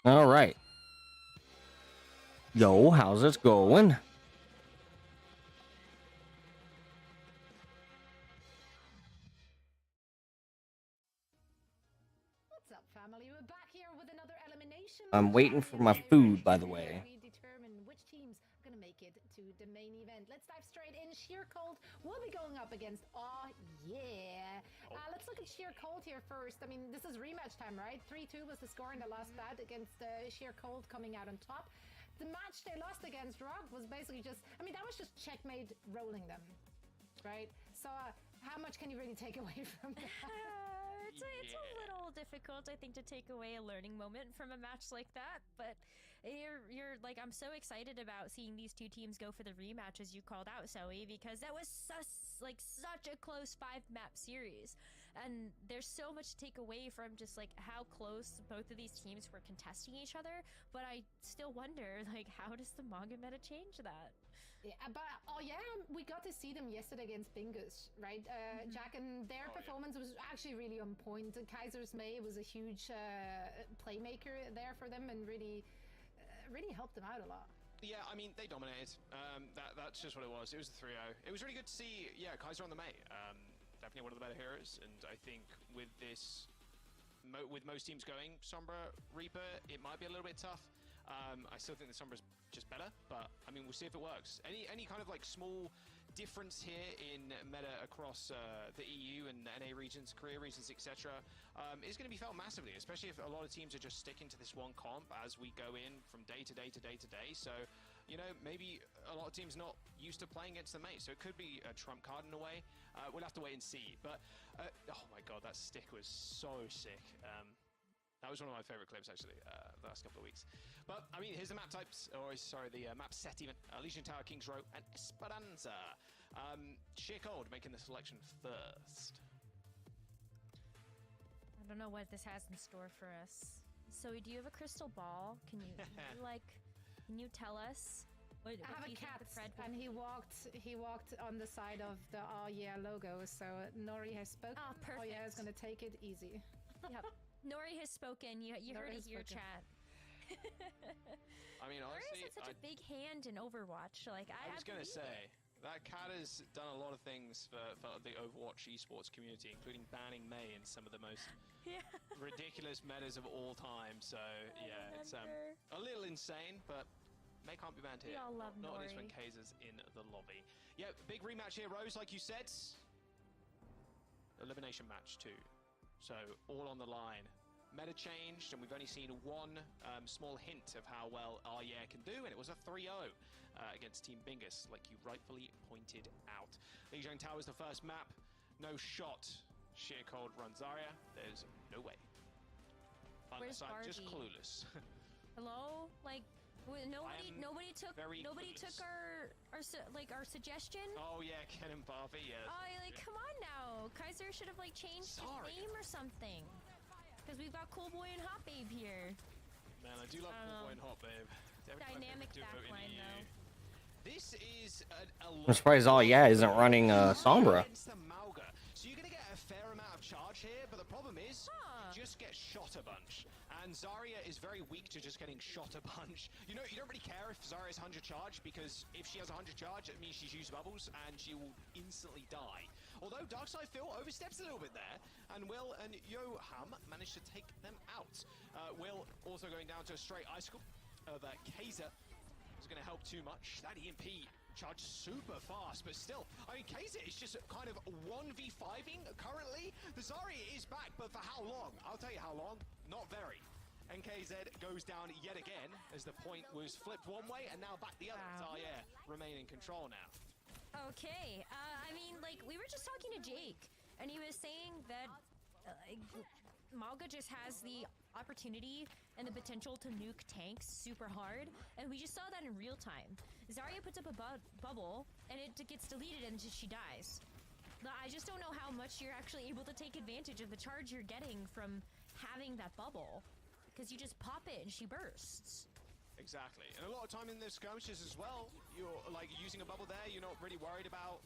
All right. Yo, how's it going? What's up, family? We're back here with another elimination. I'm waiting for my food, by the way. We determine which teams are going to make it to the main event. Let's dive straight in. Sheer Cold will be going up against. Oh, yeah. Let's look at Sheer Cold here first. I mean, this is rematch time, right? 3-2 was the score in the last bout against Sheer Cold coming out on top. The match they lost against Rock was basically just, I mean, that was just checkmate rolling them, right? So, how much can you really take away from that? It's a little difficult, I think, to take away a learning moment from a match like that, but you're like, I'm so excited about seeing these two teams go for the rematch, as you called out, Zoe, because that was such a close 5-map series, and there's so much to take away from just like how close both of these teams were contesting each other. But I still wonder, like, how does the manga meta change that? Yeah, but oh yeah, we got to see them yesterday against Bingus, right? Jack, and their performance was actually really on point. Kaiser's May was a huge playmaker there for them, and really helped them out a lot. Yeah, I mean, they dominated. That's just what it was. It was a 3-0. It was really good to see, yeah, Kaiser on the May. Definitely one of the better heroes, and I think with this, with most teams going Sombra, Reaper, it might be a little bit tough. I still think the Sombra's just better, but I mean, we'll see if it works. Any kind of like small difference here in meta across the EU and the NA regions, Korea regions, etc., is going to be felt massively, especially if a lot of teams are just sticking to this one comp as we go in from day to day to day to day. So, you know, maybe a lot of teams not used to playing against the mate, so it could be a trump card in a way. We'll have to wait and see. But oh my god, that stick was so sick. That was one of my favorite clips, actually, the last couple of weeks. But, I mean, here's the map types, or sorry, the map set even. Legion Tower, King's Row, and Esperanza. Sheer Cold making the selection first. I don't know what this has in store for us. So, do you have a crystal ball? Can you can you tell us? I have a cat, and he walked on the side of the Oh Yeah logo, so Nori has spoken. Oh, perfect. Oh Yeah is gonna take it easy. Yep. Nori has spoken. You heard it here, chat. I mean, honestly, Nori's had such a big hand in Overwatch. Like, I was gonna say that cat has done a lot of things for the Overwatch esports community, including banning Mei in some of the most ridiculous metas of all time. So yeah, it's a little insane, but Mei can't be banned here. We all love not Nori. at least when Kaiser's in the lobby. Yeah, big rematch here, Rose, like you said. Elimination match too. So, all on the line. Meta changed, and we've only seen one small hint of how well Our Yeah can do, and it was a 3-0 against Team Bingus, like you rightfully pointed out. Lijiang Tower is the first map. No shot. Sheer Cold runs Zarya. There's no way. Where's Barbie? Just clueless. Hello? Like, nobody took our suggestion. Oh yeah, Ken and Barbie. Yeah. Oh, like, come on now. Kaiser should have like changed his name or something. Because we've got Cool Boy and Hot Babe here. Man, I do love Cool Boy and Hot Babe. Dynamic backline though. This is I'm surprised All Yeah isn't running Sombra. So you're going to get a fair amount of charge here, but the problem is you just get shot a bunch. And Zarya is very weak to just getting shot a bunch. You know, you don't really care if Zarya's 100 charge, because if she has 100 charge, it means she's used bubbles and she will instantly die. Although Darkside Phil oversteps a little bit there, and Will and Yoham managed to take them out. Will also going down to a straight icicle of Kaiser. Is going to help too much. That EMP charged super fast, but still, I mean, Kaiser is just kind of 1v5ing currently. The Zarya is back, but for how long? I'll tell you how long. Not very. NKZ goes down yet again as the point was flipped one way and now back the other. Wow. Yeah, remain in control now. Okay, I mean, like, we were just talking to Jake, and he was saying that Malga just has the opportunity and the potential to nuke tanks super hard, and we just saw that in real time. Zarya puts up a bubble, and it gets deleted, and she dies. I just don't know how much you're actually able to take advantage of the charge you're getting from having that bubble, because you just pop it and she bursts. Exactly, and a lot of time in the skirmishes as well, you're like using a bubble there, you're not really worried about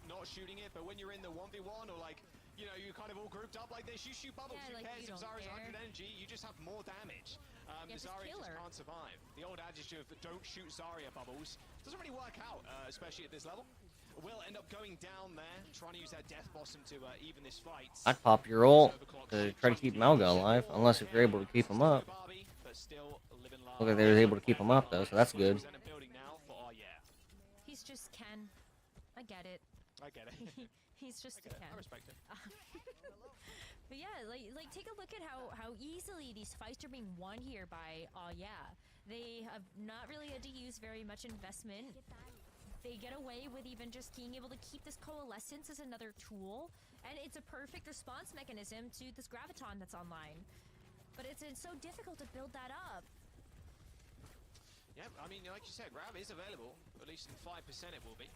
not shooting it, but when you're in the 1v1 or like, you know, you're kind of all grouped up like this, you shoot bubbles, yeah, who like, cares if Zarya's 100 energy, you just have more damage. Yeah, just Zarya kill just her. can't survive. The old adage of don't shoot Zarya bubbles doesn't really work out, especially at this level. Will end up going down there, trying to use that Death Blossom to even this fight. I'd pop your ult to try to keep Malga alive, unless if you're able to keep him up. Look like they was able to keep him up though, so that's good. He's just Ken. I get it. I get it. He's just I get it. Ken. I respect it. But yeah, like take a look at how easily these fights are being won here by yeah. They have not really had to use very much investment. They get away with even just being able to keep this coalescence as another tool, and it's a perfect response mechanism to this graviton that's online. But it's so difficult to build that up. Yeah, I mean, like you said, Grav is available. At least in 5% it will be.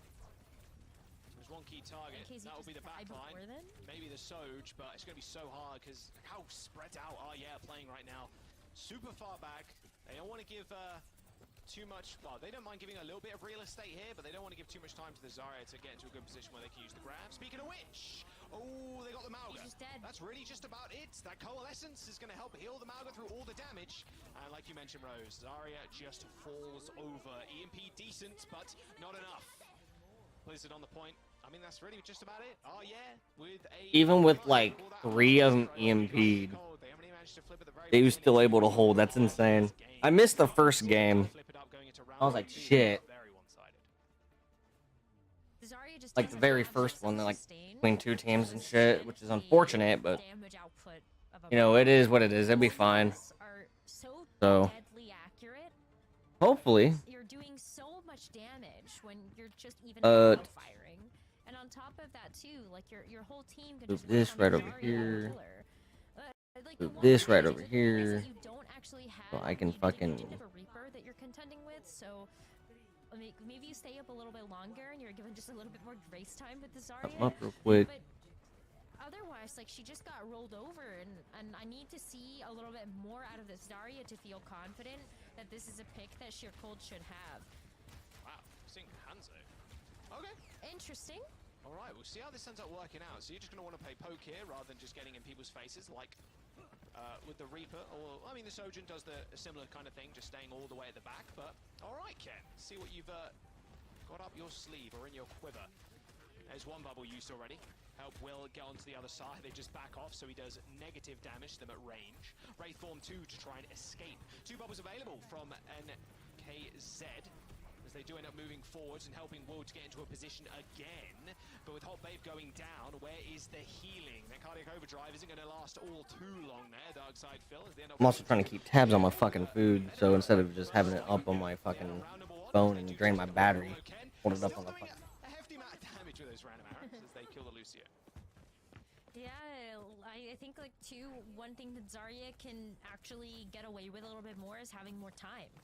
There's one key target. That will be the backline. Maybe the Soj, but it's going to be so hard because how spread out are playing right now. Super far back. They don't want to give too much. Well, they don't mind giving a little bit of real estate here, but they don't want to give too much time to the Zarya to get into a good position where they can use the grab. Speaking of which, oh, they got the Malga. He's just dead. That's really just about it. That coalescence is going to help heal the Malga through all the damage. And like you mentioned, Rose, Zarya just falls over. EMP decent, but not enough. Blizzard on the point. I mean, that's really just about it. Oh, yeah. Even with like 3 of them EMP'd, they were still able to hold. That's insane. I missed the first game. I was like, shit. Like the very first one, like between 2 teams and shit, which is unfortunate, but you know, it is what it is. It'll be fine. So hopefully, you're doing so much damage when you're just even firing, and on top of that too, like your whole team can just this right over here. This right over here. So I can fucking. A Reaper that you're contending with, so maybe you stay up a little bit longer and you're given just a little bit more grace time with the Zarya. Come up real quick. But otherwise, like, she just got rolled over, and I need to see a little bit more out of this Zarya to feel confident that this is a pick that Sheer Cold should have. Wow, seeing Hanzo. Okay. Interesting. All right, we'll see how this ends up working out. So you're just going to want to play poke here rather than just getting in people's faces like with the Reaper. Or, I mean, the Sojourn does a similar kind of thing, just staying all the way at the back. But, all right, Ken, see what you've got up your sleeve or in your quiver. There's one bubble used already. Help Will get onto the other side. They just back off, so he does negative damage to them at range. Wraith Form 2 to try and escape. 2 bubbles available from NKZ. As they do end up moving forwards and helping Will to get into a position again. But with Hot Babe going down, where is the healing? That cardiac overdrive isn't going to last all too long there. Dark side Phil as they end up. I'm also trying to keep tabs on my fucking food, so instead of just having it up on my fucking phone and drain my battery, hold it up on the fucking. A hefty amount of damage with those random arrows as they kill the Lucio. Yeah, I think like one thing that Zarya can actually get away with a little bit more is having more time.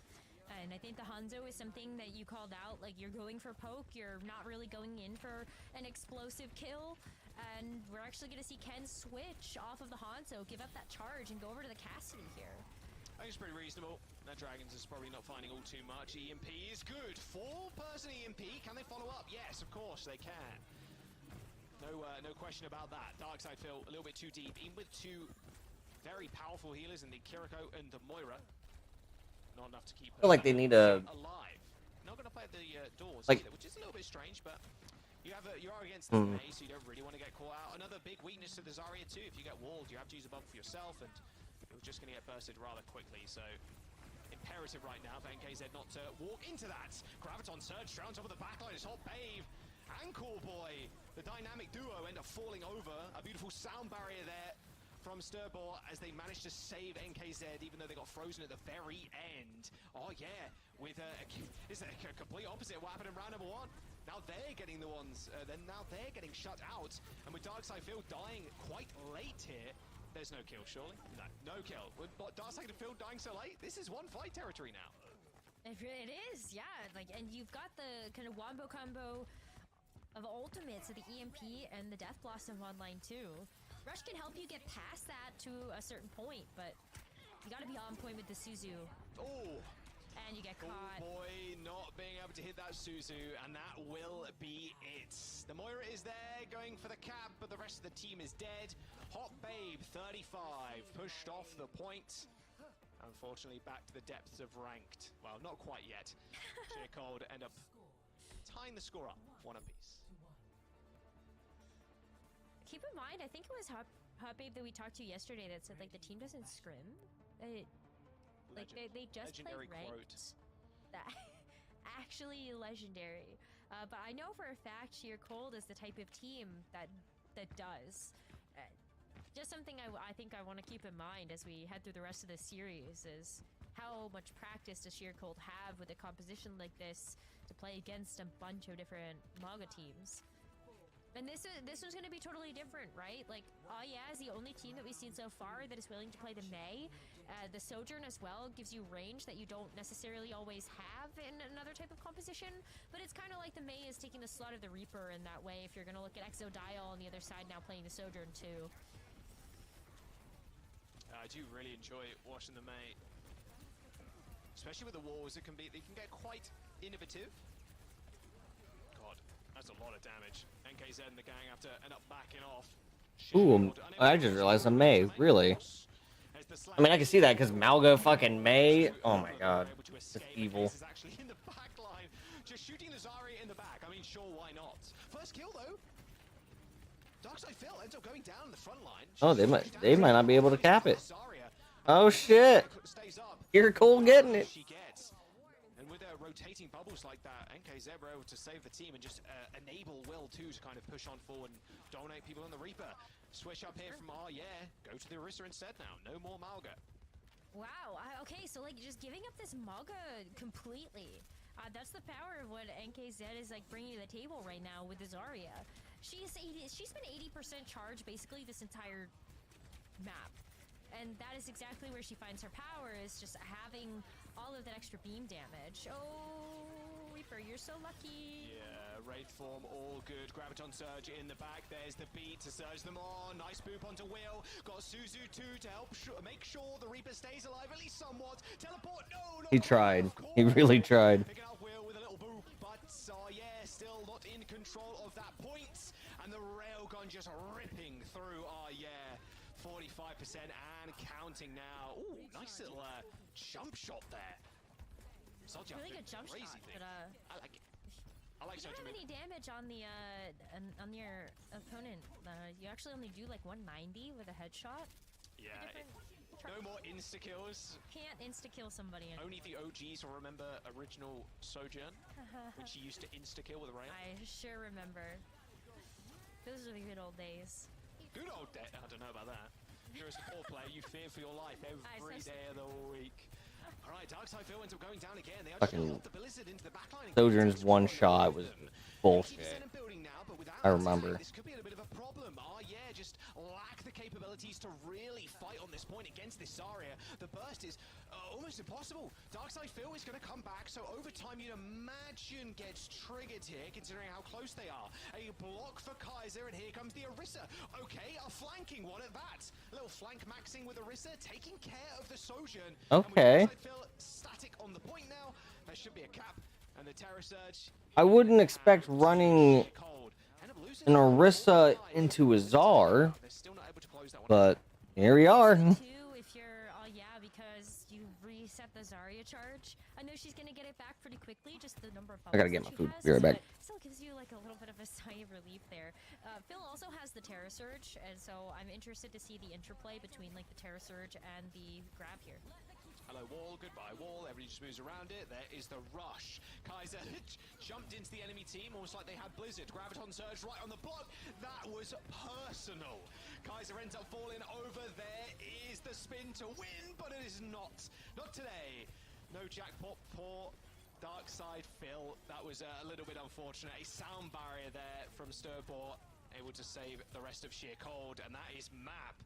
And I think the Hanzo is something that you called out, like you're going for poke, you're not really going in for an explosive kill, and we're actually going to see Ken switch off of the Hanzo, give up that charge, and go over to the Cassidy here. I think it's pretty reasonable. That Dragons is probably not finding all too much. EMP is good. 4-person EMP, can they follow up? Yes, of course they can. No question about that. Darkside Phil a little bit too deep, even with 2 very powerful healers in the Kiriko and the Moira. Not enough to keep I feel like they need a alive. Not going to play the doors like, either, which is a little bit strange, but you are against the May, so you don't really want to get caught out. Another big weakness to the Zarya too. If you get walled, you have to use a bubble for yourself, and you're just going to get bursted rather quickly. So imperative right now for NKZ not to walk into that. Graviton surge straight on top of the backline. It's Hot Babe and Cool Boy. The dynamic duo end up falling over. A beautiful sound barrier there from Sturbor as they managed to save NKZ, even though they got frozen at the very end. Oh yeah, with it's a complete opposite of what happened in round number 1. Now they're getting the ones, now they're getting shut out. And with Darkside Phil dying quite late here, there's no kill, surely? No kill. With Darkside Phil dying so late, this is 1 fight territory now. It is, yeah. Like, and you've got the kind of wombo combo of ultimates of the EMP and the Death Blossom online too. Rush can help you get past that to a certain point, but you gotta be on point with the Suzu. Oh! And you get caught. Oh boy, not being able to hit that Suzu, and that will be it. The Moira is there, going for the cap, but the rest of the team is dead. Hot Babe, 35, pushed off the point. Unfortunately, back to the depths of ranked. Well, not quite yet. Sheer Cold end up tying the score up, 1 apiece. Keep in mind, I think it was Hot Babe that we talked to yesterday that said like the team doesn't scrim. Like they just play Legendary ranked. quote. That actually legendary. But I know for a fact Sheer Cold is the type of team that does. Just something I think I want to keep in mind as we head through the rest of the series is how much practice does Sheer Cold have with a composition like this to play against a bunch of different Maga teams. And this one's going to be totally different, right? Like, oh yeah, is the only team that we've seen so far that is willing to play the Mei. The Sojourn as well gives you range that you don't necessarily always have in another type of composition. But it's kind of like the Mei is taking the slot of the Reaper in that way. If you're going to look at Exodial on the other side now playing the Sojourn too. I do really enjoy watching the Mei. Especially with the walls, they can get quite innovative. God, that's a lot of damage. NKZ and the gang have to end up backing off. Ooh, I just realized I'm May. Really? I mean, I can see that because Malga fucking May. Oh my god, it's evil. Actually in the back line, just shooting the Zarya in the back. I mean, sure, why not? First kill though. Darkside Phil ends up going down the front line. Oh, they might not be able to cap it. Oh shit! You're cool getting it. And with their rotating bubbles like that, NKZ were able to save the team and just enable Will too to kind of push on forward and dominate people on the Reaper. Switch up here from go to the Orisa instead now. No more Malga. Wow. Okay, so like just giving up this Malga completely. That's the power of what NKZ is like bringing to the table right now with the Zarya. She's been 80% charged basically this entire map. And that is exactly where she finds her power, is just having all of that extra beam damage. Oh, Reaper, you're so lucky. Yeah, Wraith form, all good. Graviton Surge in the back. There's the beat to surge them on. Nice boop onto Will. Got Suzu too to help make sure the Reaper stays alive at least somewhat. Teleport, no. He tried. He really tried. Picking up Will with a little boop, but still not in control of that point. And the railgun just ripping through. 45% and counting now. Ooh, nice little jump shot there. Really good jump shot, but I like it. I like you don't have any damage on the on your opponent. You actually only do like 190 with a headshot. Yeah. No more insta kills. Can't insta kill somebody. Only the OGs will remember original Sojourn, which he used to insta kill with a rail. I sure remember. Those are the good old days. Good old day. I don't know about that. You're a support player, you fear for your life every day of the week. Alright, Darkside Phil ends up going down again. They actually got the Blizzard into the backline. Sojourn's one shot was bullshit. I remember. This could be a bit of a problem. Just lack the capabilities to really fight on this point against this Zarya. The burst is almost impossible. Darkside Phil is going to come back, so over time you'd imagine gets triggered here, considering how close they are. A block for Kaiser, and here comes the Orisa. Okay, a flanking one at that. A little flank maxing with Orisa, taking care of the Sojourn. Okay. Phil static on the point now. There should be a cap, and the Terror Surge. I wouldn't expect running an Orisa into a Czar, but here we are. If you're, because you reset the Zarya charge. I know she's gonna get it back pretty quickly, just the number of I gotta get my she food. has, Be right back. Still gives you like a little bit of a sigh of relief there. Phil also has the Terror Surge, and so I'm interested to see the interplay between like the Terror Surge and the grab here. Hello wall, goodbye wall, everybody just moves around it. There is the rush. Kaiser jumped into the enemy team, almost like they had Blizzard. Graviton Surge right on the block. That was personal. Kaiser ends up falling over. There is the spin to win, but it is not. Not today. No jackpot, poor Darkside Phil. That was a little bit unfortunate. A sound barrier there from Sturbor, able to save the rest of Sheer Cold, and that is map.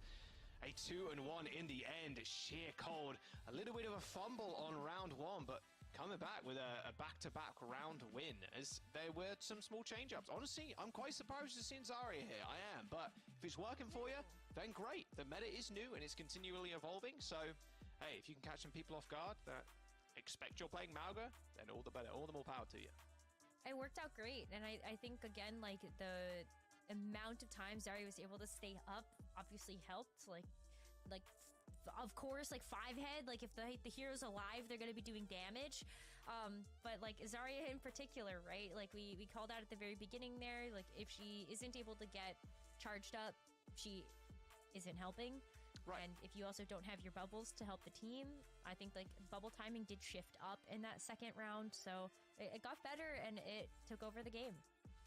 A 2-1 in the end. Sheer Cold. A little bit of a fumble on round one, but coming back with a back-to-back round win, as there were some small change-ups. Honestly, I'm quite surprised to see Zarya here. I am, but if it's working for you, then great. The meta is new and it's continually evolving, so hey, if you can catch some people off guard that expect you're playing Malga, then all the better, all the more power to you. It worked out great, and I think again, like the amount of times Zarya was able to stay up obviously helped. Like of course, like 5-head, like if the hero's alive, they're going to be doing damage. But like Zarya in particular, right? Like we called out at the very beginning there, like if she isn't able to get charged up, she isn't helping. Right. And if you also don't have your bubbles to help the team, I think like bubble timing did shift up in that second round, so it got better and it took over the game.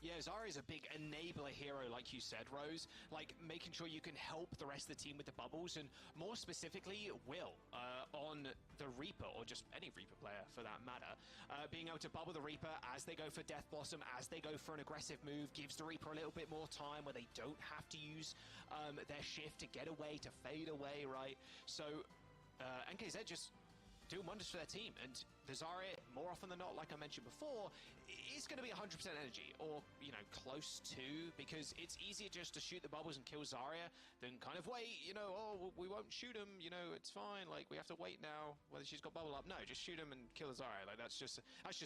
Yeah, Zarya's a big enabler hero, like you said, Rose. Like, making sure you can help the rest of the team with the bubbles, and more specifically, Will, on the Reaper, or just any Reaper player for that matter. Being able to bubble the Reaper as they go for Death Blossom, as they go for an aggressive move, gives the Reaper a little bit more time where they don't have to use their shift to get away, to fade away, right? So, NKZ just doing wonders for their team, and the Zarya, more often than not, like I mentioned before, is going to be 100% energy, or, you know, close to, because it's easier just to shoot the bubbles and kill Zarya than kind of wait, you know, oh, we won't shoot him, you know, it's fine, like, we have to wait now, whether she's got bubble up. No, just shoot him and kill the Zarya, like, that's just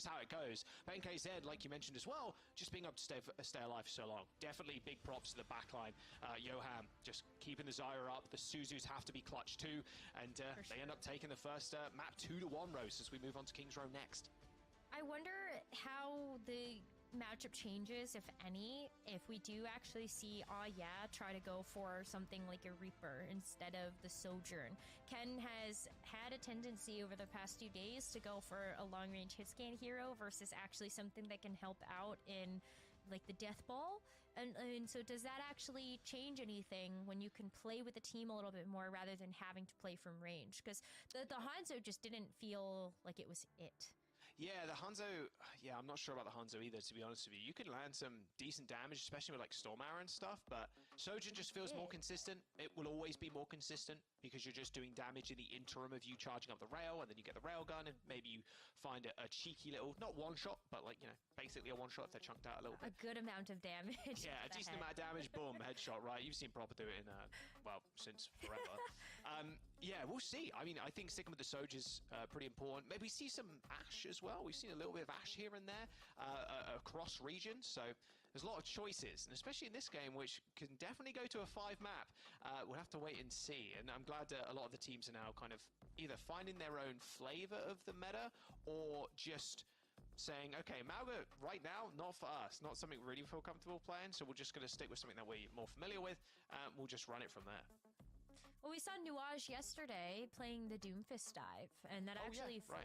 how it goes. But NKZ, like you mentioned as well, just being able to stay alive for so long. Definitely big props to the backline. Johan just keeping the Zarya up, the Suzus have to be clutch too, and they end up taking the first map 2-1, Rose, as we move on to King's Row next. I wonder how the matchup changes, if any, if we do actually see try to go for something like a Reaper instead of the Sojourn. Ken has had a tendency over the past few days to go for a long-range hit scan hero versus actually something that can help out in like the Death Ball. And so does that actually change anything when you can play with the team a little bit more rather than having to play from range? Because the Hanzo just didn't feel like it was it. Yeah, the Hanzo, yeah, I'm not sure about the Hanzo either, to be honest with you. You can land some decent damage, especially with like Storm Arrow and stuff, but Sojourn just feels more consistent. It will always be more consistent because you're just doing damage in the interim of you charging up the rail, and then you get the rail gun, and maybe you find a cheeky little, not one shot, but like, you know, basically a one shot if they're chunked out a little bit. A good amount of damage. Yeah, a decent amount of damage, boom, headshot, right? You've seen Proper do it in, well, since forever. Yeah, we'll see. I mean, I think sticking with the Soldier's pretty important. Maybe see some Ashe as well. We've seen a little bit of Ashe here and there across regions, so there's a lot of choices, and especially in this game, which can definitely go to a 5 map. We'll have to wait and see, and I'm glad a lot of the teams are now kind of either finding their own flavor of the meta, or just saying, okay, Malga right now, not for us, not something we really feel comfortable playing, so we're just going to stick with something that we're more familiar with, we'll just run it from there. Well, we saw Nuage yesterday playing the Doomfist dive, and that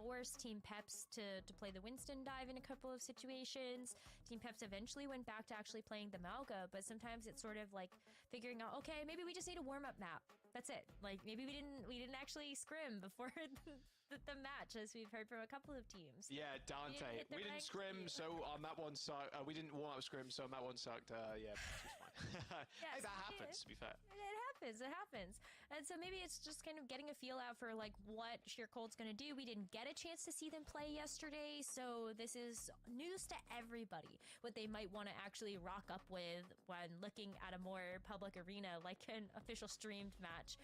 forced Team Peps to play the Winston dive in a couple of situations. Team Peps eventually went back to actually playing the Malga, but sometimes it's sort of like figuring out, okay, maybe we just need a warm-up map. That's it. Like, maybe we didn't actually scrim before the match, as we've heard from a couple of teams. Yeah, Dante. We didn't scrim, so on that one sucked. We didn't warm up scrim, so on that one sucked. Yeah, it's fine. Yes, hey, that happens, to be fair. It happens. And so maybe it's just kind of getting a feel out for like what Sheer Cold's going to do. We didn't get a chance to see them play yesterday, so this is news to everybody, what they might want to actually rock up with when looking at a more public arena, like an official streamed match.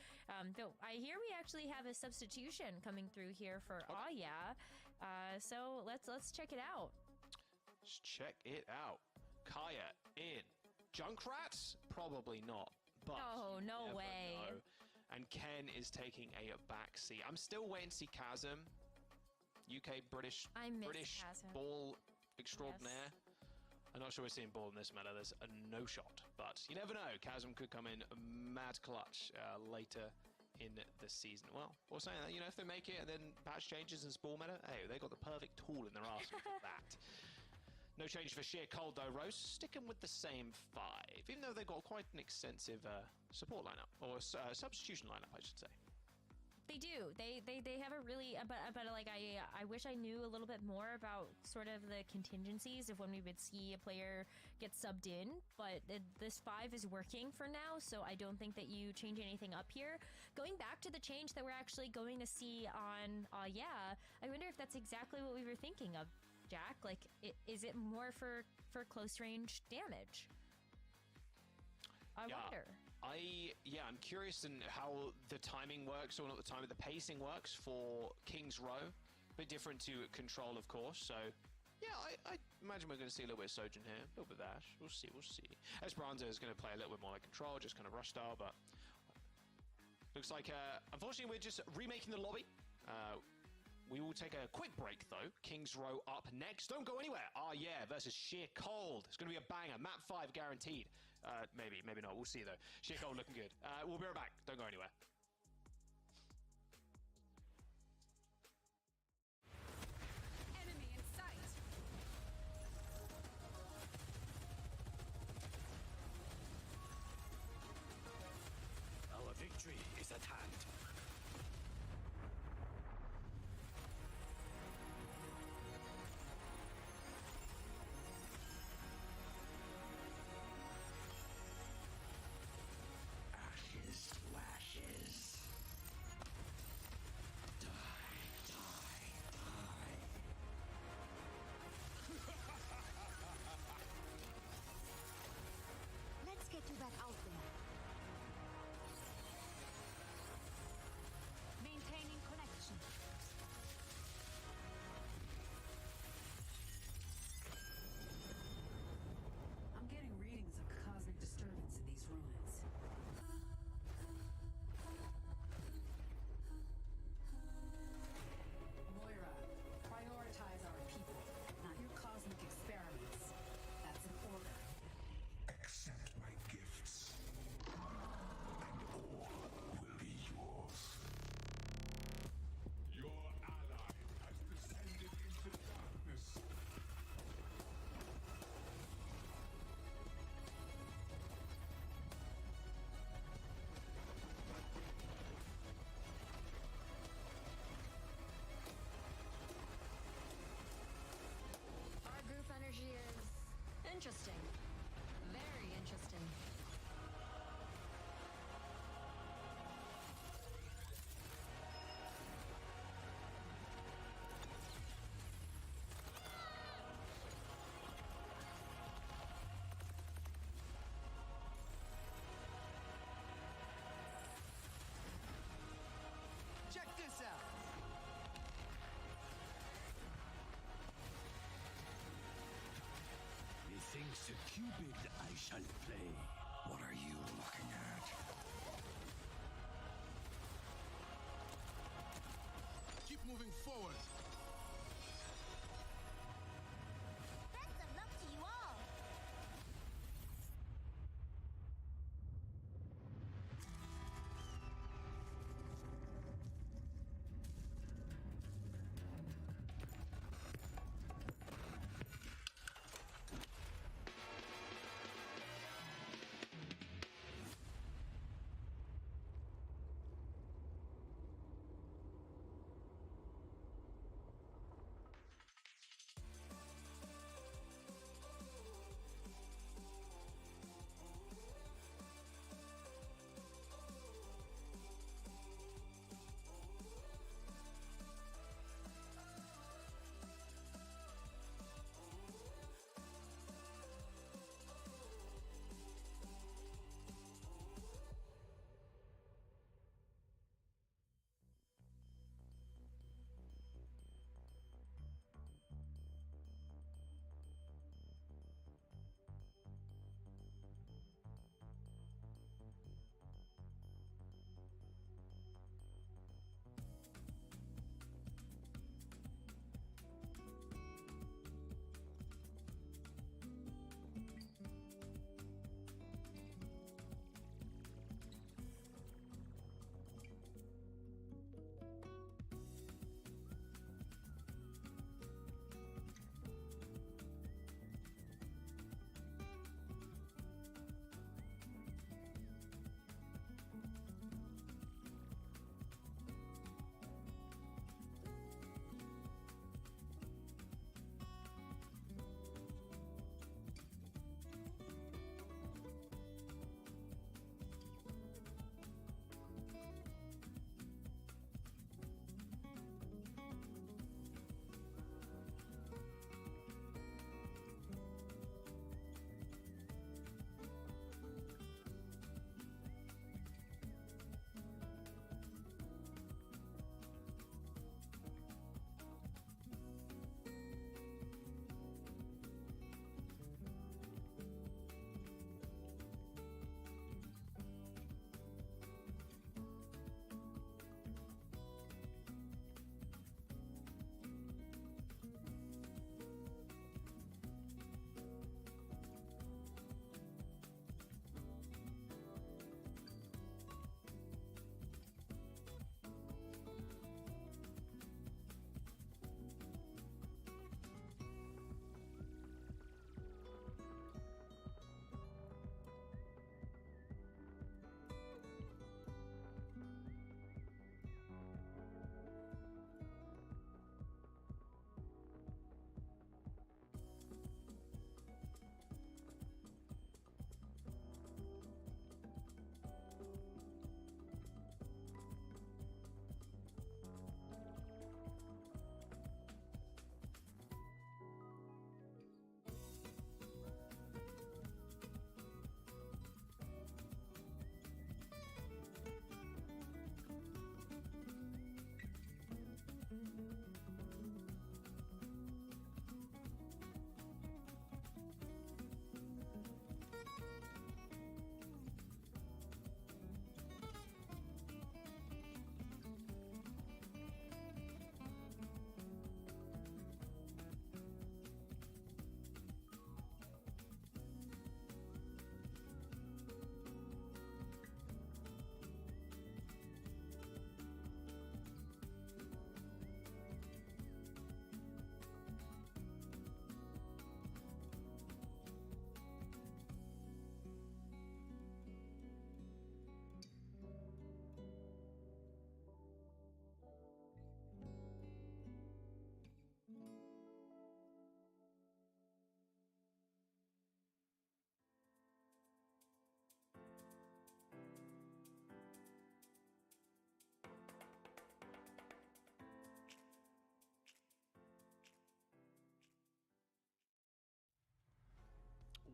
Though I hear we actually have a substitution coming through here for so let's check it out. Let's check it out. Kaya in. Junkrats? Probably not. But no way. Know. And Ken is taking a back seat. I'm still waiting to see Chasm, UK British Chasm. ball extraordinaire. Yes. I'm not sure we're seeing ball in this meta. There's a no shot, but you never know. Chasm could come in mad clutch later in the season. Well, we're saying that, you know, if they make it and then patch changes and ball meta, hey, they got the perfect tool in their arsenal for that. No change for Sheer Cold though, Rose, sticking with the same 5, even though they've got quite an extensive support lineup, or substitution lineup, I should say. They do. They have a really, but like I wish I knew a little bit more about sort of the contingencies of when we would see a player get subbed in, but this 5 is working for now, so I don't think that you change anything up here. Going back to the change that we're actually going to see on, I wonder if that's exactly what we were thinking of, Jack. Like, is it more for close range damage? I wonder. I'm curious in how the timing works, or not the timing, the pacing works for King's Row. A bit different to Control, of course, so yeah, I imagine we're going to see a little bit of Sojourn here, a little bit of Ashe. We'll see. Esperanza is going to play a little bit more like Control, just kind of rush style, but Looks like, unfortunately, we're just remaking the lobby. We will take a quick break, though. Kings Row up next. Don't go anywhere. Ah, yeah, versus Sheer Cold. It's going to be a banger. Map 5 guaranteed. Maybe not. We'll see, though. Sheer Cold looking good. We'll be right back. Don't go anywhere. Enemy in sight. Our victory is at hand. Ashes to ashes. Die, die, die. Let's get you back out there. Maintaining connection. I'm getting readings of cosmic disturbance in these ruins. Moira, prioritize our people, not your cosmic experiments. That's an order. Accept my gifts, and all will be yours. Your ally has descended into darkness. Our group energy is interesting. Very interesting. Check this out. Methinks a Cupid I shall play. What are you looking at? Keep moving forward. Best of luck to you all.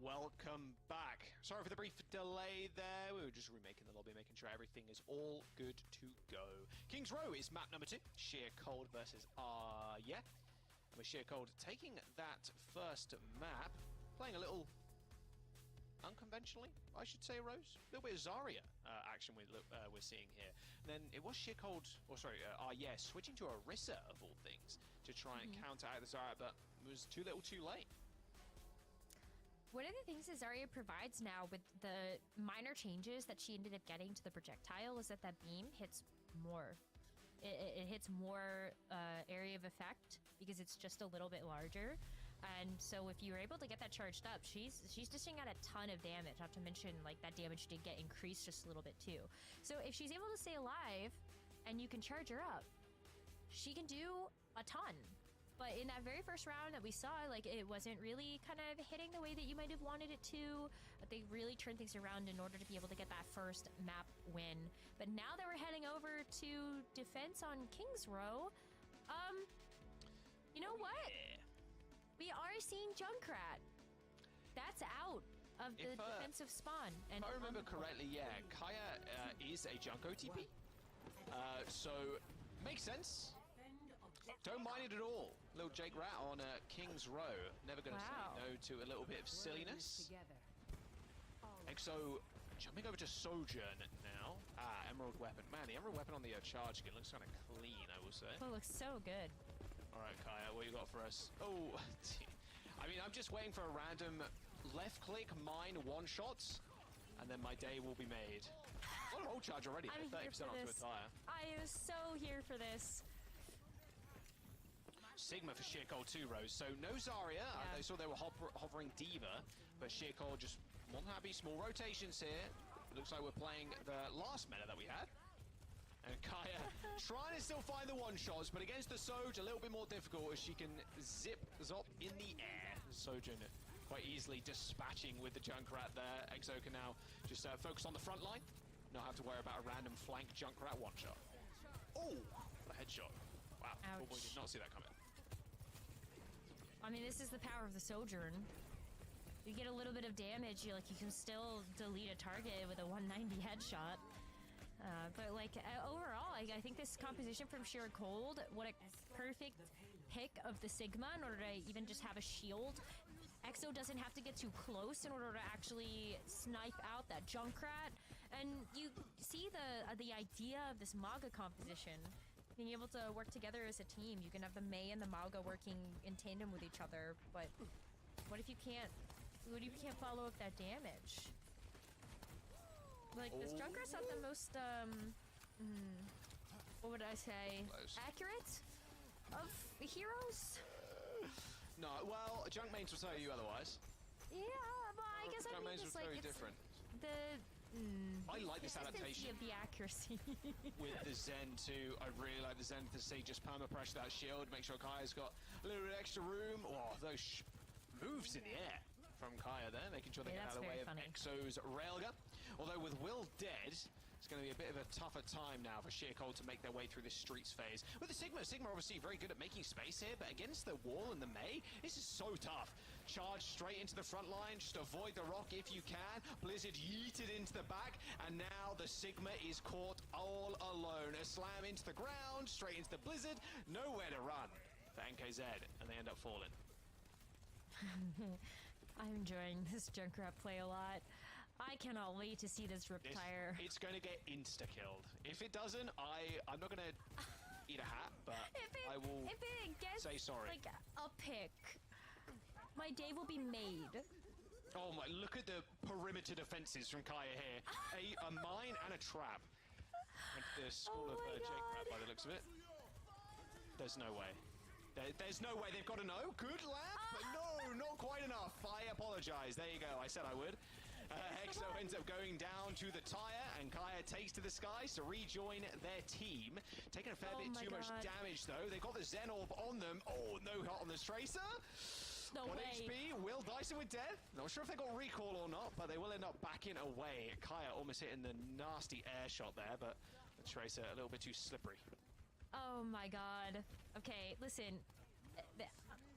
welcome back. Sorry for the brief delay there. We were just remaking the lobby, making sure everything is all good to go. King's Row is map number 2. Sheer Cold versus yeah. With Sheer Cold taking that first map, playing a little unconventionally, I should say, Rose. A little bit of Zarya action we're seeing here. Then it was Sheer Cold, yeah, switching to Orisa of all things to try and counter out the Zarya, but it was too little too late. One of the things that Zarya provides now with the minor changes that she ended up getting to the projectile is that beam hits more. It hits more area of effect because it's just a little bit larger. And so if you're able to get that charged up, she's dishing out a ton of damage, not to mention like that damage did get increased just a little bit too. So if she's able to stay alive and you can charge her up, she can do a ton. But in that very first round that we saw, like, it wasn't really kind of hitting the way that you might have wanted it to. But they really turned things around in order to be able to get that first map win. But now that we're heading over to defense on King's Row, you know what? Yeah. We are seeing Junkrat. That's out of the defensive spawn. And if I remember correctly, yeah, Kaya is a Junko TP. So, makes sense. Don't mind it at all. Little Jake Rat on King's Row. Never going to say no to a little bit of silliness. EXO jumping over to Sojourn now. Emerald Weapon. Man, the Emerald Weapon on the charge skin looks kind of clean, I will say. Oh, it looks so good. All right, Kaya, what you got for us? Oh, I mean, I'm just waiting for a random left-click mine one-shots, and then my day will be made. A lot of ult charge already. I'm 30% onto a tire. I was so here for this. Sigma for Sheer Cold 2, Rose. So no Zarya. I saw they were hovering Diva, but Sheer Cold just more than happy. Small rotations here. It looks like we're playing the last meta that we had. And Kaya trying to still find the one-shots, but against the Soj, a little bit more difficult as she can zop in the air. Sojourn quite easily dispatching with the Junkrat there. EXO can now just focus on the front line. Not have to worry about a random flank Junkrat one-shot. Oh, what a headshot. Wow, poor boy did not see that coming. I mean, this is the power of the Sojourn. You get a little bit of damage, you can still delete a target with a 190 headshot. But like overall, I think this composition from Sheer Cold, what a perfect pick of the Sigma in order to even just have a shield. EXO doesn't have to get too close in order to actually snipe out that Junkrat. And you see the idea of this Maga composition. Being able to work together as a team. You can have the Mei and the Maga working in tandem with each other, but what if you can't follow up that damage? Like, this Junkrat's not the most, what would I say? Accurate of heroes? No, well, Junk mains will tell you otherwise. Yeah, but I guess Junk I mean mains just are like very different. I like this adaptation of the accuracy. with the Zen too. I really like the Zen to see just perma-pressure that shield, make sure Kaya's got a little bit extra room. Oh, those moves in the air from Kaya there, making sure they get out of the way of EXO's Railgun. Although with Will dead, it's going to be a bit of a tougher time now for Sheer Cold to make their way through this Streets phase. With the Sigma obviously very good at making space here, but against the wall and the Mei, this is so tough. Charge straight into the front line, just avoid the rock if you can. Blizzard yeeted into the back, and now the Sigma is caught all alone. A slam into the ground, straight into the Blizzard, nowhere to run for NKZ, and they end up falling. I'm enjoying this Junkrat play a lot. I cannot wait to see this Riptire. It's going to get insta-killed. If it doesn't, I'm not going to eat a hat, but I will say sorry. Like a pick, my day will be made. Oh my, look at the perimeter defenses from Kaya here. A mine and a trap. And the school of Jake Rat by the looks of it. There's no way. There's no way. They've got to know. Good lap, but no, not quite enough. I apologize. There you go. I said I would. EXO ends up going down to the tire, and Kaya takes to the skies to rejoin their team. Taking a fair bit too much damage, though. They've got the Zen Orb on them. Oh, no hot on the Tracer. No 1 way. HP, Will Dyson with death. Not sure if they got recall or not, but they will end up backing away. Kaya almost hitting the nasty air shot there, but the Tracer a little bit too slippery. Oh my god. Okay, listen.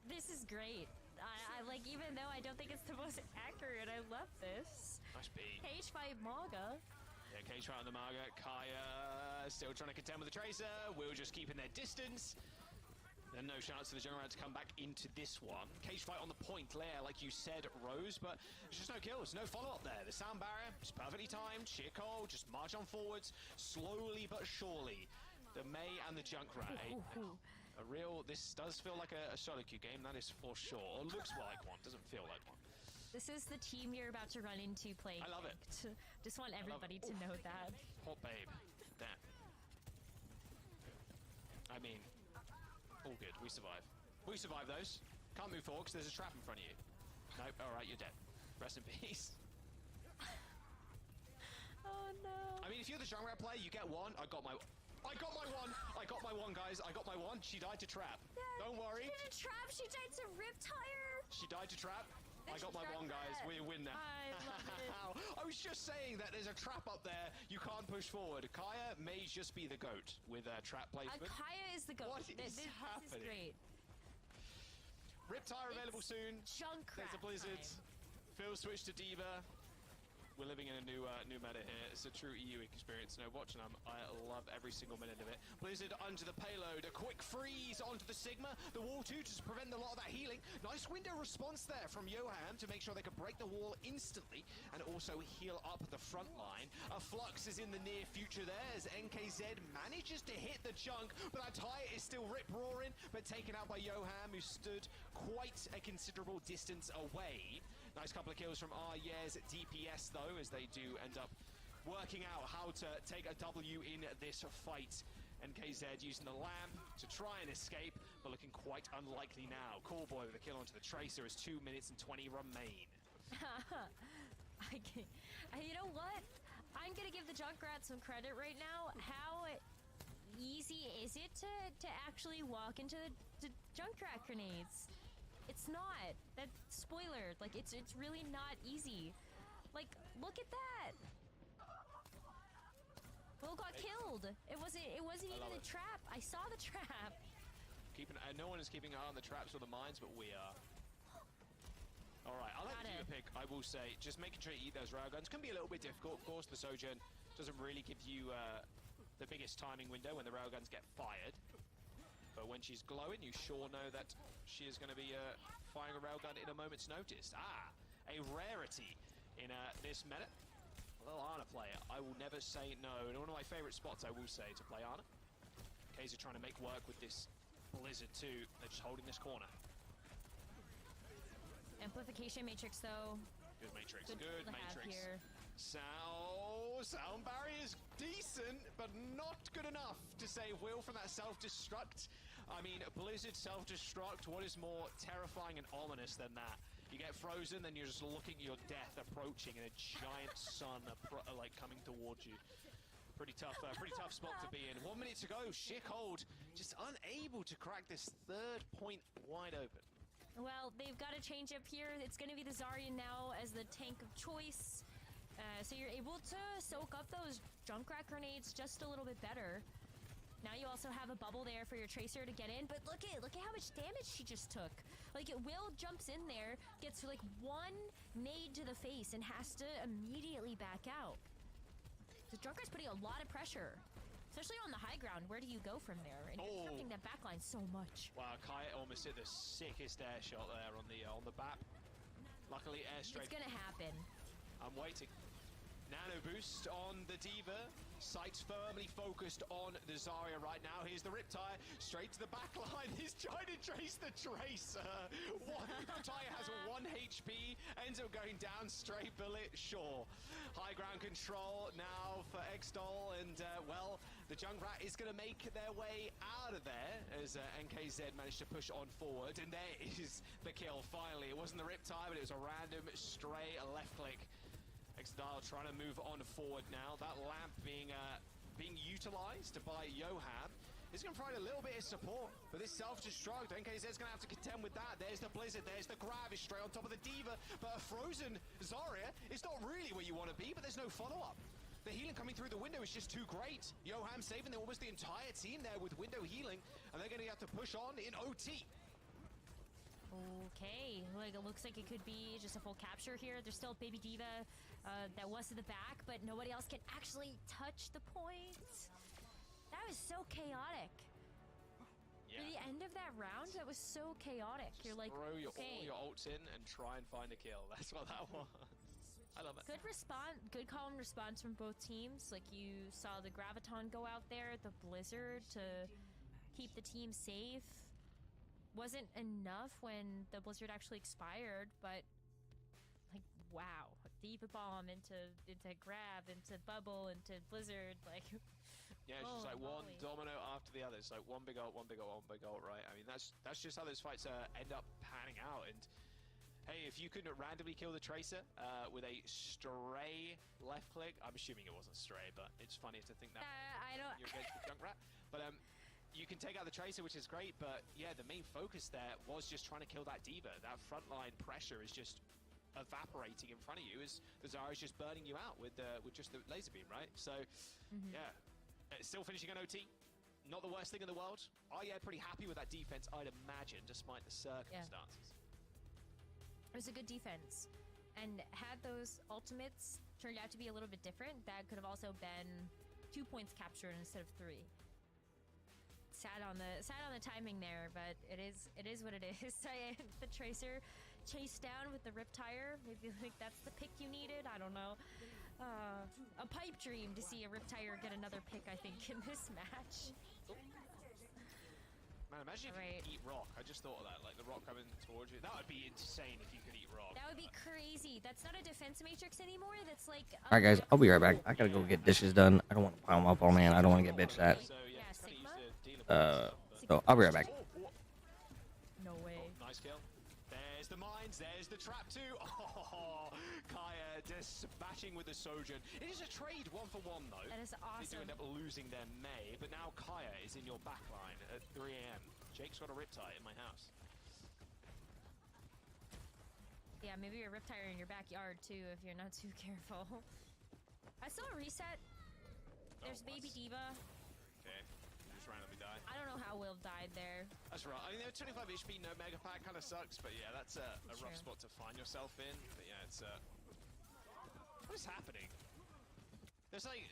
This is great. I like, even though I don't think it's the most accurate, I love this. Nice beat. Cage fight Maga. Yeah, cage fight on the Marga. Kaya still trying to contend with the Tracer. Will just keeping their distance. Then no chance for the Junkrat to come back into this one. Cage fight on the point, Lair, like you said, Rose, but there's just no kills, no follow-up there. The sound barrier is perfectly timed. Sheer cold, just march on forwards, slowly but surely. The Mei and the Junkrat, a real, this does feel like a solo queue game, that is for sure. Or looks like one, doesn't feel like one. This is the team you're about to run into playing. I love it. Just want everybody to know that. Hot babe. Damn. I mean, all good. We survive. We survive those. Can't move forward because there's a trap in front of you. Nope. Alright, you're dead. Rest in peace. Oh no. I mean, if you're the Junkrat player, you get one. I got my one, guys. I got my one. She died to trap. Don't worry. She did a trap. She died to Riptire. She died to trap. I got my one, guys. We win now. I love it. I was just saying that there's a trap up there. You can't push forward. Kaya may just be the GOAT with trap placement. Kaya is the GOAT. What is happening? This is great. Riptire available soon. Junkrat There's a Blizzard. time. Phil switched to Diva. We're living in a new meta here. It's a true EU experience. No, watching them, I love every single minute of it. Blizzard onto the payload. A quick freeze onto the Sigma. The wall too, just to prevent a lot of that healing. Nice window response there from Yoham to make sure they could break the wall instantly and also heal up the front line. A Flux is in the near future there as NKZ manages to hit the Junk, but that tire is still rip-roaring, but taken out by Yoham, who stood quite a considerable distance away. Nice couple of kills from Yes DPS though, as they do end up working out how to take a W in this fight. NKZ using the lamp to try and escape, but looking quite unlikely now. Callboy with a kill onto the Tracer as 2 minutes and 20 remain. You know what? I'm gonna give the Junkrat some credit right now. How easy is it to actually walk into the Junkrat grenades? It's not. That spoiler. Like it's really not easy. Like look at that. Will got killed. It wasn't even a trap. I saw the trap. No one is keeping an eye on the traps or the mines, but we are. All right, I'll let you pick. I will say, just making sure you eat those railguns can be a little bit difficult. Of course, the Sojourn doesn't really give you the biggest timing window when the railguns get fired. But when she's glowing, you sure know that she is going to be firing a railgun in a moment's notice. A rarity in this meta. A little Ana player. I will never say no. And one of my favorite spots, I will say, to play Ana. Kaiser trying to make work with this Blizzard too. They're just holding this corner. Amplification Matrix though. Good Matrix. Good Good to have Matrix. here. Sound barrier is decent, but not good enough to save Will from that self-destruct. I mean, Blizzard self-destruct, what is more terrifying and ominous than that? You get frozen, then you're just looking at your death approaching and a giant sun like coming towards you. Pretty tough spot to be in. 1 minute to go, sheer cold, just unable to crack this third point wide open. Well, they've got to change up here. It's going to be the Zarya now as the tank of choice. So you're able to soak up those Junkrat grenades just a little bit better. Now you also have a bubble there for your Tracer to get in, but look at how much damage she just took. Like, Will jumps in there, gets like one nade to the face, and has to immediately back out. The Junkrat's putting a lot of pressure, especially on the high ground. Where do you go from there? And you're disrupting that backline so much. Wow, Kai almost hit the sickest air shot there on the BAP. Luckily, air straight. It's gonna happen. I'm waiting. Nano boost on the Diva. Sights firmly focused on the Zarya right now. Here's the Riptire, straight to the back line. He's trying to trace the Tracer. Riptire has 1 HP, ends up going down, straight bullet, sure. High ground control now for Extol, and well, the Junkrat is going to make their way out of there as NKZ managed to push on forward, and there is the kill finally. It wasn't the Riptire, but it was a random stray left click. Extol trying to move on forward now. That lamp being utilized by Yoham is going to provide a little bit of support for this self-destruct. NKZ is going to have to contend with that. There's the Blizzard, there's the grab, is straight on top of the Diva, but a frozen Zarya is not really where you want to be, but there's no follow-up. The healing coming through the window is just too great. Yoham saving almost the entire team there with window healing, and they're going to have to push on in OT. Okay, like it looks like it could be just a full capture here. There's still Baby Diva that was to the back, but nobody else can actually touch the point. That was so chaotic. Yeah. For the end of that round, that was so chaotic. You're like, Throw all okay, your ults in and try and find a kill. That's what that was. I love it. good response, good call and response from both teams. Like you saw the Graviton go out there, the Blizzard to keep the team safe. Wasn't enough when the Blizzard actually expired, but like wow, Diva Bomb into Grab, into Bubble, into Blizzard, like Yeah, it's just like one moly. domino after the other. It's like one big ult, one big ult, one big ult, right? I mean, that's just how those fights end up panning out. And hey, if you could randomly kill the Tracer with a stray left click, I'm assuming it wasn't stray, but it's funny to think that I don't. you're against the Junkrat. But you can take out the Tracer, which is great, but yeah, the main focus there was just trying to kill that Diva. That frontline pressure is just evaporating in front of you as the Zarya's just burning you out with just the laser beam, right? So, yeah, still finishing an OT. Not the worst thing in the world. Oh yeah, pretty happy with that defense, I'd imagine, despite the circumstances. It was a good defense, and had those ultimates turned out to be a little bit different, that could have also been 2 points captured instead of 3. Sad on the timing there, but it is what it is. The Tracer chased down with the Riptire. Maybe like that's the pick you needed. I don't know. A pipe dream to see a Riptire get another pick. I think in this match. Man, imagine if you could eat rock. I just thought of that, like the rock coming towards you. That would be insane if you could eat rock. That would be crazy. That's not a defense matrix anymore. That's like. All right, guys, I'll be right back. I gotta go get dishes done. I don't want to pile them up on man. I don't want to get bitched at. So yeah, it's kinda Sigma? used to dealing with stuff, but- So I'll be right back. No way. Nice kill. There's the mines, there's the trap too. Oh, Kaya dispatching with the Sojourn. It is a trade 1-for-1 though. That is They do awesome. end up losing their May, but now Kaya is in your backline at 3 AM. Jake's got a Riptide in my house. Yeah, maybe a Riptire in your backyard too if you're not too careful. I saw a reset. There's Baby nice. Diva. Okay, just randomly die. I don't know how Will died there. That's right. I mean, 25 HP, no Mega Pack kind of sucks, but yeah, that's a rough True. spot to find yourself in. But yeah, it's what is happening? There's like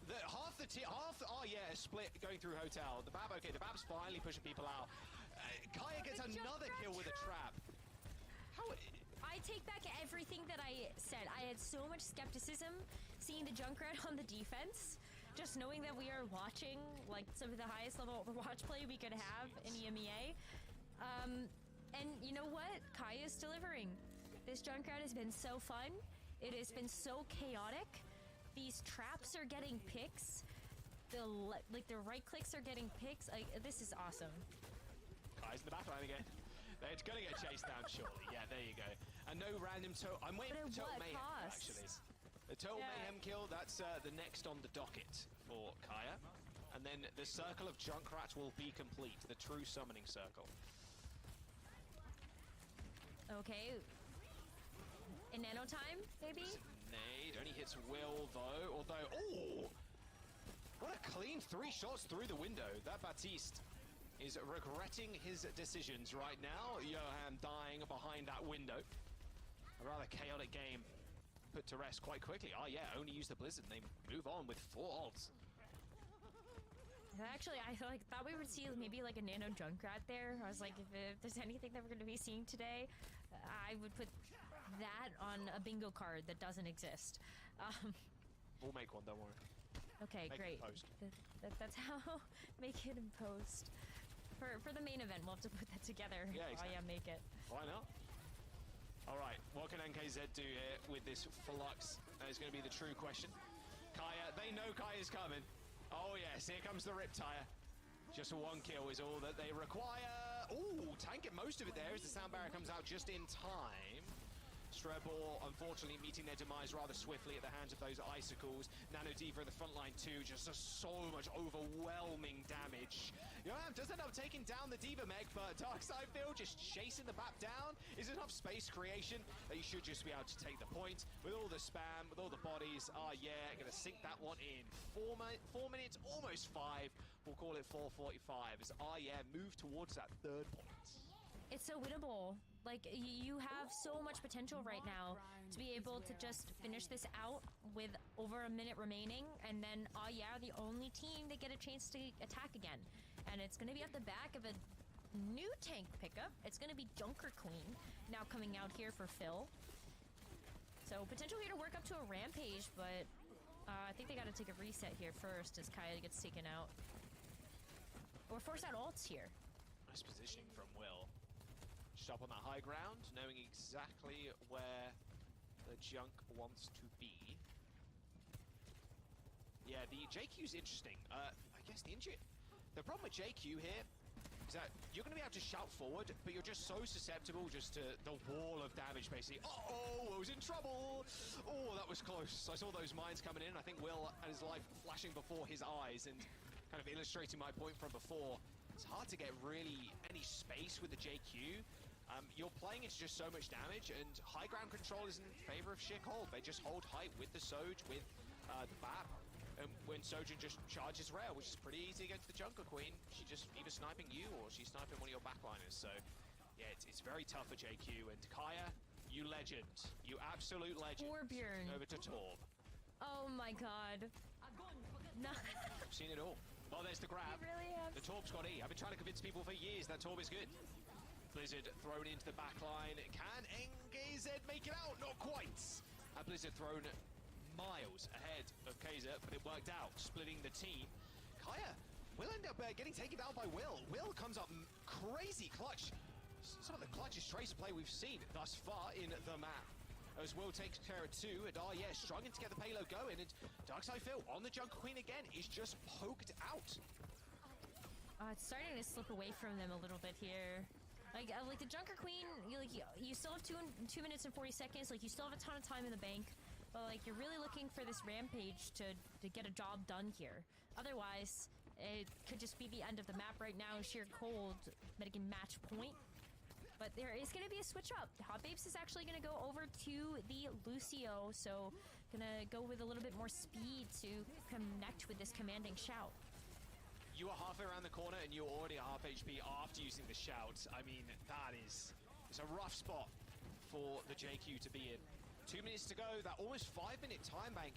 oh yeah, a split going through Hotel. The Bab, okay, the Bab's finally pushing people out. Kaya gets another kill with a trap. How? I take back everything that I said. I had so much skepticism seeing the Junkrat on the defense. Just knowing that we are watching like some of the highest level Overwatch play we could have in EMEA. And you know what? Kaya's delivering. This Junkrat has been so fun. It has been so chaotic. These traps are getting picks. The right clicks are getting picks. Like, this is awesome. Kaya's in the backline again. They're gonna get chased down shortly. Yeah, there you go. And no random I'm waiting But for at Total what Mayhem cost? actually. The Total Yeah. Mayhem kill, that's the next on the docket for Kaya. And then the circle of Junkrats will be complete, the true summoning circle. Okay. In nano time, maybe? Nade only hits Will though, although, oh! What a clean 3 shots through the window. That Baptiste is regretting his decisions right now. Johan dying behind that window. A rather chaotic game put to rest quite quickly. Oh yeah, only use the Blizzard. They move on with 4 ults. Actually, I thought we would see maybe like a nano Junkrat there. I was like, if there's anything that we're going to be seeing today, I would put that on a bingo card that doesn't exist. We'll make one, don't worry. Okay, Make it great. post. That's how make it in post. For the main event, we'll have to put that together. Yeah, Oh yeah, make it. Why not? All right, what can NKZ do here with this flux? That is going to be the true question. Kaya, they know Kaya's coming. Oh yes, here comes the Riptire. Just 1 kill is all that they require. Ooh, tank it most of it there as the sound barrier comes out just in time. Strebor, unfortunately, meeting their demise rather swiftly at the hands of those icicles. Nano Diva in the front line too, just so much overwhelming damage. Johan does end up taking down the Diva mech, but Darkside Field just chasing the Bap down is enough space creation that you should just be able to take the point. With all the spam, with all the bodies, yeah, gonna sink that one in. 4 minutes, almost 5. We'll call it 4:45 as yeah, move towards that 3rd point. it's so winnable. Like, you have so much potential right now to be able to just finish this out with over a minute remaining, and then, oh yeah, the only team that get a chance to attack again. And it's gonna be at the back of a new tank pickup. It's gonna be Junker Queen now coming out here for Phil. So potential here to work up to a rampage, but I think they gotta take a reset here first as Kaya gets taken out. Or force out ults here. Nice positioning from Will. Just up on that high ground, knowing exactly where the junk wants to be. Yeah, the JQ's interesting. I guess the problem with JQ here is that you're going to be able to shout forward, but you're just so susceptible just to the wall of damage, basically. Uh-oh, I was in trouble! Oh, that was close. I saw those mines coming in. I think Will had his life flashing before his eyes and kind of illustrating my point from before. It's hard to get really any space with the JQ. You're playing into just so much damage, and high ground control is in favor of sheer cold. They just hold height with the Soj, with the BAP. And when Sojin just charges rail, which is pretty easy against the Junker Queen, she's just either sniping you or she's sniping one of your backliners. So, yeah, it's very tough for JQ. And Kaya, you legend. You absolute legend. Torbjorn. Over to Torb. Oh my god. No. I've seen it all. Well, there's the grab. You really have. The Torb's got E. I've been trying to convince people for years that Torb is good. Blizzard thrown into the backline. Can NKZ make it out? Not quite. Blizzard thrown miles ahead of Kaiser, but it worked out, splitting the team. Kaya will end up getting taken down by Will. Will comes up crazy clutch. Some of the clutchest tracer play we've seen thus far in the map. As Will takes care of two, and yeah, struggling to get the payload going, and Darkside Phil on the Junker Queen again is just poked out. It's starting to slip away from them a little bit here. Like the Junker Queen, you still have 2 minutes and 40 seconds. Like, you still have a ton of time in the bank, but like, you're really looking for this rampage to get a job done here. Otherwise, it could just be the end of the map right now. Sheer cold, making match point. But there is going to be a switch up. Hot Babes is actually going to go over to the Lucio, so gonna go with a little bit more speed to connect with this commanding shout. You are halfway around the corner and you're already at half HP after using the shout. I mean, it's a rough spot for the JQ to be in. 2 minutes to go, that almost 5-minute time bank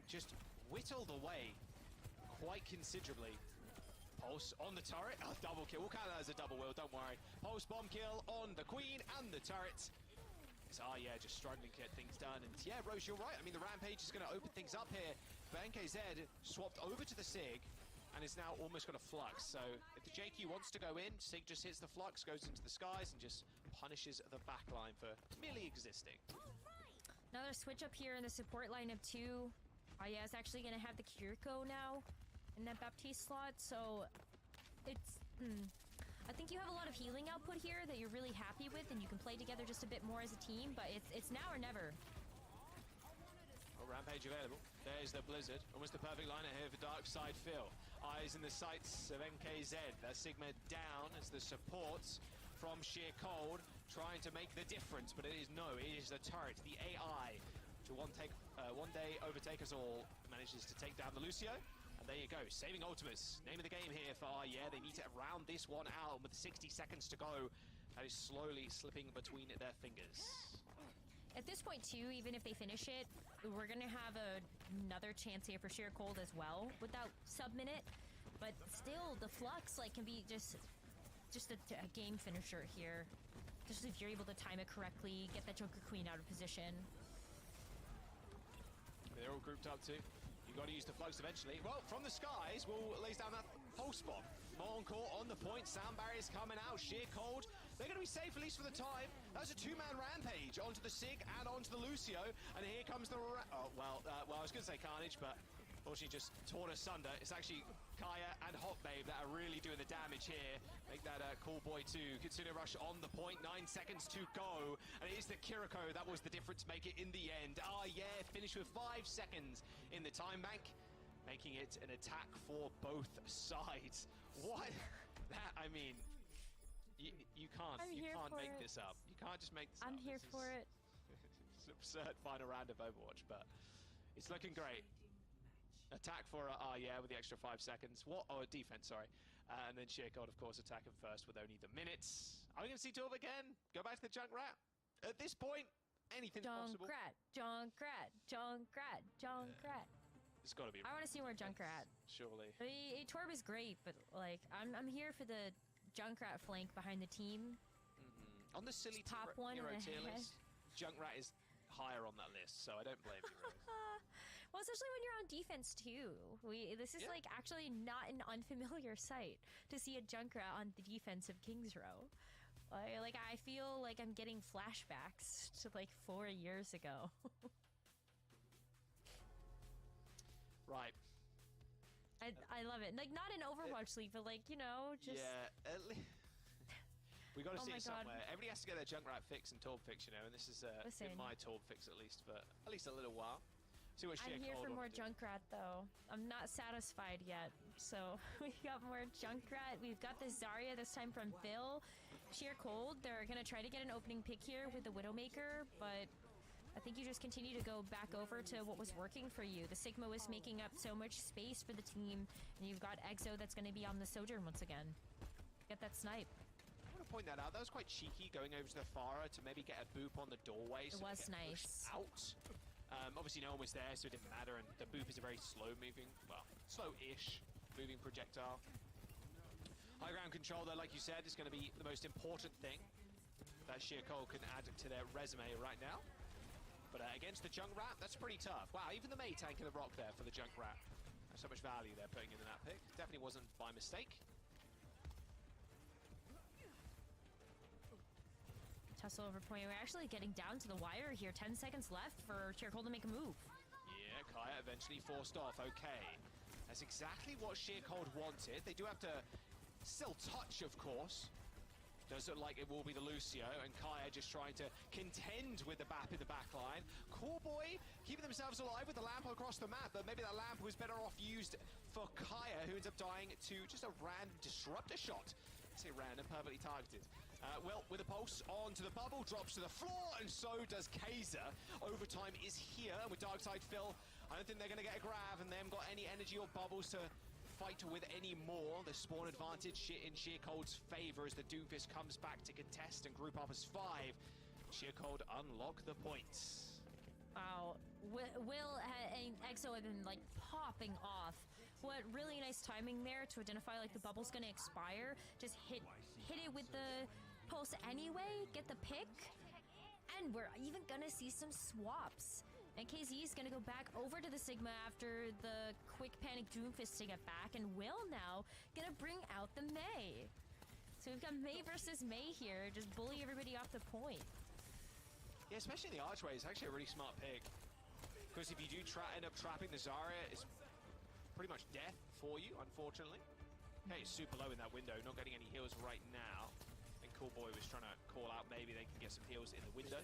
just whittled away quite considerably. Pulse on the turret, double kill. We'll count that as a double, Will, don't worry. Pulse bomb kill on the Queen and the turret. Yeah, just struggling to get things done. And yeah, Rose, you're right. I mean, the Rampage is going to open things up here. But NKZ swapped over to the SIG and is now almost got a flux. So if the JQ wants to go in, SIG just hits the flux, goes into the skies, and just punishes the backline for merely existing. Another switch up here in the support lineup too. Yeah, it's actually going to have the Kiriko now in that Baptiste slot, so it's... I think you have a lot of healing output here that you're really happy with, and you can play together just a bit more as a team, but it's now or never. Rampage available. There's the Blizzard. Almost the perfect lineup here for Darkside Phil. Eyes in the sights of NKZ. That Sigma down as the supports from sheer cold, trying to make the difference, but it is the turret, the AI, to one day overtake us all. Manages to take down the Lucio. And there you go, saving Ultimus. Name of the game here for yeah, they need to round this one out with 60 seconds to go. That is slowly slipping between their fingers. At this point too, even if they finish it, we're gonna have another chance here for sheer cold as well without sub-minute. But still, the flux can be just a game finisher here. Just if you're able to time it correctly, get that Joker Queen out of position. They're all grouped up too. You've got to use the flux eventually. Well, from the skies, Will lays down that pulse bomb. Encore on the point, sound barriers coming out, sheer cold. They're going to be safe, at least for the time. That's a two-man rampage onto the SIG and onto the Lucio. And here comes the... I was going to say Carnage, but unfortunately just torn asunder. It's actually Kaya and Hot Babe that are really doing the damage here. Make that Cool Boy 2. Kitsune Rush on the point, 9 seconds to go. And it is the Kiriko that was the difference maker in the end. Yeah, finish with 5 seconds in the time bank, making it an attack for both sides. What? That, I mean, you can't make this up. You can't just make this up. I'm here for it. It's an absurd final round of Overwatch, but it's looking great. Attack for yeah, with the extra 5 seconds. Defense, sorry. And then Sheercold, of course, attacking first with only the minutes. Are we going to see 2 again? Go back to the Junkrat? At this point, anything's possible. Junkrat. It's got to be. I want to see more Junkrat. Surely. I mean, Torb is great, but like I'm here for the Junkrat flank behind the team. On the silly Top one hero in the tier head. list, Junkrat is higher on that list, so I don't blame you, Rose. Well, especially when you're on defense too. This is Yeah. like actually not an unfamiliar sight to see a Junkrat on the defense of Kings Row. Like I feel like I'm getting flashbacks to like 4 years ago. Right. I love it. Like not in Overwatch League, but like just Yeah, we got to Oh see my it God. somewhere. Everybody has to get their Junkrat fix and Torb fix, and this is Listen. been my Torb fix at least for at least a little while. See what I'm here Sheercold for more will do. Junkrat though. I'm not satisfied yet. So we got more Junkrat. We've got this Zarya this time from Bill. Sheercold, they're gonna try to get an opening pick here with the Widowmaker, but I think you just continue to go back over to what was working for you. The Sigma was making up so much space for the team, and you've got Exo that's gonna be on the Sojourn once again. Get that snipe. I want to point that out. That was quite cheeky, going over to the Farah to maybe get a boop on the doorway. So was it get pushed nice. Out. Obviously, no one was there, so it didn't matter. And the boop is a very slow-moving, well, slow-ish moving projectile. High ground control, though, like you said, is going to be the most important thing that Sheercold can add to their resume right now. But against the Junkrat, that's pretty tough. Wow, even the Mei tanking the rock there for the Junkrat. There's so much value they're putting in that pick. Definitely wasn't by mistake. Tussle over point. We're actually getting down to the wire here. 10 seconds left for Sheercold to make a move. Yeah, Kaya eventually forced off. Okay. That's exactly what Sheercold wanted. They do have to still touch, of course. Does look like it will be the Lucio, and Kaya just trying to contend with the BAP in the back line. Cool Boy keeping themselves alive with the lamp across the map, but maybe that lamp was better off used for Kaya, who ends up dying to just a random disruptor shot. I say random, perfectly targeted. Well, with a pulse onto the bubble, drops to the floor, and so does Kaiser. Overtime is here with Darkside Phil. I don't think they're going to get a grab, and they haven't got any energy or bubbles to fight with any more. The spawn advantage in Sheercold's favor as the Doomfist comes back to contest and group up as 5. Sheercold unlock the points. Wow. Will and Exo have been like popping off. What really nice timing there to identify like the bubble's gonna expire. Just hit it with the pulse anyway, get the pick, and we're even gonna see some swaps. And KZ is gonna go back over to the Sigma after the quick panic Doomfist to get back, and Will now gonna bring out the Mei. So we've got Mei versus Mei here, just bully everybody off the point. Yeah, especially in the archway, it's actually a really smart pick. Because if you do end up trapping the Zarya, it's pretty much death for you, unfortunately. Okay, it's super low in that window, not getting any heals right now. And Cool Boy was trying to call out maybe they can get some heals in the window.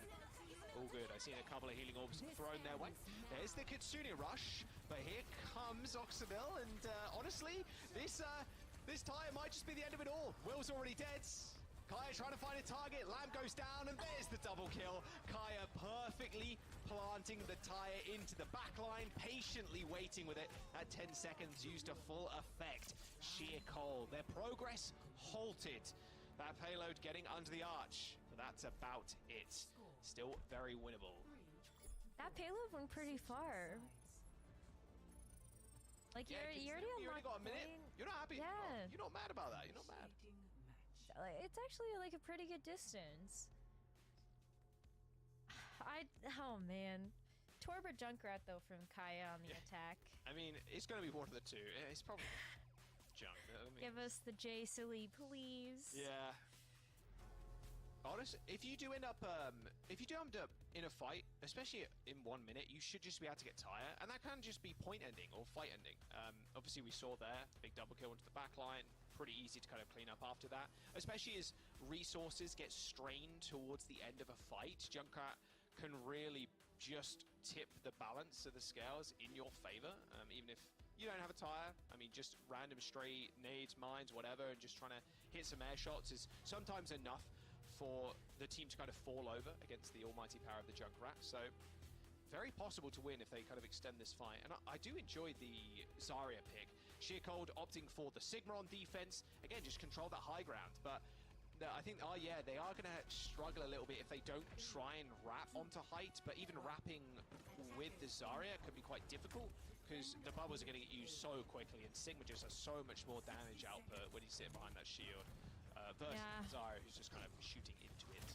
All good. I've seen a couple of healing orbs thrown their way. There's the Kitsune rush, but here comes Oxabil, and honestly, this tire might just be the end of it all. Will's already dead. Kaya trying to find a target, Lamp goes down, and there's the double kill. Kaya perfectly planting the tire into the backline, patiently waiting with it. At 10 seconds used to full effect. Sheercold, their progress halted. That payload getting under the arch, but that's about it. Still very winnable. That payload went pretty far. Like Yeah, you already you unlocked got a minute. point. You're not happy. Yeah. You're not mad about that. You're not mad. Like, it's actually like a pretty good distance. Oh man. Torba Junkrat though from Kaya on the Yeah. attack. I mean, it's going to be one of the two. It's probably junk. I mean, Give us the J silly, please. yeah. Honestly, if you do end up in a fight, especially in 1 minute, you should just be able to get tire, and that can just be point ending or fight ending. Obviously, we saw there big double kill into the back line. Pretty easy to kind of clean up after that, especially as resources get strained towards the end of a fight. Junkrat can really just tip the balance of the scales in your favor, even if you don't have a tire. I mean, just random stray nades, mines, whatever, and just trying to hit some air shots is sometimes enough for the team to kind of fall over against the almighty power of the Junkrat. So very possible to win if they kind of extend this fight. And I do enjoy the Zarya pick. Sheer Cold opting for the Sigma on defense. Again, just control that high ground. But I think, oh yeah, they are going to struggle a little bit if they don't try and wrap onto height. But even wrapping with the Zarya could be quite difficult because the bubbles are going to get used so quickly, and Sigma just has so much more damage output when he's sitting behind that shield versus Zarya, who's just kind of shooting into it.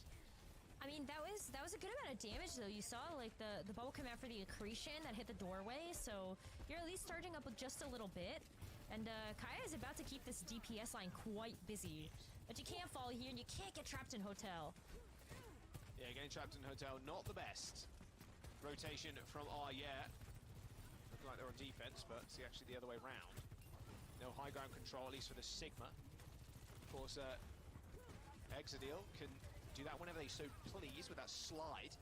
I mean, that was a good amount of damage, though. You saw, like, the bubble come out for the accretion that hit the doorway, so you're at least starting up with just a little bit. And Kaya is about to keep this DPS line quite busy. But you can't fall here, and you can't get trapped in Hotel. Yeah, getting trapped in Hotel, not the best. Rotation from, oh yeah. Looking like they're on defense, but it's actually the other way around. No high ground control, at least for the Sigma. Of course, Exadil can do that whenever they so please with that slide.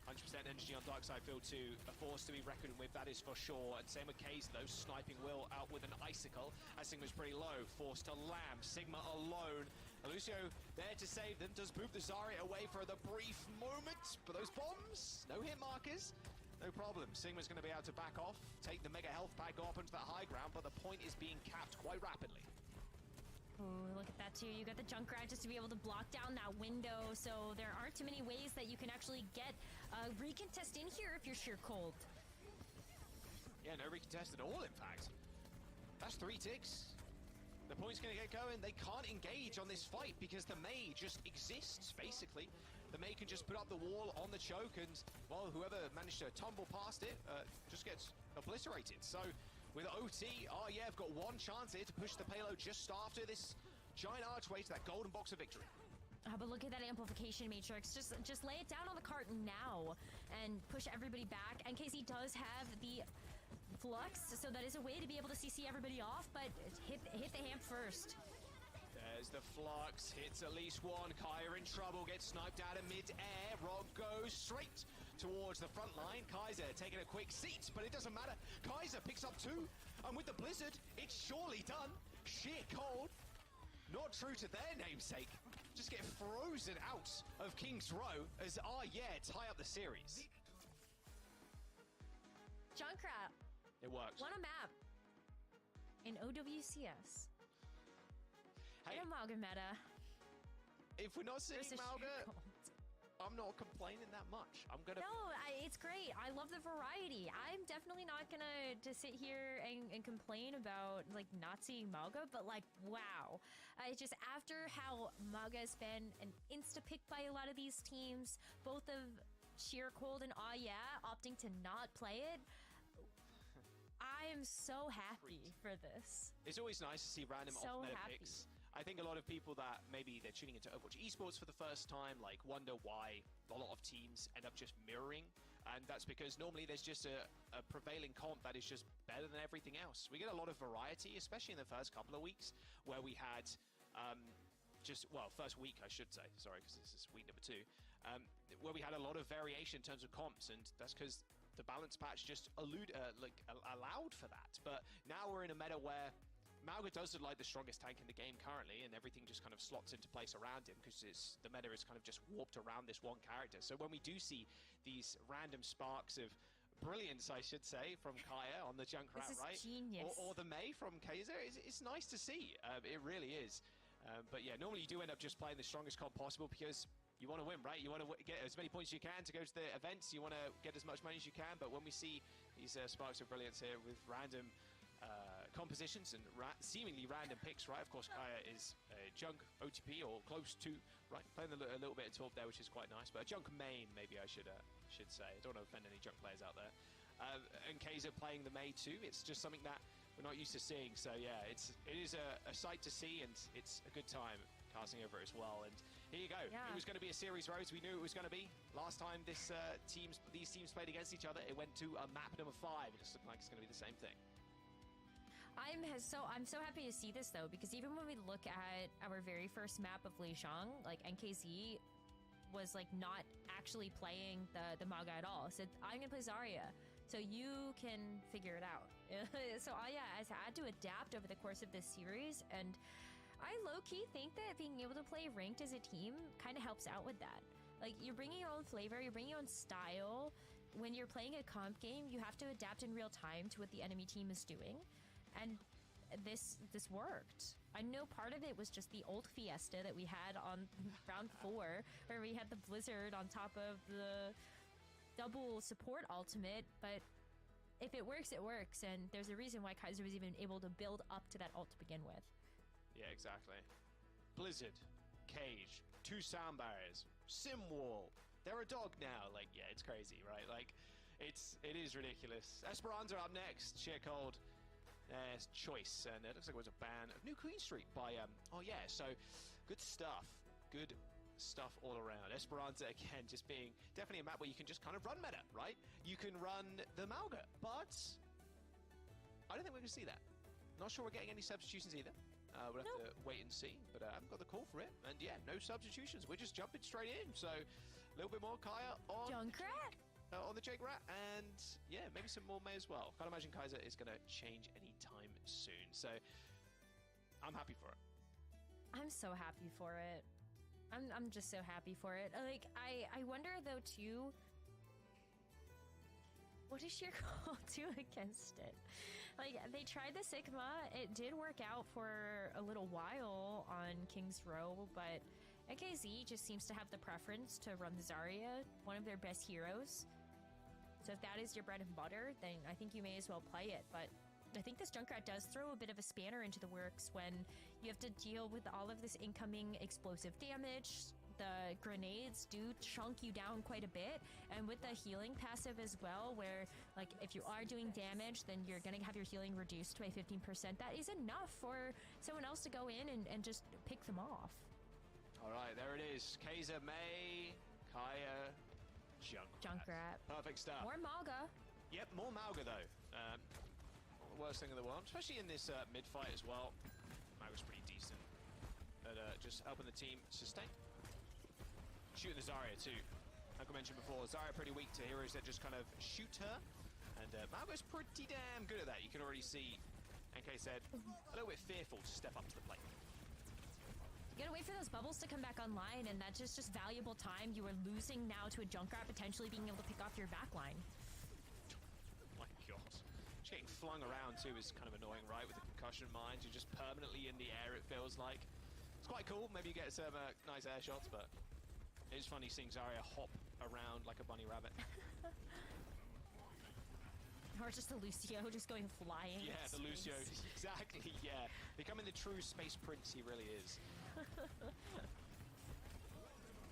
100% energy on Dark Side Field 2, a force to be reckoned with, that is for sure. And same with Kaze, though, sniping Will out with an icicle. As Sigma's pretty low, forced to Lamb. Sigma alone. Lucio there to save them, does boop the Zarya away for the brief moment. But those bombs, no hit markers, no problem. Sigma's going to be able to back off, take the mega health pack, go up onto that high ground, but the point is being capped quite rapidly. Ooh, look at that too. You got the Junkrat just to be able to block down that window, so there aren't too many ways that you can actually get a recontest in here if you're sheer cold. Yeah, no recontest at all, in fact. That's 3 ticks. The point's going to get going. They can't engage on this fight because the Mei just exists, basically. The Mei can just put up the wall on the choke and, well, whoever managed to tumble past it just gets obliterated. So, with OT, oh yeah, I've got one chance here to push the payload just after this giant archway to that golden box of victory. But look at that amplification matrix. Just lay it down on the cart now and push everybody back. And KZ does have the flux, so that is a way to be able to CC everybody off, but hit the hamp first. There's the flux, hits at least one. Kaya in trouble, gets sniped out of mid-air. Rob goes straight towards the front line. Kaiser taking a quick seat, but it doesn't matter. Kaiser picks up 2, and with the blizzard, it's surely done. Sheer cold, not true to their namesake. Just get frozen out of King's Row as, tie up the series. Junkrat. It works. Won a map in OWCS. Hey, In Malga meta. if we're not seeing Versus Malga, sheer cold. I'm not complaining that much. I'm gonna. No, it's great. I love the variety. I'm definitely not gonna to sit here and complain about like not seeing Malga, but like wow, I just after how Malga has been an insta pick by a lot of these teams, both of Sheer Cold and opting to not play it. I am so happy for this. It's always nice to see random So off-meta happy. picks. I think a lot of people that maybe they're tuning into Overwatch esports for the first time, like wonder why a lot of teams end up just mirroring. And that's because normally there's just a prevailing comp that is just better than everything else. We get a lot of variety, especially in the first couple of weeks, where we had first week, I should say, sorry, because this is week number 2, where we had a lot of variation in terms of comps, and that's because the balance patch just allowed for that. But now we're in a meta where Malga does look like the strongest tank in the game currently, and everything just kind of slots into place around him because the meta is kind of just warped around this one character. So when we do see these random sparks of brilliance, I should say, from Kaya on the Junkrat, This is right? genius. Or the Mei from Kaiser, it's nice to see. It really is. But yeah, normally you do end up just playing the strongest comp possible because you want to win, right? You want to get as many points as you can to go to the events. You want to get as much money as you can. But when we see these sparks of brilliance here with random compositions and seemingly random picks, right? Of course, Kaya is a Junk OTP or close to, right? Playing a little bit of 12 there, which is quite nice. But a Junk main, maybe I should say. I don't want to offend any Junk players out there. And Kaiser playing the Mei too. It's just something that we're not used to seeing. So yeah, it is a sight to see, and it's a good time casting over it as well. And here you go. Yeah. It was going to be a series, Rose. We knew it was going to be. Last time these teams played against each other, it went to map number 5. It just looked like it's going to be the same thing. I'm so happy to see this though, because even when we look at our very first map of Lijiang, like NKZ was like not actually playing the Malga at all. Said I'm gonna play Zarya, so you can figure it out. So I had to adapt over the course of this series, and I low-key think that being able to play ranked as a team kind of helps out with that. Like, you're bringing your own flavor, you're bringing your own style. When you're playing a comp game, you have to adapt in real time to what the enemy team is doing. And this worked. I know part of it was just the old Fiesta that we had on round 4, where we had the Blizzard on top of the double support ultimate, but if it works, it works, and there's a reason why Kaiser was even able to build up to that ult to begin with. Yeah, exactly. Blizzard, Cage, 2 sound barriers, Sim Wall. They're a dog now. Like, yeah, it's crazy, right? Like, it is ridiculous. Esperanza up next. Sheer Cold. Choice, and it looks like it was a ban of New Queen Street by oh yeah, so good stuff all around. Esperanza again just being definitely a map where you can just kind of run meta, right? You can run the Malga, but I don't think we're gonna see that. Not sure we're getting any substitutions either. We'll have to wait and see, but I haven't got the call for it, and yeah, no substitutions. We're just jumping straight in, so a little bit more Kaya on Junkrat on the Jake Rat, and yeah, maybe some more May as well. Can't imagine Kaiser is going to change any time soon, so I'm happy for it. I'm so happy for it. I'm just so happy for it. Like, I wonder though too, what does Sheer Call do against it? Like, they tried the Sigma, it did work out for a little while on King's Row, but NKZ just seems to have the preference to run the Zarya, one of their best heroes. So if that is your bread and butter, then I think you may as well play it. But I think this Junkrat does throw a bit of a spanner into the works when you have to deal with all of this incoming explosive damage. The grenades do chunk you down quite a bit, and with the healing passive as well, where like if you are doing damage, then you're gonna have your healing reduced by 15%. That is enough for someone else to go in and just pick them off. All right, there it is. Kaiser, May, Kaya, Junkrat. Perfect stuff. More Malga. Yep, more Malga though. Not the worst thing in the world, especially in this mid fight as well. Malga's pretty decent at just helping the team sustain. Shooting the Zarya too. Like I mentioned before, Zarya pretty weak to heroes that just kind of shoot her, and Malga's pretty damn good at that. You can already see NK said a little bit fearful to step up to the plate. You gotta wait for those bubbles to come back online, and that's just valuable time you are losing now to a Junkrat potentially being able to pick off your backline. Oh my god. Just getting flung around too is kind of annoying, right? With the concussion mines, you're just permanently in the air, it feels like. It's quite cool, maybe you get some nice air shots, but it is funny seeing Zarya hop around like a bunny rabbit. Or just the Lucio just going flying. Yeah, the Lucio, exactly, yeah. Becoming the true space prince he really is.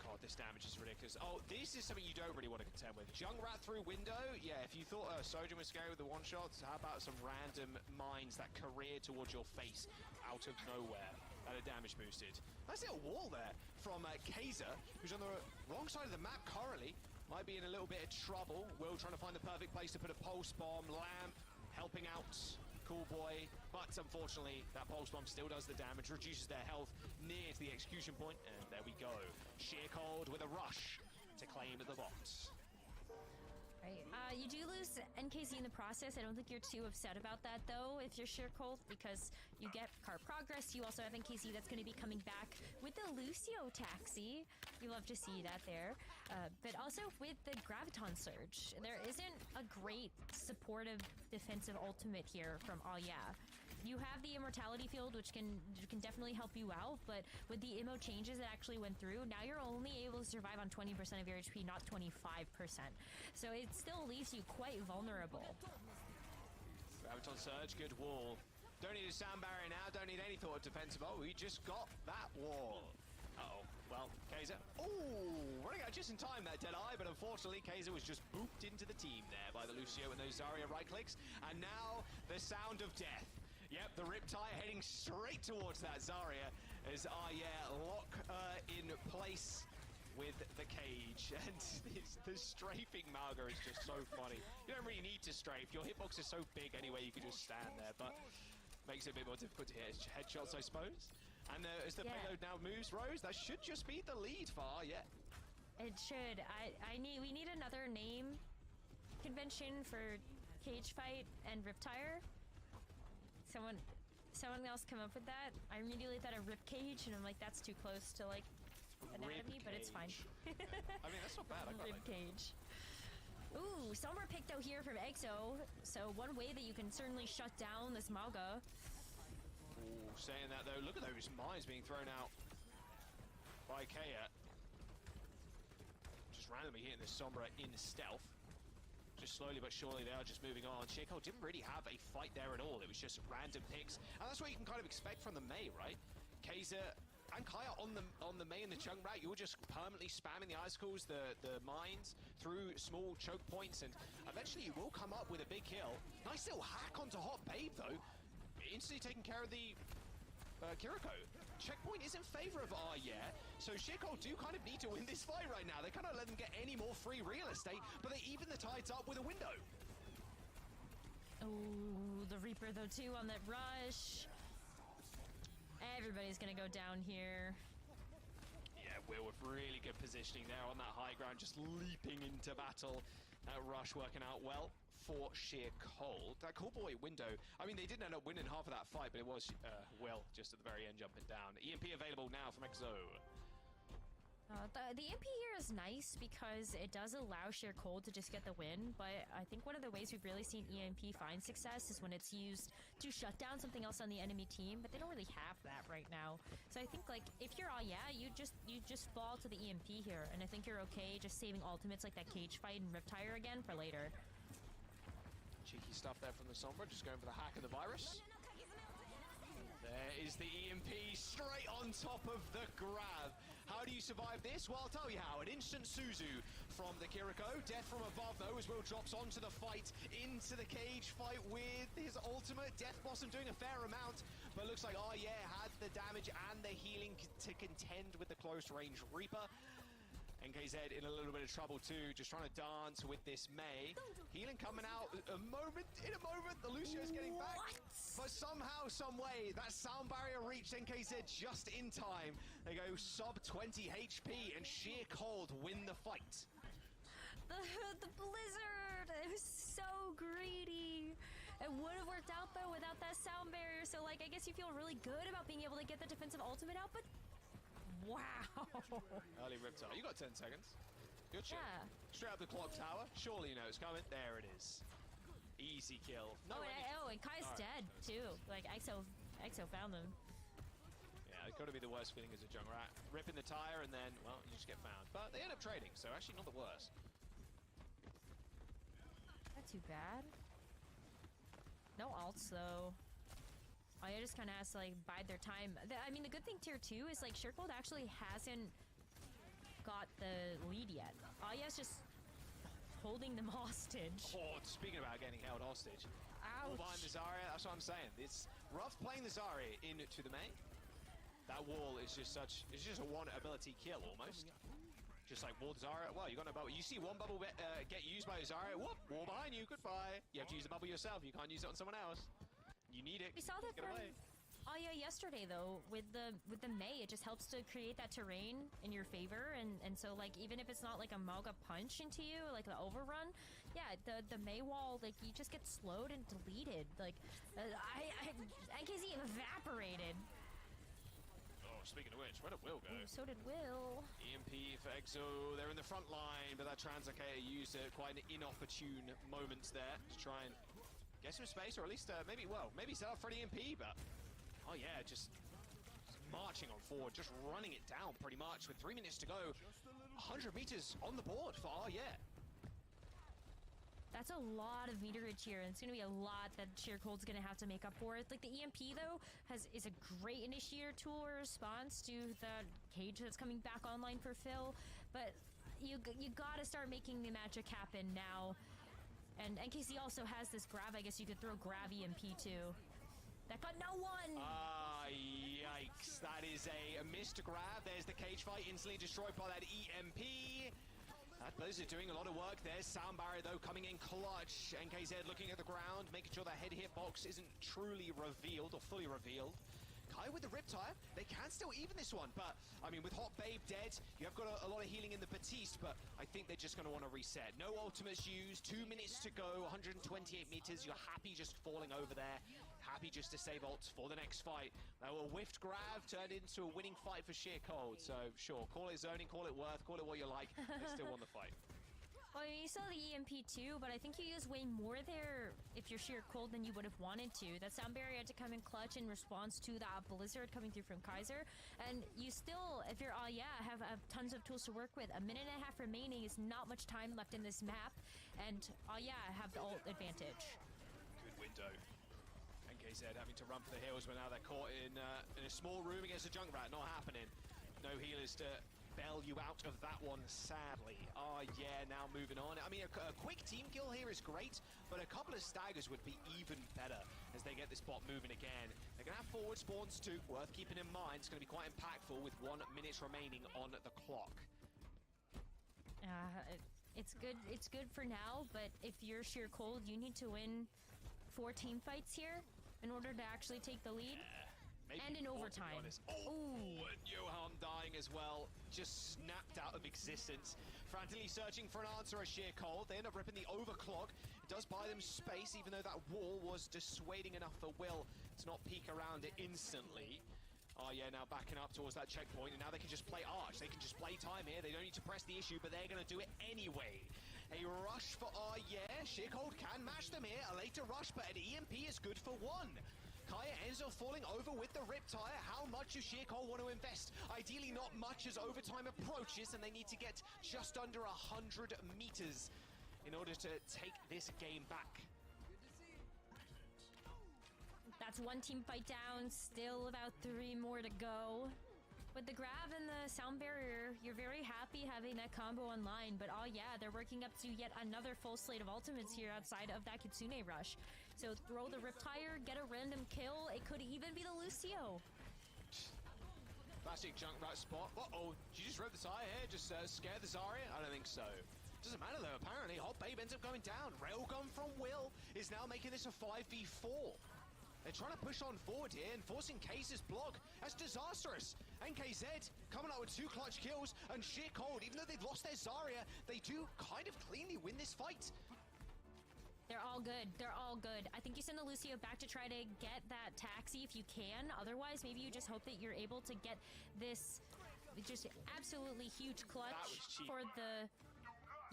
God, this damage is ridiculous. Oh, this is something you don't really want to contend with. Junkrat through window, yeah, if you thought Sojourn was scary with the one-shots, how about some random mines that career towards your face out of nowhere that are damage boosted? Nice little wall there from Kaiser, who's on the wrong side of the map currently. Might be in a little bit of trouble. Will trying to find the perfect place to put a pulse bomb. Lamp helping out Cool Boy, but unfortunately that pulse bomb still does the damage, reduces their health near to the execution point, and there we go. Sheer Cold with a rush to claim the box. Right. You do lose NKZ in the process. I don't think you're too upset about that, though, if you're Sheer Cold, because you get car progress. You also have NKZ that's going to be coming back with the Lucio taxi. You love to see that there. But also with the Graviton Surge. There isn't a great supportive defensive ultimate here from Oh Yeah. You have the Immortality Field, which can definitely help you out, but with the immo changes that actually went through, now you're only able to survive on 20% of your HP, not 25%. So it still leaves you quite vulnerable. Graviton Surge, good wall. Don't need a sound barrier now, don't need any thought of defensive. Oh, we just got that wall. Uh-oh. Well, Kaiser. Oh, running out just in time that Deadeye, but unfortunately Kaiser was just booped into the team there by the Lucio and those Zarya right clicks. And now the sound of death. Yep, the Riptide heading straight towards that Zarya as lock in place with the cage. And the strafing Malga is just so funny. You don't really need to strafe. Your hitbox is so big anyway, you can just stand there, but makes it a bit more difficult to hit headshots, I suppose. And as the payload now moves, Rose, that should just be the lead far yet. It should. We need another name convention for Cage Fight and Riptire. Someone else come up with that. I immediately thought of Rip Cage, and I'm like, that's too close to like anatomy, but it's fine. I mean, that's not bad. I quite Rib like Cage. Ooh, Sombra picked out here from EXO. So one way that you can certainly shut down this Malga. saying that though. Look at those mines being thrown out by Kaya. Just randomly hitting the Sombra in stealth. Just slowly but surely they are just moving on. Sheercold didn't really have a fight there at all. It was just random picks. And that's what you can kind of expect from the Mei, right? Kaiser and Kaya on the Mei and the Chung route, you're just permanently spamming the icicles, the mines through small choke points, and eventually you will come up with a big kill. Nice little hack onto Hot Babe though. Instantly taking care of the Kiriko. Checkpoint is in favor of yeah. So Sheercold do kind of need to win this fight right now. They cannot let them get any more free real estate, but they even the tides up with a window. Oh, the Reaper though too on that rush. Everybody's gonna go down here. Yeah, Will with really good positioning there on that high ground, just leaping into battle. That rush working out well for Sheercold. That cool boy window, I mean, they didn't end up winning half of that fight, but it was Will just at the very end jumping down. EMP available now from Exo. The EMP here is nice because it does allow Sheercold to just get the win, but I think one of the ways we've really seen EMP find success is when it's used to shut down something else on the enemy team, but they don't really have that right now. So I think, like, if you're yeah, you just fall to the EMP here, and I think you're okay just saving ultimates like that cage fight and Riptire again for later. Cheeky stuff there from the Sombra, just going for the hack of the virus. There is the EMP straight on top of the grab. How do you survive this? Well, I'll tell you how. An instant Suzu from the Kiriko. Death from above, though, as Will drops onto the fight, into the cage fight with his ultimate. Death Blossom doing a fair amount, but looks like, yeah, had the damage and the healing to contend with the close-range Reaper. NKZ in a little bit of trouble too, just trying to dance with this Mei. Healing coming out in a moment, the Lucio's getting back. But somehow, some way, that sound barrier reached NKZ just in time. They go sub 20 HP and Sheercold win the fight. The blizzard, it was so greedy. It would have worked out though without that sound barrier, so like I guess you feel really good about being able to get the defensive ultimate out, but wow. Early Riptide. You got 10 seconds. Good shot. Yeah. Straight up the clock tower. Surely you know it's coming. There it is. Easy kill. No and Kai's dead too. Like Exo found them. Yeah, it's got to be the worst feeling as a Junkrat. Ripping the tire and then, well, you just get found. But they end up trading, so actually not the worst. Not too bad. No alts though. Aya just kind of has to like bide their time. I mean, the good thing here too is like Sheercold actually hasn't got the lead yet. Aya's just holding them hostage. Oh, speaking about getting held hostage. Ouch. All behind the Zarya, that's what I'm saying. It's rough playing the Zarya into the Mei. That wall is just such, it's just a one ability kill almost. Just like wall Zarya, well, you got no bubble. You see one bubble get used by Zarya, whoop, wall behind you, goodbye. You have to use the bubble yourself, you can't use it on someone else. You need it. We saw that Get from away. Aya yesterday though with the Mei. It just helps to create that terrain in your favor, and so like even if it's not like a Mauga punch into you, like the overrun, yeah, the Mei wall, like you just get slowed and deleted. Like NKZ evaporated. Oh, speaking of which, where did Will go? Ooh, so did Will. EMP for Exo, they're in the front line, but that Translocator used quite an inopportune moment there to try and get some space, or at least maybe set up for an EMP, but yeah, just marching on forward, just running it down pretty much with 3 minutes to go. 100 meters on the board for yeah. That's a lot of meterage here, and it's going to be a lot that Sheercold's going to have to make up for it. Like the EMP though is a great initiator tool or response to the cage that's coming back online for Phil, but you got to start making the magic happen now. And NKC also has this grab. I guess you could throw grab EMP too. That got no one! Yikes. That is a missed grab. There's the cage fight instantly destroyed by that EMP. That Blizzard doing a lot of work. There's sound barrier though coming in clutch. NKZ looking at the ground, making sure that head hitbox isn't truly revealed or fully revealed. Kai with the Riptire, they can still even this one, but I mean with Hot Babe dead, you have got a lot of healing in the Batiste, but I think they're just going to want to reset. No ultimates used, 2 minutes to go, 128 meters, you're happy just falling over there, happy just to save ults for the next fight. Now a whiffed grab turned into a winning fight for Sheercold, so sure, call it zoning, call it worth, call it what you like, they still won the fight. Well, you saw the EMP too, but I think you used way more there if you're sheer cold than you would have wanted to. That sound barrier had to come in clutch in response to that blizzard coming through from Kaiser. And you still, if you're, have tons of tools to work with. A minute and a half remaining is not much time left in this map. And, have the ult advantage. Good window. NKZ having to run for the hills, but now they're caught in a small room against a Junkrat. Not happening. No healers to bail you out of that one, sadly. Now moving on. I mean, a quick team kill here is great, but a couple of staggers would be even better as they get this bot moving again. They're going to have forward spawns too, worth keeping in mind. It's going to be quite impactful with 1 minute remaining on the clock. It's good for now, but if you're sheer cold, you need to win 4 team fights here in order to actually take the lead. And in overtime. Oh, and Johan dying as well. Just snapped out of existence. Frantically searching for an answer as sheer cold. They end up ripping the overclock. It does buy them space, even though that wall was dissuading enough for Will to not peek around it instantly. Now backing up towards that checkpoint, and now they can just play Arch. They can just play time here. They don't need to press the issue, but they're going to do it anyway. A rush for Sheer Cold can match them here. A later rush, but an EMP is good for 1. Kaya ends up falling over with the Riptire. How much does Sheer Cold want to invest? Ideally not much as overtime approaches, and they need to get just under 100 meters in order to take this game back. That's 1 team fight down, still about 3 more to go. With the grab and the sound barrier, you're very happy having that combo online, but they're working up to yet another full slate of ultimates here outside of that Kitsune rush. So throw the Riptire, get a random kill, it could even be the Lucio. Classic Junkrat spot. Uh-oh, did you just rip the tire here? Just scare the Zarya? I don't think so. Doesn't matter though, apparently. Hot Babe ends up going down. Railgun from Will is now making this a 5v4. They're trying to push on forward here and forcing Case's block. That's disastrous. NKZ coming out with 2 clutch kills, and Sheer Cold, even though they've lost their Zarya, they do kind of cleanly win this fight. They're all good. They're all good. I think you send the Lucio back to try to get that taxi if you can. Otherwise, maybe you just hope that you're able to get this just absolutely huge clutch for the...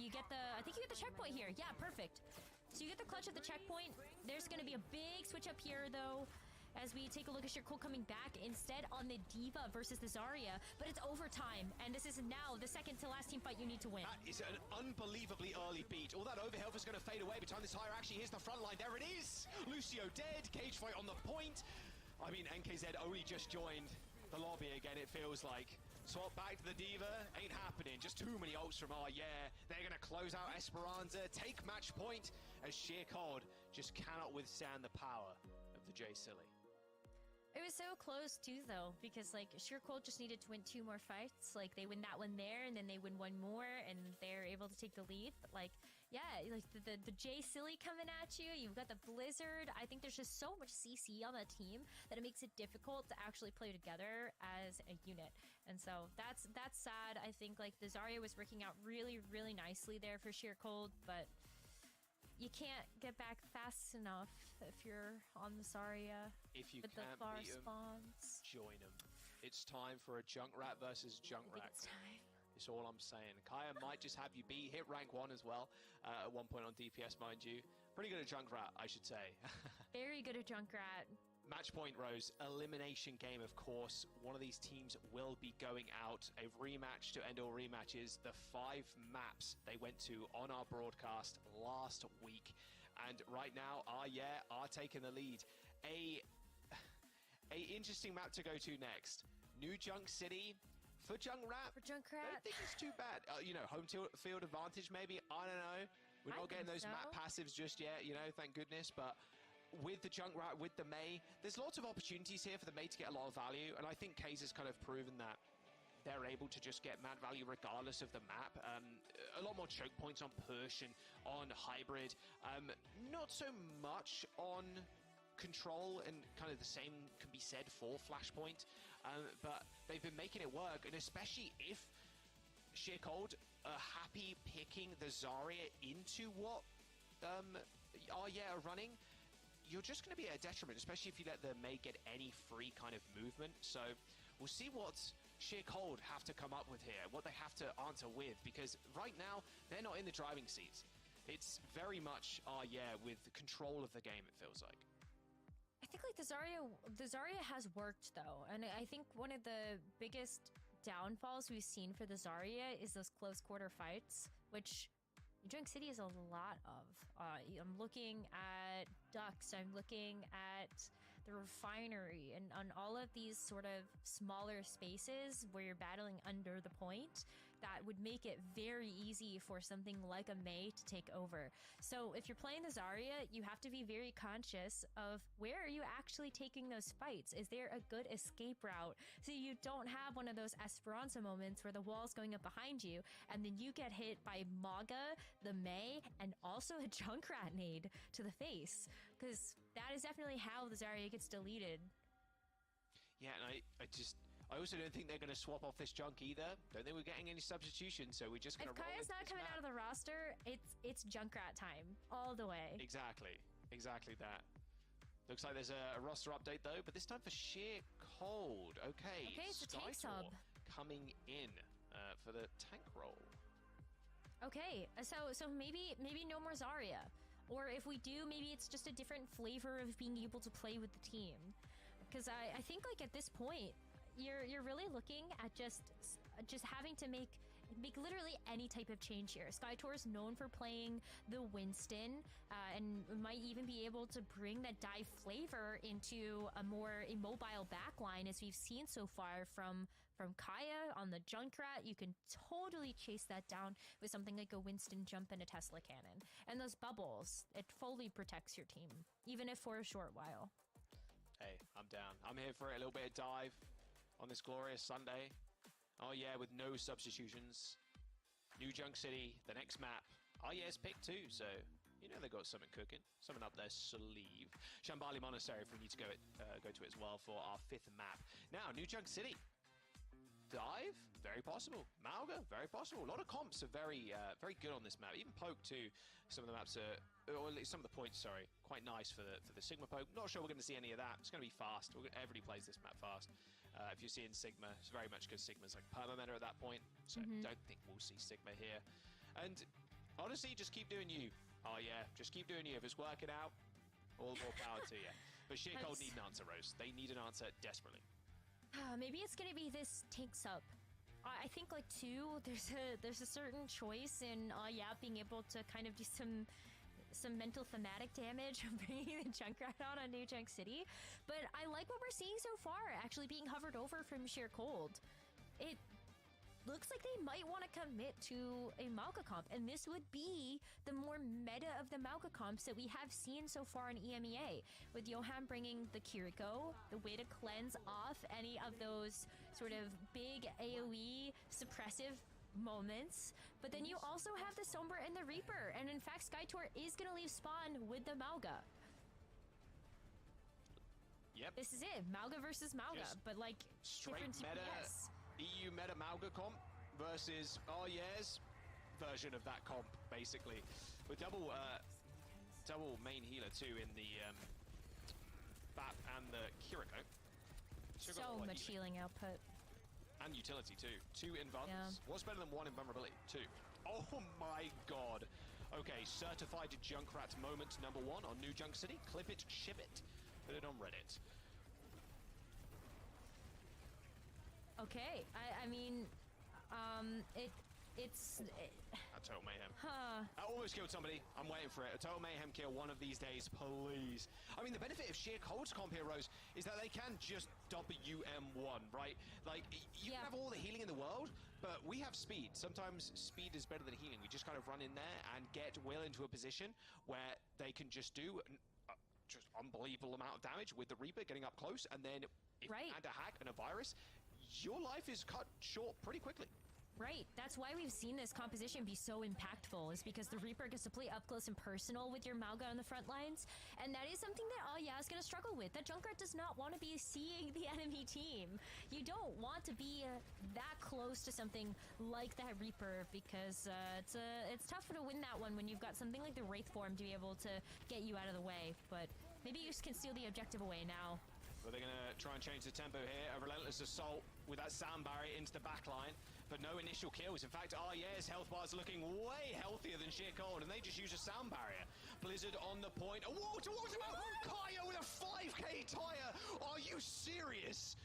I think you get the checkpoint here. Yeah, perfect. So you get the clutch at the checkpoint. There's going to be a big switch up here, though, as we take a look at Sheer Cold coming back instead on the Diva versus the Zarya. But it's overtime, and this is now the second to last team fight you need to win. That is an unbelievably early beat. All that overhealth is going to fade away by the time this hire actually hits the front line. There it is! Lucio dead, cage fight on the point. I mean, NKZ only just joined the lobby again, it feels like. Swap back to the Diva, ain't happening. Just too many ults from They're going to close out Esperanza, take match point, as Sheer Cold just cannot withstand the power of the J Silly. It was so close too, though, because Sheer Cold just needed to win 2 more fights. They win that one there, and then they win 1 more, and they're able to take the lead. But the J Silly coming at you. You've got the Blizzard. I think there's just so much CC on the team that it makes it difficult to actually play together as a unit. And so that's sad. I think the Zarya was working out really, really nicely there for Sheer Cold, but you can't get back fast enough if you're on the Zarya. If you with can't the far beat 'em, spawns. join them. It's time for a Junkrat versus I think Junkrat. it's time. It's all I'm saying. Kaya might just have you beat, hit rank 1 as well, at one point on DPS, mind you. Pretty good at Junkrat, I should say. Very good at Junkrat. Match point, Rose. Elimination game, of course. One of these teams will be going out. A rematch to end all rematches. The 5 maps they went to on our broadcast last week. And right now, are taking the lead. A interesting map to go to next. New Junk City. For Junkrat, For I don't Junkrat. think it's too bad. Home field advantage maybe. I don't know. We're I not getting think those map so. passives just yet. Thank goodness. But with the Junkrat, with the Mei, there's lots of opportunities here for the Mei to get a lot of value. And I think Kaze has kind of proven that they're able to just get mad value regardless of the map. A lot more choke points on push and on hybrid. Not so much on control, and kind of the same can be said for Flashpoint. But they've been making it work, and especially if Sheer Cold are happy picking the Zarya into what are running, you're just going to be at a detriment, especially if you let the Mei get any free kind of movement. So we'll see what Sheer Cold have to come up with here, what they have to answer with, because right now they're not in the driving seats. It's very much, with control of the game, it feels like. I think like the Zarya has worked though, and I think one of the biggest downfalls we've seen for the Zarya is those close quarter fights, which New Junk City is a lot of. I'm looking at Ducks, I'm looking at the refinery, and on all of these sort of smaller spaces where you're battling under the point, that would make it very easy for something like a Mei to take over. So if you're playing the Zarya, you have to be very conscious of where are you actually taking those fights? Is there a good escape route so you don't have one of those Esperanza moments where the wall's going up behind you and then you get hit by Maga, the Mei, and also a Junkrat nade to the face? Because that is definitely how the Zarya gets deleted. Yeah, and I also don't think they're going to swap off this junk either. Don't think we're getting any substitution, so we're just going to roll If Kaya's into not this coming map. out of the roster, it's Junkrat time all the way. Exactly that. Looks like there's a roster update though, but this time for Sheer Cold. Okay, it's a tank Skytor sub. coming in for the tank role. Okay, so maybe no more Zarya. Or if we do, maybe it's just a different flavor of being able to play with the team. Because I think like at this point, you're really looking at just having to make literally any type of change here. Skytor is known for playing the Winston, and might even be able to bring that dive flavor into a more immobile backline, as we've seen so far from Kaya on the Junkrat. You can totally chase that down with something like a Winston jump and a Tesla cannon. And those bubbles, it fully protects your team, even if for a short while. Hey, I'm down. I'm here for a little bit of dive on this glorious Sunday. Oh yeah, with no substitutions. New Junk City, the next map. Oh yeah, it's pick 2, so you know they got something cooking, something up their sleeve. Shambali Monastery, if we need to go to it as well for our 5th map. Now, New Junk City. Dive, very possible. Malga, very possible. A lot of comps are very good on this map. Even Poke too. Some of the maps are, or at least some of the points, sorry, quite nice for the Sigma Poke. Not sure we're going to see any of that. It's going to be fast. Everybody plays this map fast. If you're seeing Sigma, it's very much because Sigma's like perma-meta at that point. So don't think we'll see Sigma here. And honestly, just keep doing you. Oh yeah, just keep doing you. If it's working out, all the more power to you. But Sheer Cold need an answer, Rose. They need an answer desperately. Maybe it's gonna be this tank sub. I think like too, there's a certain choice in being able to kind of do some mental thematic damage of bringing the Junkrat on New Junk City, but I like what we're seeing so far, actually being hovered over from Sheer Cold. It looks like they might want to commit to a Mauga comp, and this would be the more meta of the Mauga comps that we have seen so far in EMEA, with Johan bringing the Kiriko, the way to cleanse off any of those sort of big AoE suppressive moments. But then you also have the Sombra and the Reaper, and in fact Skytor is going to leave spawn with the Mauga. Yep. This is it, Mauga versus Mauga, Just but like straight different meta. CPS. EU meta Malga comp versus yes version of that comp, basically, with double main healer too in the Bat and the Kiriko. So much healing output. And utility too. 2 in Vuns. Yeah. What's better than 1 in vulnerability? 2. Oh my god. Okay, certified Junkrat moment number 1 on New Junk City. Clip it, ship it. Put it on Reddit. Okay, I mean, it's A total mayhem. huh. I almost killed somebody. I'm waiting for it. A total mayhem kill one of these days, please. I mean, the benefit of Sheer Cold's comp heroes is that they can just WM1, right? Like, you can have all the healing in the world, but we have speed. Sometimes speed is better than healing. We just kind of run in there and get Will into a position where they can just do just unbelievable amount of damage with the Reaper getting up close, and then if you add a hack and a virus, your life is cut short pretty quickly. Right, that's why we've seen this composition be so impactful, is because the Reaper gets to play up close and personal with your Mauga on the front lines, and that is something that is going to struggle with. That Junkrat does not want to be seeing the enemy team. You don't want to be that close to something like that Reaper, because it's tough to win that one when you've got something like the Wraith form to be able to get you out of the way, but maybe you can steal the objective away now. But they're going to try and change the tempo here. A relentless assault with that sound barrier into the back line, but no initial kills. In fact, Arye's health bar is looking way healthier than Sheer Cold, and they just use a sound barrier. Blizzard on the point. Oh, whoa, towards him! Kaya with a 5k tire! Are you serious?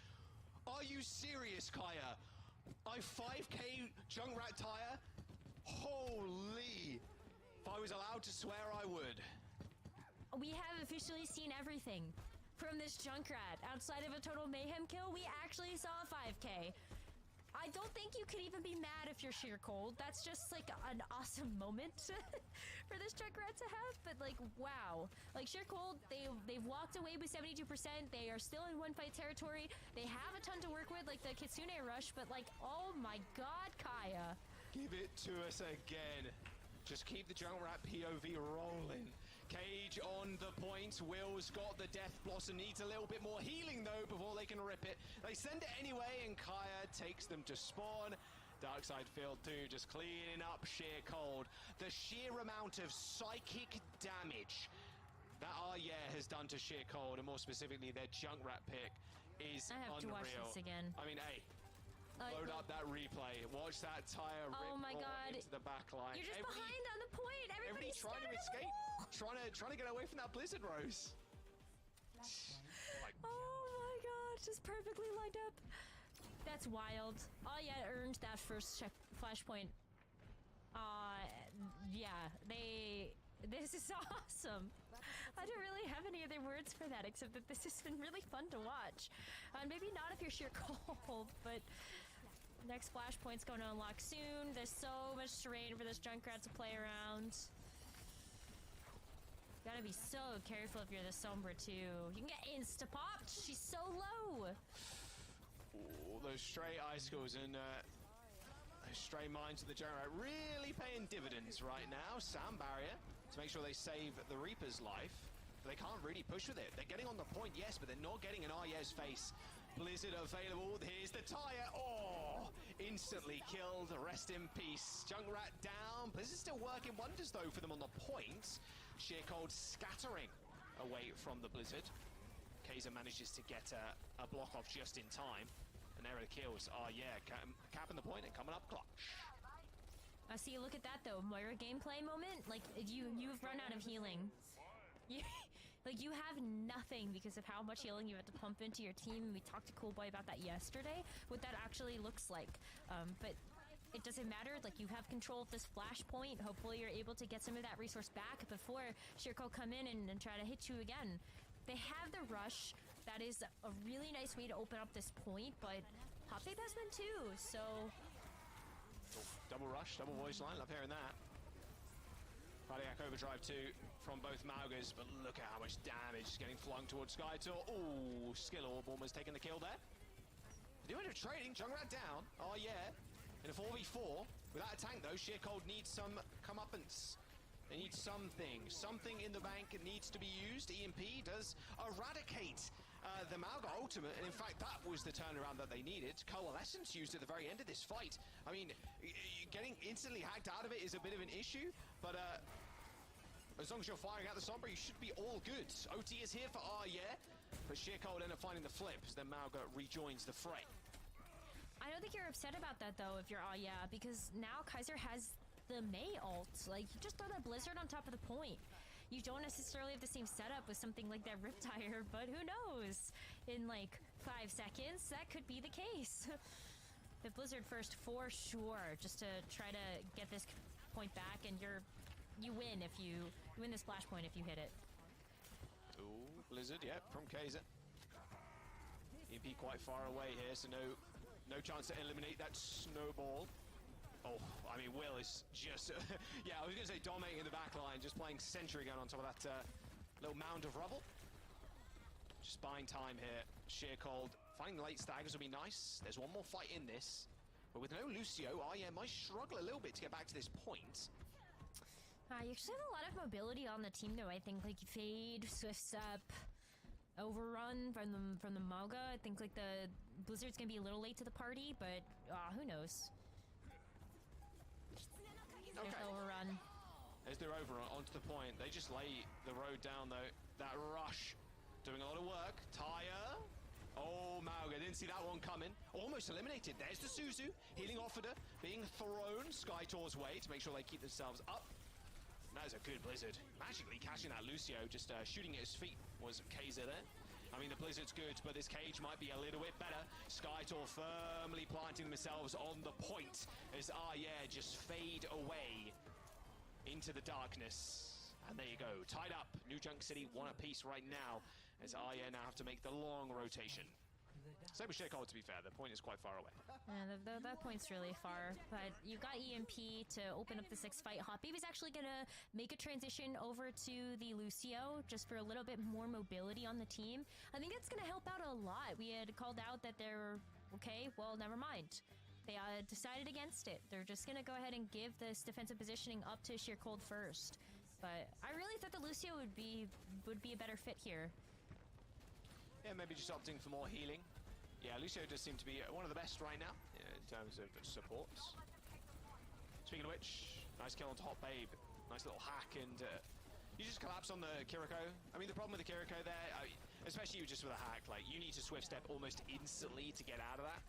Are you serious, Kaya? A 5k Junkrat tire? Holy! If I was allowed to swear, I would. We have officially seen everything from this Junkrat. Outside of a total mayhem kill, we actually saw a 5k. I don't think you could even be mad if you're Sheer Cold. That's just like an awesome moment for this Junkrat to have. But like, wow. Like Sheer Cold, they've walked away with 72%. They are still in one fight territory. They have a ton to work with, like the Kitsune rush, but like, oh my god, Kaya. Give it to us again. Just keep the Junkrat POV rolling. Cage on the point. Will's got the Death Blossom. Needs a little bit more healing though before they can rip it. They send it anyway, and Kaya takes them to spawn. Darkside Field 2 just cleaning up Sheer Cold. The sheer amount of psychic damage that Arye has done to Sheer Cold, and more specifically their Junkrat pick, is I have unreal. to watch this again. I mean, hey. Load up that replay. Watch that tire rip into the back line. You're just behind on the point. Everybody's trying to escape. Trying to get away from that Blizzard Rose. Oh my god, just perfectly lined up. That's wild. Oh yeah, earned that first flashpoint. Yeah, this is awesome. I don't really have any other words for that except that this has been really fun to watch. Maybe not if you're Sheer Cold, but next flashpoint's going to unlock soon. There's so much terrain for this Junkrat to play around. Gotta be so careful if you're the Sombra too. You can get insta-popped. She's so low. Ooh, those stray icicles and those stray mines of the Junkrat really paying dividends right now. Sound barrier to make sure they save the Reaper's life. But they can't really push with it. They're getting on the point, yes, but they're not getting an Arye's face. Blizzard available. Here's the tire. Oh, instantly killed. Rest in peace. Junkrat down. Blizzard's still working wonders though for them on the point. Sheer Cold scattering away from the Blizzard. Kaiser manages to get a block off just in time. And there are the kills. Oh yeah, capping the point and coming up clutch. I see. Look at that though, Moira gameplay moment. Like you've run out of healing. Like you have nothing because of how much healing you had to pump into your team. And we talked to Cool Boy about that yesterday. What that actually looks like, but it doesn't matter. Like you have control of this flashpoint. Hopefully you're able to get some of that resource back before Sheer Cold come in and try to hit you again. They have the rush. That is a really nice way to open up this point, but Hot Babe has been too, so... Double rush, double voice line, love hearing that. Cardiac Overdrive 2 from both Maugas, but look at how much damage is getting flung towards Skytor. Ooh, Skill Orb almost taking the kill there. They're doing a trading, Junkrat down. Oh yeah, in a 4v4. Without a tank though, Sheer Cold needs some comeuppance. They need something in the bank needs to be used. EMP does eradicate the Mauga ultimate, and in fact that was the turnaround that they needed. Coalescence used at the very end of this fight. I mean, getting instantly hacked out of it is a bit of an issue, but as long as you're firing out the Sombra, you should be all good. OT is here for yeah, but Sheer Cold end up finding the flip as then Mauga rejoins the fray. I don't think you're upset about that though if you're yeah, because now Kaiser has the Mei ult. Like, you just throw that Blizzard on top of the point. You don't necessarily have the same setup with something like that Riptire, but who knows? In like 5 seconds, that could be the case. The Blizzard first for sure, just to try to get this point back, and you win if you win this flashpoint if you hit it. Ooh, Blizzard, yeah, from Kaiser. EMP quite far away here, so no chance to eliminate that snowball. Oh, I mean, Will is just... yeah, I was going to say dominating in the back line, just playing Sentry Gun on top of that little mound of rubble. Just buying time here. Sheer Cold. Finding the late staggers would be nice. There's one more fight in this. But with no Lucio, yeah, might struggle a little bit to get back to this point. You actually have a lot of mobility on the team, though. I think, like, Fade, Swift Step, Overrun from the Mauga. I think, like, the Blizzard's going to be a little late to the party, but who knows? Okay. Overrun. There's their overrun onto the point. They just lay the road down though. That rush doing a lot of work. Tire Oh, Mauga didn't see that one coming. Almost eliminated. There's the Suzu. Healing offered her. Being thrown Skytor's way to make sure they keep themselves up. That is a good Blizzard. Magically catching that Lucio, just shooting at his feet was Kaiser there. I mean, the Blizzard's good, but this cage might be a little bit better. Skytor firmly planting themselves on the point as yeah, just fade away into the darkness. And there you go, tied up. New Junk City, one apiece right now, as yeah now have to make the long rotation. Same with Shakehold, to be fair. The point is quite far away. Yeah, that point's really far, but you got EMP to open up the 6th fight. Hot Baby's actually gonna make a transition over to the Lucio just for a little bit more mobility on the team. I think that's gonna help out a lot. We had called out that they're okay, well, never mind. They decided against it. They're just gonna go ahead and give this defensive positioning up to Sheer Cold first. But I really thought the Lucio would be a better fit here. Yeah, maybe just opting for more healing. Yeah, Lucio does seem to be one of the best right now in terms of supports. Speaking of which, nice kill onto Hot Babe. Nice little hack, and you just collapse on the Kiriko. I mean, the problem with the Kiriko there, especially you just with a hack, like, you need to swift step almost instantly to get out of that.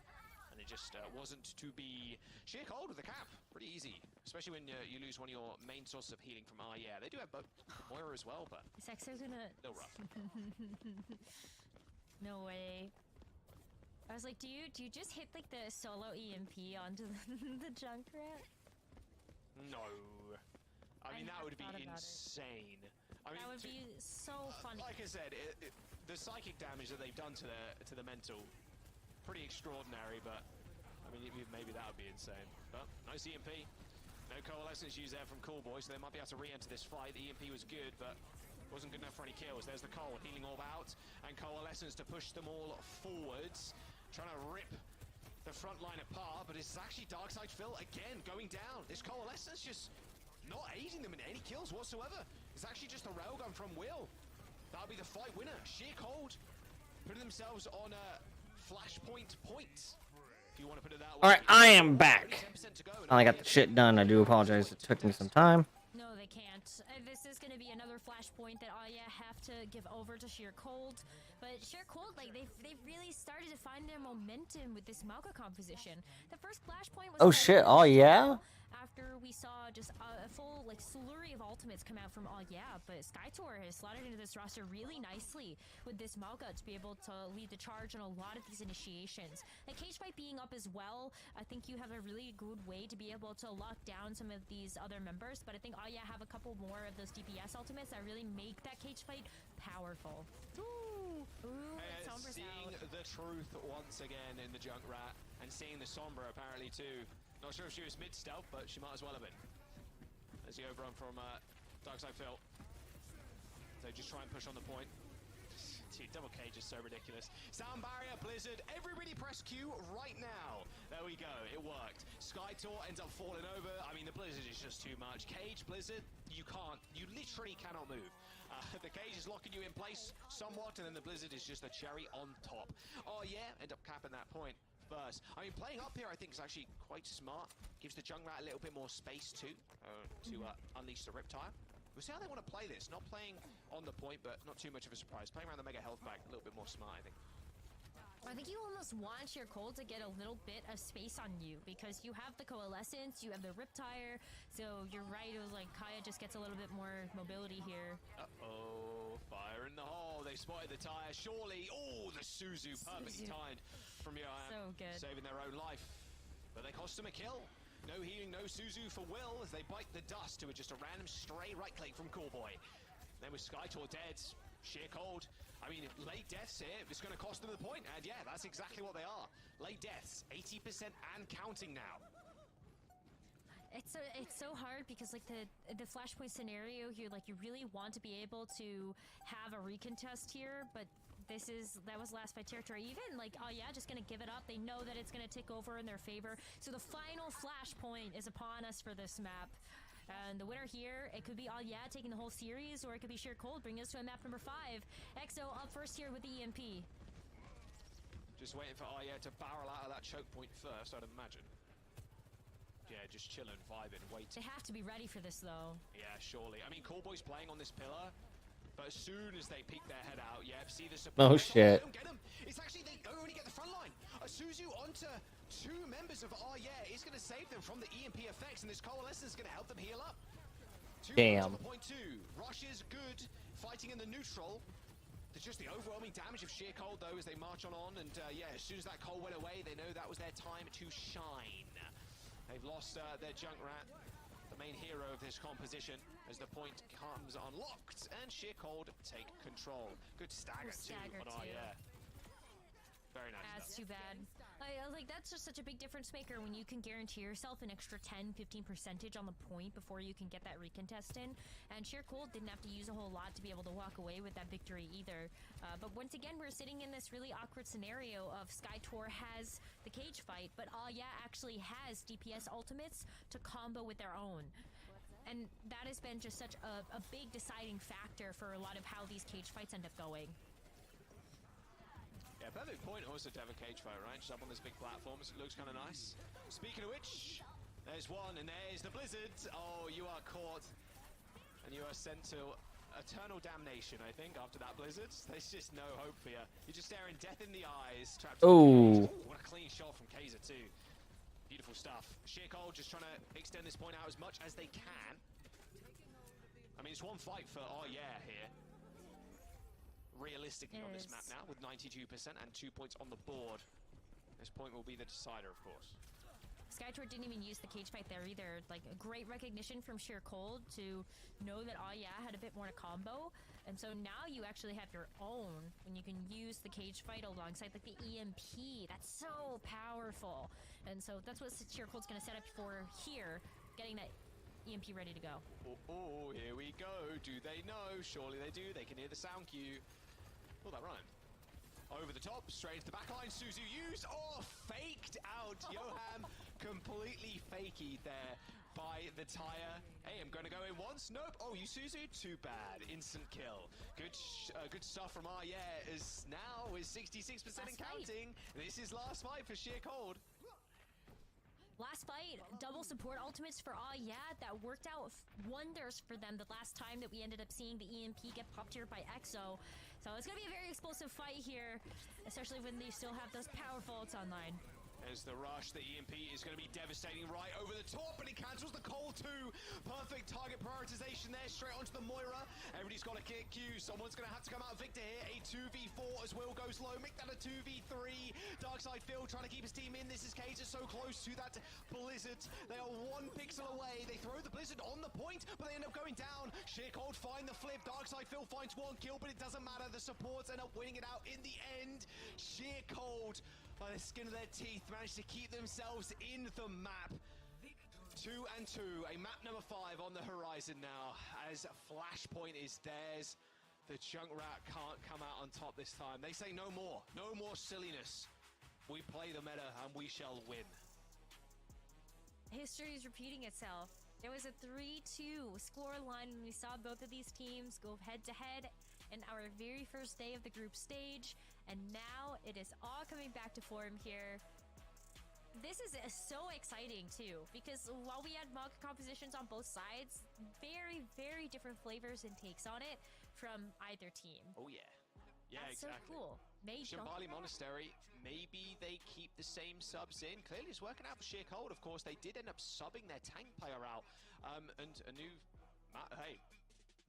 And it just wasn't to be. Sheer Cold with the cap. Pretty easy. Especially when you lose one of your main sources of healing from yeah. They do have both Moira as well, but Is Exo gonna... no rough. No way. I was like, do you just hit like the solo EMP onto the Junkrat? No. I mean, that would be thought about it. insane. I mean, That would be so funny. like I said, the psychic damage that they've done to the mental, pretty extraordinary. But I mean, maybe that would be insane. But nice EMP. No coalescence used there from Cool Boy, so they might be able to re-enter this fight. The EMP was good, but wasn't good enough for any kills. There's the Cole healing orb out, and coalescence to push them all forwards, trying to rip the front line apart. But it's actually Darkside Phil again going down. This coalescence just not aiding them in any kills whatsoever. It's actually just a railgun from Will. That'll be the fight winner. Sheer Cold putting themselves on a flashpoint point, if you want to put it that way. All right, I am back. Only 10% to go, and I got the shit done. I do apologize. It took me some time. No, they can't. This is going to be another flashpoint that Aya have to give over to Sheer Cold. But Sheer Cold, like, they've really started to find their momentum with this Mauga composition. The first flashpoint was... Oh shit, oh yeah? After we saw just a full, like, slurry of ultimates come out from yeah, but Skytor has slotted into this roster really nicely with this Mauga to be able to lead the charge on a lot of these initiations. The cage fight being up as well, I think you have a really good way to be able to lock down some of these other members, but I think yeah have a couple more of those DPS ultimates that really make that cage fight powerful. Ooh, Sombra's seeing out. the truth once again in the Junkrat, and seeing the Sombra apparently too. Not sure if she was mid-stealth, but she might as well have been. There's the overrun from Darkside Phil. So just try and push on the point. Dude, double cage is so ridiculous. Sound barrier, Blizzard, everybody press Q right now. There we go, it worked. Skytor ends up falling over. I mean, the Blizzard is just too much. Cage, Blizzard, you literally cannot move. The cage is locking you in place somewhat, and then the Blizzard is just a cherry on top. Oh yeah, end up capping that point first. I mean, playing up here I think is actually quite smart. Gives the Junkrat a little bit more space too, to unleash the Riptide. We'll see how they want to play this. Not playing on the point, but not too much of a surprise. Playing around the Mega Health Pack, a little bit more smart, I think. I think you almost want your Cold to get a little bit of space on you because you have the Coalescence, you have the Riptire, so you're right, it was like Kaya just gets a little bit more mobility here. Uh-oh, fire in the hole. They spotted the tire, surely. Oh, the Suzu, perfectly timed from Yohan. So good. Saving their own life. But they cost him a kill. No healing, no Suzu for Will as they bite the dust to just a random stray right click from Coolboy. Then with Skytor dead, Sheer Cold. I mean, late deaths here, it's going to cost them the point. And yeah, that's exactly what they are. Late deaths, 80% and counting now. It's so hard because like the flashpoint scenario, you really want to be able to have a recontest here, but that was last fight territory. Even like yeah, just gonna give it up. They know that it's gonna take over in their favor. So the final flashpoint is upon us for this map. And the winner here, it could be yeah taking the whole series, or it could be Sheer Cold bringing us to a map number 5. EXO up first here with the EMP. Just waiting for yeah to barrel out of that choke point first, I'd imagine. Yeah, just chilling, vibing, waiting. They have to be ready for this though. Yeah, surely. I mean, Callboy's playing on this pillar. But as soon as they peek their head out, yeah, see the support. Oh shit. They don't get them. It's actually, they only get the front line. Suzu onto 2 members of Oh Yeah is going to save them from the EMP effects, and this coalescence is going to help them heal up. 2 Damn. on the point 2. Rush is good, fighting in the neutral. There's just the overwhelming damage of sheer cold though as they march on, and yeah, as soon as that cold went away, they know that was their time to shine. They've lost their Junkrat, the main hero of this composition, as the point comes unlocked, and sheer cold take control. Good stagger, Stagger too on Oh too. Yeah. Very nice. That's too bad. Like, that's just such a big difference maker when you can guarantee yourself an extra 10-15% on the point before you can get that recontest in. And Sheer Cold didn't have to use a whole lot to be able to walk away with that victory either. But once again, we're sitting in this really awkward scenario of Skytor has the cage fight, but Oh Yeah actually has DPS ultimates to combo with their own. And that has been just such a big deciding factor for a lot of how these cage fights end up going. Yeah, perfect point also to have a cage fight, right? Just up on this big platform, it looks kind of nice. Speaking of which, there's one, and there's the blizzard. Oh, you are caught, and you are sent to eternal damnation, I think, after that blizzard. There's just no hope for you. You're just staring death in the eyes, trapped in the cage. Oh. What a clean shot from Kaiser, too. Beautiful stuff. Sheer Cold just trying to extend this point out as much as they can. I mean, it's one fight for Oh Yeah here. Realistically on this map now with 92% and 2 points on the board. This point will be the decider, of course. Skytor didn't even use the cage fight there either. Like, a great recognition from Sheer Cold to know that Oh Yeah had a bit more to combo. And so now you actually have your own when you can use the cage fight alongside like the EMP. That's so powerful. And so that's what Sheer Cold's going to set up for here, getting that EMP ready to go. Oh, here we go. Do they know? Surely they do. They can hear the sound cue. Oh, that rhymed. Over the top, straight to the backline. Suzu used. Oh, faked out. Yoham completely fakey there by the tire. Hey, I'm going to go in once. Nope. Oh, you Suzu? Too bad. Instant kill. Good stuff from Oh Yeah. Is now with 66% and counting. This is last fight for Sheer Cold. Last fight, double support ultimates for Oh Yeah. That worked out wonders for them the last time that we ended up seeing the EMP get popped here by EXO. So it's going to be a very explosive fight here, especially when they still have those powerful ults online. As the rush, the EMP is going to be devastating right over the top, and he cancels the cold too. Perfect target prioritization there, straight onto the Moira. Everybody's got a kick queue. Someone's going to have to come out victor here. A 2v4 as Will goes low. Make that a 2v3. Darkside Phil trying to keep his team in. This is Kaiser so close to that blizzard. They are 1 pixel away. They throw the blizzard on the point, but they end up going down. Sheer Cold find the flip. Darkside Phil finds 1 kill, but it doesn't matter. The supports end up winning it out in the end. Sheer Cold, by the skin of their teeth, managed to keep themselves in the map. 2 and 2, a map number 5 on the horizon now, as Flashpoint is theirs. The Junkrat can't come out on top this time. They say no more silliness. We play the meta and we shall win. History is repeating itself. There was a 3-2 score line when we saw both of these teams go head-to-head in our very first day of the group stage, and now it is all coming back to form here. This is so exciting too, because while we had mug compositions on both sides, very, very different flavors and takes on it from either team. Oh yeah. Yeah, That's exactly. so cool. Shambali Monastery, maybe they keep the same subs in. Clearly it's working out for Sheer Cold, of course. They did end up subbing their tank player out. And a new... Hey,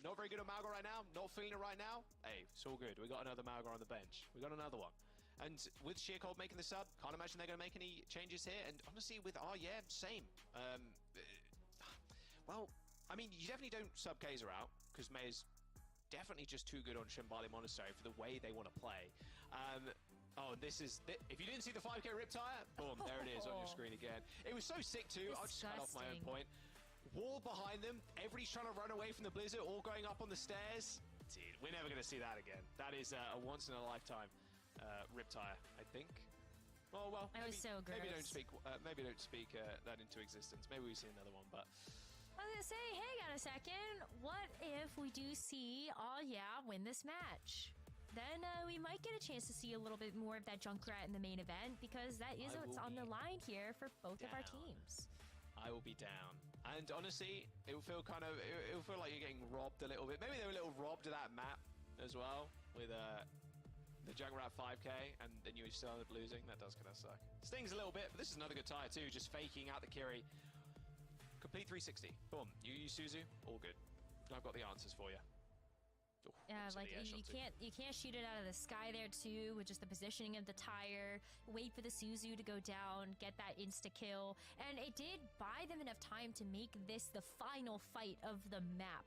not very good at Malgar right now. Not feeling it right now. Hey, it's all good. We got another Malgar on the bench. We got another one. And with Sheer Cold making the sub, can't imagine they're going to make any changes here. And honestly, with Oh Yeah, same. Well, I mean, you definitely don't sub Kaiser out, because May is definitely just too good on Shambali Monastery for the way they want to play. Oh, this is... If you didn't see the 5k Riptire, boom, there it is on your screen again. It was so sick too. I'll just cut off my own point. Wall behind them. Everybody's trying to run away from the blizzard, all going up on the stairs. Dude, we're never going to see that again. That is a once-in-a-lifetime Riptire, I think. Oh, well, That was so maybe gross. maybe don't speak that into existence. Maybe we see another one, but... I was gonna say, hang on a second. What if we do see Oh Yeah win this match? Then we might get a chance to see a little bit more of that Junkrat in the main event, because that is what's on the line here for both of our teams. I will be down. And honestly, it will feel kind of, it will feel like you're getting robbed a little bit. Maybe they were a little robbed of that map as well with the Junkrat 5k, and then you still end up losing. That does kind of suck. Stings a little bit, but this is another good tire too. Just faking out the Kiri. Complete 360. Boom. You use Suzu. All good. I've got the answers for you. Ooh, Yeah, almost hit like the air shot too. you can't shoot it out of the sky there too, with just the positioning of the tire. Wait for the Suzu to go down, get that insta kill, and it did buy them enough time to make this the final fight of the map.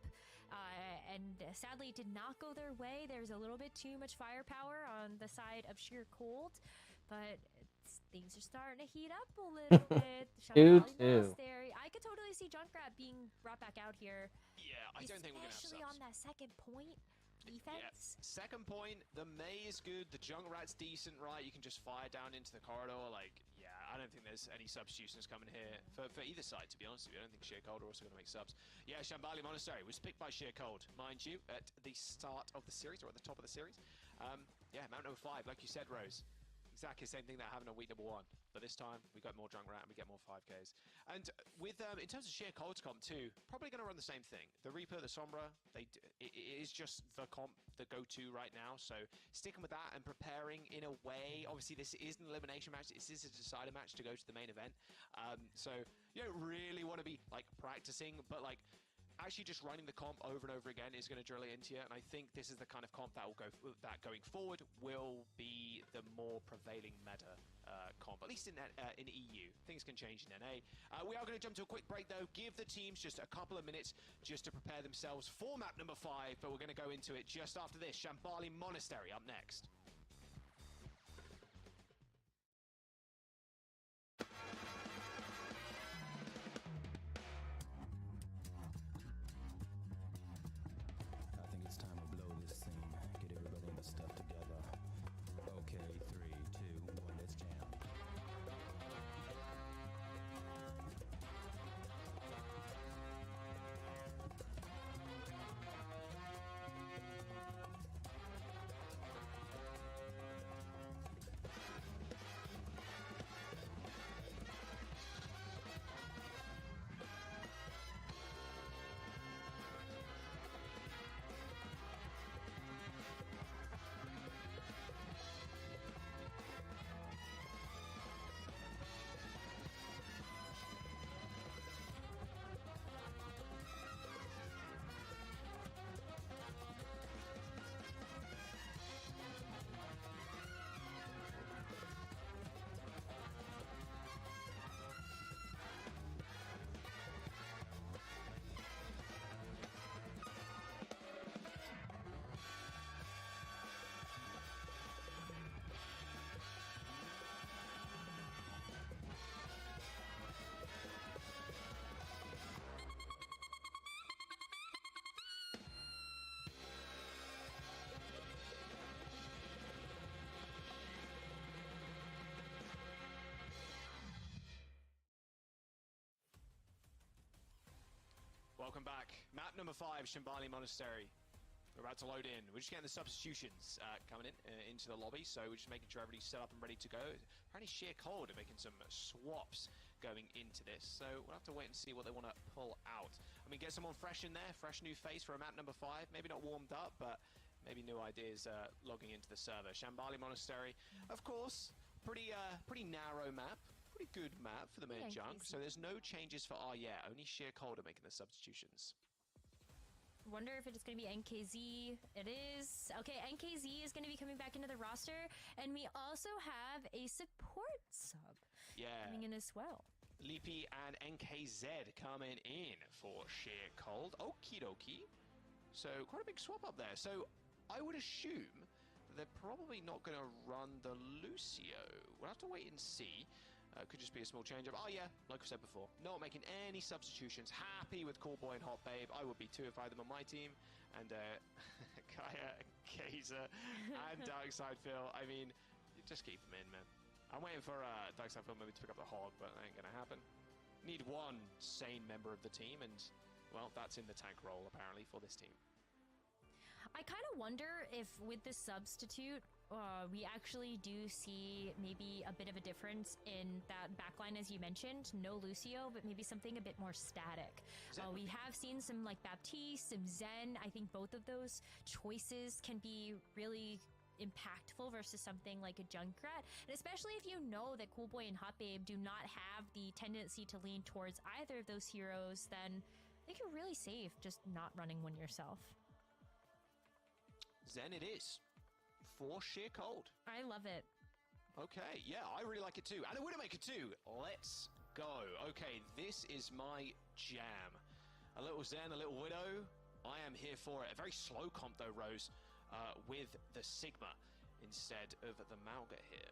And sadly, it did not go their way. There's a little bit too much firepower on the side of Sheer Cold, but things are starting to heat up a little bit. 2-2. I could totally see Junkrat being brought back out here. Yeah, I don't think we're gonna have Especially on subs. that second point defense. Yeah. Second point, the May is good, the Junkrat's decent, right? You can just fire down into the corridor. Like, yeah, I don't think there's any substitutions coming here for either side, to be honest with you. I don't think Sheer Cold are also going to make subs. Yeah, Shambali Monastery was picked by Sheer Cold, mind you, at the start of the series, or at the top of the series. Yeah, Mount number 5, like you said, Rose. Exactly the same thing that happened on week number 1. But this time, we got more Junkrat and we get more 5Ks. And with in terms of Sheer Cold's comp too, probably going to run the same thing. The Reaper, the Sombra, it is just the comp, the go-to right now. So sticking with that and preparing in a way. Obviously, this is an elimination match. This is a decider match to go to the main event. So you don't really want to be like practicing, but like actually just running the comp over and over again is going to drill it into you, and I think this is the kind of comp that will go going forward will be the more prevailing meta comp, at least in EU. Things can change in NA. We are going to jump to a quick break though, give the teams just a couple of minutes just to prepare themselves for map number 5, but we're going to go into it just after this. Shambali Monastery up next. I think it's time to blow this scene. Get everybody in the stuff together. Okay, 3, 2, 1, let's jam. Welcome back. Map number 5, Shambali Monastery. We're about to load in. We're just getting the substitutions coming in into the lobby, so we're just making sure everybody's set up and ready to go. Apparently Sheer Cold are making some swaps going into this, so we'll have to wait and see what they want to pull out. I mean, get someone fresh in there, fresh new face for a map number 5. Maybe not warmed up, but maybe new ideas logging into the server. Shambali Monastery, of course, pretty narrow map. Pretty good map for the main junk, so there's no changes for R yet. Only Sheer Cold are making the substitutions. Wonder if it's going to be NKZ. It is. Okay, NKZ is going to be coming back into the roster, and we also have a support sub coming in as well. Leapy and NKZ coming in for Sheer Cold. Okie dokie. So quite a big swap up there. So I would assume that they're probably not going to run the Lucio. We'll have to wait and see. Could just be a small change-up. Oh yeah, like I said before, not making any substitutions. Happy with Cool Boy and Hot Babe. I would be too if I had them on my team. And Kaya, Kaiser, and Darkside Phil. I mean, just keep them in, man. I'm waiting for Darkside Phil maybe to pick up the Hog, but that ain't gonna happen. Need one sane member of the team, and well, that's in the tank role apparently for this team. I kind of wonder if with this substitute, we actually do see maybe a bit of a difference in that backline, as you mentioned. No Lucio, but maybe something a bit more static. We have seen some like Baptiste, some Zen. I think both of those choices can be really impactful versus something like a Junkrat, and especially if you know that Cool Boy and Hot Babe do not have the tendency to lean towards either of those heroes, then I think you're really safe just not running one yourself. Zen it is. For sheer cold. I love it. Okay, yeah, I really like it too. And a Widowmaker too. Let's go. Okay, this is my jam. A little Zen, a little Widow. I am here for it. A very slow comp though, Rose, with the Sigma instead of the Mauga here.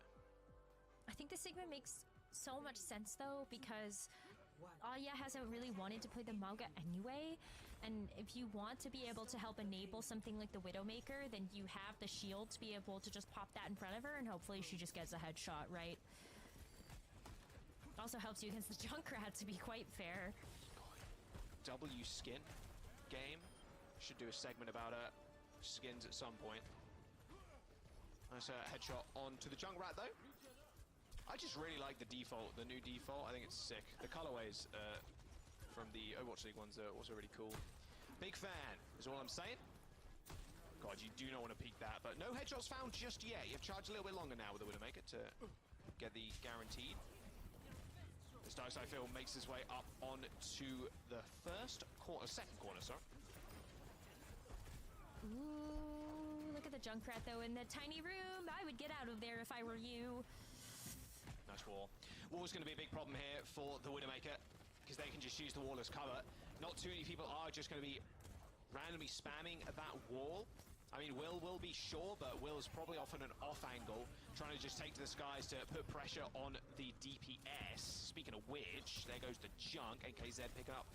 I think the Sigma makes so much sense though, because Aya hasn't really wanted to play the Mauga anyway. And if you want to be able to help enable something like the Widowmaker, then you have the shield to be able to just pop that in front of her, and hopefully she just gets a headshot, right? Also helps you against the Junkrat, to be quite fair. W skin game. Should do a segment about skins at some point. Nice headshot onto the Junkrat though. I just really like the default, the new default. I think it's sick. The colorways from the Overwatch League ones are also really cool. Big fan is all I'm saying. God, you do not want to peek that, but no headshots found just yet. You've charged a little bit longer now with the Widowmaker to get the guaranteed. This Darkside Phil makes his way up onto the second corner, sorry. Ooh, look at the Junkrat though in the tiny room. I would get out of there if I were you. Nice wall. Wall's going to be a big problem here for the Widowmaker, because they can just use the wall as cover. Not too many people are just going to be randomly spamming at that wall. I mean, will be sure, but Will's probably off on an off angle, trying to just take to the skies to put pressure on the DPS. Speaking of which, there goes the Junk, and KZ picking up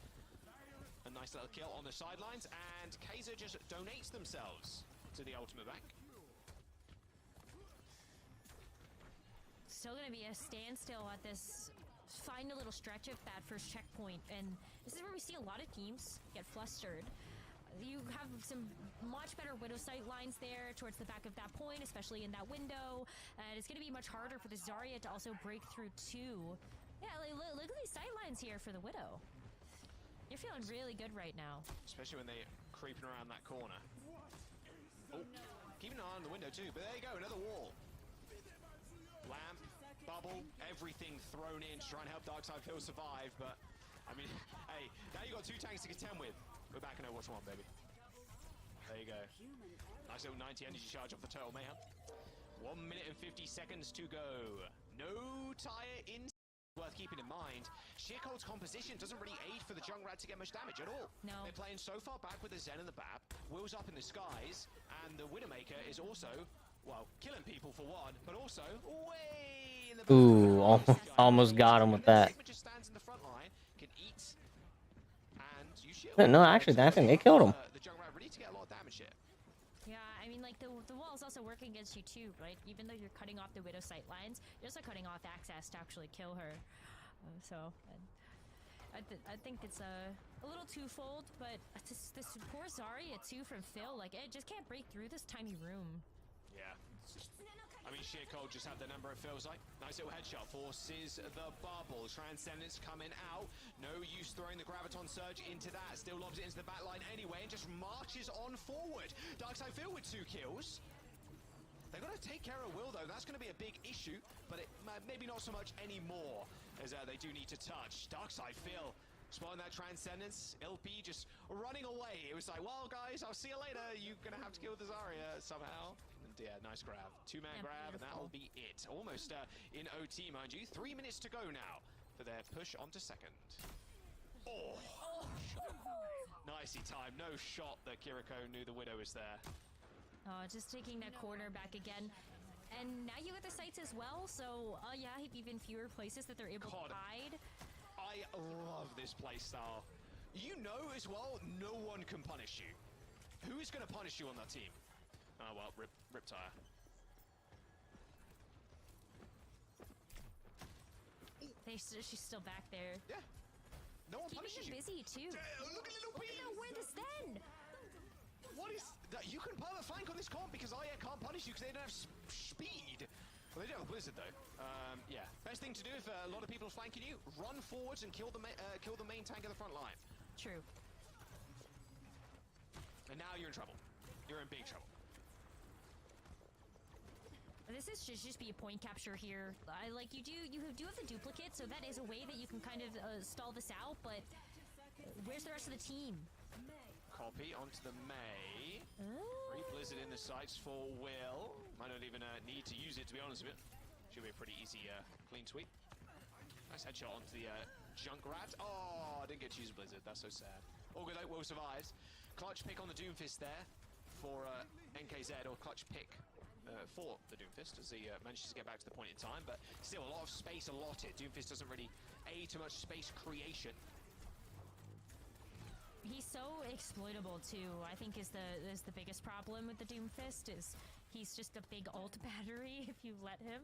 a nice little kill on the sidelines, and KZ just donates themselves to the ultimate bank. Still going to be a standstill at this final little stretch of that first checkpoint, and this is where we see a lot of teams get flustered. You have some much better Widow sight lines there towards the back of that point, especially in that window, and it's going to be much harder for the Zarya to also break through too. Yeah, look at these sight lines here for the Widow. You're feeling really good right now. Especially when they're creeping around that corner. Oh, keeping an eye on the window too, but there you go, another wall. Lamp, bubble, everything thrown in to try and help Darkside Phil survive, but I mean, hey, now you got two tanks to contend with. We're back in Overwatch 1, baby. There you go. Nice little 90 energy charge off the Turtle Mayhem. 1 minute and 50 seconds to go. No tire in. Worth keeping in mind, Sheer Cold's composition doesn't really aid for the Junkrat to get much damage at all. No. They're playing so far back with the Zen and the Bab. Will's up in the skies, and the Widowmaker is also, well, killing people for one, but also way in the back. Ooh, almost got him with that. Sigma just stands in the front line, can eat, and you shield. No, actually, I think they killed him. The Junkrat really to get a lot of damage here. Yeah, I mean, like, the wall is also working against you too, right? Even though you're cutting off the Widow sight lines, you're also cutting off access to actually kill her. I think it's a little twofold, but this poor Zarya too from Phil, like, it just can't break through this tiny room. Yeah. I mean, Sheer Cold just had the number, it feels like. Nice little headshot, forces the bubble. Transcendence coming out. No use throwing the Graviton Surge into that. Still lobs it into the backline anyway and just marches on forward. Darkside Phil with 2 kills. They've got to take care of Will, though. That's going to be a big issue, but maybe not so much anymore, as they do need to touch. Darkside Phil spotting that Transcendence. LP just running away. It was like, well, guys, I'll see you later. You're going to have to kill the Zarya somehow. And yeah, nice grab. 2-man grab, and that'll be it. Almost in OT, mind you. 3 minutes to go now for their push onto second. Oh! Nicely timed. No shot that Kiriko knew the Widow was there. Oh, just taking that corner back again. And now you get the sights as well, so, yeah, even fewer places that they're able to hide. I love this playstyle. You know as well, no one can punish you. Who is going to punish you on that team? Oh, well, Riptire. She's still back there. Yeah. No one punishes you. Keeping them busy, too. Look at little P! Look at where the Zen! What is that? You can perma flank on this comp because Aya can't punish you because they don't have speed. Well, they do have Blizzard though. Yeah, best thing to do if a lot of people are flanking you, run forwards and kill the main tank of the front line. True. And now you're in trouble. You're in big trouble. This is just be a point capture here. You do have the duplicate, so that is a way that you can kind of stall this out. But where's the rest of the team? Copy onto the Mei. Free Blizzard in the sights for Will. Might not even need to use it, to be honest with you. Should be a pretty easy clean sweep. Nice headshot onto the Junkrat. Oh, I didn't get to use Blizzard. That's so sad. All good though, Will survives. Clutch pick on the Doomfist there for NKZ, or clutch pick for the Doomfist as he manages to get back to the point in time, but still a lot of space allotted. Doomfist doesn't really aid too much space creation. He's so exploitable too. I think is the biggest problem with the Doomfist is he's just a big ult battery if you let him.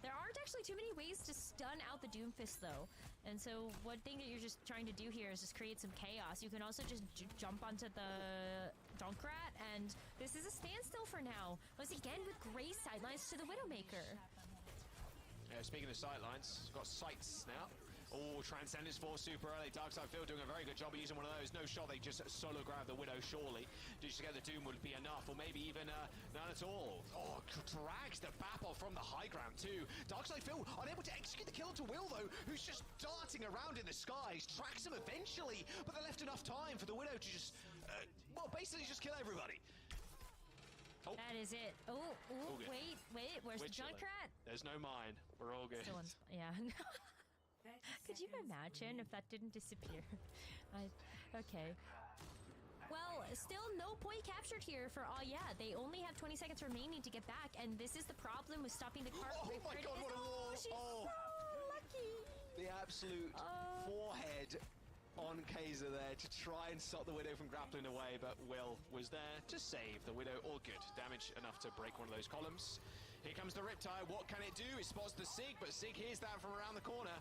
There aren't actually too many ways to stun out the Doomfist though, and so one thing that you're just trying to do here is just create some chaos. You can also just jump onto the Junkrat, and this is a standstill for now. Once again with great sidelines to the Widowmaker. Yeah, speaking of sightlines, got sights now. Oh, Transcendence Force super early. Darkside Field doing a very good job of using one of those. No shot, they just solo grab the Widow, surely. Just to get the Doom would be enough, or maybe even none at all. Oh, drags the Bapple from the high ground too. Darkside Field unable to execute the kill to Will though, who's just darting around in the skies. Tracks him eventually, but they left enough time for the Widow to just, well, basically just kill everybody. Oh. That is it. Oh, wait, where's the Junkrat? There's no mine. We're all good. Yeah. Could you imagine if that didn't disappear? Okay. Well, still no point captured here for all. Yeah, they only have 20 seconds remaining to get back, and this is the problem with stopping the car. Oh my god, what a wall! She's so lucky. The absolute forehead on Kaiser there to try and stop the Widow from grappling away, but Will was there to save the Widow. All good. Damage enough to break one of those columns. Here comes the Riptide. What can it do? It spots the Sig, but Sig hears that from around the corner.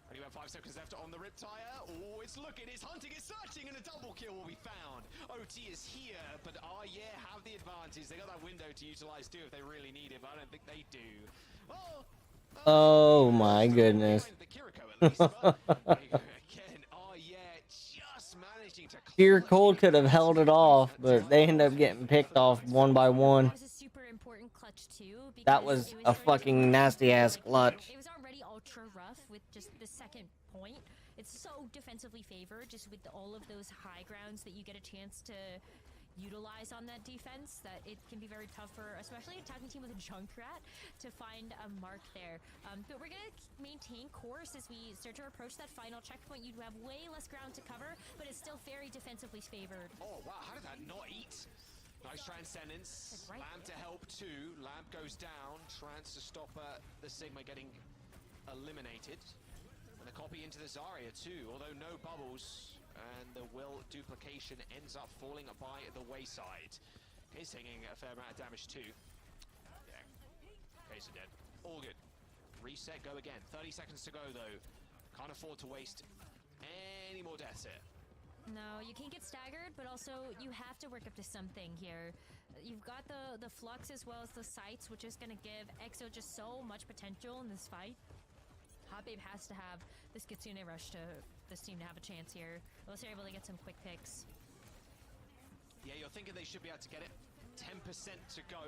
Only about 5 seconds left on the Riptire. Oh, it's looking, it's hunting, it's searching, and a double kill will be found. OT is here, but yeah, have the advantage. They got that window to utilize too if they really need it, but I don't think they do. Oh my goodness. The Kiriko at least, but again, yeah, just managing to Sheer Cold could have held it off, but they end up getting picked off one by one. That was a super important clutch too. That was a fucking nasty ass clutch. It was already ultra rough with just the second point. It's so defensively favored, just with all of those high grounds that you get a chance to utilize on that defense, that it can be very tough for, especially an attacking team with a Junkrat, to find a mark there. But we're gonna maintain course as we start to approach that final checkpoint. You have way less ground to cover, but it's still very defensively favored. Oh wow, how did that not eat? Nice Transcendence. Right. Lamp to help too. Lamp goes down. Trans to stop the Sigma getting eliminated. And the copy into the Zarya too, although no bubbles. And the Will duplication ends up falling by the wayside. He's taking a fair amount of damage too. Yeah. Case are dead. All good. Reset, go again. 30 seconds to go though. Can't afford to waste any more deaths here. No, you can't get staggered, but also you have to work up to something here. You've got the flux as well as the sights, which is going to give EXO just so much potential in this fight. Hot Babe has to have this Kitsune rush to this team to have a chance here, unless they're able to get some quick picks. Yeah, you're thinking they should be able to get it. 10% to go.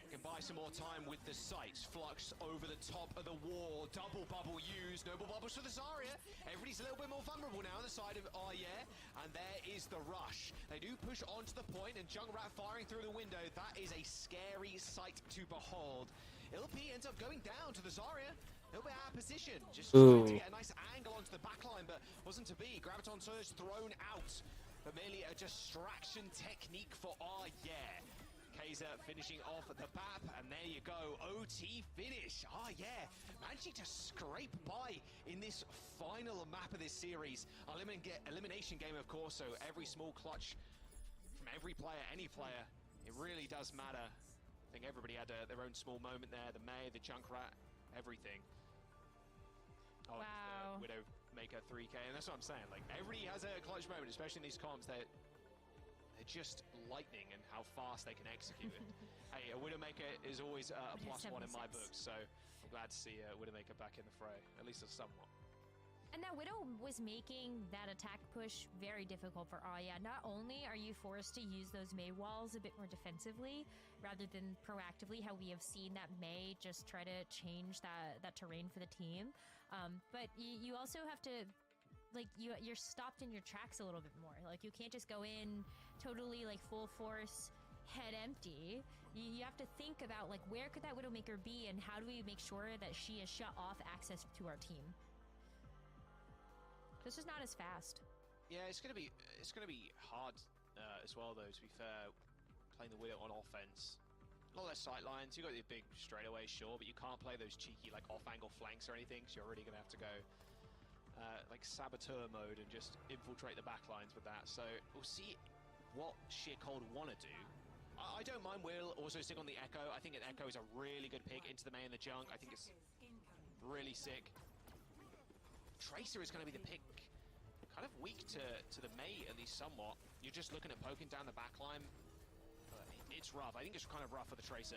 Can buy some more time with the sights. Flux over the top of the wall. Double bubble used. Noble bubbles for the Zarya. Everybody's a little bit more vulnerable now on the side of yeah. And there is the rush. They do push onto the point, and Junkrat firing through the window. That is a scary sight to behold. LP ends up going down to the Zarya. A little bit out of position. Just trying to get a nice angle onto the backline, but wasn't to be. Graviton Surge thrown out. But merely a distraction technique for yeah. Kaiser finishing off the BAP, and there you go, OT finish. Yeah, managing to scrape by in this final map of this series. Elimination game, of course, so every small clutch from every player, any player, it really does matter. I think everybody had their own small moment there, the Mei, the Junkrat, everything. Oh, wow. Widowmaker 3K, and that's what I'm saying, like, everybody has a clutch moment, especially in these comms that they're just lightning and how fast they can execute it. Hey, a Widowmaker is always a +1 in my book, so glad to see Widowmaker back in the fray, at least somewhat. And that Widow was making that attack push very difficult for Aya. Not only are you forced to use those Mei walls a bit more defensively, rather than proactively, how we have seen that Mei just try to change that terrain for the team, but you also have to, like, you're stopped in your tracks a little bit more. Like, you can't just go in totally, like, full force, head empty. You have to think about, like, where could that Widowmaker be, and how do we make sure that she has shut off access to our team? This is not as fast. Yeah, it's gonna be hard as well, though. To be fair, playing the Widow on offense, a lot less sight lines. You got the big straightaway, sure, but you can't play those cheeky like off-angle flanks or anything. So you're already gonna have to go like saboteur mode and just infiltrate the backlines with that. So we'll see what Sheercold wanna do. I don't mind Will also stick on the Echo. I think an Echo is a really good pick into the Mei and the Junk. I think it's really sick. Tracer is going to be the pick, kind of weak to the Mei at least somewhat. You're just looking at poking down the backline. It's rough. I think it's kind of rough for the Tracer.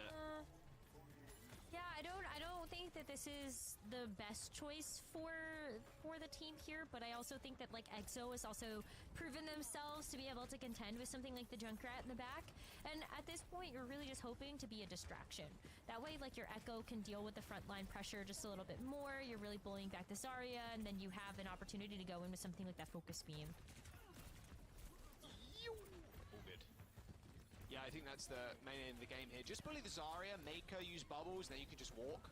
Yeah, I don't think that this is the best choice for the team here, but I also think that like EXO has also proven themselves to be able to contend with something like the Junkrat in the back. And at this point, you're really just hoping to be a distraction. That way, like, your Echo can deal with the frontline pressure just a little bit more. You're really bullying back this Zarya, and then you have an opportunity to go in with something like that focus beam. All good. Yeah, I think that's the main aim of the game here. Just bully the Zarya, make her use bubbles, then you can just walk.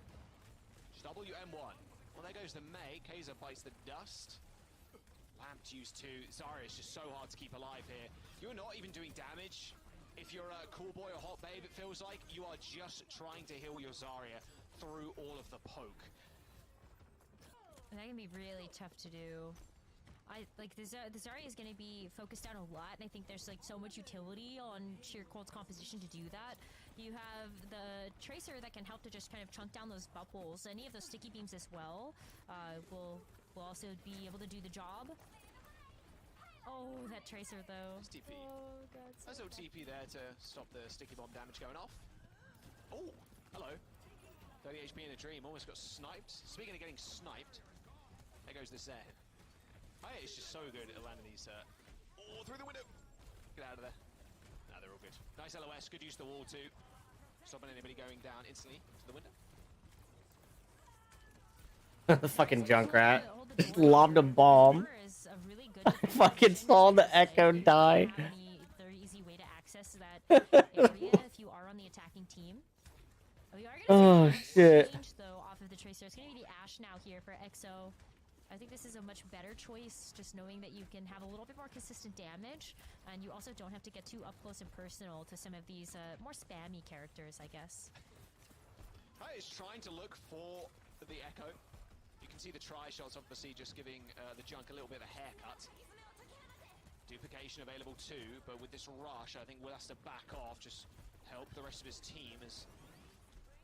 Just WM1. Well, there goes the Mei. Kaiser bites the dust. Lamp to use 2. Zarya is just so hard to keep alive here. You're not even doing damage. If you're a cool boy or hot babe, it feels like you are just trying to heal your Zarya through all of the poke. That can be really tough to do. The Zarya is going to be focused down a lot, and I think there's like so much utility on Sheercold's composition to do that. You have the Tracer that can help to just kind of chunk down those bubbles. Any of those sticky beams as well will also be able to do the job. Oh, that Tracer though. It's TP. Oh, God. Nice little TP there to stop the sticky bomb damage going off. Oh, hello. 30 HP in a dream, almost got sniped. Speaking of getting sniped, there goes the Zed. Oh, it's just so good at landing these. Oh, through the window. Get out of there. Nah, they're all good. Nice LOS. Good use of the wall too. Stopping anybody going down instantly to the window. The fucking Junkrat lobbed a bomb. Is a really good Fucking saw the Echo die. Very easy way to access that area if you are on the attacking team. We are gonna see shit. change though off of the Tracer. It's gonna be the Ashe now here for EXO. I think this is a much better choice, just knowing that you can have a little bit more consistent damage, and you also don't have to get too up close and personal to some of these more spammy characters, I guess. Is trying to look for the Echo. You can see the tri-shots obviously just giving the Junk a little bit of a haircut. Duplication available too, but with this rush, I think Will has to back off, just help the rest of his team as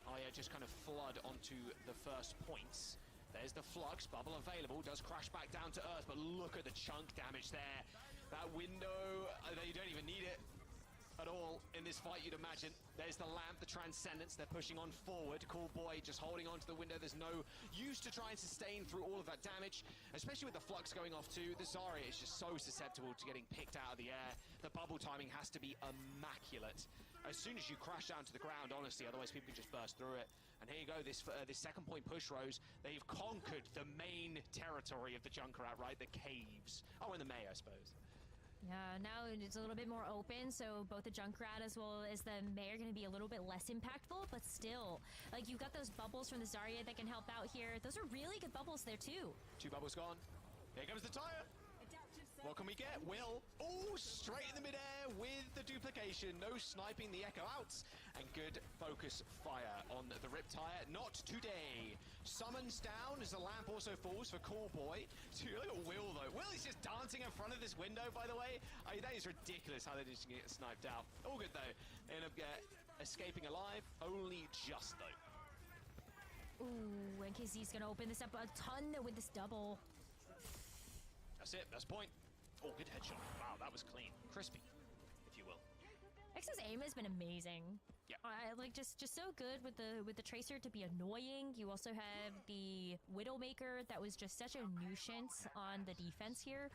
Aya just kind of flood onto the first points. There's the Flux, bubble available, does crash back down to earth, but look at the chunk damage there. That window, you don't even need it at all in this fight, you'd imagine. There's the Lamp, the Transcendence, they're pushing on forward. Cool boy just holding on to the window. There's no use to try and sustain through all of that damage, especially with the Flux going off too. The Zarya is just so susceptible to getting picked out of the air. The bubble timing has to be immaculate. As soon as you crash down to the ground, honestly, otherwise people can just burst through it. And here you go, this second point push, Rose. They've conquered the main territory of the Junkrat, right? The caves. Oh, and the Mei, I suppose. Yeah, now it's a little bit more open, so both the Junkrat as well as the Mei are going to be a little bit less impactful, but still, like, you've got those bubbles from the Zarya that can help out here. Those are really good bubbles there, too. 2 bubbles gone. Here comes the tire. What can we get? Will. Oh, straight in the midair with the duplication. No sniping the Echo out. And good focus fire on the Riptire. Not today. Summons down as the Lamp also falls for Cool Boy. Dude, look at Will, though. Will is just dancing in front of this window, by the way. I mean, that is ridiculous how they just get sniped out. All good, though. They end up escaping alive. Only just, though. Ooh, NKZ's going to open this up a ton with this double. That's it. That's point. Oh, good headshot. Wow, that was clean. Crispy, if you will. X's aim has been amazing. Yeah. I like just so good with the tracer to be annoying. You also have the Widowmaker that was just such a nuisance on the defense here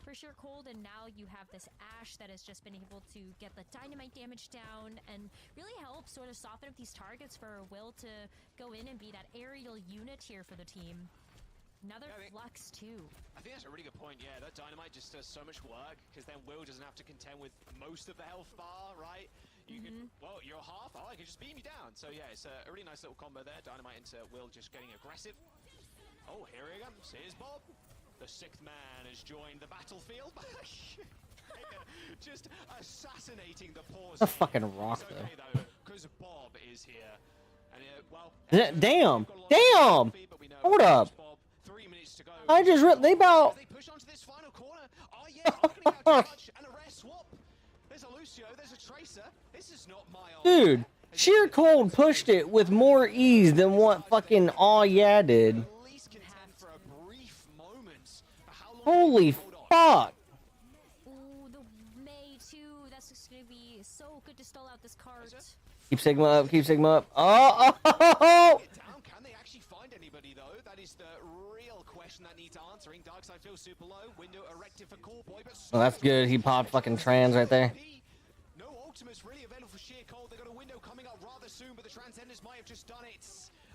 for Sheer Cold, and now you have this Ashe that has just been able to get the dynamite damage down and really help sort of soften up these targets for Will to go in and be that aerial unit here for the team. Another flux too. I think that's a really good point. Yeah, that dynamite just does so much work because then Will doesn't have to contend with most of the health bar, right? You can, well, you're half. Oh, I can just beam you down. So yeah, it's a really nice little combo there. Dynamite into Will just getting aggressive. Oh, here he comes. Here's Bob. The sixth man has joined the battlefield. Just assassinating the pause. The fucking rock, it's okay, though, because Bob is here. And well, Damn! Damn! Hold up. 3 minutes to go. I just they about. They push onto this final corner. Oh yeah, not gonna be able to touch, and a rare swap. There's a Lucio, there's a Tracer. This is not my Dude, Sheer Cold pushed it with more ease than what fucking Aw Yeah did. At least contend for a brief moment. But how long Holy can they hold on? fuck! Ooh, the May too. That's just gonna be so good to stall out this card. Keep Sigma up, keep Sigma up. Oh! Get down. Can they actually find anybody though? That is the real question that needs answering. Darkside feels super low. Window erected for Callboy, but Oh, that's good. He popped fucking trans right there. no ultimates really available for Sheer Cold. They got a window coming up rather soon, but the Transcenders might have just done it.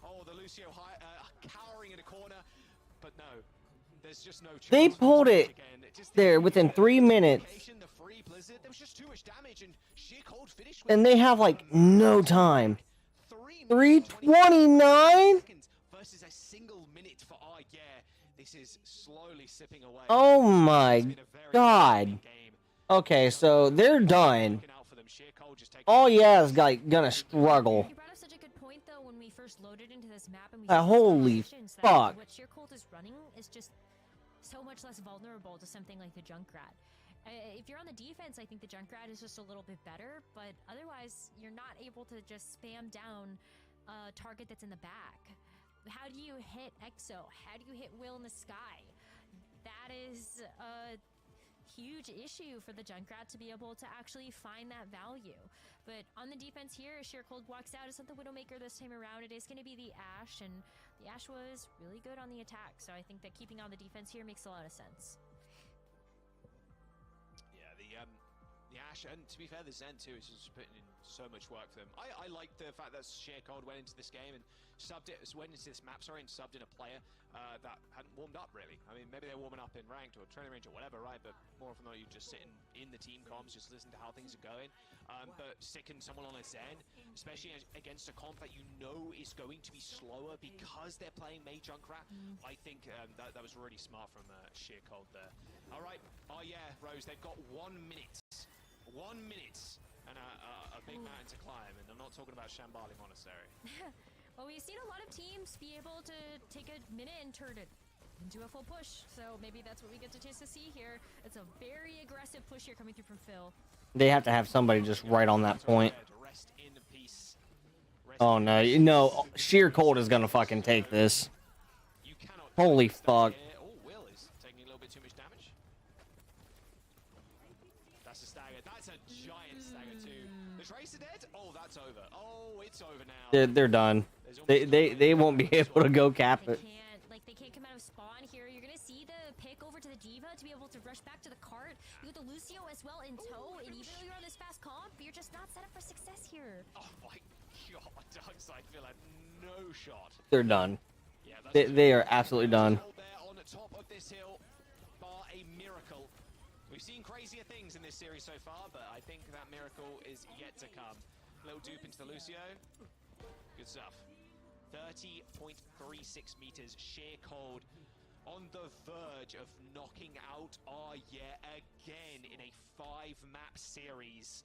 Oh, the Lucio cowering in a corner, but no, there's just no chance. They pulled it there within 3 minutes. The free Blizzard, there was just too much damage, and Sheer Cold finished with And they have like no time. 3:29 3:29? versus a single minute for yeah. This is slowly sipping away. Oh It's my been a very God. entertaining game. Okay, so they're done. Looking out for them. Sheer Cold just taking All Yeah's like gonna struggle. You brought up such a good point though when we first loaded into this map and we Holy fuck. what Sheer Cold is running is just so much less vulnerable to something like the Junkrat. If you're on the defense, I think the Junkrat is just a little bit better, but otherwise you're not able to just spam down a target that's in the back. How do you hit EXO? How do you hit Will in the sky? That is a huge issue for the Junkrat to be able to actually find that value. But on the defense here, as Sheer Cold walks out, it's not the Widowmaker this time around. It is going to be the Ashe, and the Ashe was really good on the attack. So I think that keeping on the defense here makes a lot of sense. Yeah, the Ashe, and to be fair, the Zen too is just putting in so much work for them. I like the fact that Sheer Cold went into this game and went into this map, and subbed in a player that hadn't warmed up really. I mean, maybe they're warming up in ranked or training range or whatever, right? But more often than not, you just sitting in the team comms, just listen to how things are going. But sticking someone on a Zen, especially against a comp that you know is going to be slower because they're playing May Junkrat, I think that was really smart from Sheer Cold there. All right, oh yeah, Rose, they've got 1 minute. 1 minute and a big mountain to climb, and I'm not talking about Shambali Monastery. Well, we've seen a lot of teams be able to take a minute and turn it into a full push, so maybe that's what we get to chance to see here. It's a very aggressive push here coming through from Phil. They have to have somebody just right on that point. Oh no, no, Sheer Cold is gonna fucking take this. Holy fuck. Oh, Will is taking a little bit too much damage. That's a stagger. That's a giant stagger too. The Tracer dead? Oh, that's over. Oh, it's over now. They're done. They won't be able to go cap it. They can't come out of spawn here. You're gonna see the pick over to the Diva to be able to rush back to the cart. You got the Lucio as well in tow, and even though you're on this fast comp, you're just not set up for success here. Oh my god, Darkside feel had no shot. They're done. Yeah, They are absolutely done. There on the top of this hill, bar a miracle. We've seen crazier things in this series so far, but I think that miracle is yet to come. Little dupe into the Lucio. Good stuff. 30.36 meters, Sheer Cold on the verge of knocking out yeah again in a 5-map series.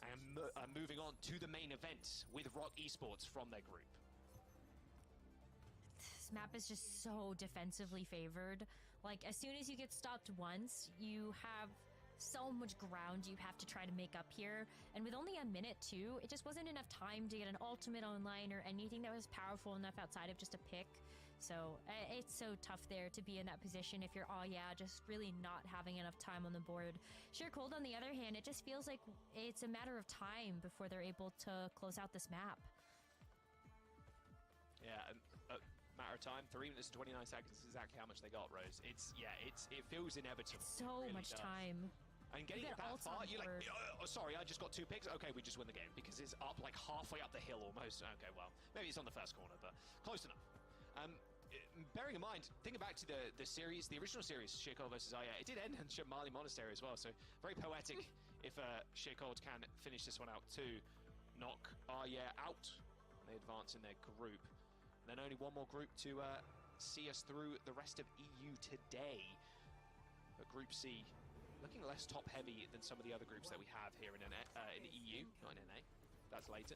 And moving on to the main event with Rock Esports from their group. This map is just so defensively favored. Like, as soon as you get stopped once, you have so much ground you have to try to make up here, and with only a minute too, it just wasn't enough time to get an ultimate online or anything that was powerful enough outside of just a pick So it's so tough there to be in that position if you're, oh yeah, just really not having enough time on the board. Sheer Cold, on the other hand, it just feels like it's a matter of time before they're able to close out this map. Yeah, a matter of time. 3 minutes and 29 seconds is exactly how much they got, Rose. It feels inevitable. It's so It really much does. time. And getting You it get that ults far, on you're like, board. oh, sorry, I just got 2 picks. Okay, we just win the game because it's up like halfway up the hill almost. Okay, well, maybe it's on the first corner, but close enough. Bearing in mind, thinking back to the series, the original series, Sheer Cold versus Aya, it did end in Shamali Monastery as well, so very poetic if Sheer Cold can finish this one out too. Knock Aya out, and they advance in their group. And then only one more group to see us through the rest of EU today. But Group C, looking less top-heavy than some of the other groups that we have here in EU, not in NA. That's later.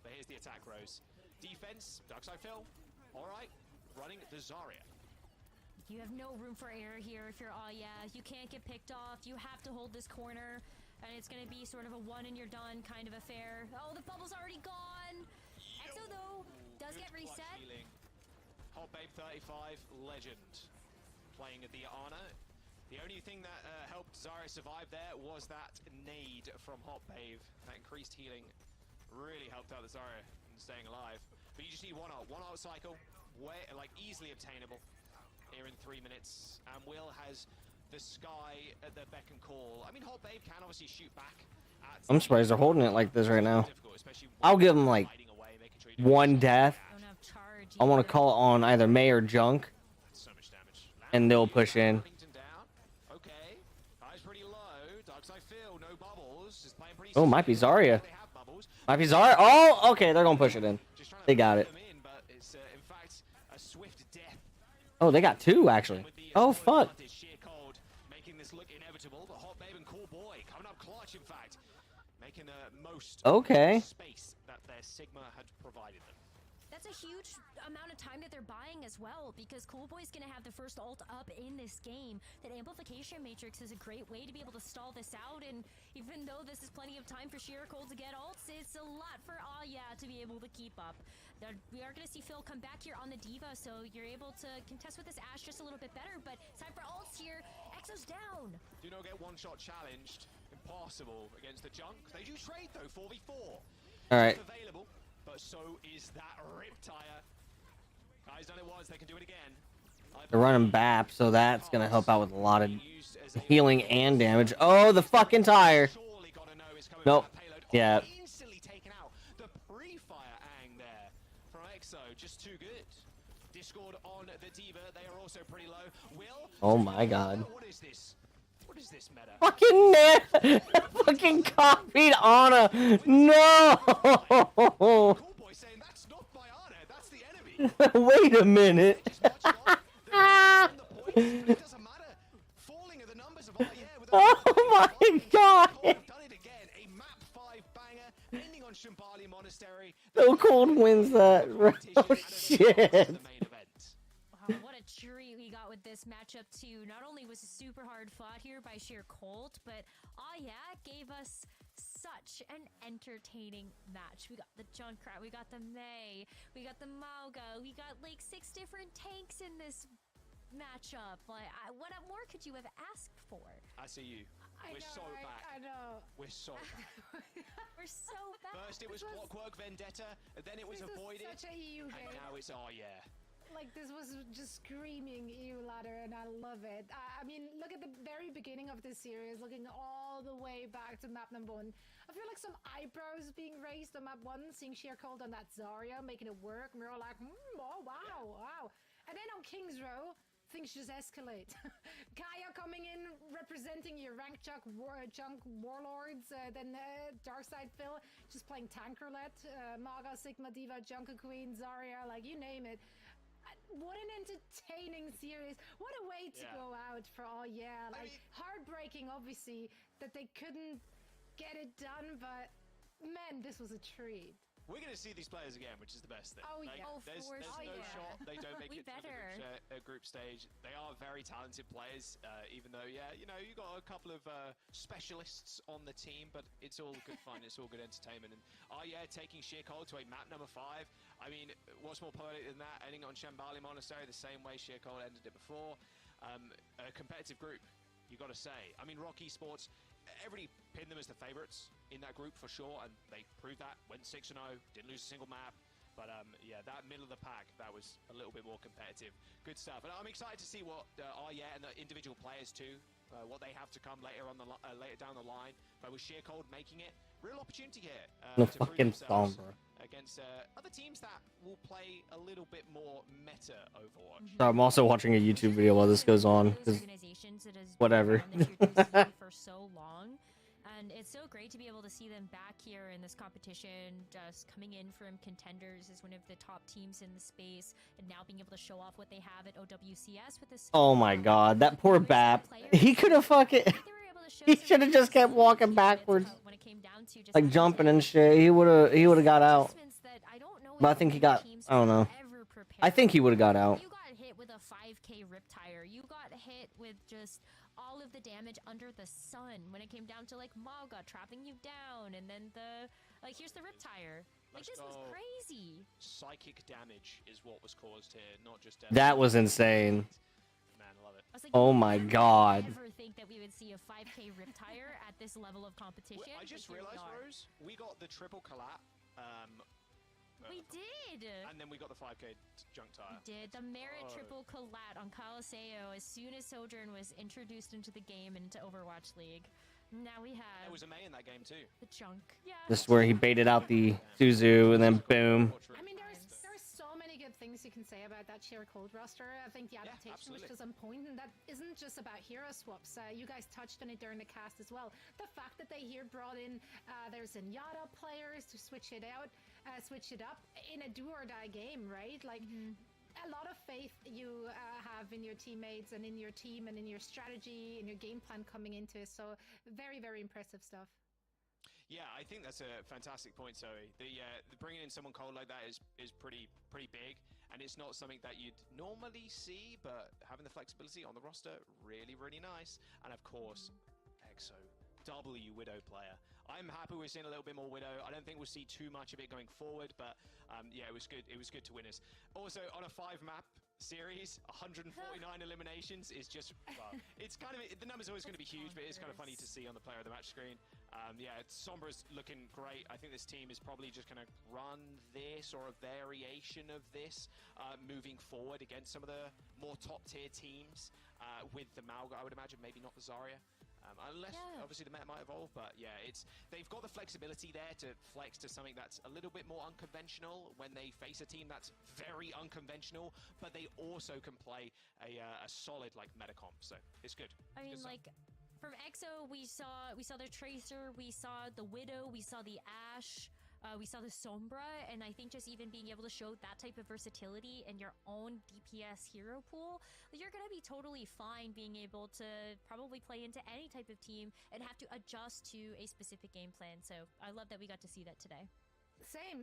But here's the attack, Rose. Defense, Darkside Phil, all right, running the Zarya. You have no room for error here if you're, oh yeah, you can't get picked off. You have to hold this corner, and it's going to be sort of a one and you're done kind of affair. Oh, the bubble's already gone. Exo, though, does get reset. Hot Babe 35, legend, playing the Ana. The only thing that helped Zarya survive there was that nade from Hot Babe. That increased healing really helped out the Zarya in staying alive. But you just need one ult cycle, like easily obtainable here in 3 minutes. And Will has the sky at the beck and call. I mean, Hot Babe can obviously shoot back. I'm surprised they're holding it like this right now. I'll give them like one death. Don't have charge I want to either. call it on either May or Junk, So much damage. and they'll push in. Okay, eyes pretty low. Darkside Phil, no bubbles. Just playing pretty Oh, might be safe. Zarya. They have bubbles. Might be Zarya. Oh, okay, they're gonna push it in. Just trying to They got put it. them in, but it's in fact a swift death. Oh, they got 2 actually. With the Oh, scoring fuck. advantage, Sheer Cold making this look inevitable, but Hot Babe and Cool Boy coming up clutch, in fact, making the most Okay. of the space that their Sigma had provided them. That's a huge amount of time that they're buying as well, because Cool Boy's going to have the first ult up in this game. That Amplification Matrix is a great way to be able to stall this out, and even though this is plenty of time for Sheer Cold to get ults, it's a lot for Aya to be able to keep up. We are going to see Phil come back here on the Diva, so you're able to contest with this Ashe just a little bit better, but it's time for ults here. Exo's down. Do not get one-shot challenged. Impossible against the Junk. They do trade, though, 4v4. All right. It's available, but so is that Riptire. Guys done it once, they can do it again. They're running BAP, so that's gonna help out with a lot of healing and damage. Oh, the fucking tire. Surely gotta know it's coming Nope. from that payload. Yeah. Oh, instantly taken out. The pre-fire ang there from Exo, just too good. Discord on the Diva, they are also pretty low. Will? Oh my god. What is this? What is this meta? Fucking fucking copied Ana. No. Cool Boy saying that's not my Ana, that's the enemy. Wait a minute. Just watch along. They're on the points, but it doesn't matter. Falling at the numbers of with Oh my god. Cold have done it again. A map 5 banger, ending on Shambali Monastery. So Cold wins that. Oh shit. The main event. Wow, what a treat we got with this matchup too. Not only was it super hard fought here by Sheer Cold, but Aya gave us such an entertaining match. We got the Junkrat, we got the Mei, we got the Mauga, we got like 6 different tanks in this matchup. Like, what more could you have asked for? I see you. I We're know, so right? back. I know. We're so back. We're so bad. First it was Clockwork Vendetta, and then it was This is avoided, such a EU and game. now it's oh yeah. Like, this was just screaming EU ladder, and I love it. I mean, look at the very beginning of this series, looking all the way back to map number 1. I feel like some eyebrows being raised on map 1, seeing Sheer Cold on that Zarya, making it work, and we're all like, oh, wow. And then on King's Row, things just escalate. Kaya coming in, representing your rank junk warlords, then Darkside Phil just playing tank roulette, Maga, Sigma, Diva, Junker Queen, Zarya, like, you name it. What an entertaining series. What a way to go out for all, yeah. Like, heartbreaking, obviously, that they couldn't get it done, but man, this was a treat. we're going to see these players again, which is the best thing. Oh, Like, yeah. Oh, there's for no sure. shot they don't make We it to the group stage. They are very talented players, even though, yeah, you know, you got a couple of specialists on the team, but it's all good fun. It's all good entertainment. And yeah, taking Sheer Cold to a map number 5. I mean, what's more poetic than that? Ending on Shambali Monastery the same way Sheer Cold ended it before. A competitive group, you got to say. I mean, Rock Esports, everybody pinned them as the favorites in that group for sure, and they proved that. Went 6-0, didn't lose a single map. But yeah, that middle of the pack, that was a little bit more competitive. Good stuff. And I'm excited to see what yeah, and the individual players too, what they have to come later on the later down the line. But with Sheer Cold making it, real opportunity here The to prove fucking themselves Sombra. against other teams that will play a little bit more meta Overwatch. So I'm also watching a YouTube video while this goes on. 'Cause Organizations that has been whatever. around the Tier 2 scene for so long. And it's so great to be able to see them back here in this competition, just coming in from contenders as one of the top teams in the space, and now being able to show off what they have at OWCS with this. Oh my god, that poor Bap. He could have fucking. He should have just kept walking backwards, when it came down to just like jumping and shit. He would have got out. But I think he got. I don't know. I think he would have got out. You got hit with a 5k Riptire. You got hit with just all of the damage under the sun when it came down to like Malga trapping you down, and then here's the Riptire. Like, this was crazy. Psychic damage is what was caused here, not just That was insane. Man, I love it. I was like, Oh you my would god. never think that we would see a 5k Riptire at this level of competition. I just but here we realized, are. Rose, we got the triple collab. We did. And then we got the 5k junk tire. We did the merit triple collat on Caliseo as soon as Sojourn was introduced into the game and into Overwatch League. Now we have There was a May in that game too. the chunk. Yeah. This is where he baited out the Suzu and then boom. I mean, there's so many good things you can say about that Sheer Cold roster. I think the adaptation was just on point, and that isn't just about hero swaps. You guys touched on it during the cast as well. The fact that they here brought in their Zenyatta players to switch it up in a do or die game, right? Like. A lot of faith you have in your teammates and in your team and in your strategy and your game plan coming into it. So very, very impressive stuff. Yeah, I think that's a fantastic point, Zoe. The bringing in someone cold like that is pretty big, and it's not something that you'd normally see, but having the flexibility on the roster, really nice. And of course, EXO, W Widow player. I'm happy we're seeing a little bit more Widow. I don't think we'll see too much of it going forward, but yeah, it was good. It was good to witness. Also, on a 5-map series, 149 eliminations is just, well, it's kind of, the number's always going to be huge, but it's kind of funny to see on the player of the match screen. Yeah, Sombra's looking great. I think this team is probably just going to run this or a variation of this moving forward against some of the more top-tier teams with the Malga, I would imagine, maybe not the Zarya. Unless, obviously, the meta might evolve, but yeah, they've got the flexibility there to flex to something that's a little bit more unconventional when they face a team that's very unconventional, but they also can play a solid, like, meta comp, so it's good. I mean, like, from EXO, we saw the Tracer, we saw the Widow, we saw the Ashe, we saw the Sombra, and I think just even being able to show that type of versatility in your own DPS hero pool, you're going to be totally fine being able to probably play into any type of team and have to adjust to a specific game plan. So I love that we got to see that today. Same.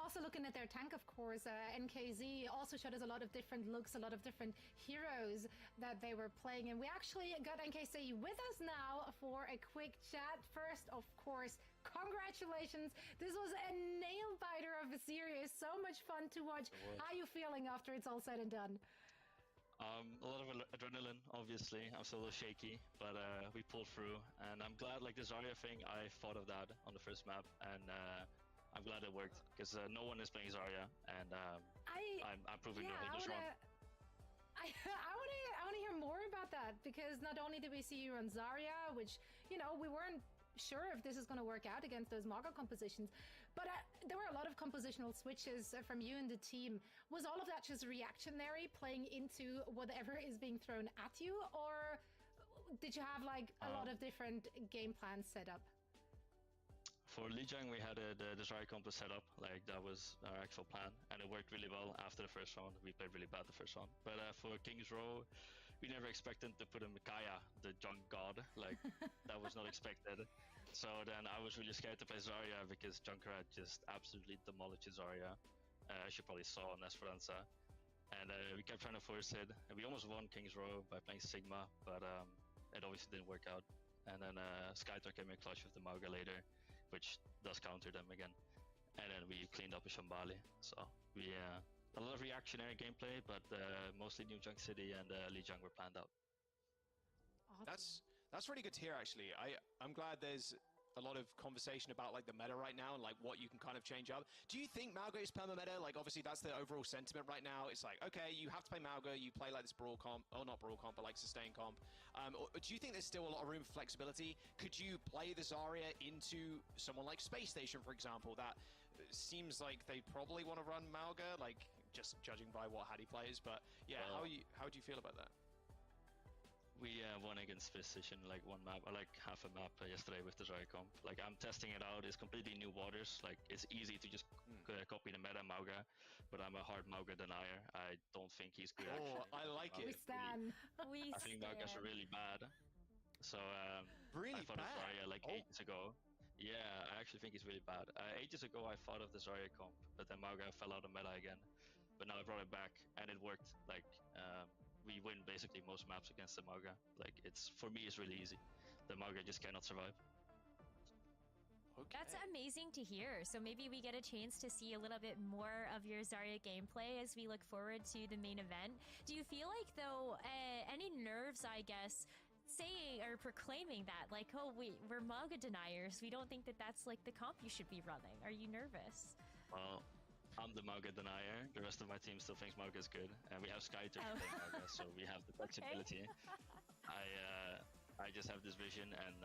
Also looking at their tank, of course, NKZ also showed us a lot of different looks, a lot of different heroes that they were playing. And we actually got NKZ with us now for a quick chat. First, of course, congratulations. This was a nail-biter of a series. So much fun to watch. How are you feeling after it's all said and done? A lot of adrenaline, obviously. I'm still a little shaky, but we pulled through. And I'm glad, like the Zarya thing, I thought of that on the first map. And I'm glad it worked, because no one is playing Zarya, and I'm proving the holders wrong. I want to hear more about that, because not only did we see you on Zarya, which, you know, we weren't sure if this is going to work out against those Maga compositions, but there were a lot of compositional switches from you and the team. Was all of that just reactionary, playing into whatever is being thrown at you, or did you have like a lot of different game plans set up? For Lijiang, we had the Zarya comp set up, like that was our actual plan, and it worked really well after the first round. We played really bad the first round, but for King's Row, we never expected to put in Micaiah, the junk god. Like that was not expected. So then I was really scared to play Zarya because Junkrat just absolutely demolished Zarya, as you probably saw on Esperanza. And we kept trying to force it, and we almost won King's Row by playing Sigma, but it obviously didn't work out. And then Skytar came in clutch with the Mauga later, which does counter them again. And then we cleaned up with Shambali. So we a lot of reactionary gameplay, but mostly New Junk City and Lijiang were planned out. Awesome. That's really good to hear, actually. I'm glad there's a lot of conversation about like the meta right now and like what you can kind of change up. Do you think Mauga is perma meta? Like obviously that's the overall sentiment right now. It's like, okay, you have to play Mauga, you play like this brawl comp, or not brawl comp, but like sustain comp. Or do you think there's still a lot of room for flexibility? Could you play the Zarya into someone like Space Station, for example, that seems like they probably want to run Mauga, like just judging by what Hattie plays, but yeah, Well, how do you feel about that? We won against Precision like one map, or like half a map yesterday with the Zarya comp. Like I'm testing it out. It's completely new waters. Like it's easy to just copy the meta Mauga, but I'm a hard Mauga denier. I don't think he's good. Oh, actually. I like We it. stand. We I think Mauga's stand. really bad. So Really I fought bad? of Zarya like Oh. ages ago. Yeah, I actually think he's really bad. Ages ago I thought of the Zarya comp, but then Mauga fell out of meta again. But now I brought it back and it worked. Like we win basically most maps against the Mauga. Like it's for me it's really easy. The Mauga just cannot survive. Okay. That's amazing to hear. So maybe we get a chance to see a little bit more of your Zarya gameplay as we look forward to the main event. Do you feel like, though, any nerves, I guess, saying or proclaiming that, like, oh, we're Mauga deniers, we don't think that that's, like, the comp you should be running? Are you nervous? Well, I'm the Mauga denier. The rest of my team still thinks Mauga is good, and we have Skytar Oh. playing Mauga, so we have the flexibility. I just have this vision, and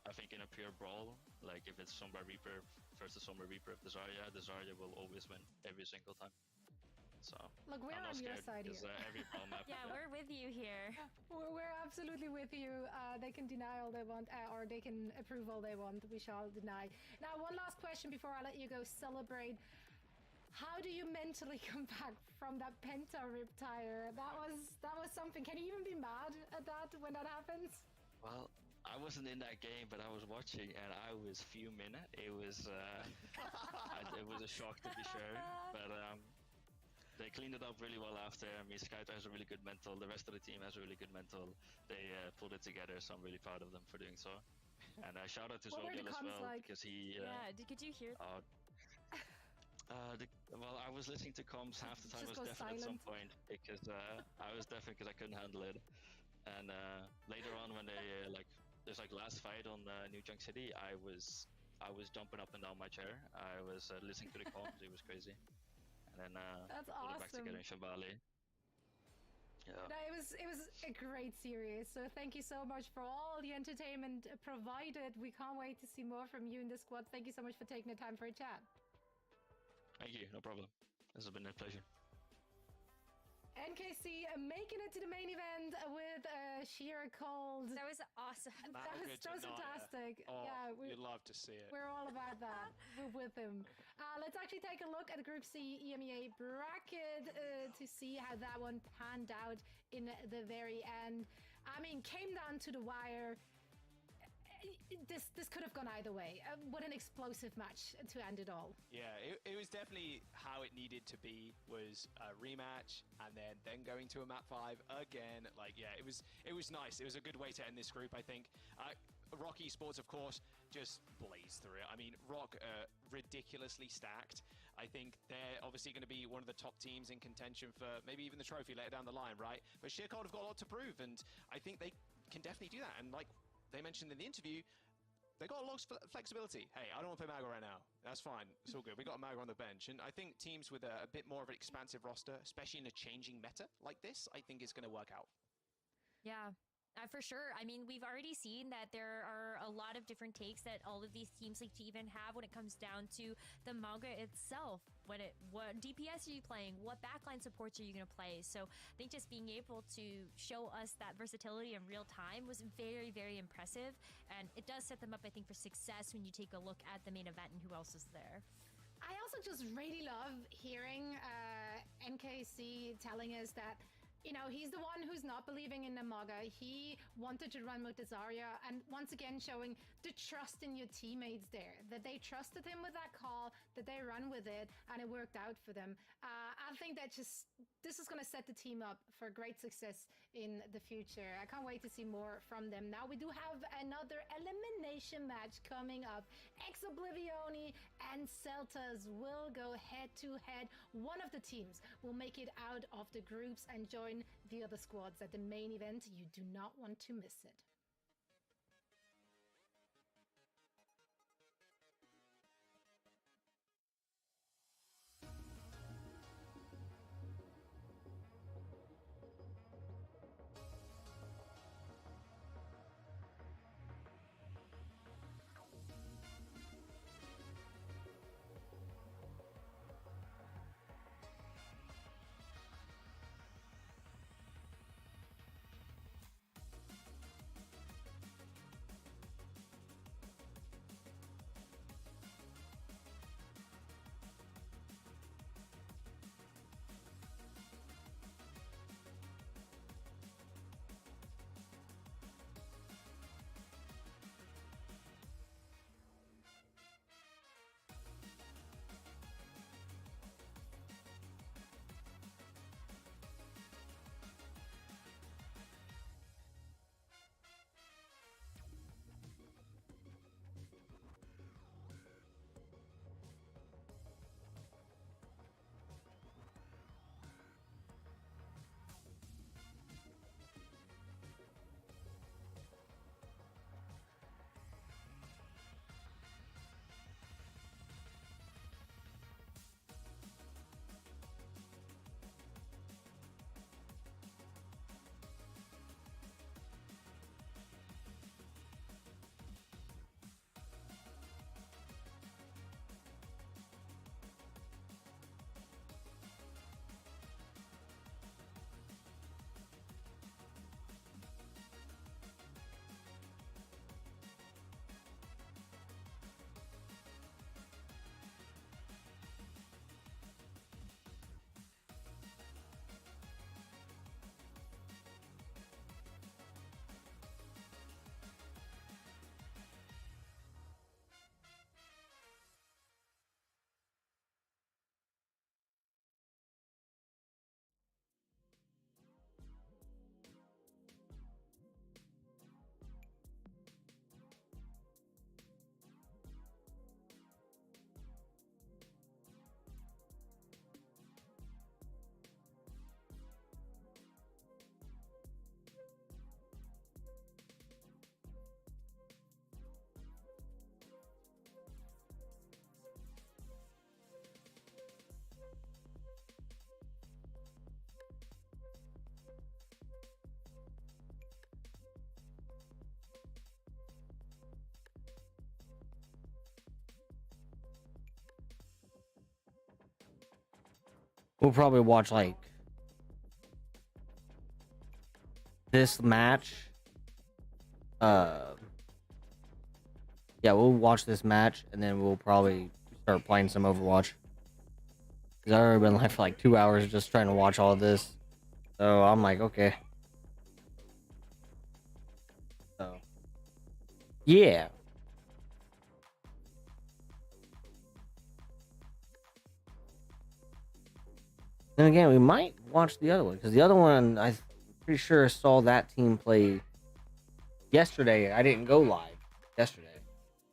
I think in a pure brawl, like if it's Sombra Reaper versus Sombra Reaper of the Zarya will always win every single time. So Look, we're I'm not on your scared side because here. every brawl map. Yeah, we're with you here. We're absolutely with you. They can deny all they want, or they can approve all they want. We shall deny. Now, one last question before I let you go celebrate. How do you mentally come back from that Penta rip tire? That was something. Can you even be mad at that when that happens? Well, I wasn't in that game, but I was watching, and I was fuming. It was it was a shock to be sure, but they cleaned it up really well after. I mean, Skytar has a really good mental. The rest of the team has a really good mental. They pulled it together, so I'm really proud of them for doing so. And shout out to What were the Zodiel as comms well, like? because he. Yeah, could you hear? Well, I was listening to comms half the time. I Just was go deaf at some silent. point because I was deaf because I couldn't handle it. And later on, when they there's like last fight on New Junk City, I was jumping up and down my chair. I was listening to the comms. It was crazy. And then That's pulled it back awesome. together in Shambali. Yeah. No, it was a great series. So thank you so much for all the entertainment provided. We can't wait to see more from you in the squad. Thank you so much for taking the time for a chat. Thank you. No problem. This has been a pleasure. NKC making it to the main event with Sheer Cold. That was awesome. That was fantastic. Oh, Yeah, you'd love to see it. we're all about that. We're with him. Let's actually take a look at the Group C EMEA bracket to see how that one panned out in the very end. I mean, came down to the wire. This could have gone either way. What an explosive match to end it all. Yeah, it was definitely how it needed to be, was a rematch and then going to a map 5 again. Like, yeah, it was nice. It was a good way to end this group, I think. Rock Esports, of course, just blazed through it. I mean, Rock ridiculously stacked. I think they're obviously going to be one of the top teams in contention for maybe even the trophy later down the line, right? But Sheer Cold have got a lot to prove, and I think they can definitely do that. And like they mentioned in the interview, they got a lot of flexibility. Hey, I don't want to play Mago right now. That's fine. It's all good. We got a Mago on the bench. And I think teams with a bit more of an expansive roster, especially in a changing meta like this, I think is going to work out. Yeah. For sure. I mean, we've already seen that there are a lot of different takes that all of these teams like to even have when it comes down to the Mauga itself. What DPS are you playing? What backline supports are you going to play? So I think just being able to show us that versatility in real time was very, very impressive. And it does set them up, I think, for success when you take a look at the main event and who else is there. I also just really love hearing NKC telling us that you know, he's the one who's not believing in Namaga. He wanted to run with Zarya, and once again showing the trust in your teammates there, that they trusted him with that call, that they run with it, and it worked out for them. I think that this is going to set the team up for great success in the future. I can't wait to see more from them. Now we do have another elimination match coming up. Ex-Oblivioni and Celtas will go head to head. One of the teams will make it out of the groups and join the other squads at the main event. You do not want to miss it. We'll probably watch like this match. Yeah, we'll watch this match and then we'll probably start playing some Overwatch. Cause I've already been like for like 2 hours just trying to watch all of this. So I'm like, okay. So yeah. Then again, we might watch the other one because the other one I'm pretty sure I saw that team play yesterday. I didn't go live yesterday.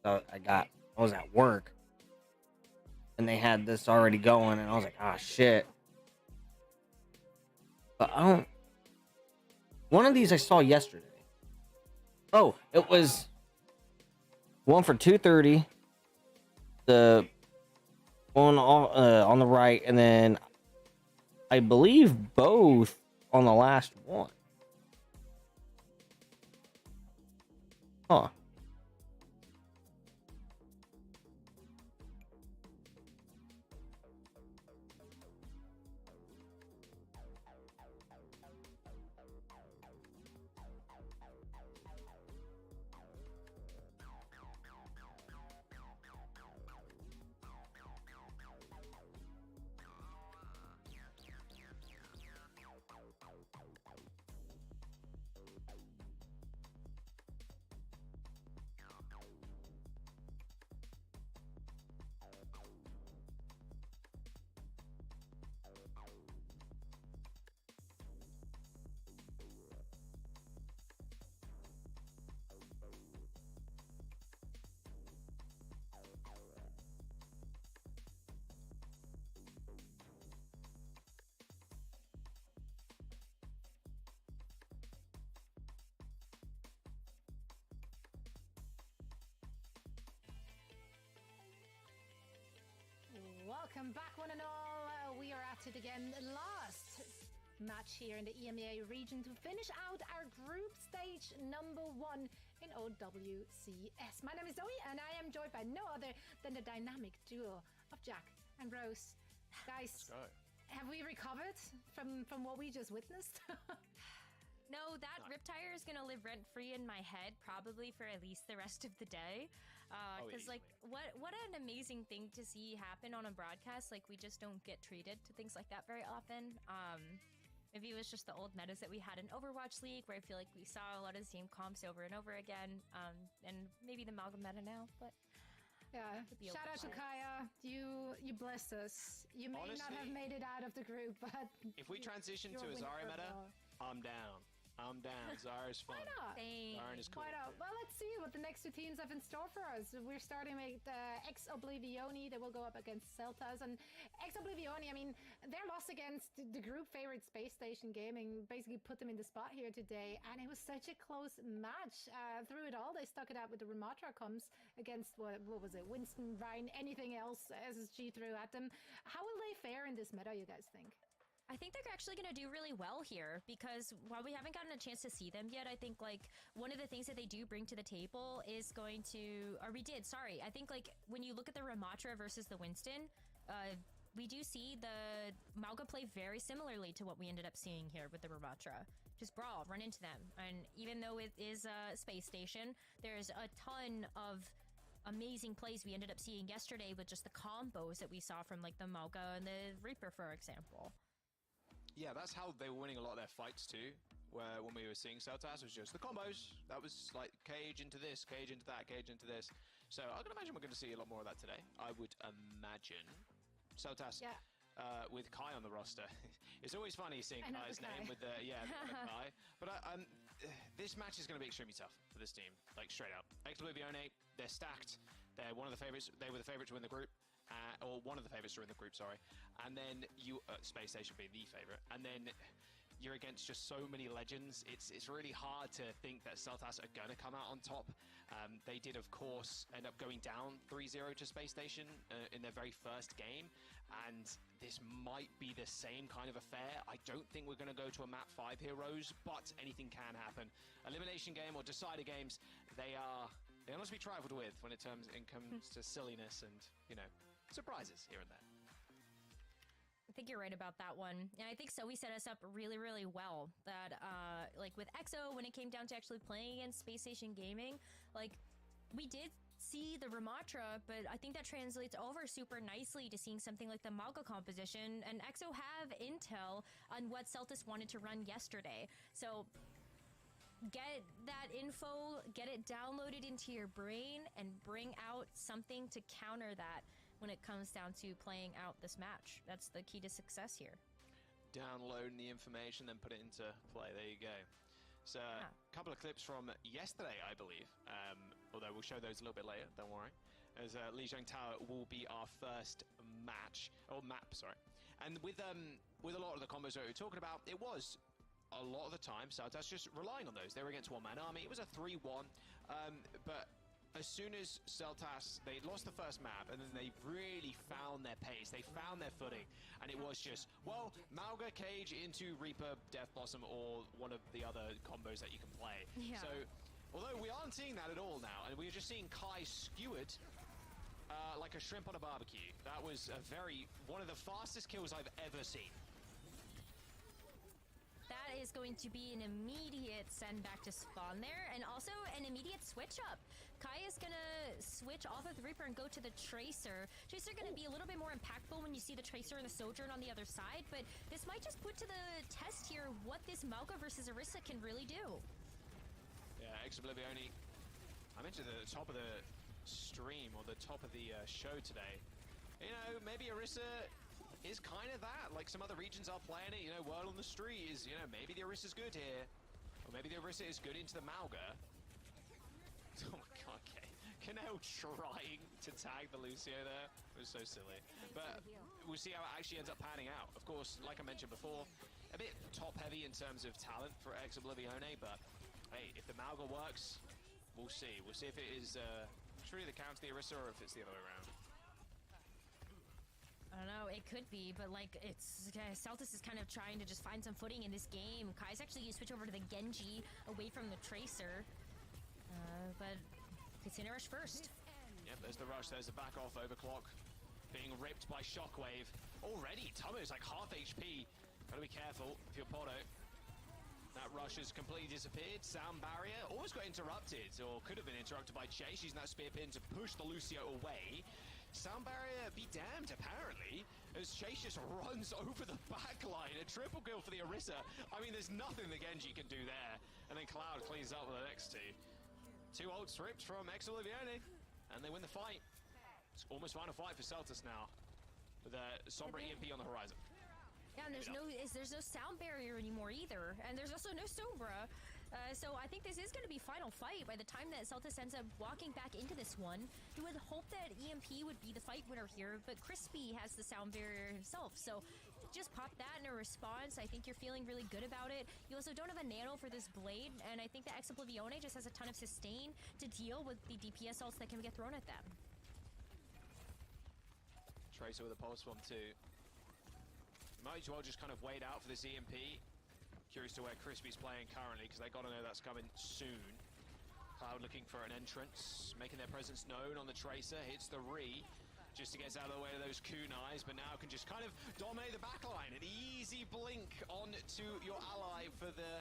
So I was at work and they had this already going and I was like, ah, shit. But one of these I saw yesterday. Oh, it was one for 2:30. The one on the right, and then I believe both on the last one. Huh. welcome back one and all. We are at it again. Last match here in the EMEA region to finish out our group stage number 1 in OWCS. My name is Zoe and I am joined by no other than the dynamic duo of Jack and Rose. Guys, Let's go. have we recovered from what we just witnessed? No, that Riptire is gonna live rent-free in my head, probably for at least the rest of the day. Because, like, what an amazing thing to see happen on a broadcast. Like, we just don't get treated to things like that very often. Maybe it was just the old metas that we had in Overwatch League, where I feel like we saw a lot of the same comps over and over again. And maybe the Malga meta now, but... Yeah, shout out to Kaya. You blessed us. You may not have Honestly, made it out of the group, but If we transition you're to a winning Zarya for meta, all. I'm down. I'm down. Zarya's fun. Why not? Zarya is cool. Why not? Well, let's see what the next two teams have in store for us. We're starting with ex-Oblivioni. They will go up against Celtas. And ex-Oblivioni, I mean, their loss against the group favorite Space Station Gaming basically put them in the spot here today. And it was such a close match. Through it all, they stuck it out with the Ramatra comms against, what was it, Winston, Ryan, anything else SSG threw at them. How will they fare in this meta, you guys think? I think they're actually going to do really well here, because while we haven't gotten a chance to see them yet, I think, like, one of the things that they do bring to the table is going to, or we did, sorry, I think, like, when you look at the Ramatra versus the Winston, we do see the Malga play very similarly to what we ended up seeing here with the Ramatra. Just brawl, run into them, and even though it is a space station, there's a ton of amazing plays we ended up seeing yesterday with just the combos that we saw from, like, the Malga and the Reaper, for example. Yeah, that's how they were winning a lot of their fights too. Where when we were seeing Celtas, was just the combos. That was like cage into this, cage into that, cage into this. So I can imagine we're going to see a lot more of that today. I would imagine. Celtas, Yeah. with Kai on the roster. It's always funny seeing Another Kai's Kai. name with the Kai. But this match is going to be extremely tough for this team. Like straight up. Ex-Oblivione, they're stacked. They're one of the favorites. They were the favorites to win the group. Or one of the favorites to win the group, sorry. And then you, Space Station being the favorite. And then you're against just so many legends. It's really hard to think that Celtas are going to come out on top. They did, of course, end up going down 3-0 to Space Station in their very first game. And this might be the same kind of affair. I don't think we're going to go to a map 5 heroes, but anything can happen. Elimination game or decider games, they're not to be trifled with when it comes to silliness and, you know, surprises here and there. I think you're right about that one. And I think Zoe set us up really, really well. That, like, with EXO, when it came down to actually playing against Space Station Gaming, like, we did see the Ramatra, but I think that translates over super nicely to seeing something like the Malga composition, and EXO have intel on what Celtis wanted to run yesterday. So get that info, get it downloaded into your brain, and bring out something to counter that when it comes down to playing out this match. That's the key to success here. Downloading the information, then put it into play. There you go. So a couple of clips from yesterday, I believe. Although we'll show those a little bit later, don't worry. As Lijiang Tower will be our first match, or map, sorry. And with a lot of the combos that we were talking about, it was a lot of the time Celtas just relying on those. They were against one-man army. It was a 3-1, but as soon as Celtas, they lost the first map, and then they really found their pace. They found their footing, and it was just, well, Malga cage into Reaper, Death Blossom, or one of the other combos that you can play. Yeah. So, although we aren't seeing that at all now, and we're just seeing Kai skewered like a shrimp on a barbecue. That was one of the fastest kills I've ever seen. That is going to be an immediate send back to spawn there, and also an immediate switch up. Kai is gonna switch off of the Reaper and go to the Tracer. Tracer gonna be a little bit more impactful when you see the Tracer and the Sojourn on the other side, but this might just put to the test here what this Malga versus Orisa can really do. Yeah, ex-Oblivioni. I mentioned at the top of the stream, or the top of the show today, you know, maybe Orisa is kind of that. Like some other regions are playing it, you know, World on the Street is, you know, maybe the Orisa's good here. Or maybe the Orisa is good into the Malga. Oh my god, okay. Canel trying to tag the Lucio there. It was so silly. But we'll see how it actually ends up panning out. Of course, like I mentioned before, a bit top heavy in terms of talent for ex-Oblivione, but hey, if the Malga works, we'll see. We'll see if it is truly the counter to the Orisa or if it's the other way around. I don't know, it could be, but like, it's Celtis is kind of trying to just find some footing in this game. Kai's actually gonna switch over to the Genji away from the Tracer, but it's gonna rush first. Yep, there's the rush, there's the back off overclock. Being ripped by Shockwave. Already, Tomo's like half HP. Gotta be careful if you're Poto. That rush has completely disappeared. Sound barrier almost got interrupted, or could have been interrupted by Chase using that spear pin to push the Lucio away. Sound barrier be damned, apparently, as Chase just runs over the back line. A triple kill for the Orisa. I mean, there's nothing the Genji can do there. And then Cloud cleans up with the next two. Two ults ripped from Exolivione, and they win the fight. It's almost final fight for Celtis now, with a Sombra EMP on the horizon. Yeah, and there's no sound barrier anymore either, and there's also no Sombra. So I think this is going to be final fight by the time that Celtis ends up walking back into this one. You would hope that EMP would be the fight winner here, but Crispy has the sound barrier himself, so just pop that in a response. I think you're feeling really good about it. You also don't have a nano for this blade, and I think that Exoblivione just has a ton of sustain to deal with the DPS ults that can get thrown at them. Tracer with a pulse bomb too. Might as well just kind of wait out for this EMP. Curious to where Crispy's playing currently, because they got to know that's coming soon. Cloud looking for an entrance, making their presence known on the Tracer. Hits the Re, just to get out of the way of those kunais, but now can just kind of dominate the backline. An easy blink on to your ally for the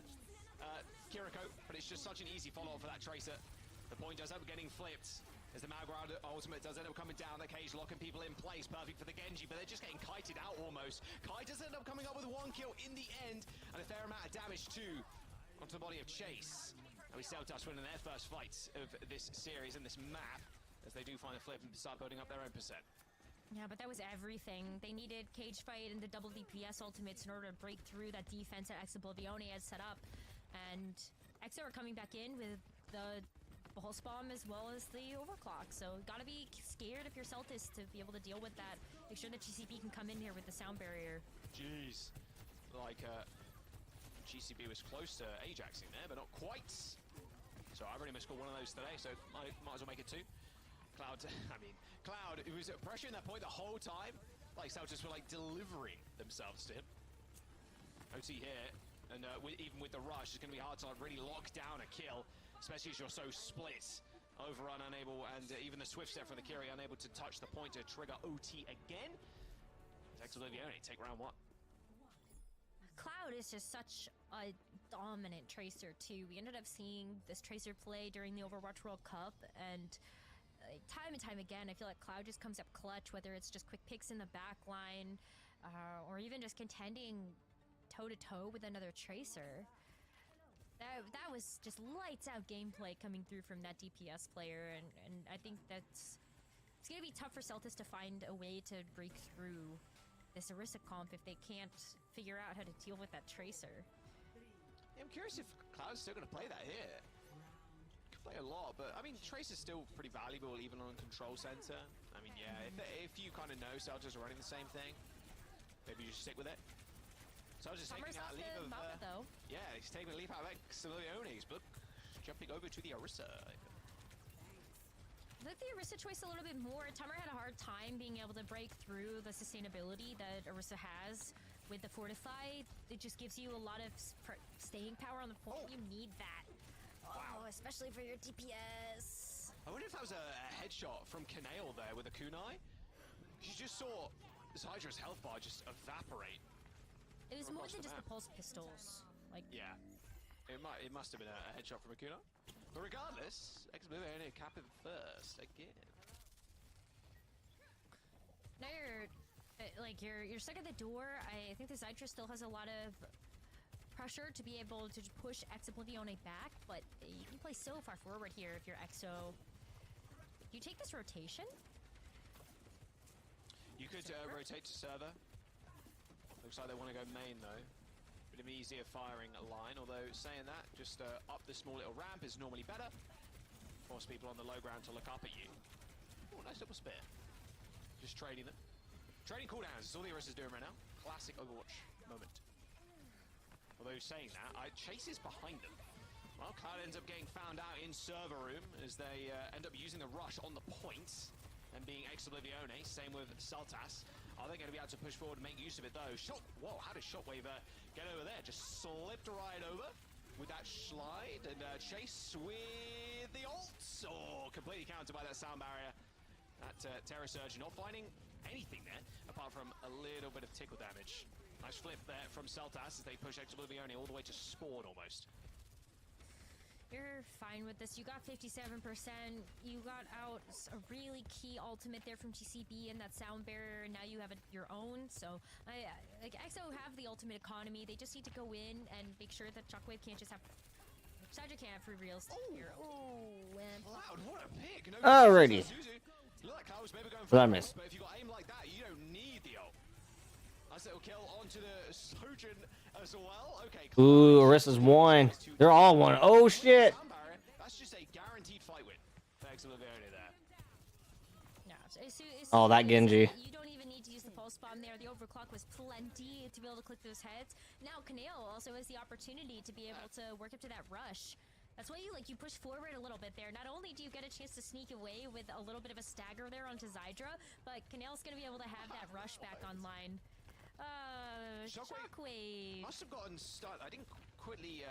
Kiriko, but it's just such an easy follow-up for that Tracer. The point does end up getting flipped, as the Malground ultimate does end up coming down the cage, locking people in place. Perfect for the Genji, but they're just getting kited out almost. Kai does end up coming up with one kill in the end, and a fair amount of damage too onto the body of Chase. And we Celtas winning their first fight of this series and this map, as they do find a flip and start building up their own percent. Yeah, but that was everything. They needed cage fight and the double DPS ultimates in order to break through that defense that Exoblivione had set up. And Exo are coming back in with the Pulse Bomb as well as the Overclock, so gotta be scared if you're Celtis to be able to deal with that. Make sure that GCB can come in here with the sound barrier. Jeez. Like, GCB was close to Ajaxing there, but not quite. So I've already missed one of those today, so might as well make it two. Cloud, Cloud, who was pressuring that point the whole time, like Celtics were like delivering themselves to him. OT here, and even with the rush, it's going to be hard to really lock down a kill, especially as you're so split. Overrun unable, and even the swift step from the Kiri unable to touch the point to trigger OT again. Exolivione take round one. Cloud is just such a dominant Tracer too. We ended up seeing this Tracer play during the Overwatch World Cup, and time and time again, I feel like Cloud just comes up clutch, whether it's just quick picks in the back line, or even just contending toe-to-toe with another Tracer. That was just lights out gameplay coming through from that DPS player, and I think it's gonna be tough for Celtis to find a way to break through this Orisa comp if they can't figure out how to deal with that Tracer. Yeah, I'm curious if Cloud's still gonna play that here. Could play a lot, but I mean, Tracer's still pretty valuable even on Control Center. I mean, yeah, if you kind of know Celtics are running the same thing, maybe you just stick with it. So I was just taking out a leap of... though. Yeah, he's taking a leap out of Exoliones, but jumping over to the Orisa. I like the Orisa choice a little bit more. Tamer had a hard time being able to break through the sustainability that Orisa has with the Fortify. It just gives you a lot of staying power on the point. You need that. Oh, especially for your DPS. I wonder if that was a headshot from Kanale there with a kunai. You just saw this Hydra's health bar just evaporate. It was more than just the pulse pistols. Like, yeah, it must have been a headshot from a kunai. But regardless, Exoblivione capping first again. Now you're stuck at the door. I think the Zytra still has a lot of pressure to be able to push Exoblivione back, but you can play so far forward here if you're Exo. Do you take this rotation? You could rotate to server. Looks like they want to go main though. Bit of easier firing line, although saying that, just up the small little ramp is normally better. Force people on the low ground to look up at you. Oh, nice little spear. Just trading them. Trading cooldowns is all the Orisa's doing right now. Classic Overwatch moment. Although saying that, Chase is behind them. Well, Cloud ends up getting found out in server room as they end up using the rush on the point and being Exoblivione. Same with Celtas. Are they going to be able to push forward and make use of it, though? Whoa, how did Shockwave get over there? Just slipped right over with that slide. And Chase with the ults. Oh, completely countered by that sound barrier. That Terror Surge not finding anything there, apart from a little bit of tickle damage. Nice flip there from Celtas as they push Exoblivione all the way to Spawn almost. You're fine with this. You got 57%. You got out a really key ultimate there from TCB and that sound barrier, and now you have your own. So, like EXO have the ultimate economy. They just need to go in and make sure that Shockwave can't just have Sidra can't have free reels here. Oh, Cloud, what a pick! No, Alrighty. Look like Cloud was maybe going What I for miss? but if you got aim like that, you don't need the ult. Nice little kill onto the Sojourn as well. Okay. Ooh, Orissa's one. They're all one. Oh shit. That's just a guaranteed fight win for Exoblivione there. no, Oh, that Genji. You don't even need to use the pulse bomb there. The overclock was plenty to be able to click those heads. Now Kaneo also has the opportunity to be able to work up to that rush. That's why you push forward a little bit there. Not only do you get a chance to sneak away with a little bit of a stagger there onto Zydra, but Kaneo's gonna be able to have that rush back online. Shockwave Must have gotten stunned. I didn't quickly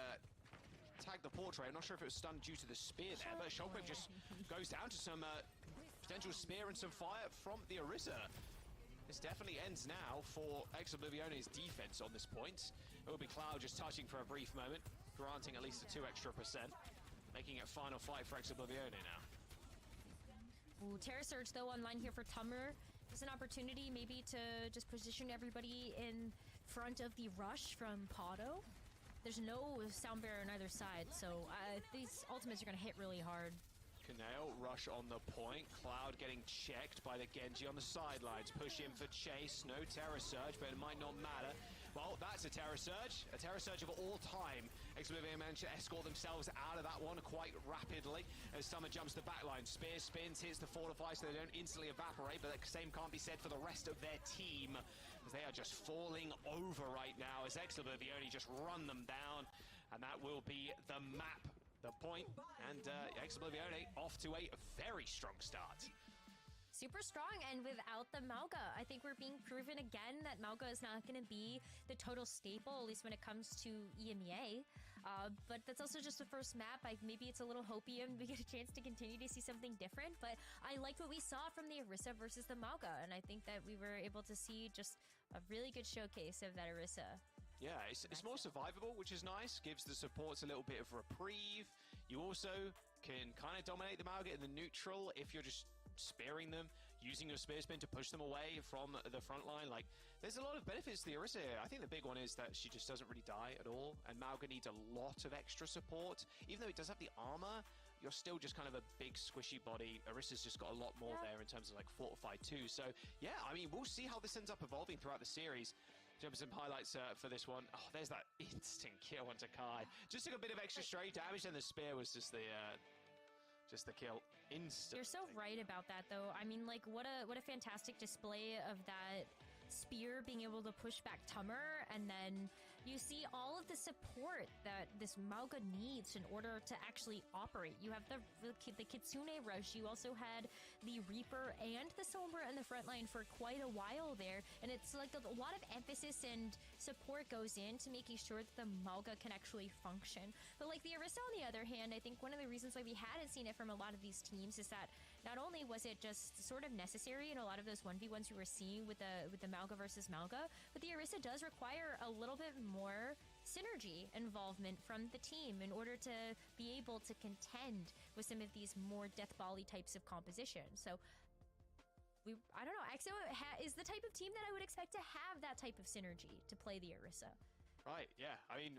tag the portrait. I'm not sure if it was stunned due to the spear there, but Shockwave just goes down to some potential spear and some fire from the Orisa. This definitely ends now for Exoblivione's defense on this point. It will be Cloud just touching for a brief moment, granting at least a 2 extra %, making it final fight for Exoblivione now. Ooh, Terra Surge though online here for Tummer. It's an opportunity maybe to just position everybody in front of the rush from Pado. There's no sound barrier on either side, so these ultimates are going to hit really hard. Kaneo rush on the point. Cloud getting checked by the Genji on the sidelines. Push in for Chase. No Terror Surge, but it might not matter. Well, that's a Terror Surge of all time. Exoblivione managed to escort themselves out of that one quite rapidly as Summer jumps the backline. Spear spins, hits the Fortify so they don't instantly evaporate, but the same can't be said for the rest of their team as they are just falling over right now as Exoblivione just run them down, and that will be the map, the point, and Exoblivione off to a very strong start. Super strong, and without the Mauga, I think we're being proven again that Mauga is not going to be the total staple, at least when it comes to EMEA. But that's also just the first map. Maybe it's a little hopium. We get a chance to continue to see something different, but I liked what we saw from the Orisa versus the Mauga, and I think that we were able to see just a really good showcase of that Orisa. Yeah, it's more survivable, which is nice. Gives the supports a little bit of reprieve. You also can kind of dominate the Mauga in the neutral if you're just spearing them, using your spear spin to push them away from the front line. Like, there's a lot of benefits to the Orisa here. I think the big one is that she just doesn't really die at all, and Mauga needs a lot of extra support. Even though it does have the armor, you're still just kind of a big squishy body. Orisa's just got a lot more there in terms of like fortified too. So yeah, I mean, we'll see how this ends up evolving throughout the series. Jump some highlights for this one. Oh, there's that instant kill onto Kai. Just took a bit of extra straight damage, and the spear was just the kill instant. You're so right about that, though. I mean, like, what a fantastic display of that spear being able to push back Tummer, and then you see all of the support that this Mauga needs in order to actually operate. You have the Kitsune rush. You also had the Reaper and the Sombra in the front line for quite a while there, and it's like a lot of emphasis and support goes into making sure that the Mauga can actually function. But like the Orisa, on the other hand, I think one of the reasons why we hadn't seen it from a lot of these teams is that not only was it just sort of necessary in a lot of those 1v1s we were seeing with the Mauga versus Mauga, but the Orisa does require a little bit more synergy involvement from the team in order to be able to contend with some of these more death volley types of compositions. So I don't know, EXO is the type of team that I would expect to have that type of synergy to play the Orisa. Right, yeah. I mean,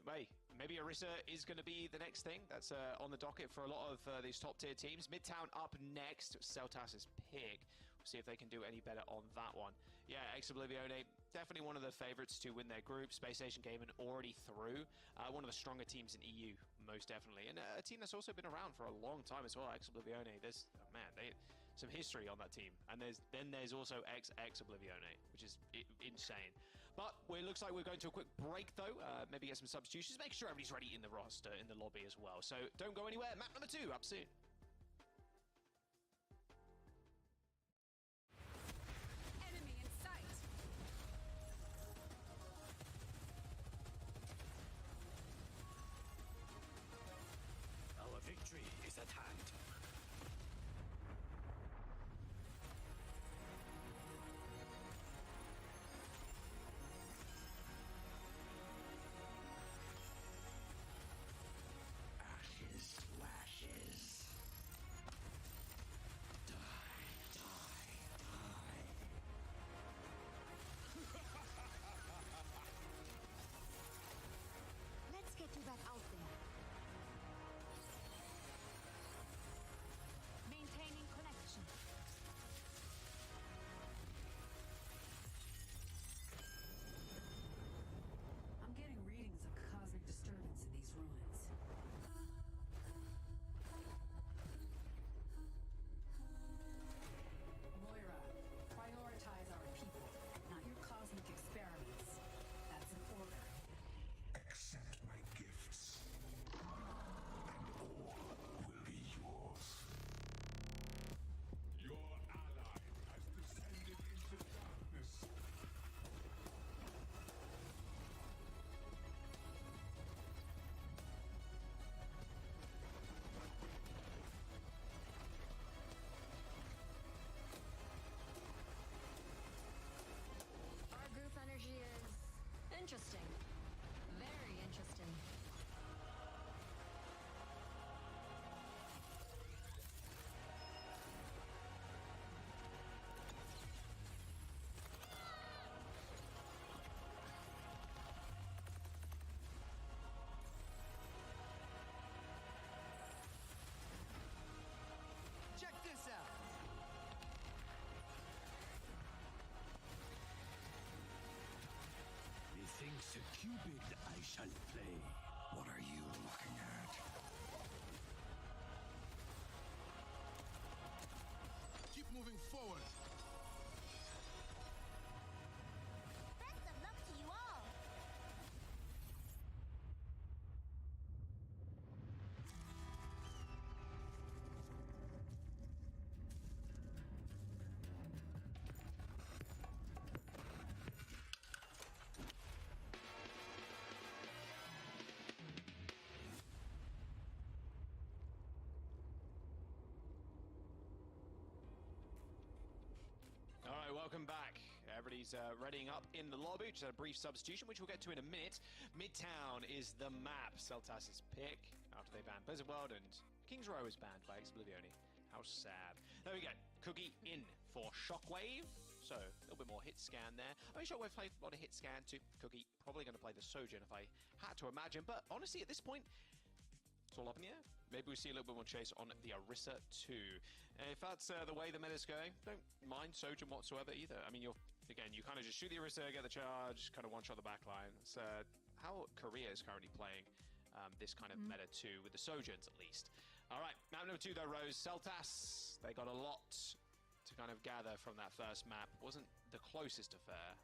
maybe Orisa is going to be the next thing that's on the docket for a lot of these top-tier teams. Midtown up next, Celtas' pick. We'll see if they can do any better on that one. Yeah, Exoblivione, definitely one of the favorites to win their group. Space Station Gaming already through. One of the stronger teams in EU, most definitely. And a team that's also been around for a long time as well, Exoblivione. There's, some history on that team. And there's also Exoblivione, which is insane. But it looks like we're going to a quick break, though. Maybe get some substitutions. Make sure everybody's ready in the roster, in the lobby as well. So don't go anywhere. Map number 2 up soon. Enemy in sight. is at hand. Ashes to ashes. Die, die, die. Let's get you back out there. Maintaining connection. I'm getting readings of cosmic disturbance in these ruins. Moira, prioritize our people, not your cosmic experiments. That's an order. Accept my gifts, and all will be yours. Your ally has descended into darkness. Our group energy is interesting. Very interesting. Check this out. Methinks a Cupid I shall play. What are you looking at? Keep moving forward. Best of luck to you all. All right, welcome back. Everybody's readying up in the lobby. Just had a brief substitution, which we'll get to in a minute. Midtown is the map. Celtas's pick after they banned Blizzard World, and King's Row is banned by Oblivione. How sad. There we go. Cookie in for Shockwave. So, a little bit more hit scan there. I mean, Shockwave played a lot of hit scan too. Cookie probably going to play the Sojourn if I had to imagine. But honestly, at this point, it's all up in the air. Maybe we see a little bit more chase on the Orisa too. And if that's the way the meta's going, don't mind Sojourn whatsoever either. I mean, you kind of just shoot the Orisa, get the charge, kind of one-shot the backline. It's how Korea is currently playing this kind of meta too, with the Sojourns at least. All right, map number 2 though, Rose. Celtas, they got a lot to kind of gather from that first map. Wasn't the closest affair.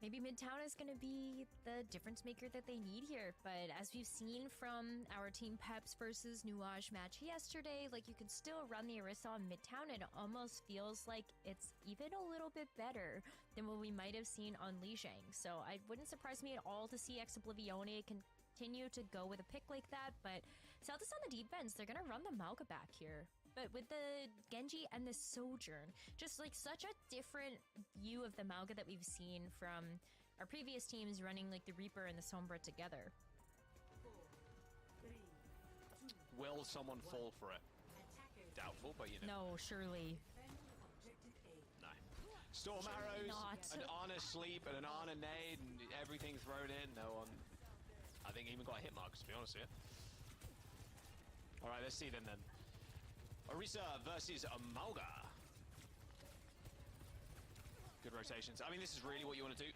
Maybe Midtown is going to be the difference maker that they need here, but as we've seen from our Team Peps versus Nuage match yesterday, like, you can still run the Orisa on Midtown, and it almost feels like it's even a little bit better than what we might have seen on Lijiang. So it wouldn't surprise me at all to see Oblivione continue to go with a pick like that, but Celtics on the defense, they're going to run the Malga back here. But with the Genji and the Sojourn, just like such a different view of the Malga that we've seen from our previous teams running like the Reaper and the Sombra together. Will someone fall for it? Doubtful, but you know. No, surely. No. Storm arrows, not. an Ana sleep, and an Ana nade, and everything thrown in. No one, I think, even got hit marks, to be honest with you. Alright, let's see them then. Orisa versus Malga. Good rotations. I mean, this is really what you want to do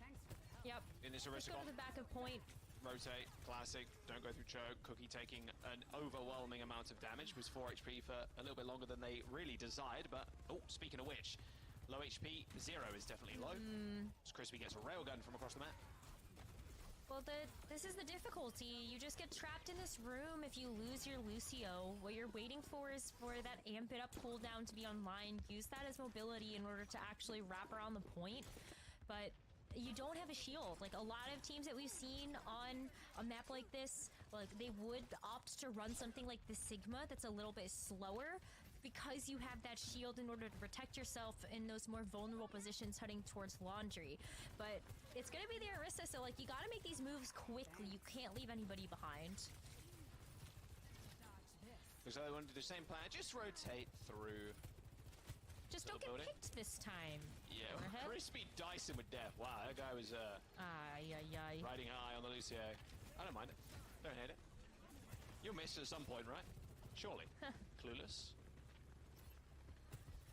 Yep. in this Let's Orisa go comp. to the back of point. Rotate, classic, don't go through choke. Cookie taking an overwhelming amount of damage, was 4 HP for a little bit longer than they really desired, but, oh, speaking of which, low HP, 0 is definitely low. As Crispy gets a railgun from across the map. Well, this is the difficulty. You just get trapped in this room if you lose your Lucio. What you're waiting for is for that amp it up cooldown to be online. Use that as mobility in order to actually wrap around the point. But you don't have a shield. Like a lot of teams that we've seen on a map like this, like they would opt to run something like the Sigma that's a little bit slower because you have that shield in order to protect yourself in those more vulnerable positions heading towards laundry. But it's gonna be the Orisa, so like you gotta make these moves quickly. You can't leave anybody behind. Looks like they want to do the same plan. Just rotate through. Just don't get picked this time. Yeah, crispy Dyson with death. Wow, that guy was riding high on the Lucio. I don't mind it. Don't hate it. You'll miss at some point, right? Surely. Clueless.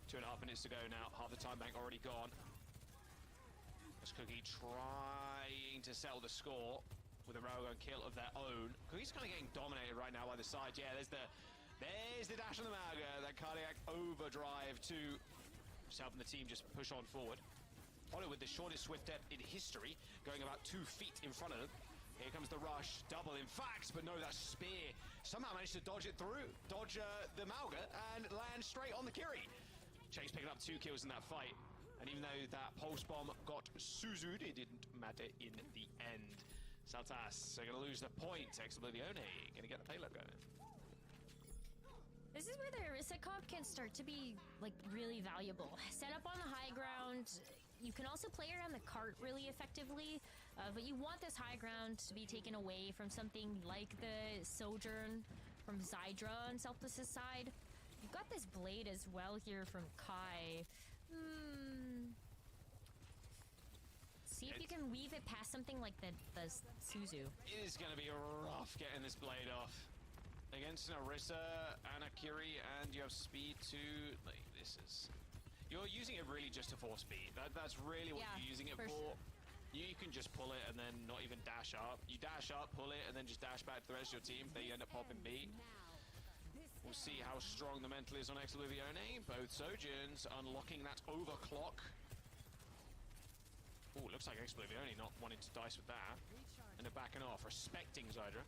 2.5 minutes to go now. Half the time bank already gone. As Cookie trying to settle the score with a railgun kill of their own. Cookie's kind of getting dominated right now by the side. Yeah, there's the dash on the Mauga. That cardiac overdrive to just helping the team just push on forward. Followed with the shortest swift depth in history, going about 2 feet in front of them. Here comes the rush, double in fact, but no, that spear somehow managed to dodge it through, dodge the Mauga, and land straight on the Kiri. Chase picking up 2 kills in that fight, and even though that pulse bomb got Suzu'd, it didn't matter in the end. Saltas are going to lose the point. Oblivione going to get the payload going. This is where the Orisa comp can start to be, like, really valuable. Set up on the high ground. You can also play around the cart really effectively, but you want this high ground to be taken away from something like the Sojourn from Zydra on Selfless's side. You've got this blade as well here from Kai. See if you can weave it past something like the Suzu. It is going to be rough getting this blade off. Against an Orisa and a Kiri, and you have speed too. Like, this is... You're using it really just to force speed. That's really what you're using it for. Sure. You can just pull it and then not even dash up. You dash up, pull it, and then just dash back to the rest of your team. They end up popping beat. We'll see how strong the mental is on Oblivione. Both Sojourns unlocking that overclock. Oh, looks like Oblivione not wanting to dice with that. And they're backing off, respecting Zydra.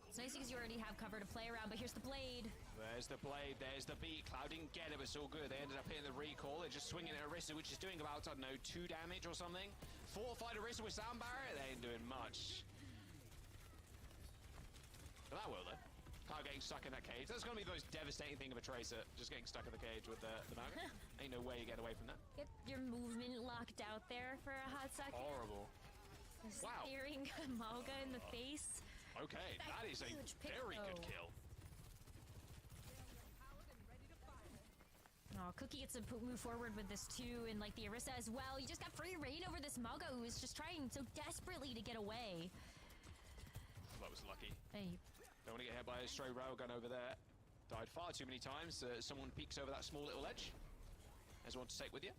It's nice because you already have cover to play around, but here's the blade. There's the blade, there's the beat. Cloud didn't get it, but it's all good. They ended up hitting the recall. They're just swinging at Orisa, which is doing about, I don't know, 2 damage or something. Fortified Orisa with Sound Barrier, they ain't doing much. But that will, though. Cloud getting stuck in that cage. That's going to be the most devastating thing of a Tracer, just getting stuck in the cage with the Mauga. Ain't no way you get away from that. Get your movement locked out there for a hot second. Horrible. Wow. Staring Mauga in the face. Okay, that is a very good kill. Oh, Cookie gets to move forward with this too, and like the Orisa as well. You just got free reign over this Mauga who is just trying so desperately to get away. That was lucky. Hey. Don't want to get hit by a stray railgun over there. Died far too many times. Someone peeks over that small little edge. There's one to take with you.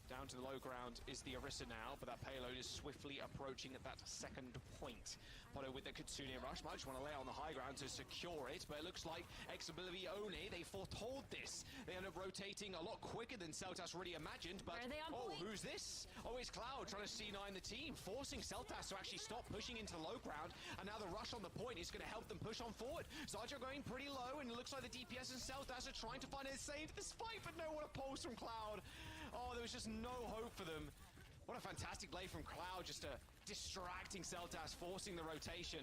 Down to the low ground is the Orisa now, but that payload is swiftly approaching at that second point. Followed with the Kitsune Rush. Might just want to lay on the high ground to secure it, but it looks like Oblivione, they foretold this. They end up rotating a lot quicker than Seltas really imagined, but... Are they on point? Who's this? Oh, it's Cloud trying to C9 the team, forcing Seltas to actually stop pushing into low ground, and now the rush on the point is going to help them push on forward. Zydra going pretty low, and it looks like the DPS and Seltas are trying to find a save to this fight, but no, what a pulse from Cloud. Oh, there was just no hope for them. What a fantastic play from Cloud, just distracting Seltas, forcing the rotation,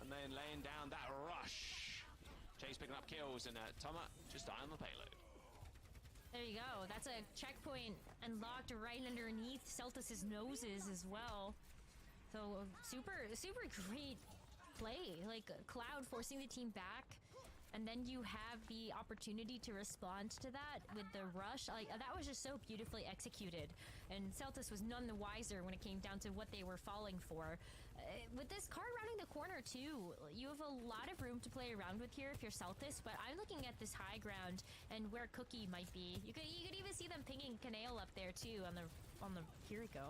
and then laying down that rush. Chase picking up kills, and Tama just dying on the payload. There you go. That's a checkpoint unlocked right underneath Seltas' noses as well. So super great play. Like Cloud forcing the team back. And then you have the opportunity to respond to that with the rush. Like that was just so beautifully executed. And Seltas was none the wiser when it came down to what they were falling for. With this card rounding the corner too, you have a lot of room to play around with here if you're Seltas. But I'm looking at this high ground and where Cookie might be. You could even see them pinging Canale up there too on the Kiriko.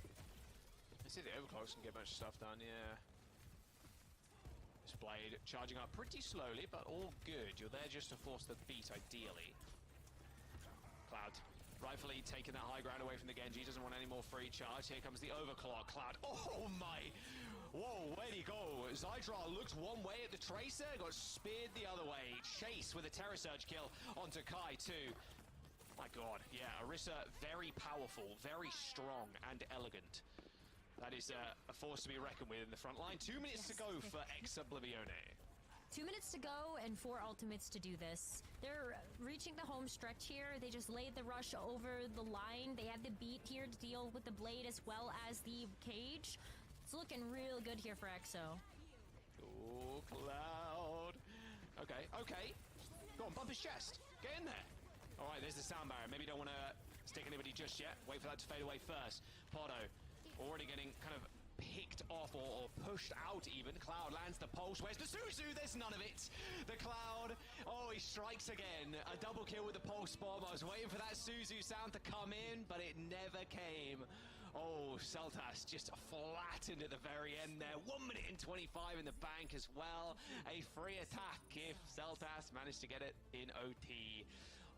I see the overclocks can get a bunch of stuff done. Yeah. Blade charging up pretty slowly, but all good. You're there just to force the beat, ideally. Cloud rightfully taking that high ground away from the Genji. Doesn't want any more free charge. Here comes the overclock. Cloud. Oh my! Whoa, where'd he go? Zydra looked one way at the Tracer, got speared the other way. Chase with a Terror Surge kill onto Kai too. My god, yeah, Orisa, very powerful, very strong, and elegant. That is a force to be reckoned with in the front line. 2 minutes to go for Ex-Oblivione. 2 minutes to go and 4 ultimates to do this. They're reaching the home stretch here. They just laid the rush over the line. They have the beat here to deal with the blade as well as the cage. It's looking real good here for Exo. Oh, Cloud. Okay, okay. Go on, bump his chest. Get in there. All right, there's the sound barrier. Maybe don't want to stick anybody just yet. Wait for that to fade away first. Podo already getting kind of picked off or pushed out even. Cloud lands the pulse. Where's the Suzu? There's none of it. The Cloud, oh, he strikes again. A double kill with the pulse bomb. I was waiting for that Suzu sound to come in, but it never came. Oh, Seltas just flattened at the very end there. 1 minute and 25 in the bank as well. A free attack if Seltas managed to get it in OT.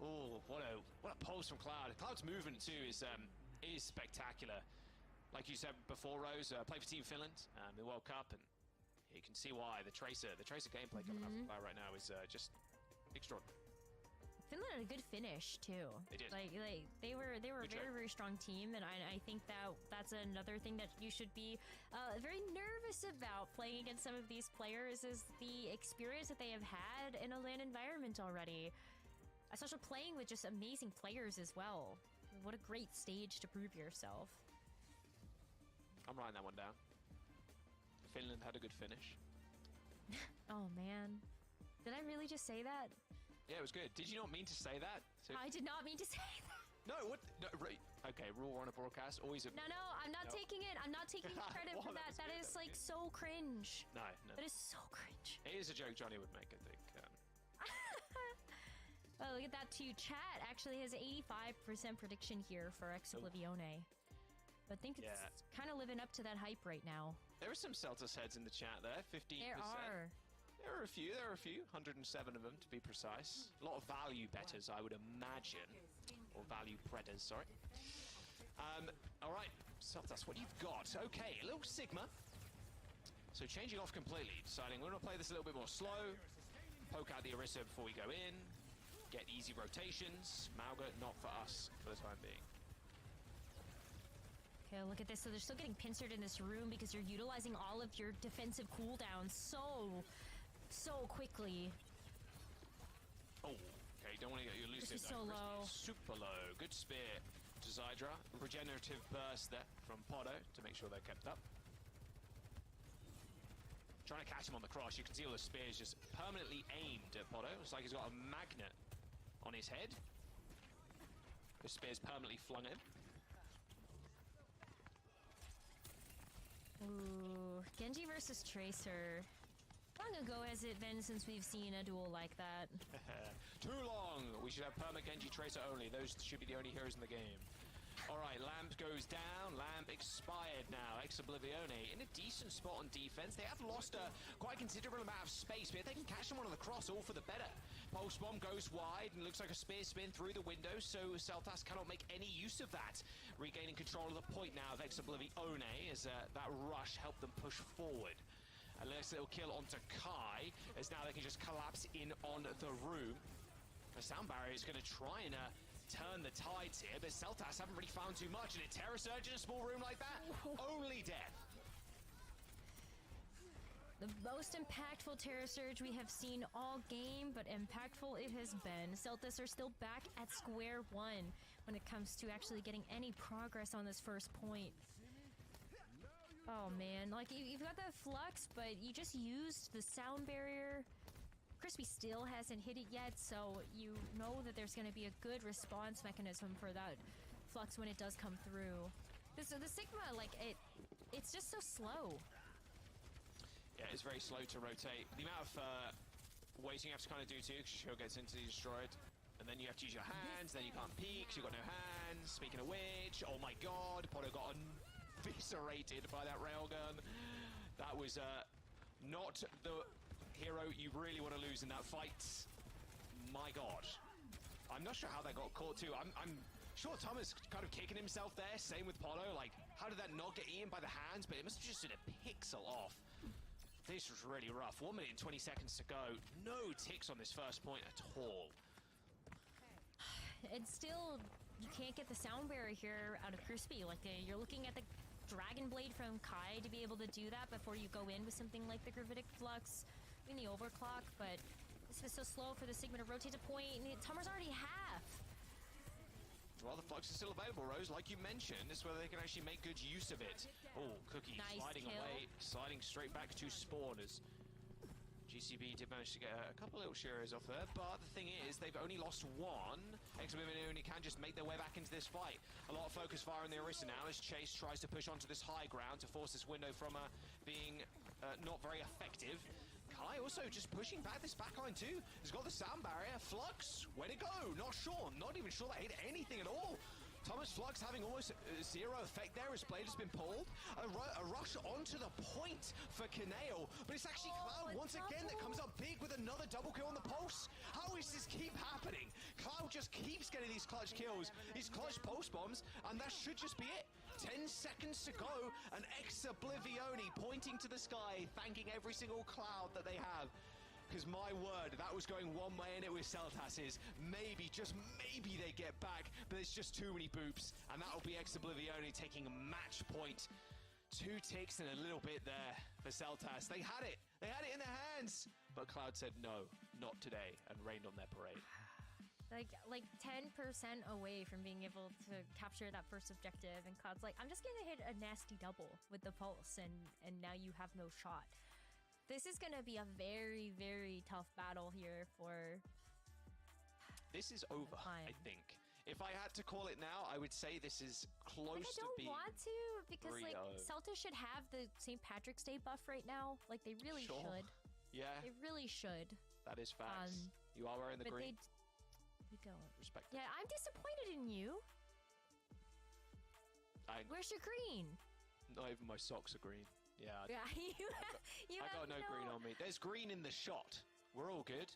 Oh, what a pulse from Cloud. Cloud's movement too is spectacular. Like you said before, Rose, played for Team Finland in the World Cup, and you can see why. The Tracer gameplay coming out from Cloud right now is just extraordinary. Finland had a good finish too. They did. Like they were a very strong team, and I think that's another thing that you should be very nervous about playing against some of these players is the experience that they have had in a LAN environment already. Especially playing with just amazing players as well. What a great stage to prove yourself. I'm writing that one down. Finland had a good finish. Oh man, did I really just say that? Yeah, it was good. Did you not mean to say that? I did not mean to say that. No, what? No, right. Okay, rule on a broadcast. Always a... No, I'm not taking it. I'm not taking credit for that. That is like so cringe. No. That is so cringe. It is a joke Johnny would make, I think. Oh, look at that too. Chat actually has 85% prediction here for Ex-Oblivione. But I think it's kind of living up to that hype right now. There are some Celtus heads in the chat there, 15%. There are. There are a few, 107 of them to be precise. A lot of value betters, I would imagine. Or value predators, sorry. All right, Celtus, what you've got? Okay, a little Sigma. So changing off completely, deciding we're going to play this a little bit more slow. Poke out the Orisa before we go in. Get easy rotations. Mauga, not for us for the time being. Okay, look at this. So they're still getting pincered in this room because you're utilizing all of your defensive cooldowns so quickly. Oh, okay, don't want to get you elusive. This is so low. Super low. Good spear to Zydra. Regenerative burst there from Podo to make sure they're kept up. Trying to catch him on the cross. You can see all the spears just permanently aimed at Podo. It's like he's got a magnet on his head. The spear's permanently flung in. Ooh, Genji versus Tracer. How long ago has it been since we've seen a duel like that? Too long! We should have perma Genji Tracer only. Those should be the only heroes in the game. Alright, Lamp goes down. Lamp expired now. Ex-Oblivione in a decent spot on defense. They have lost quite a considerable amount of space, but if they can catch someone on the cross, all for the better. Pulse Bomb goes wide and looks like a spear spin through the window, so Seltas cannot make any use of that. Regaining control of the point now of Ex-Oblivione as that rush helped them push forward. A nice little kill onto Kai, as now they can just collapse in on the room. The sound barrier is going to try and turn the tides here, but Seltas haven't really found too much, and a Terror Surge in a small room like that, only death. The most impactful Terror Surge we have seen all game, but impactful it has been. Celtics are still back at square one when it comes to actually getting any progress on this first point. Oh man, like you've got that flux, but you just used the sound barrier. Crispy still hasn't hit it yet, so you know that there's going to be a good response mechanism for that flux when it does come through. The Sigma, like, it's just so slow. Yeah, it's very slow to rotate. The amount of waiting you have to kind of do too, because Shield gets instantly destroyed. And then you have to use your hands, then you can't peek, because you've got no hands. Speaking of which, oh my god, Podo got eviscerated by that railgun. That was not the hero you really want to lose in that fight. My god. I'm not sure how that got caught too. I'm sure Thomas kind of kicking himself there. Same with Podo. Like, how did that not get eaten by the hands? But it must have just been a pixel off. This was really rough. 1 minute and 20 seconds to go. No ticks on this first point at all. and still, you can't get the sound barrier here out of Crispy. Like, you're looking at the Dragon Blade from Kai to be able to do that before you go in with something like the Gravitic Flux in the Overclock, but this was so slow for the Sigma to rotate to point, and Tamar's already half. Well, the Flux is still available, Rose, like you mentioned. This is where they can actually make good use of it. Oh, Cookie Nice sliding kill. away, sliding straight back to spawn as GCB did manage to get a couple little Shearers off there, but the thing is, they've only lost one. X-Women only can just make their way back into this fight. A lot of focus fire on the Orisa now as Chase tries to push onto this high ground to force this window from being not very effective. Kai also just pushing back this backline too. He's got the sound barrier. Flux, where'd it go? Not sure. Not even sure that hit anything at all. Thomas Flux having almost zero effect there as Blade has been pulled. A rush onto the point for Kaneo, but it's actually Cloud once again that comes up big with another double kill on the pulse. How does this keep happening? Cloud just keeps getting these clutch kills, these clutch pulse bombs, and that should just be it. 10 seconds to go, and ex-Oblivione pointing to the sky, thanking every single Cloud that they have. Because my word, that was going one way and it was Seltas's. Maybe, just maybe they get back, but there's just too many boops. And that'll be ex-Oblivione taking match point. 2 ticks and a little bit there for Seltas. They had it in their hands. But Cloud said no, not today, and rained on their parade. Like 10% away from being able to capture that first objective, and Cloud's like, I'm just gonna hit a nasty double with the pulse, and now you have no shot. This is gonna be a very, very tough battle here for... This is over, I think. If I had to call it now, I would say this is close to being... I don't want to, because like, Celta should have the St. Patrick's Day buff right now. Like, they really should. Yeah. They really should. That is facts. You are wearing the green. They don't. Respect Yeah, I'm disappointed in you. Where's your green? Not even my socks are green. Yeah. I got no green on me. There's green in the shot. We're all good.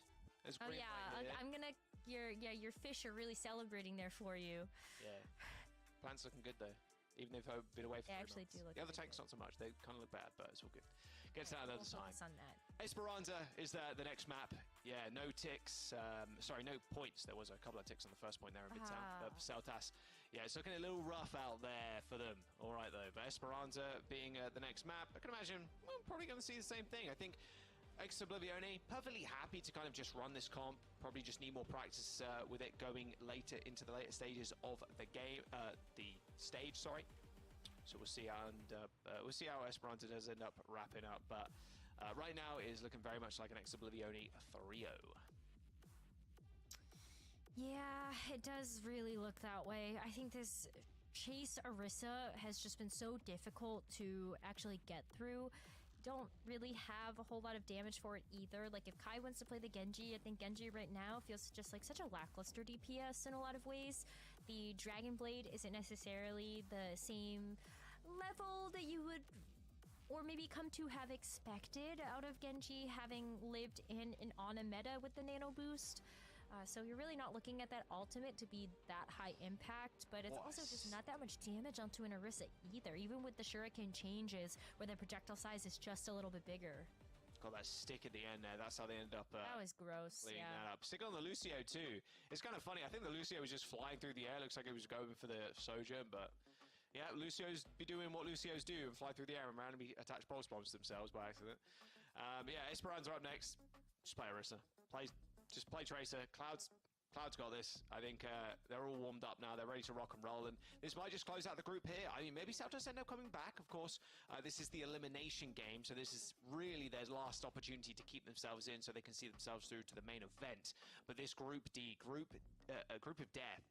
There's green right here. I'm gonna... Your fish are really celebrating there for you. Yeah. Plants looking good though. Even if I've been away for 3 months. They actually do look The other good. tanks not so much. They kind of look bad, but it's all good. Gets out another time. On that. Esperanza is the next map. Yeah, no ticks. Sorry, no points. There was a couple of ticks on the first point there in Midtown. Seltas. Yeah, it's looking a little rough out there for them. All right, though. But Esperanza being the next map, I can imagine we're probably going to see the same thing. I think ex-Oblivione, perfectly happy to kind of just run this comp. Probably just need more practice with it going later into the later stages of the game. The stage, sorry. So we'll see how we'll see how Esperanza does end up wrapping up. But right now it is looking very much like an ex-Oblivione 3-0. Yeah, it does really look that way. I think this Chase Orisa has just been so difficult to actually get through. Don't really have a whole lot of damage for it either. Like, if Kai wants to play the Genji, I think Genji right now feels just like such a lackluster DPS in a lot of ways. The Dragon Blade isn't necessarily the same level that you would or maybe come to have expected out of Genji, having lived in an Ana meta with the nano boost. So you're really not looking at that ultimate to be that high impact, but it's also just not that much damage onto an Orisa either, even with the shuriken changes where the projectile size is just a little bit bigger. Got that stick at the end there. That's how they ended up that was gross, cleaning that up. Stick on the Lucio too. It's kind of funny. I think the Lucio was just flying through the air. Looks like it was going for the Sojourn, but yeah, Lucio's be doing what Lucios do and fly through the air and randomly attach pulse bombs to themselves by accident. But yeah, Esperanza up next. Just play Orisa. Just play Tracer. Cloud's got this. I think they're all warmed up now. They're ready to rock and roll, and this might just close out the group here. I mean, maybe Celtas end up coming back. Of course, this is the elimination game, so this is really their last opportunity to keep themselves in, so they can see themselves through to the main event. But this Group D, a group of death,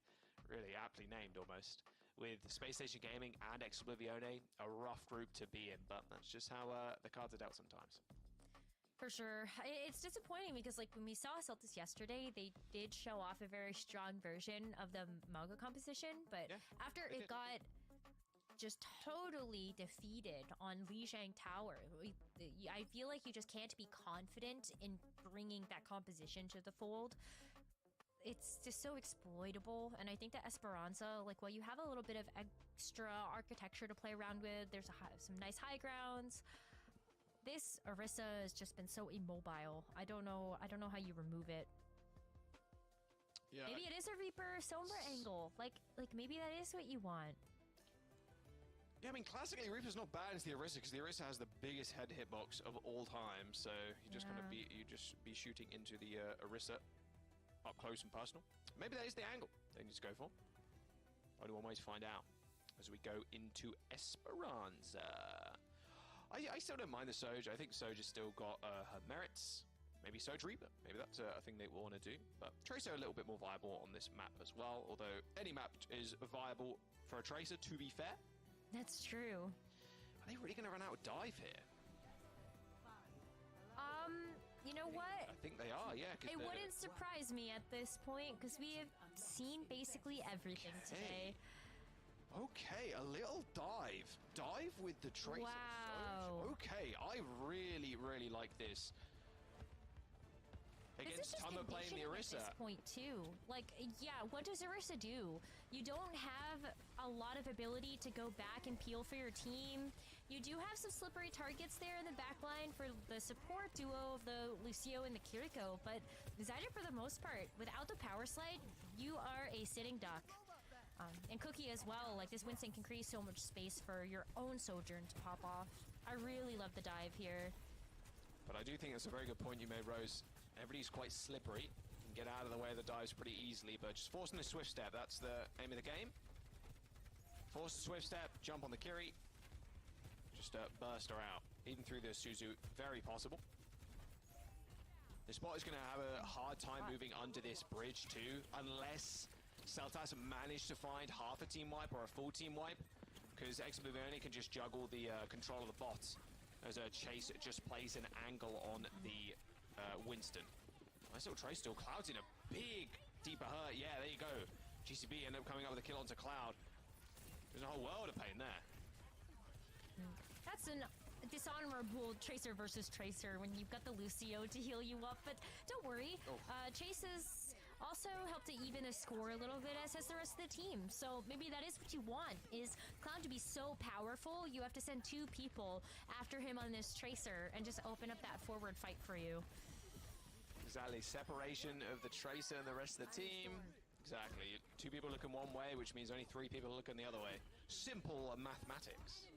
really aptly named almost, with Space Station Gaming and ex-Oblivione, a rough group to be in. But that's just how the cards are dealt sometimes. For sure. It's disappointing because, like, when we saw Celtics yesterday, they did show off a very strong version of the manga composition, but after it got just totally defeated on Lijiang Tower, I feel like you just can't be confident in bringing that composition to the fold. It's just so exploitable, and I think that Esperanza, like, while you have a little bit of extra architecture to play around with, there's some nice high grounds. This Orisa has just been so immobile. I don't know how you remove it. Yeah. Maybe it is a Reaper Sombra angle. Like maybe that is what you want. Yeah, I mean, classically, Reaper's not bad into the Orisa because the Orisa has the biggest head hitbox of all time. So you just kind of be shooting into the Orisa up close and personal. Maybe that is the angle they need to go for. Only one way to find out as we go into Esperanza. I still don't mind the Soj. I think Soj has still got her merits. Maybe Soj Reaper. Maybe that's a thing they want to do. But Tracer a little bit more viable on this map as well. Although any map is viable for a Tracer, to be fair. That's true. Are they really going to run out of dive here? You know what? I think they are, yeah. It wouldn't surprise me at this point because we have seen basically everything today. Okay, a little dive. Dive with the Tracer. Wow. Okay, I really, really like this. This is Against just Tama playing the conditioning Orisa. at this point too. Like, yeah, what does Orisa do? You don't have a lot of ability to go back and peel for your team. You do have some slippery targets there in the backline for the support duo of the Lucio and the Kiriko, but Zyder, for the most part, without the power slide, you are a sitting duck. And Cookie as well. Like, this Winston can create so much space for your own Sojourn to pop off. I really love the dive here. But I do think that's a very good point you made, Rose. Everybody's quite slippery. You can get out of the way of the dives pretty easily, but just forcing the swift step, that's the aim of the game. Force the swift step, jump on the Kiri. Just burst her out. Even through the Suzu, very possible. The spot is going to have a hard time moving under this bridge too, unless Seltas managed to find half a team wipe or a full team wipe, because Exoblivione can just juggle the control of the bots as a Chase just plays an angle on the Winston. Nice little Trace still. Cloud's in a big, deeper hurt. Yeah, there you go. GCB end up coming up with a kill onto Cloud. There's a whole world of pain there. That's an dishonorable Tracer versus Tracer when you've got the Lucio to heal you up, but don't worry. Chase has also helped to even the score a little bit, as has the rest of the team. So maybe that is what you want, is Cloud to be so powerful, you have to send 2 people after him on this Tracer and just open up that forward fight for you. Exactly. Separation of the Tracer and the rest of the team. Exactly. 2 people looking one way, which means only 3 people looking the other way. Simple mathematics.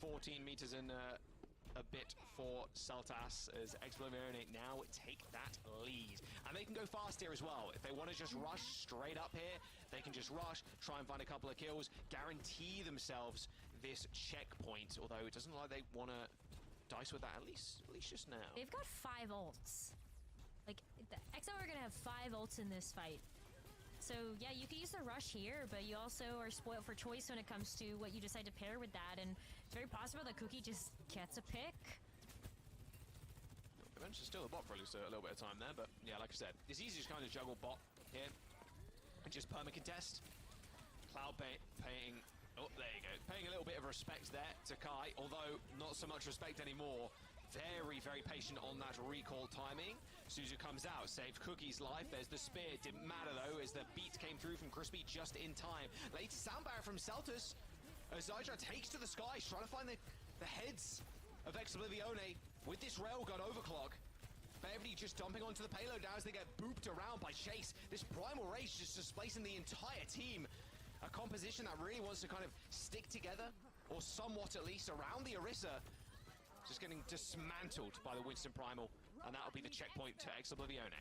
14 meters in a bit for Seltas as Exoblivione now take that lead. And they can go fast here as well. If they want to just rush straight up here, they can just rush, try and find a couple of kills, guarantee themselves this checkpoint, although it doesn't look like they want to dice with that, at least just now. They've got 5 ults. Like, the EXO are going to have 5 ults in this fight. So, yeah, you could use the rush here, but you also are spoiled for choice when it comes to what you decide to pair with that, and it's very possible that Cookie just gets a pick. Eventually still the bot for at least a little bit of time there, but yeah, like I said, it's easy to kind of juggle bot here and just perma-contest. Cloud paying, oh, there you go, paying a little bit of respect there to Kai, although not so much respect anymore. Very, very patient on that recall timing. Suzu comes out, saved Cookie's life. There's the spear. Didn't matter, though, as the beat came through from Crispy just in time. Late sound barrier from Seltas. As Zydra takes to the skies, trying to find the heads of Exoblivione with this railgun overclock. But everybody just dumping onto the payload now as they get booped around by Chase. This Primal Rage just displacing the entire team. A composition that really wants to kind of stick together, or somewhat at least, around the Orisa. Just getting dismantled by the Winston Primal, and that'll be the checkpoint to Exoblivione.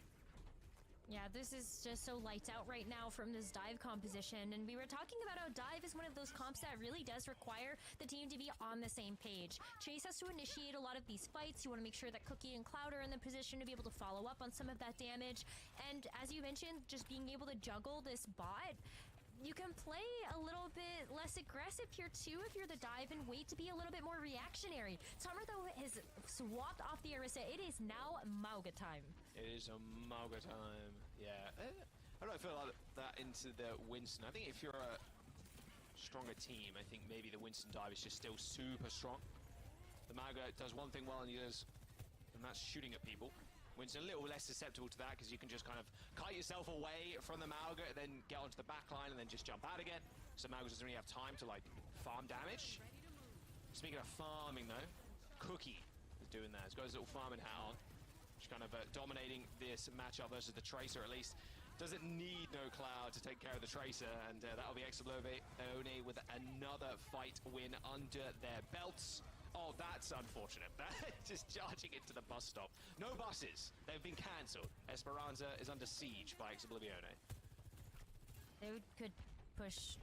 Yeah, this is just so lights out right now from this dive composition, and we were talking about how dive is one of those comps that really does require the team to be on the same page. Chase has to initiate a lot of these fights. You want to make sure that Cookie and Cloud are in the position to be able to follow up on some of that damage, and as you mentioned, just being able to juggle this bot, you can play a little bit less aggressive here too if you're the dive and wait to be a little bit more reactionary. Summer, though, has swapped off the Orisa. It is now Mauga time. It is a Mauga time, yeah. I don't feel like that into the Winston. I think if you're a stronger team, I think maybe the Winston dive is just still super strong. The Mauga does one thing well, and that's shooting at people. Winston a little less susceptible to that because you can just kind of kite yourself away from the Mauga and then get onto the back line and then just jump out again. So Mauga doesn't really have time to like farm damage. Speaking of farming though, Cookie is doing that. He's got his little farming hat on. Just kind of dominating this matchup versus the Tracer at least. doesn't need no Cloud to take care of the Tracer, and that'll be Oblivione with another fight win under their belts. Oh, that's unfortunate. Just charging into the bus stop. No buses. They've been cancelled. Esperanza is under siege by Oblivione. They could push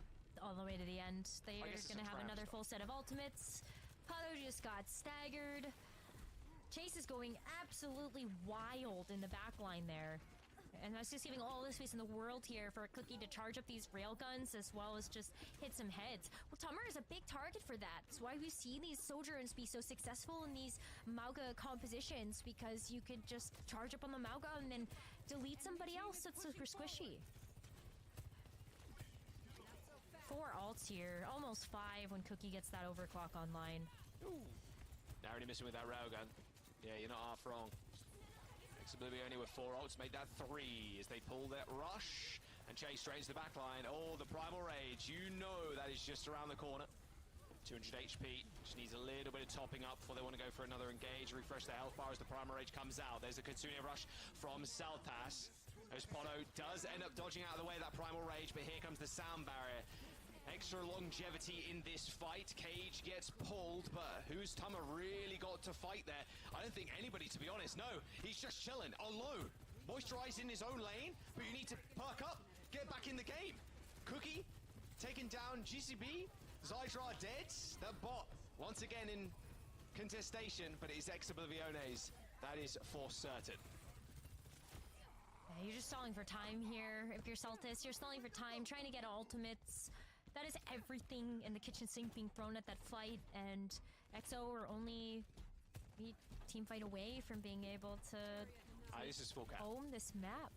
all the way to the end. They are guess it's going to a have trap another stop. full set of ultimates. Palo just got staggered. Chase is going absolutely wild in the back line there. And that's just giving all the space in the world here for Cookie to charge up these railguns as well as just hit some heads. Well, Tummer is a big target for that. That's why we see these Sojourns be so successful in these Mauga compositions, because you could just charge up on the Mauga and then delete somebody else that's super squishy. 4 ults here, almost 5 when Cookie gets that overclock online. Ooh. Narrowly missing with that railgun. Yeah, you're not half wrong. Oblivione with 4 ults made that 3 as they pull that rush and chase straight into the back line. Oh, the Primal Rage, you know that is just around the corner. 200 HP, just needs a little bit of topping up before they want to go for another engage, refresh the health bar as the Primal Rage comes out. There's a Kitsune rush from Saltas. As Polo does end up dodging out of the way of that Primal Rage, but here comes the sound barrier. Extra longevity in this fight. Cage gets pulled, but who's Tummer really got to fight there? I don't think anybody, to be honest. No, he's just chilling on low. Moisturized in his own lane, but you need to perk up, get back in the game. Cookie taking down GCB. Zydra dead. That bot once again in contestation, but it is Oblivione's. That is for certain. Yeah, you're just stalling for time here. If you're Saltis, you're stalling for time, trying to get ultimates. That is everything in the kitchen sink being thrown at that fight, and EXO are only team fight away from being able to This is full cap. home this map.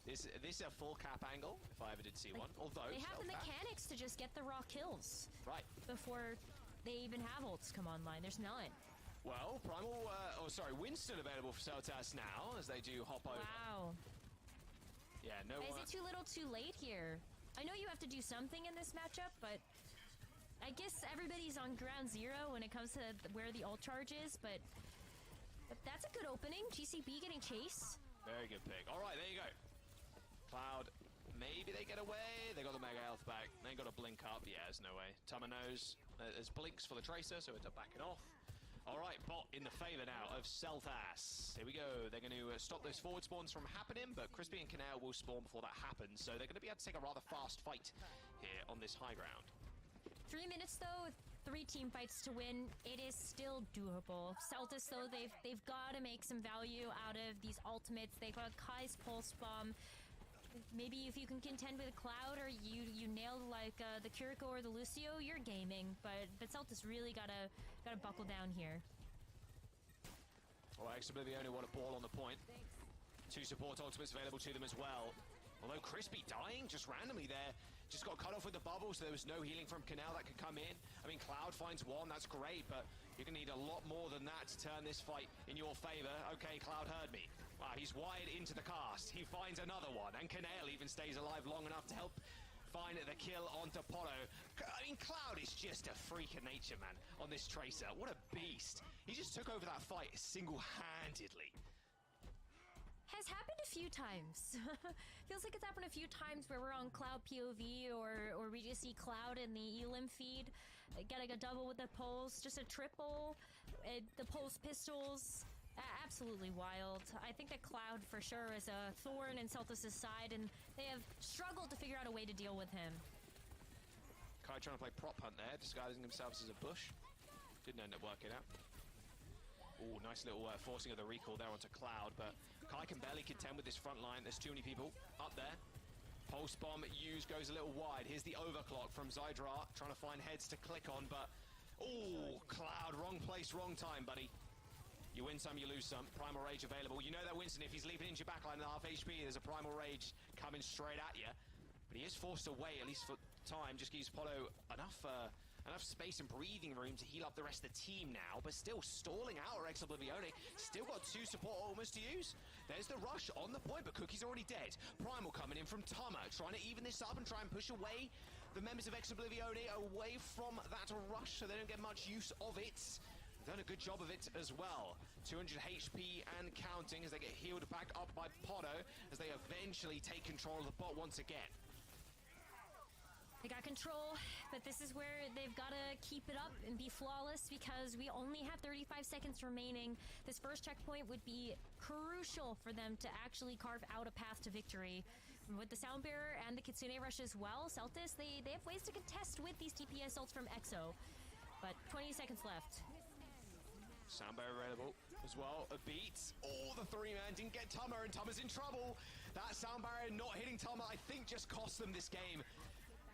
This is a full cap angle, if I ever did see one. Although They have the Self-cap- mechanics to just get the raw kills Right. before they even have ults come online. There's none. Well, Primal, Winston available for Celtas now as they do hop over. Wow. Yeah, no Is one. it too little too late here? I know you have to do something in this matchup, but I guess everybody's on ground zero when it comes to where the ult charge is, but that's a good opening. GCB getting chase. Very good pick. All right, there you go. Cloud, maybe they get away. They got the mega health back. They got to blink up. Yeah, there's no way. Tummer knows there's blinks for the Tracer, so it's a backing off. All right, bot in the favor now of Seltas. Here we go. They're going to stop those forward spawns from happening, but Crispy and Canal will spawn before that happens, so they're going to be able to take a rather fast fight here on this high ground. 3 minutes though, 3 team fights to win. It is still doable. Celtis though, they've got to make some value out of these ultimates. They got Kai's pulse bomb. Maybe if you can contend with a Cloud or you nail like the Kiriko or the Lucio, you're gaming. But Celtis really gotta buckle down here. All right, Oblivione want a ball on the point. 2 support ultimates available to them as well. Although Crispy dying just randomly there. Just got cut off with the bubble, so there was no healing from Canal that could come in. I mean, Cloud finds 1, that's great, but you're going to need a lot more than that to turn this fight in your favor. Okay, Cloud heard me. Wow, he's wired into the cast. He finds another one, and Canal even stays alive long enough to help find the kill onto Polo. I mean, Cloud is just a freak of nature, man, on this Tracer. What a beast. He just took over that fight single-handedly. Has happened a few times. Feels like it's happened a few times where we're on Cloud POV or we just see Cloud in the Elim feed. Getting a double with the pulse, just a triple. The pulse pistols. Absolutely wild. I think that Cloud for sure is a thorn in Celtis' side, and they have struggled to figure out a way to deal with him. Kai trying to play prop hunt there, disguising himself as a bush. Didn't end up working out. Ooh, nice little forcing of the recall there onto Cloud, but Kai can barely contend with this front line. There's too many people up there. Pulse bomb used goes a little wide. Here's the overclock from Zydra, trying to find heads to click on, but ooh, Cloud, wrong place, wrong time, buddy. You win some, you lose some. Primal Rage available. You know that Winston, if he's leaving into your backline at half HP, there's a Primal Rage coming straight at you. But he is forced away, at least for time. Just gives Polo enough space and breathing room to heal up the rest of the team now, but still stalling out Rex Oblivione. Still got 2 support almost to use. There's the rush on the point, but Cookie's already dead. Primal coming in from Tummer, trying to even this up and try and push away the members of Ex Oblivione away from that rush so they don't get much use of it. done a good job of it as well. 200 HP and counting as they get healed back up by Poto as they eventually take control of the bot once again. They got control, but this is where they've got to keep it up and be flawless because we only have 35 seconds remaining. This first checkpoint would be crucial for them to actually carve out a path to victory. With the Sound Bearer and the Kitsune Rush as well, Celtis, they have ways to contest with these DPS ults from EXO. But 20 seconds left. Sound Bearer available as well. A beat. Oh, the three-man didn't get Tama, and Tama's in trouble. That Sound Barrier not hitting Tama, I think, just cost them this game.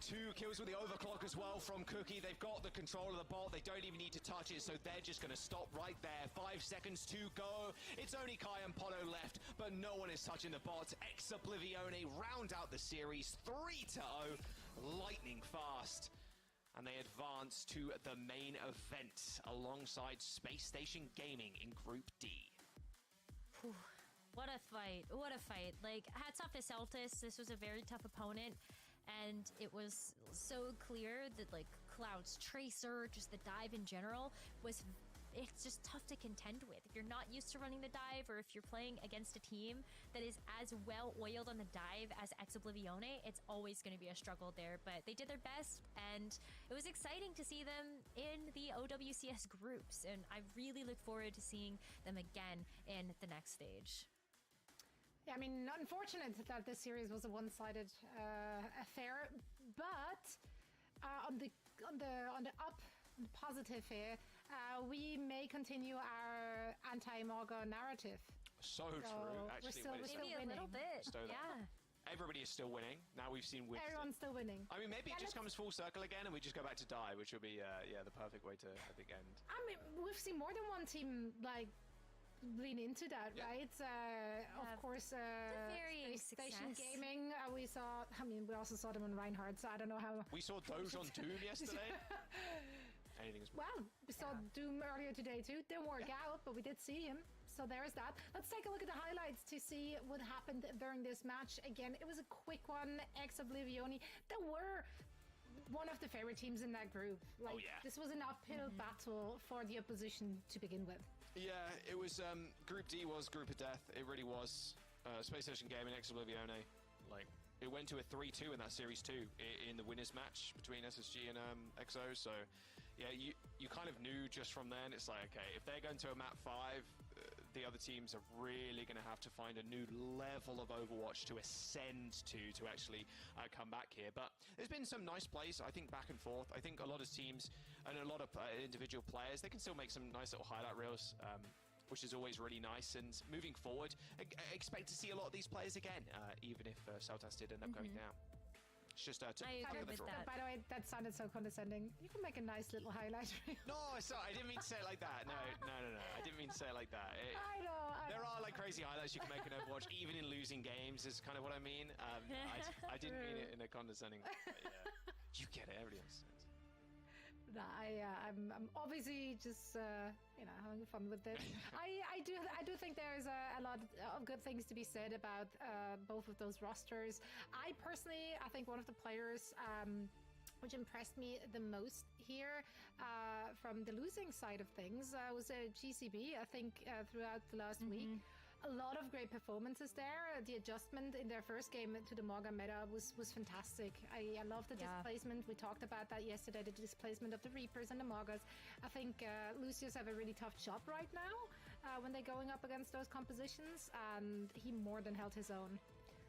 2 kills with the overclock as well from Cookie. They've got the control of the bot. They don't even need to touch it, so they're just going to stop right there. 5 seconds to go. It's only Kai and Poto left, but no one is touching the bot. Ex Oblivione round out the series 3-0, lightning fast. And they advance to the main event alongside Space Station Gaming in Group D. Whew. What a fight. What a fight. Like, hats off to Celtis. This was a very tough opponent. And it was so clear that, like, Cloud's Tracer, just the dive in general, it's just tough to contend with. If you're not used to running the dive, or if you're playing against a team that is as well oiled on the dive as Ex Oblivione, it's always going to be a struggle there. But they did their best, and it was exciting to see them in the OWCS groups. And I really look forward to seeing them again in the next stage. Yeah, I mean, unfortunate that this series was a one-sided affair, but on the positive here, we may continue our anti-Morga narrative. So true. Actually, we're still Maybe a little bit. Yeah. Everybody is still winning. Now we've seen wins. Everyone's still winning. I mean, maybe it just comes full circle again, and we just go back to die, which will be the perfect way to, I think, end. I mean, we've seen more than one team like lean into that, right? Of course, Station Gaming. We saw. I mean, we also saw them on Reinhardt. So I don't know how. We saw Doge on Doom yesterday. Anything's well, we saw Doom earlier today too. Didn't work out, but we did see him. So there's that. Let's take a look at the highlights to see what happened during this match. Again, it was a quick one. Ex Oblivione. They were one of the favorite teams in that group. Like, this was an uphill battle for the opposition to begin with. Yeah, it was. Group D was Group of Death. It really was. Space Station Gaming, Ex Oblivione. Like, it went to a 3-2 in that series too, in the winners match between SSG and EXO. So, yeah, you kind of knew just from then. It's like, okay, if they're going to a map 5, the other teams are really going to have to find a new level of Overwatch to ascend to actually come back here. But there's been some nice plays, I think, back and forth. I think a lot of teams and a lot of individual players, they can still make some nice little highlight reels, which is always really nice. And moving forward, I expect to see a lot of these players again, even if Celtas did end up going down. It's just to I agree with that. By the way, that sounded so condescending. You can make a nice little highlight reel. No, sorry, I didn't mean to say it like that. No. I didn't mean to say it like that. I know. There are like crazy highlights you can make in Overwatch, even in losing games, is kind of what I mean. I didn't mean it in a condescending way. Yeah. You get it, everybody else. No, I'm obviously just having fun with this. I do think there's a lot of good things to be said about both of those rosters. I think one of the players which impressed me the most here from the losing side of things was GCB. I think throughout the last week. A lot of great performances there. The adjustment in their first game to the Morga meta was fantastic. I love the displacement. We talked about that yesterday, the displacement of the Reapers and the Morgas. I think Lucius have a really tough job right now when they're going up against those compositions, and he more than held his own.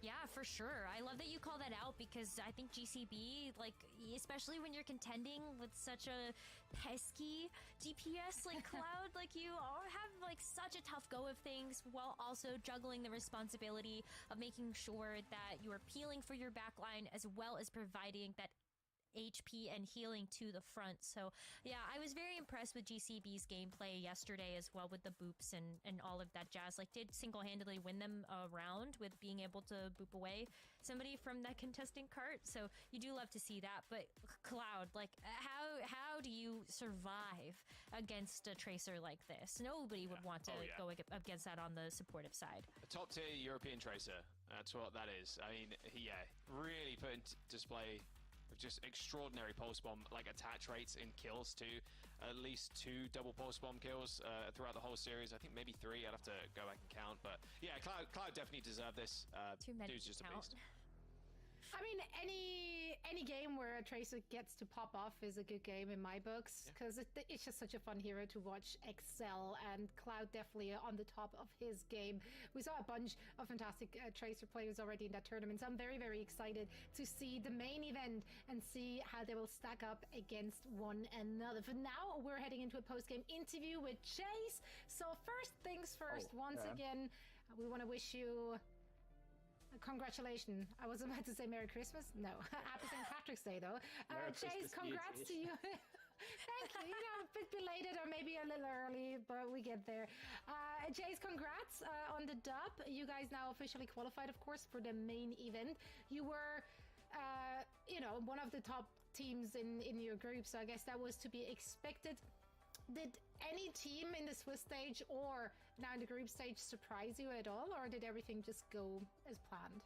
Yeah, for sure. I love that you call that out because I think GCB, like, especially when you're contending with such a pesky DPS like Cloud, like you all have like such a tough go of things while also juggling the responsibility of making sure that you are peeling for your backline as well as providing that HP and healing to the front. So yeah, I was very impressed with GCB's gameplay yesterday as well with the boops and all of that jazz. Like, did single-handedly win them a round with being able to boop away somebody from that contesting cart. So you do love to see that. But Cloud, like, how do you survive against a tracer like this? Nobody would want to go against that on the supportive side. A top-tier European tracer. That's what that is. I mean, really put into display just extraordinary pulse bomb like attach rates in kills too. At least 2 double pulse bomb kills throughout the whole series. I think maybe 3. I'd have to go back and count, but yeah, Cloud definitely deserved this. Too many Dude's to just a count. beast. I mean, any game where a Tracer gets to pop off is a good game in my books, because it's just such a fun hero to watch excel, and Cloud definitely on the top of his game. We saw a bunch of fantastic Tracer players already in that tournament, so I'm very, very excited to see the main event and see how they will stack up against one another. For now, we're heading into a post-game interview with Chase. So first things first, once again, we want to wish you... Congratulations. I was about to say Merry Christmas. No. Happy St. Patrick's Day, though. Chase, congrats to you. Thank you. You know, a bit belated or maybe a little early, but we get there. Chase, congrats on the dub. You guys now officially qualified, of course, for the main event. You were, you know, one of the top teams in your group, so I guess that was to be expected. Did any team in the Swiss stage or now in the group stage surprise you at all, or did everything just go as planned?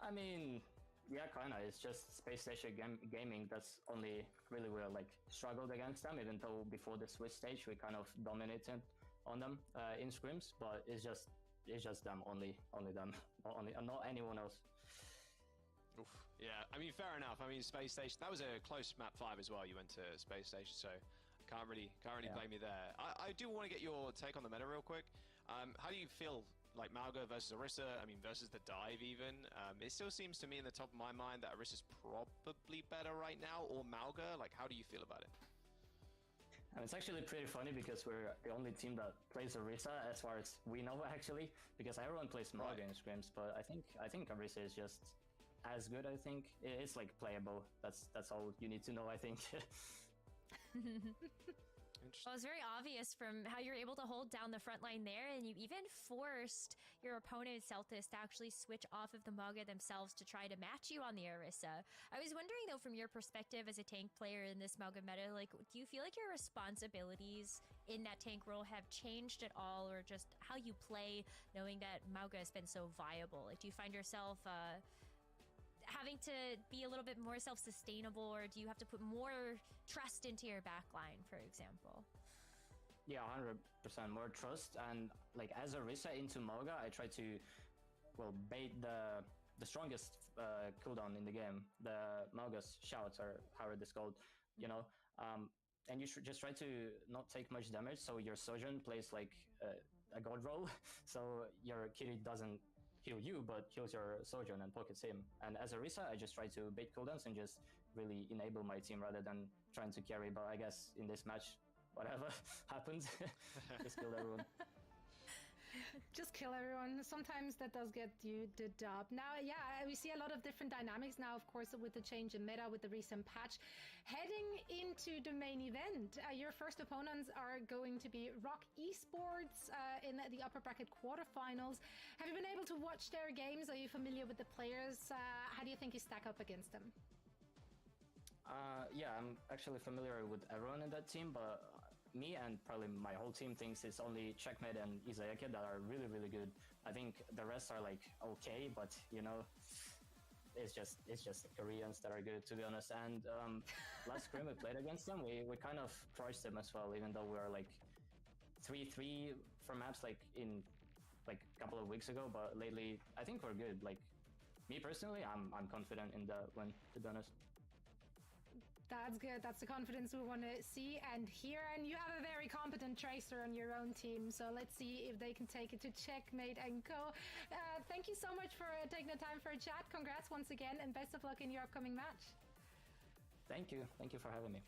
I mean, yeah, kinda. It's just Space Station Gaming that's only really where like struggled against them, even though before the Swiss stage we kind of dominated on them in scrims, but it's just them, only them, not anyone else. Oof. Yeah, I mean, fair enough. I mean, Space Station, that was a close map 5 as well. You went to Space Station, so can't really blame you there. I do want to get your take on the meta real quick. How do you feel like Mauga versus Orisa? I mean, versus the dive even. It still seems to me in the top of my mind that Orisa's probably better right now, or Mauga. Like, how do you feel about it? And it's actually pretty funny because we're the only team that plays Orisa as far as we know, actually, because everyone plays Mauga in scrims, but I think Orisa is just as good. I think it's like playable. That's all you need to know, I think. Well, it's very obvious from how you're able to hold down the front line there, and you even forced your opponent Celtis to actually switch off of the Mauga themselves to try to match you on the Orisa. I was wondering though, from your perspective as a tank player in this Mauga meta, like, do you feel like your responsibilities in that tank role have changed at all, or just how you play knowing that Mauga has been so viable? Like, do you find yourself having to be a little bit more self-sustainable, or do you have to put more trust into your backline, for example? Yeah, 100% more trust, and like as a Orisa into Mauga, I try to, well, bait the strongest cooldown in the game, the Mauga's shouts, or however it's called, you know, and you should just try to not take much damage, so your Sojourn plays like a god role, so your Kitty doesn't heal you, but heals your Sojourn and pockets him. And as a Orisa, I just try to bait cooldowns and just really enable my team rather than trying to carry. But I guess in this match, whatever happens, just kill everyone. Just kill everyone. Sometimes that does get you the dub. Now, yeah, we see a lot of different dynamics now, of course, with the change in meta, with the recent patch. Heading into the main event, your first opponents are going to be Rock Esports in the upper bracket quarterfinals. Have you been able to watch their games? Are you familiar with the players? How do you think you stack up against them? Yeah, I'm actually familiar with everyone in that team, but me and probably my whole team thinks it's only Checkmate and Izayake that are really, really good. I think the rest are like okay, but you know, it's just the Koreans that are good, to be honest. And last scrim we played against them, we kind of crushed them as well, even though we were like 3-3 for maps like in like a couple of weeks ago. But lately, I think we're good. Like me personally, I'm confident in the win, to be honest. That's good. That's the confidence we want to see and hear. And you have a very competent Tracer on your own team. So let's see if they can take it to Checkmate and Co. Thank you so much for taking the time for a chat. Congrats once again, and best of luck in your upcoming match. Thank you. Thank you for having me.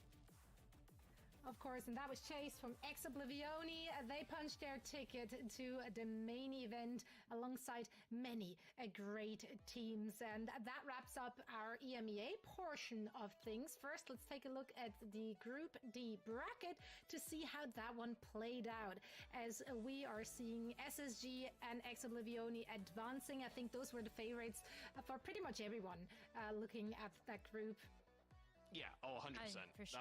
Of course, and that was Chase from Oblivioni. They punched their ticket to the main event alongside many great teams. And that wraps up our EMEA portion of things. First, let's take a look at the Group D bracket to see how that one played out. As we are seeing SSG and Oblivioni advancing, I think those were the favorites for pretty much everyone looking at that group. Yeah, 100%. For sure.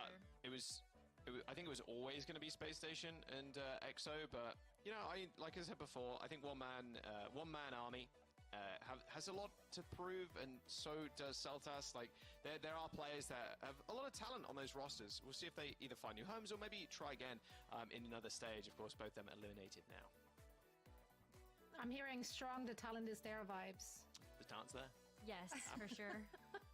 I think it was always going to be Space Station and EXO, but you know, like I said before, I think one man army has a lot to prove, and so does Celtas. Like, there are players that have a lot of talent on those rosters. We'll see if they either find new homes or maybe try again in another stage. Of course, both them eliminated now. I'm hearing strong the talent is there vibes. The talent's there. Yes, for sure.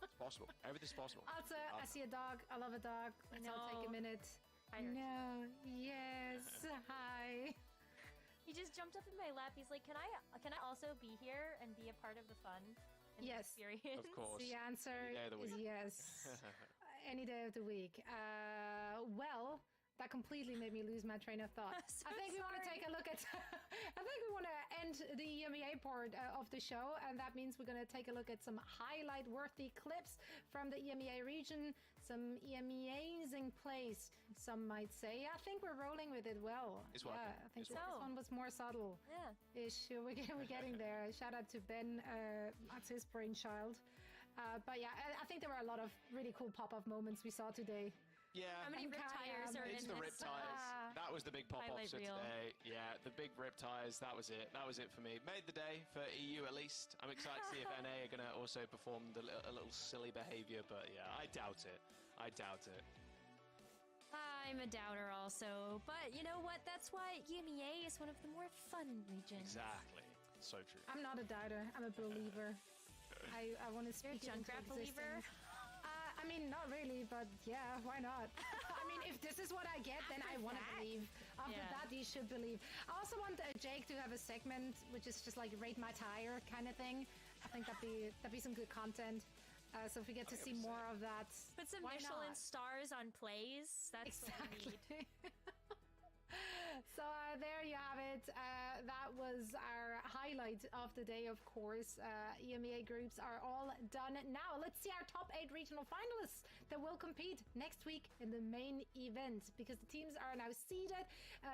It's possible. Everything's possible. Also, I see a dog. I love a dog. Let's all take a minute. Hi, Archie. No. Yes. Hi. He just jumped up in my lap. He's like, "Can I also be here and be a part of the fun and Yes. the experience?" Of course. The answer Any day of the is week. yes. Any day of the week. Well, that completely made me lose my train of thought. So I think we want to sorry. take a look at. I think we want to end the EMEA part of the show, and that means we're going to take a look at some highlight-worthy clips from the EMEA region, some EMEAzing plays, some might say. I think we're rolling with it well. It's working. Yeah, I think It's this working. one was more subtle. Yeah. Ish. We're getting there. Shout out to Ben. That's his brainchild. But yeah, I think there were a lot of really cool pop-up moments we saw today. Yeah. How many rip tires are It's in the rip this? tires. That was the big pop-off highlight for reel. today. Yeah, the big rip tires. That was it. That was it for me. Made the day for EU at least. I'm excited to see if NA are going to also perform a little silly behavior, but yeah, I doubt it. I doubt it. I'm a doubter also, but you know what? That's why EMEA is one of the more fun regions. Exactly. So true. I'm not a doubter. I'm a believer. I want to You're a speak it into Junkrat believer? existence. I mean, not really, but yeah, why not? I mean, if this is what I get, then I want to believe. After Yeah. that, you should believe. I also want Jake to have a segment which is just like rate my tire kind of thing. I think that'd be some good content. So if we get to see more of that, Put some why Michelin not? stars on plays. That's what we Exactly. need. So there you have it. That was our highlight of the day, of course. EMEA groups are all done. Now let's see our top 8 regional finalists that will compete next week in the main event, because the teams are now seeded.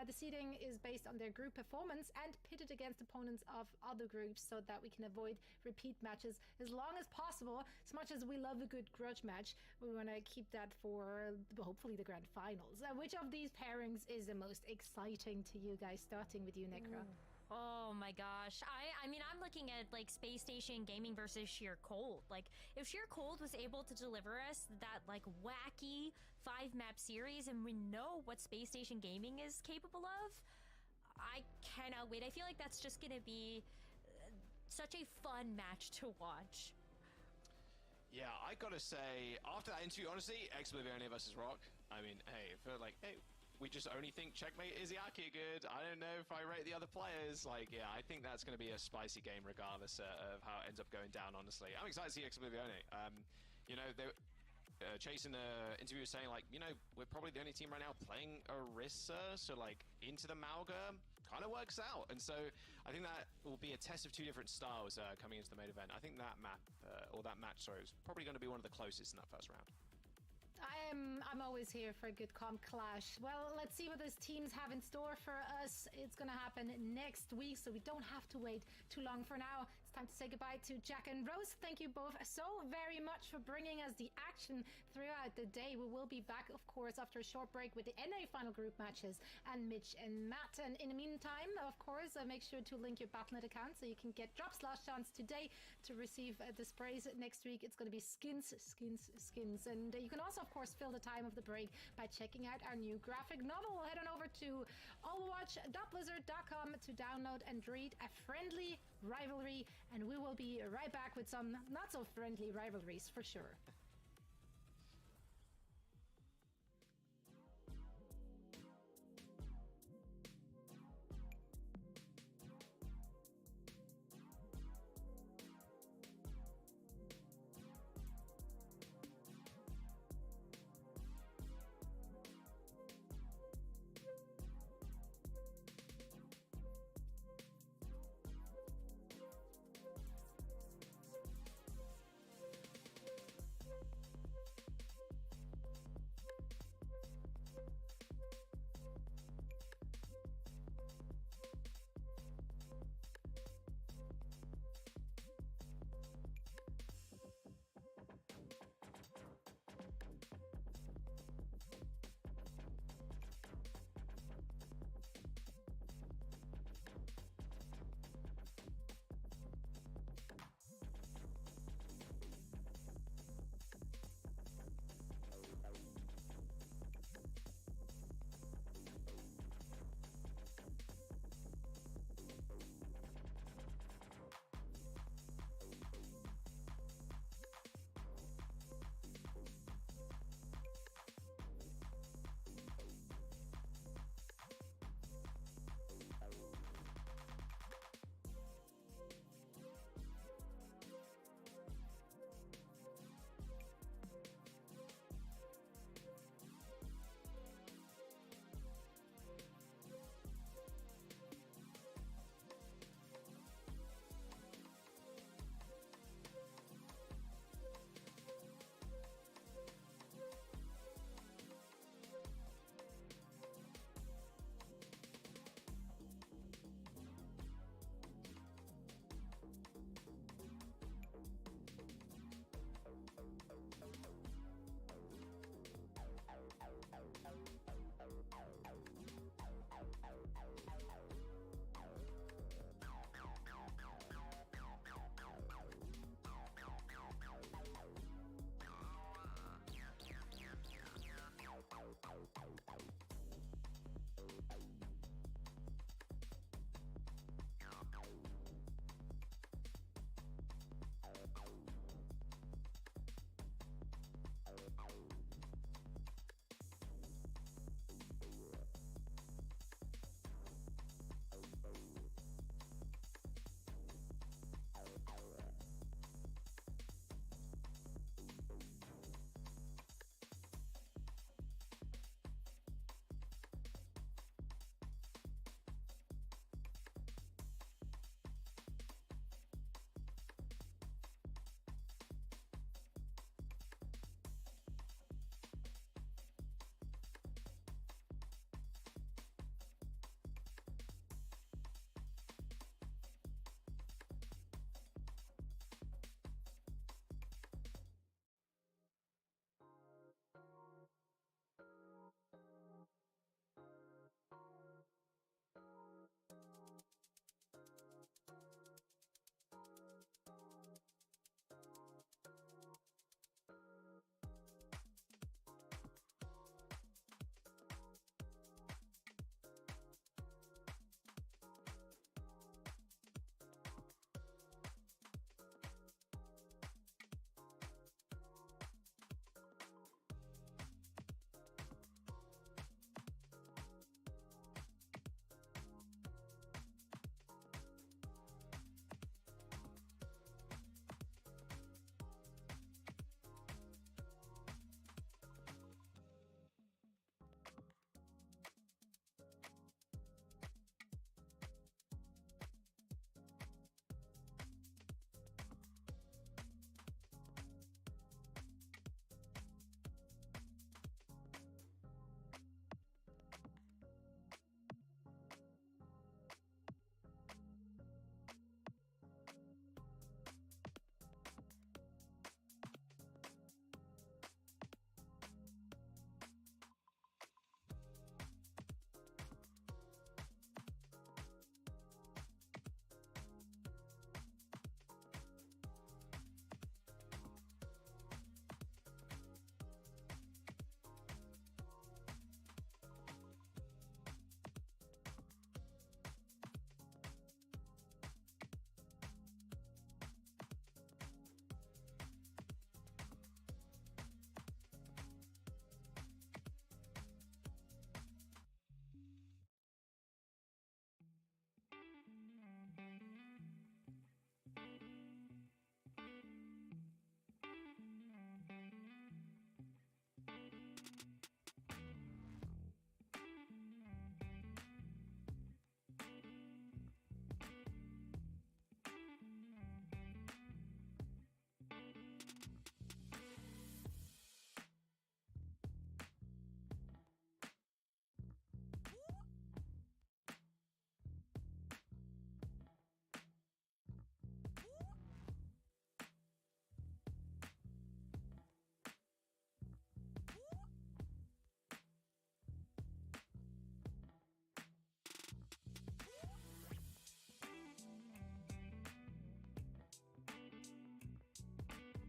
The seeding is based on their group performance and pitted against opponents of other groups so that we can avoid repeat matches as long as possible. As much as we love a good grudge match, we want to keep that for hopefully the grand finals. Which of these pairings is the most exciting to you guys, starting with you, Necra? Oh my gosh. I mean, I'm looking at like Space Station Gaming versus Sheer Cold. Like, if Sheer Cold was able to deliver us that like wacky 5-map series, and we know what Space Station Gaming is capable of, I cannot wait. I feel like that's just gonna be such a fun match to watch. Yeah, I gotta say, after that interview, honestly, Oblivione versus Rock. I mean, hey, if we're like, hey, we just only think Checkmate Izayaki good. I don't know if I rate the other players. Like, yeah, I think that's going to be a spicy game regardless of how it ends up going down, honestly. I'm excited to see Oblivione. You know, Chase in the interview was saying, like, you know, we're probably the only team right now playing Orisa, so, like, into the Malga kind of works out. And so I think that will be a test of 2 different styles coming into the main event. I think that map, or that match, sorry, is probably going to be one of the closest in that first round. I'm always here for a good comp clash. Well, let's see what those teams have in store for us. It's gonna happen next week, so we don't have to wait too long. For now, it's time to say goodbye to Jack and Rose. Thank you both so very much for bringing us the action throughout the day. We will be back, of course, after a short break with the NA final group matches and Mitch and Matt. And in the meantime, of course, make sure to link your Battle.net account so you can get drop slash chance today to receive the sprays next week. It's going to be skins. And you can also, of course, fill the time of the break by checking out our new graphic novel. Head on over to OWOWOWatch.blizzard.com to download and read A Friendly Rivalry, and we will be right back with some not so friendly rivalries for sure.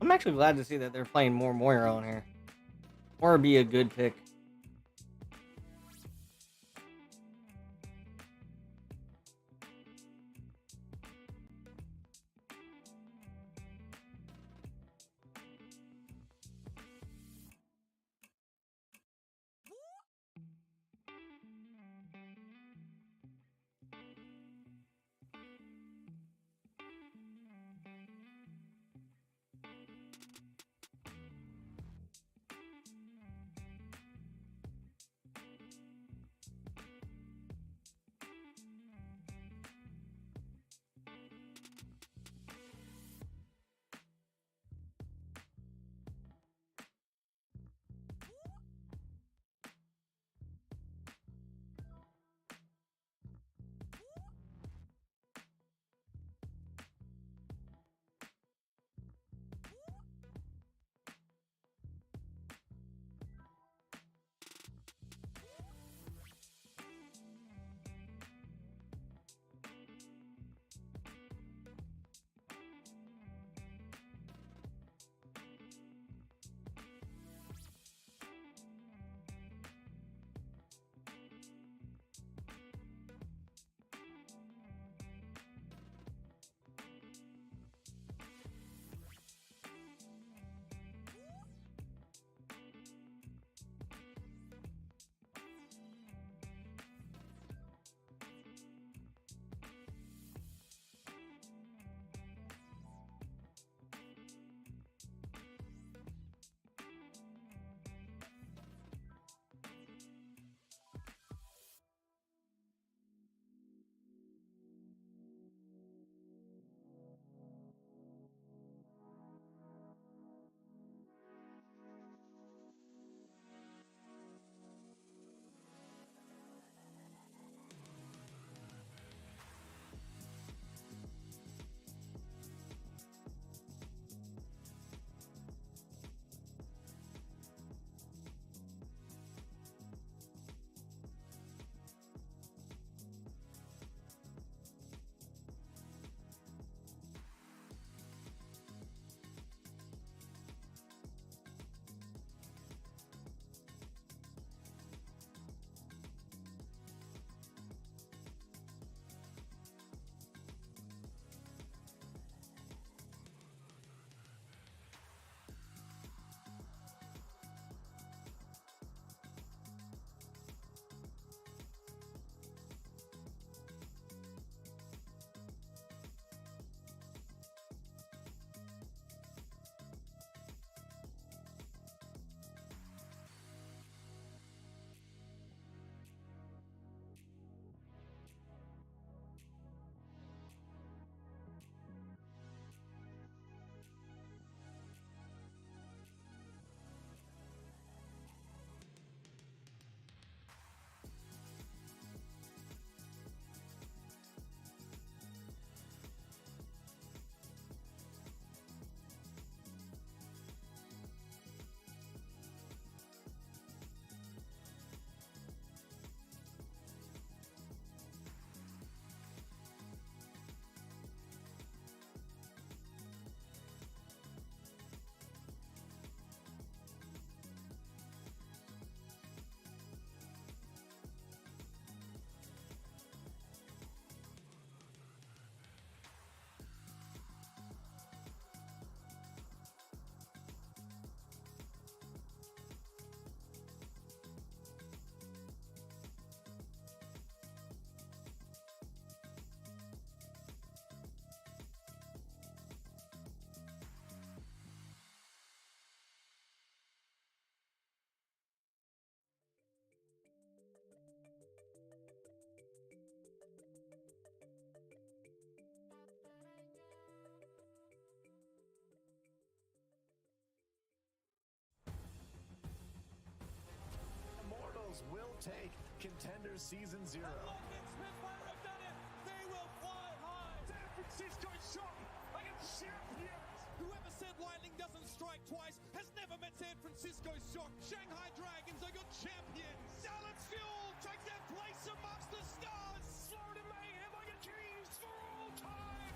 I'm actually glad to see that they're playing more Moira on here. Moira be a good pick. Will take Contender Season 0. They will fly high. San Francisco Shock against champions. Whoever said lightning doesn't strike twice has never met San Francisco Shock. Shanghai Dragons are your champions. Dallas Fuel take their place amongst the stars. Florida Mayhem are your kings for all time.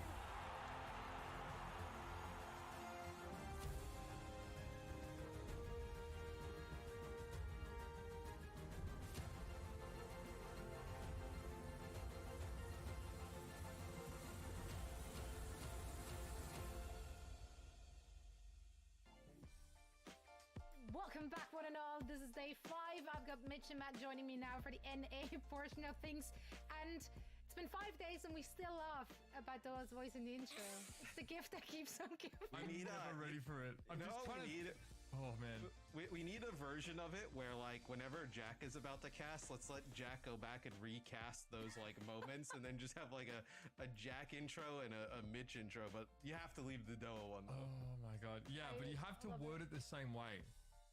Welcome back, one and all. This is day 5. I've got Mitch and Matt joining me now for the NA portion of things. And it's been 5 days and we still laugh about Doa's voice in the intro. It's the gift that keeps on giving. I'm never ready for it. I'm just trying to... Oh, man. We need a version of it where, like, whenever Jack is about to cast, let's let Jack go back and recast those, like, moments and then just have, like, a Jack intro and a Mitch intro. But you have to leave the Doa one, though. Oh, my God. Yeah, but you have to word it the same way.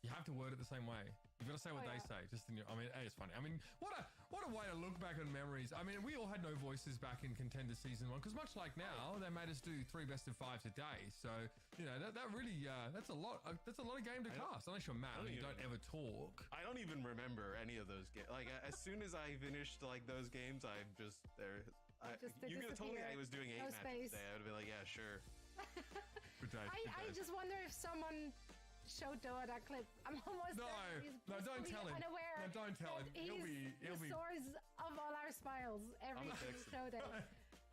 You have to word it the same way. You've got to say what they say. Just in your, I mean, it's funny. I mean, what a way to look back on memories. I mean, we all had no voices back in Contender Season 1 because much like now, they made us do 3 best of 5s a day. So you know that really that's a lot. That's a lot of game to cast. Unless you're Matt, you don't ever talk. I don't even remember any of those games. Like as soon as I finished like those games, I'm just there. You could have told me I was doing 8 matches today. I would have been like, yeah, sure. I just wonder if someone showed Doa that clip. I'm almost no, don't tell him. Unaware no, don't tell him. He'll be the source of all our smiles every single show day.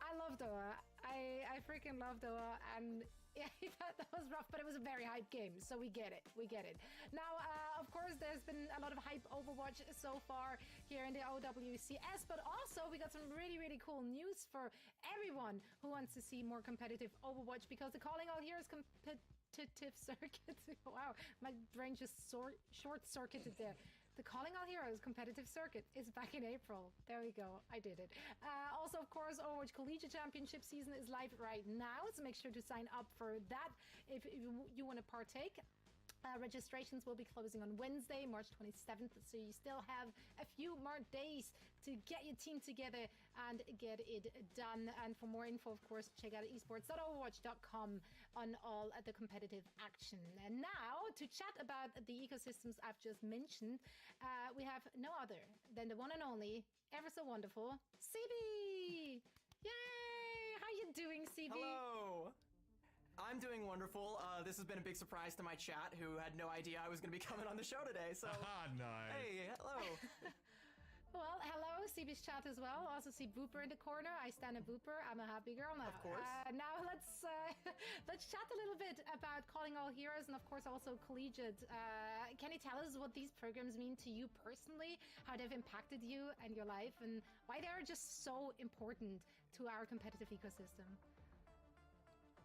I love Doa. I freaking love Doa, and yeah, that was rough, but it was a very hype game, so we get it. We get it. Now, of course, there's been a lot of hype Overwatch so far here in the OWCS, but also we got some really, really cool news for everyone who wants to see more competitive Overwatch, because the Calling All Heroes competitive circuit. Wow, my brain just short-circuited there. The Calling All Heroes competitive circuit is back in April. There we go. I did it. Also, of course, Overwatch Collegiate Championship season is live right now, so make sure to sign up for that if you want to partake. Registrations will be closing on Wednesday, March 27th, so you still have a few more days to get your team together and get it done. And for more info, of course, check out esports.overwatch.com on all the competitive action. And now, to chat about the ecosystems I've just mentioned, we have no other than the one and only, ever so wonderful, CB! Yay! How you doing, CB? Hello! I'm doing wonderful. This has been a big surprise to my chat, who had no idea I was going to be coming on the show today. So, nice. Hey, hello. Well, hello, CB's chat as well. Also see Booper in the corner. I stand a Booper. I'm a happy girl now. Of course. Now let's chat a little bit about Calling All Heroes and of course also Collegiate. Can you tell us what these programs mean to you personally, how they've impacted you and your life, and why they're just so important to our competitive ecosystem?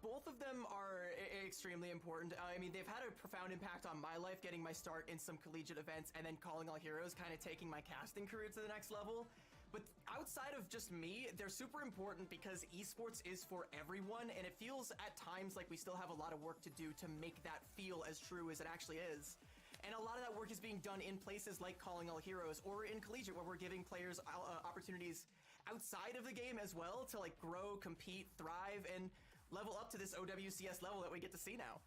Both of them are extremely important. I mean, they've had a profound impact on my life, getting my start in some collegiate events, and then Calling All Heroes kind of taking my casting career to the next level. But outside of just me, they're super important because esports is for everyone, and it feels at times like we still have a lot of work to do to make that feel as true as it actually is. And a lot of that work is being done in places like Calling All Heroes or in Collegiate, where we're giving players opportunities outside of the game as well to like grow, compete, thrive, and level up to this OWCS level that we get to see now.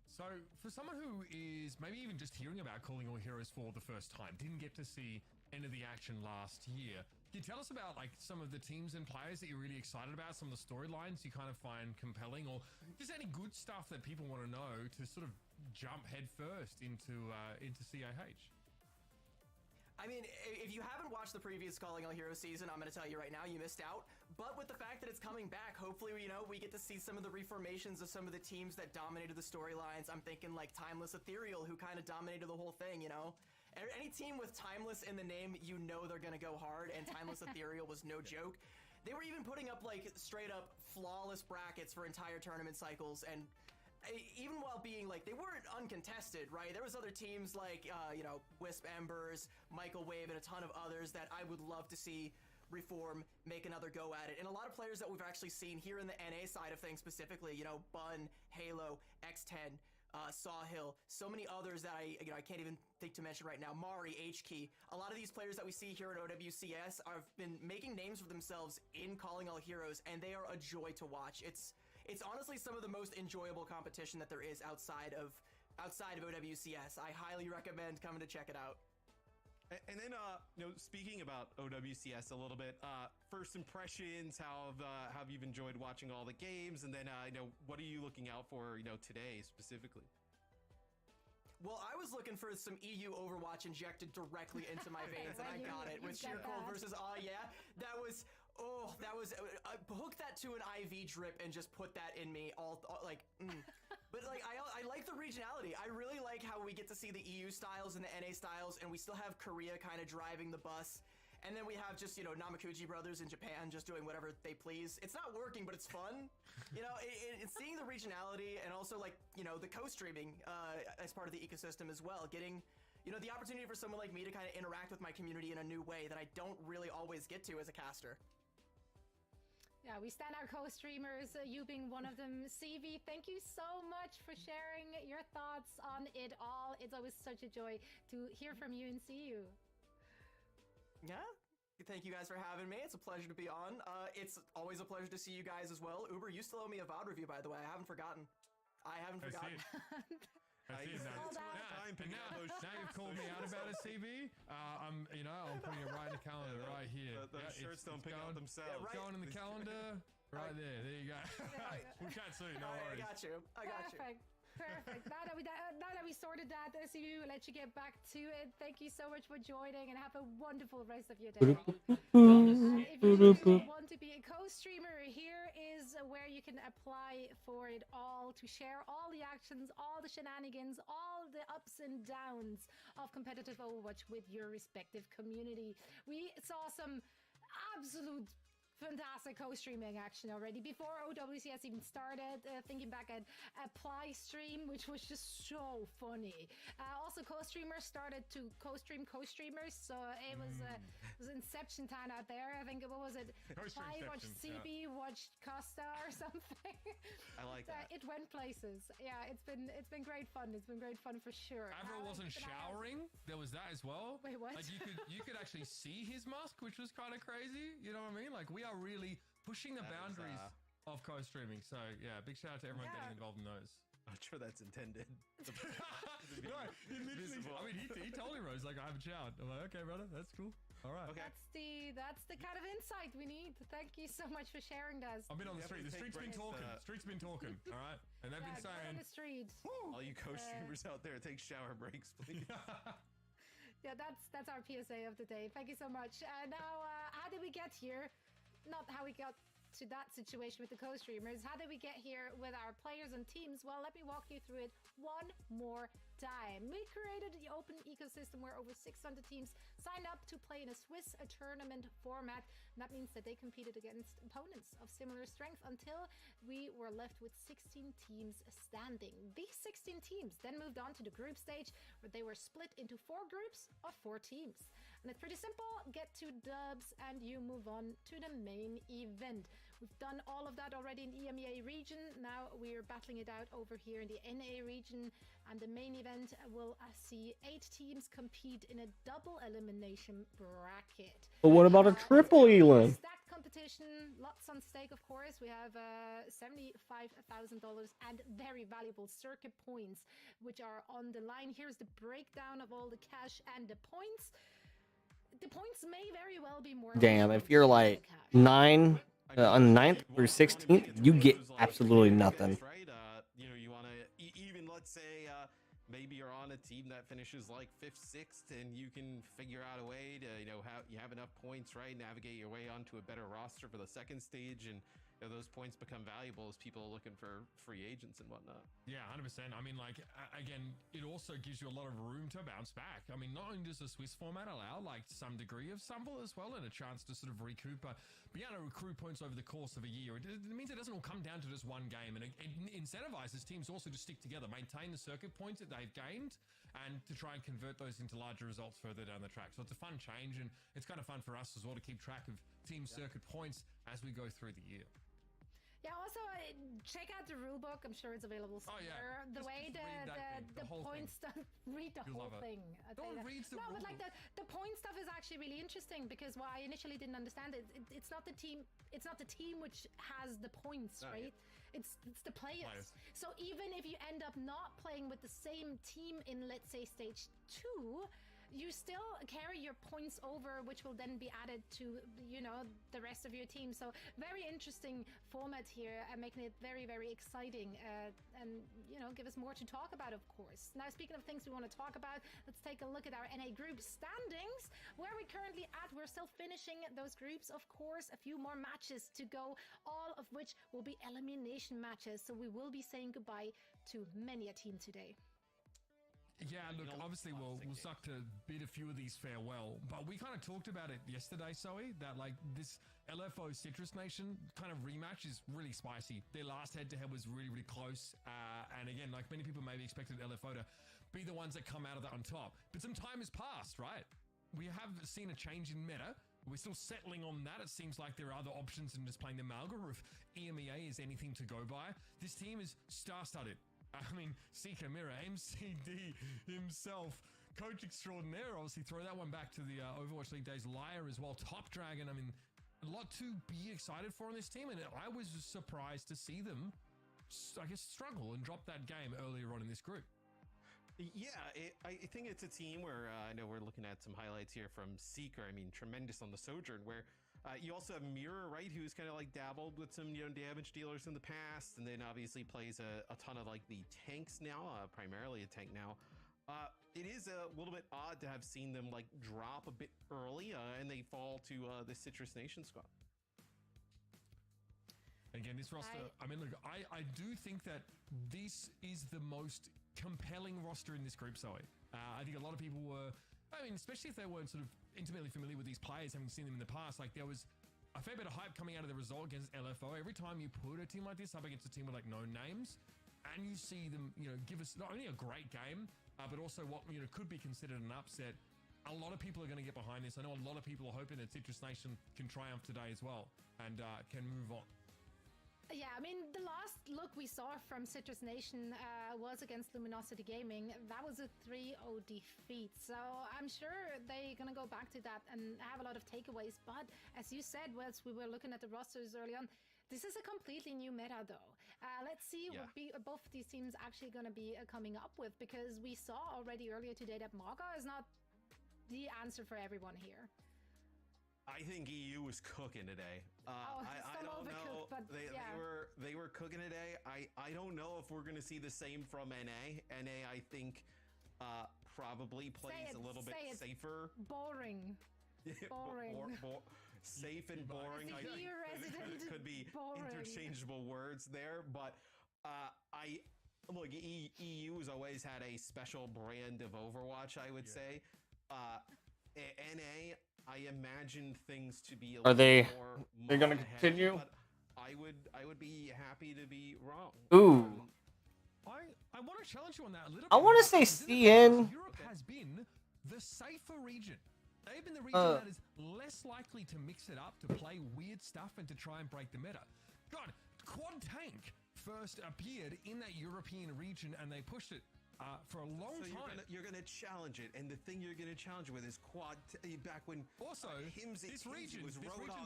So for someone who is maybe even just hearing about Calling All Heroes for the first time, didn't get to see any of the action last year, can you tell us about like some of the teams and players that you're really excited about, some of the storylines you kind of find compelling, or just any good stuff that people want to know to sort of jump head first into CAH? I mean, if you haven't watched the previous Calling All Heroes season, I'm going to tell you right now, you missed out. But with the fact that it's coming back, hopefully, you know, we get to see some of the reformations of some of the teams that dominated the storylines. I'm thinking like Timeless Ethereal, who kind of dominated the whole thing, you know? Any team with Timeless in the name, you know they're going to go hard, and Timeless Ethereal was no joke. They were even putting up like straight up flawless brackets for entire tournament cycles, and even while being like, they weren't uncontested, right? There was other teams like, you know, Wisp Embers, Michael Wave, and a ton of others that I would love to see reform, make another go at it. And a lot of players that we've actually seen here in the NA side of things specifically, you know, Bun, Halo, X10, Sawhill, so many others that I can't even think to mention right now. Mari, H-Key. A lot of these players that we see here at OWCS have been making names for themselves in Calling All Heroes, and they are a joy to watch. It's honestly some of the most enjoyable competition that there is outside of OWCS. I highly recommend coming to check it out. And then, you know, speaking about OWCS a little bit, first impressions, how have you enjoyed watching all the games? And then, you know, what are you looking out for, you know, today specifically? Well, I was looking for some EU Overwatch injected directly into my veins, and I got it with Sheer Cold versus yeah. That was hook that to an IV drip and just put that in me all like. But like I like the regionality. I really like how we get to see the EU styles and the NA styles, and we still have Korea kind of driving the bus. And then we have just, Namakuji brothers in Japan just doing whatever they please. It's not working, but it's fun. It's seeing the regionality and also like, the co-streaming as part of the ecosystem as well. Getting, the opportunity for someone like me to kind of interact with my community in a new way that I don't really always get to as a caster. Yeah, we stand our co-streamers, you being one of them. CV, thank you so much for sharing your thoughts on it all. It's always such a joy to hear from you and see you. Yeah, thank you guys for having me. It's a pleasure to be on. It's always a pleasure to see you guys as well. Uber, you still owe me a VOD review, by the way. I haven't forgotten. I haven't forgotten. I see it now. Now you've called me out about a CV. I'm putting it right in the calendar right here. Those shirts don't pick out themselves. Yeah, right. Going in the calendar. Right there. There you go. We can't see. No worries. I got you. Perfect. Now that we sorted that, SU, let you get back to it. Thank you so much for joining and have a wonderful rest of your day. If you want to be a co-streamer, here is where you can apply for it all to share all the actions, all the shenanigans, all the ups and downs of competitive Overwatch with your respective community. We saw some absolute fantastic co-streaming action already before OWCS even started. Thinking back at Apply Stream, which was just so funny. Also, co-streamers started to co-stream co-streamers, so it was Inception time out there. I think, what was it? Apply watched CB, watched Costa or something. I like that. It went places. Yeah, it's been great fun. It's been great fun for sure. Avril wasn't showering. There was that as well. Wait, what? Like you could actually see his mask, which was kind of crazy. You know what I mean? Like, we are really pushing the boundaries of co-streaming. So yeah, big shout out to everyone getting involved in those. Not sure that's intended. No, he told me, Rose, like, I have a shout. I'm like, okay, brother, that's cool. All right. Okay. That's the kind of insight we need. Thank you so much for sharing that. I've been on the street. The street's been talking. Street's been talking. All right, and they've been saying, on the street. All you co-streamers out there, take shower breaks, please. Yeah, that's our PSA of the day. Thank you so much. Now, how did we get here? Not how we got to that situation with the co-streamers. How did we get here with our players and teams? Well, let me walk you through it one more time. We created the open ecosystem where over 600 teams signed up to play in a Swiss tournament format. And that means that they competed against opponents of similar strength until we were left with 16 teams standing. These 16 teams then moved on to the group stage, where they were split into 4 groups of 4 teams. And it's pretty simple. Get 2 dubs and you move on to the main event. We've done all of that already in the EMEA region. Now we're battling it out over here in the NA region. And the main event will see 8 teams compete in a double elimination bracket. But what about a triple elim? Stacked competition, lots on stake, of course. We have $75,000 and very valuable circuit points, which are on the line. Here's the breakdown of all the cash and the points. The points may very well be more. Damn, if you're like 9 on 9th through 16th, you get absolutely nothing. Right? You want to even, let's say, maybe you're on a team that finishes like 5th, 6th, and you can figure out a way to, you have enough points, right? Navigate your way onto a better roster for the second stage, and those points become valuable as people are looking for free agents and whatnot. Yeah, 100%. I mean, like, again, it also gives you a lot of room to bounce back. I mean, not only does the Swiss format allow, like, some degree of stumble as well and a chance to sort of recoup, being able to recruit points over the course of a year, it means it doesn't all come down to just one game, and it incentivizes teams also to stick together, maintain the circuit points that they've gained, and to try and convert those into larger results further down the track. So it's a fun change, and it's kind of fun for us as well to keep track of team circuit points as we go through the year. Yeah, also check out the rulebook. I'm sure it's available somewhere. The point stuff, read the whole thing. Don't read the but like the point stuff is actually really interesting, because what I initially didn't understand it's not the team which has the points, right? Yeah. It's the players. So even if you end up not playing with the same team in, let's say, stage 2, you still carry your points over, which will then be added to, you know, the rest of your team. So very interesting format here, and making it very, very exciting, and, you know, give us more to talk about, of course. Now, speaking of things we want to talk about, let's take a look at our NA group standings, where we're currently at. We're still finishing those groups, of course, a few more matches to go, all of which will be elimination matches. So we will be saying goodbye to many a team today. Yeah, look, obviously we'll suck to bid a few of these farewell, but we kind of talked about it yesterday, Zoe, that like this LFO Citrus Nation kind of rematch is really spicy. Their last head-to-head was really, really close, and again, like many people maybe expected LFO to be the ones that come out of that on top, but some time has passed, right? We have seen a change in meta. We're still settling on that. It seems like there are other options than just playing the Malga, or if EMEA is anything to go by. This team is star-studded. I mean, Seeker Mirror, MCD himself, coach extraordinaire. Obviously, throw that one back to the Overwatch League days. Liar as well, Top Dragon. I mean, a lot to be excited for on this team, and I was surprised to see them, I guess, struggle and drop that game earlier on in this group. Yeah, I think it's a team where I know we're looking at some highlights here from Seeker. I mean, tremendous on the Sojourn, where you also have Mirror, right, who's kind of like dabbled with some, you know, damage dealers in the past, and then obviously plays a ton of like the tanks now, primarily a tank now. It is a little bit odd to have seen them like drop a bit early, and they fall to the Citrus Nation squad. Again, this roster, I mean, look, I do think that this is the most compelling roster in this group, Zoe. I think a lot of people were, I mean, especially if they weren't sort of intimately familiar with these players, having seen them in the past, like there was a fair bit of hype coming out of the result against LFO. Every time you put a team like this up against a team with like no names, and you see them, you know, give us not only a great game, but also what, you know, could be considered an upset, a lot of people are going to get behind this. I know a lot of people are hoping that Citrus Nation can triumph today as well, and can move on. Yeah, I mean, the last look we saw from Citrus Nation was against Luminosity Gaming. That was a 3-0 defeat. So I'm sure they're going to go back to that and have a lot of takeaways. But as you said, as we were looking at the rosters early on, this is a completely new meta, though. Let's see what both of these teams actually going to be coming up with, because we saw already earlier today that Maga is not the answer for everyone here. I think EU was cooking today. I don't know. But they were cooking today. I don't know if we're going to see the same from NA. NA, I think, probably plays a little bit safer. Boring. Boring. Safe and boring. I think could be interchangeable words there, but look. EU has always had a special brand of Overwatch, I would say. NA, I imagine things to be a little more. They're going to continue? But I would be happy to be wrong. Ooh. I want to challenge you on that a little bit. I want to say CN. Europe has been the safer region. They've been the region that is less likely to mix it up, to play weird stuff, and to try and break the meta. God, Quad Tank first appeared in that European region, and they pushed it for a long time. You're gonna challenge it, and the thing you're gonna challenge it with is Quad. Back when also this region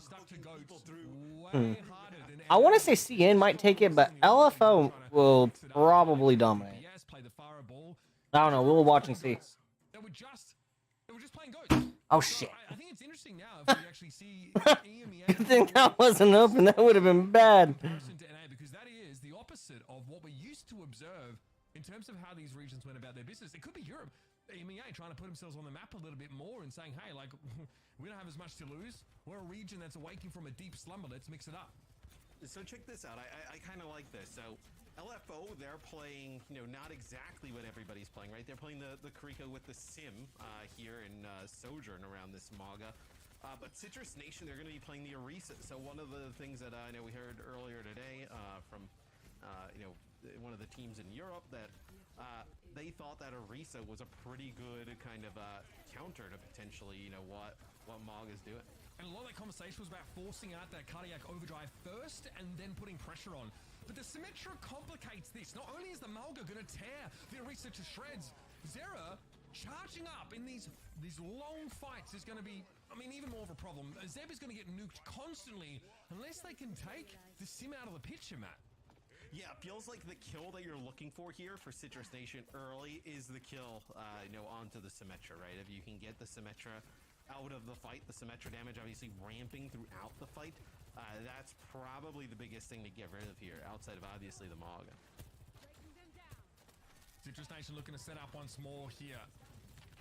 stuck to go way harder than I want to say CN might take it, but LFO will probably dominate. I don't know. We'll watch and see. They were just playing ghosts. Oh shit! I think it's interesting now if we actually see EMEA. Good thing that wasn't open. That would have been bad. Because that is the opposite of what we used to observe in terms of how these regions went about their business. It could be Europe, EMEA, trying to put themselves on the map a little bit more and saying, hey, like, we don't have as much to lose. We're a region that's awaking from a deep slumber. Let's mix it up. So check this out. I kind of like this. So LFO, they're playing, you know, not exactly what everybody's playing, right? They're playing the Kariko with the Sim here in Sojourn around this Maga. But Citrus Nation, they're going to be playing the Orisa. So one of the things that I know we heard earlier today from, you know, one of the teams in Europe, that they thought that Orisa was a pretty good kind of counter to potentially, you know, what Mog is doing. And a lot of that conversation was about forcing out that cardiac overdrive first and then putting pressure on. But the Symmetra complicates this. Not only is the Malga going to tear the Orisa to shreds, Zera charging up in these long fights is going to be, I mean, even more of a problem. Zeb is going to get nuked constantly unless they can take the Sim out of the picture, Matt. Yeah, feels like the kill that you're looking for here for Citrus Nation early is the kill, onto the Symmetra, right? If you can get the Symmetra out of the fight, the Symmetra damage obviously ramping throughout the fight, that's probably the biggest thing to get rid of here, outside of obviously the Mauga. Citrus Nation looking to set up once more here.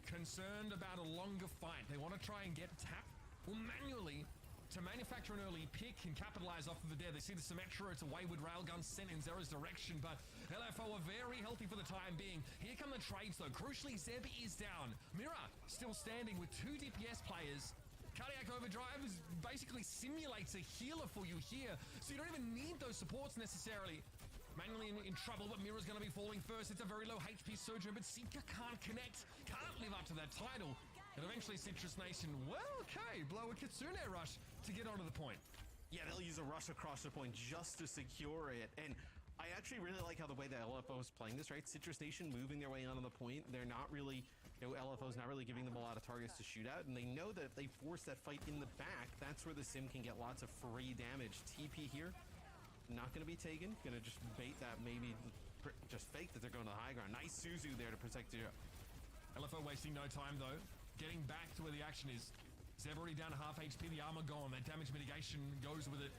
Concerned about a longer fight. They want to try and get tap or manually to manufacture an early pick and capitalize off of it there. They see the Symmetra, it's a wayward railgun sent in Zera's direction, but LFO are very healthy for the time being. Here come the trades though. Crucially, Zeb is down. Mira still standing with 2 DPS players. Cardiac Overdrive basically simulates a healer for you here, so you don't even need those supports necessarily. Manually in trouble, but Mira's going to be falling first. It's a very low HP Sojourn, but Seeker can't connect, can't live up to that title. And eventually Citrus Nation, well, okay, blow a Kitsune rush to get onto the point. Yeah, they'll use a rush across the point just to secure it. And I actually really like how the way that LFO is playing this, right? Citrus Nation moving their way onto the point. They're not really, LFO's not really giving them a lot of targets to shoot at. And they know that if they force that fight in the back, that's where the Sim can get lots of free damage. TP here, not going to be taken. Going to just bait that, maybe just fake that they're going to the high ground. Nice Suzu there to protect you. LFO wasting no time though. Getting back to where the action is. Zeb already down to half HP, the armor gone. That damage mitigation goes with it.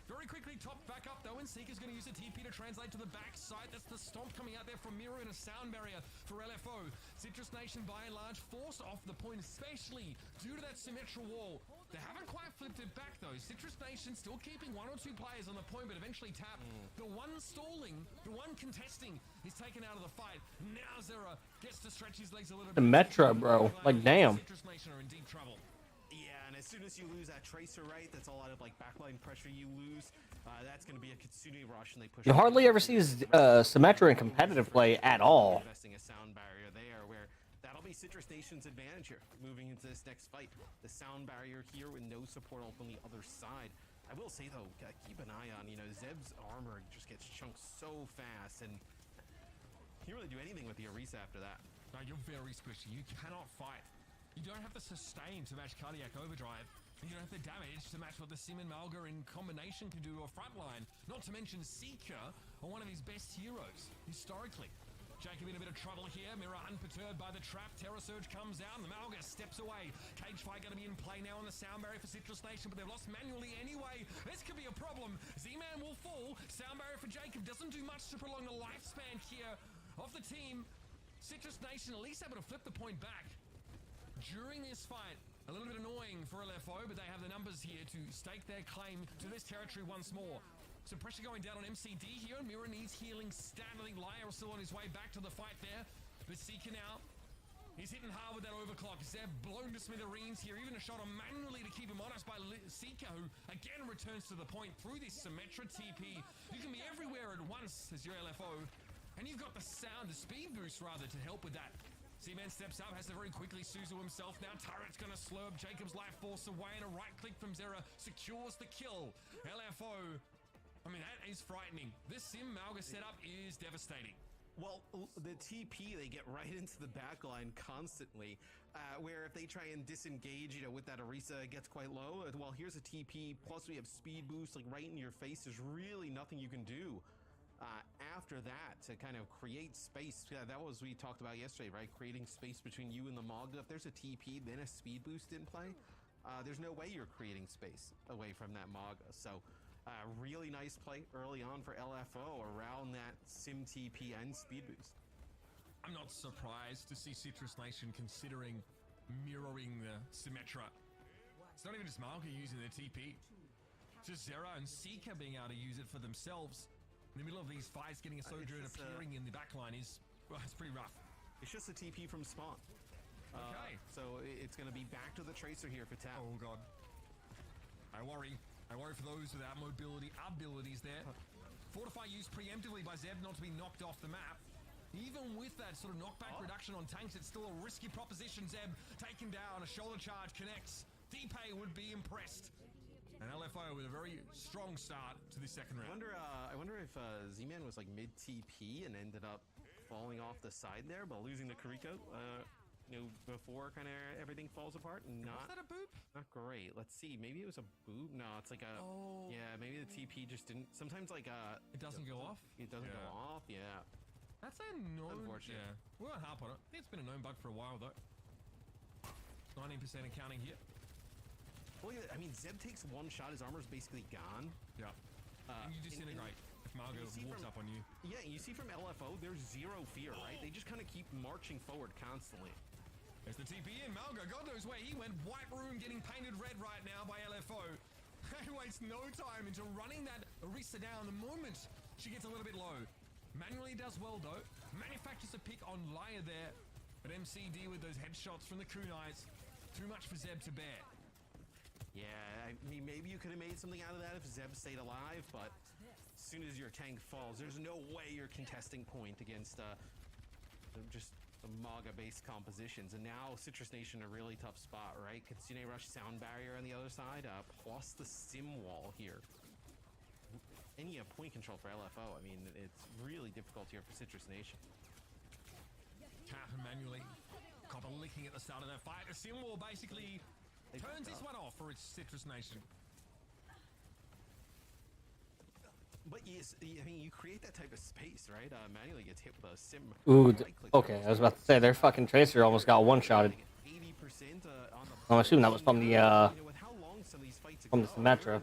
Very quickly topped back up though, and Seeker's going to use a TP to translate to the backside. That's the stomp coming out there from Mira and a sound barrier for LFO. Citrus Nation by and large forced off the point, especially due to that Symmetra wall. They haven't quite flipped it back though. Citrus Nation still keeping 1 or 2 players on the point, but eventually Tap, the one stalling, the one contesting, is taken out of the fight. Now Zera gets to stretch his legs a little bit. Symmetra, bro. Like, damn. Citrus Nation are in deep trouble. Yeah, and as soon as you lose that Tracer, right, that's a lot of like backline pressure you lose. That's going to be a Kitsune rush, and they push. You hardly ever see Symmetra in competitive play at all. Investing a sound barrier there, where that'll be Citrus Nation's advantage here, moving into this next fight. The sound barrier here with no support on the other side. I will say though, keep an eye on, Zeb's armor just gets chunked so fast, and you can't really do anything with the Orisa after that. No, you're very squishy. You cannot fight. You don't have the sustain to match Cardiac Overdrive. You don't have the damage to match what the Sim and Malga in combination can do to a frontline. Not to mention Seeker, one of his best heroes, historically. Jacob in a bit of trouble here. Mira unperturbed by the trap. Terror Surge comes out and the Malga steps away. Cage fight going to be in play now on the sound barrier for Citrus Nation, but they've lost manually anyway. This could be a problem. Z-Man will fall. Sound barrier for Jacob doesn't do much to prolong the lifespan here of the team. Citrus Nation at least able to flip the point back during this fight. A little bit annoying for LFO, but they have the numbers here to stake their claim to this territory once more. Some pressure going down on MCD here, and Mira needs healing stat. I think Lyra is still on his way back to the fight there. But Seeker now, he's hitting hard with that overclock. Zeb blown to smithereens here, even a shot on manually to keep him honest by Seeker, who again returns to the point through this Symmetra TP. You can be everywhere at once as your LFO, and you've got the speed boost rather, to help with that. Z-Man steps up, has to very quickly Suzu himself. Now Turret's going to slurp Jacob's life force away, and a right click from Zera secures the kill. LFO, I mean, that is frightening. This Sim Malga setup is devastating. Well, the TP, they get right into the backline constantly, where if they try and disengage, with that Orisa, it gets quite low. Well, here's a TP, plus we have speed boost, like right in your face. There's really nothing you can do after that to kind of create space. Yeah, that was we talked about yesterday, right? Creating space between you and the Mauga. If there's a TP, then a speed boost in play, there's no way you're creating space away from that Mauga. So really nice play early on for LFO around that Sim TP and speed boost. I'm not surprised to see Citrus Nation considering mirroring the Symmetra. It's not even just Malga using their TP. Just Zera and Seeker being able to use it for themselves. In the middle of these fights, getting a Sojourn appearing in the backline is, well, it's pretty rough. It's just a TP from spawn. Okay. So it's going to be back to the Tracer here for Tap. Oh, God. I worry. I worry for those without mobility abilities there. Fortify used preemptively by Zeb not to be knocked off the map. Even with that sort of knockback reduction on tanks, it's still a risky proposition. Zeb taken down, a shoulder charge connects. D-Pay would be impressed. And LFO with a very strong start to the second round. I wonder if Z-Man was like mid-TP and ended up falling off the side there, but losing the Kariko. before kind of everything falls apart. Not Was that a boop? Not great. Let's see. Maybe it was a boop. No, it's like a. Oh. Yeah, maybe the TP just didn't. Sometimes like it doesn't go off. It doesn't go off. Yeah. That's a known. Unfortunate. Yeah, we won't harp on it. I think it's been a known bug for a while though. 19% accounting here. Well, yeah, I mean, Zeb takes one shot. His armor's basically gone. Yeah. And you disintegrate if Margot walks up on you. Yeah, you see from LFO, there's zero fear, right? They just kind of keep marching forward constantly. There's the TP in. Malgo, God knows where he went. White room getting painted red right now by LFO. He wastes no time into running that Orisa down the moment she gets a little bit low. Manually does well though. Manufactures a pick on Liar there. But MCD with those headshots from the kunais. Too much for Zeb to bear. Yeah, I mean, maybe you could have made something out of that if Zeb stayed alive, but as soon as your tank falls, there's no way you're contesting point against just the Maga-based compositions. And now Citrus Nation a really tough spot, right? Kitsune Rush sound barrier on the other side, plus the sim wall here. Any point control for LFO, I mean, it's really difficult here for Citrus Nation. Cap and manually. Copper licking at the start of that fight. The sim wall basically turns this one off for its Citrus Nation. But yes, I mean, you create that type of space, right? Manually gets hit with a sim. Ooh, okay, I was about to say, their fucking Tracer almost got one-shotted. 80% on the I'm assuming that was from the, Symmetra.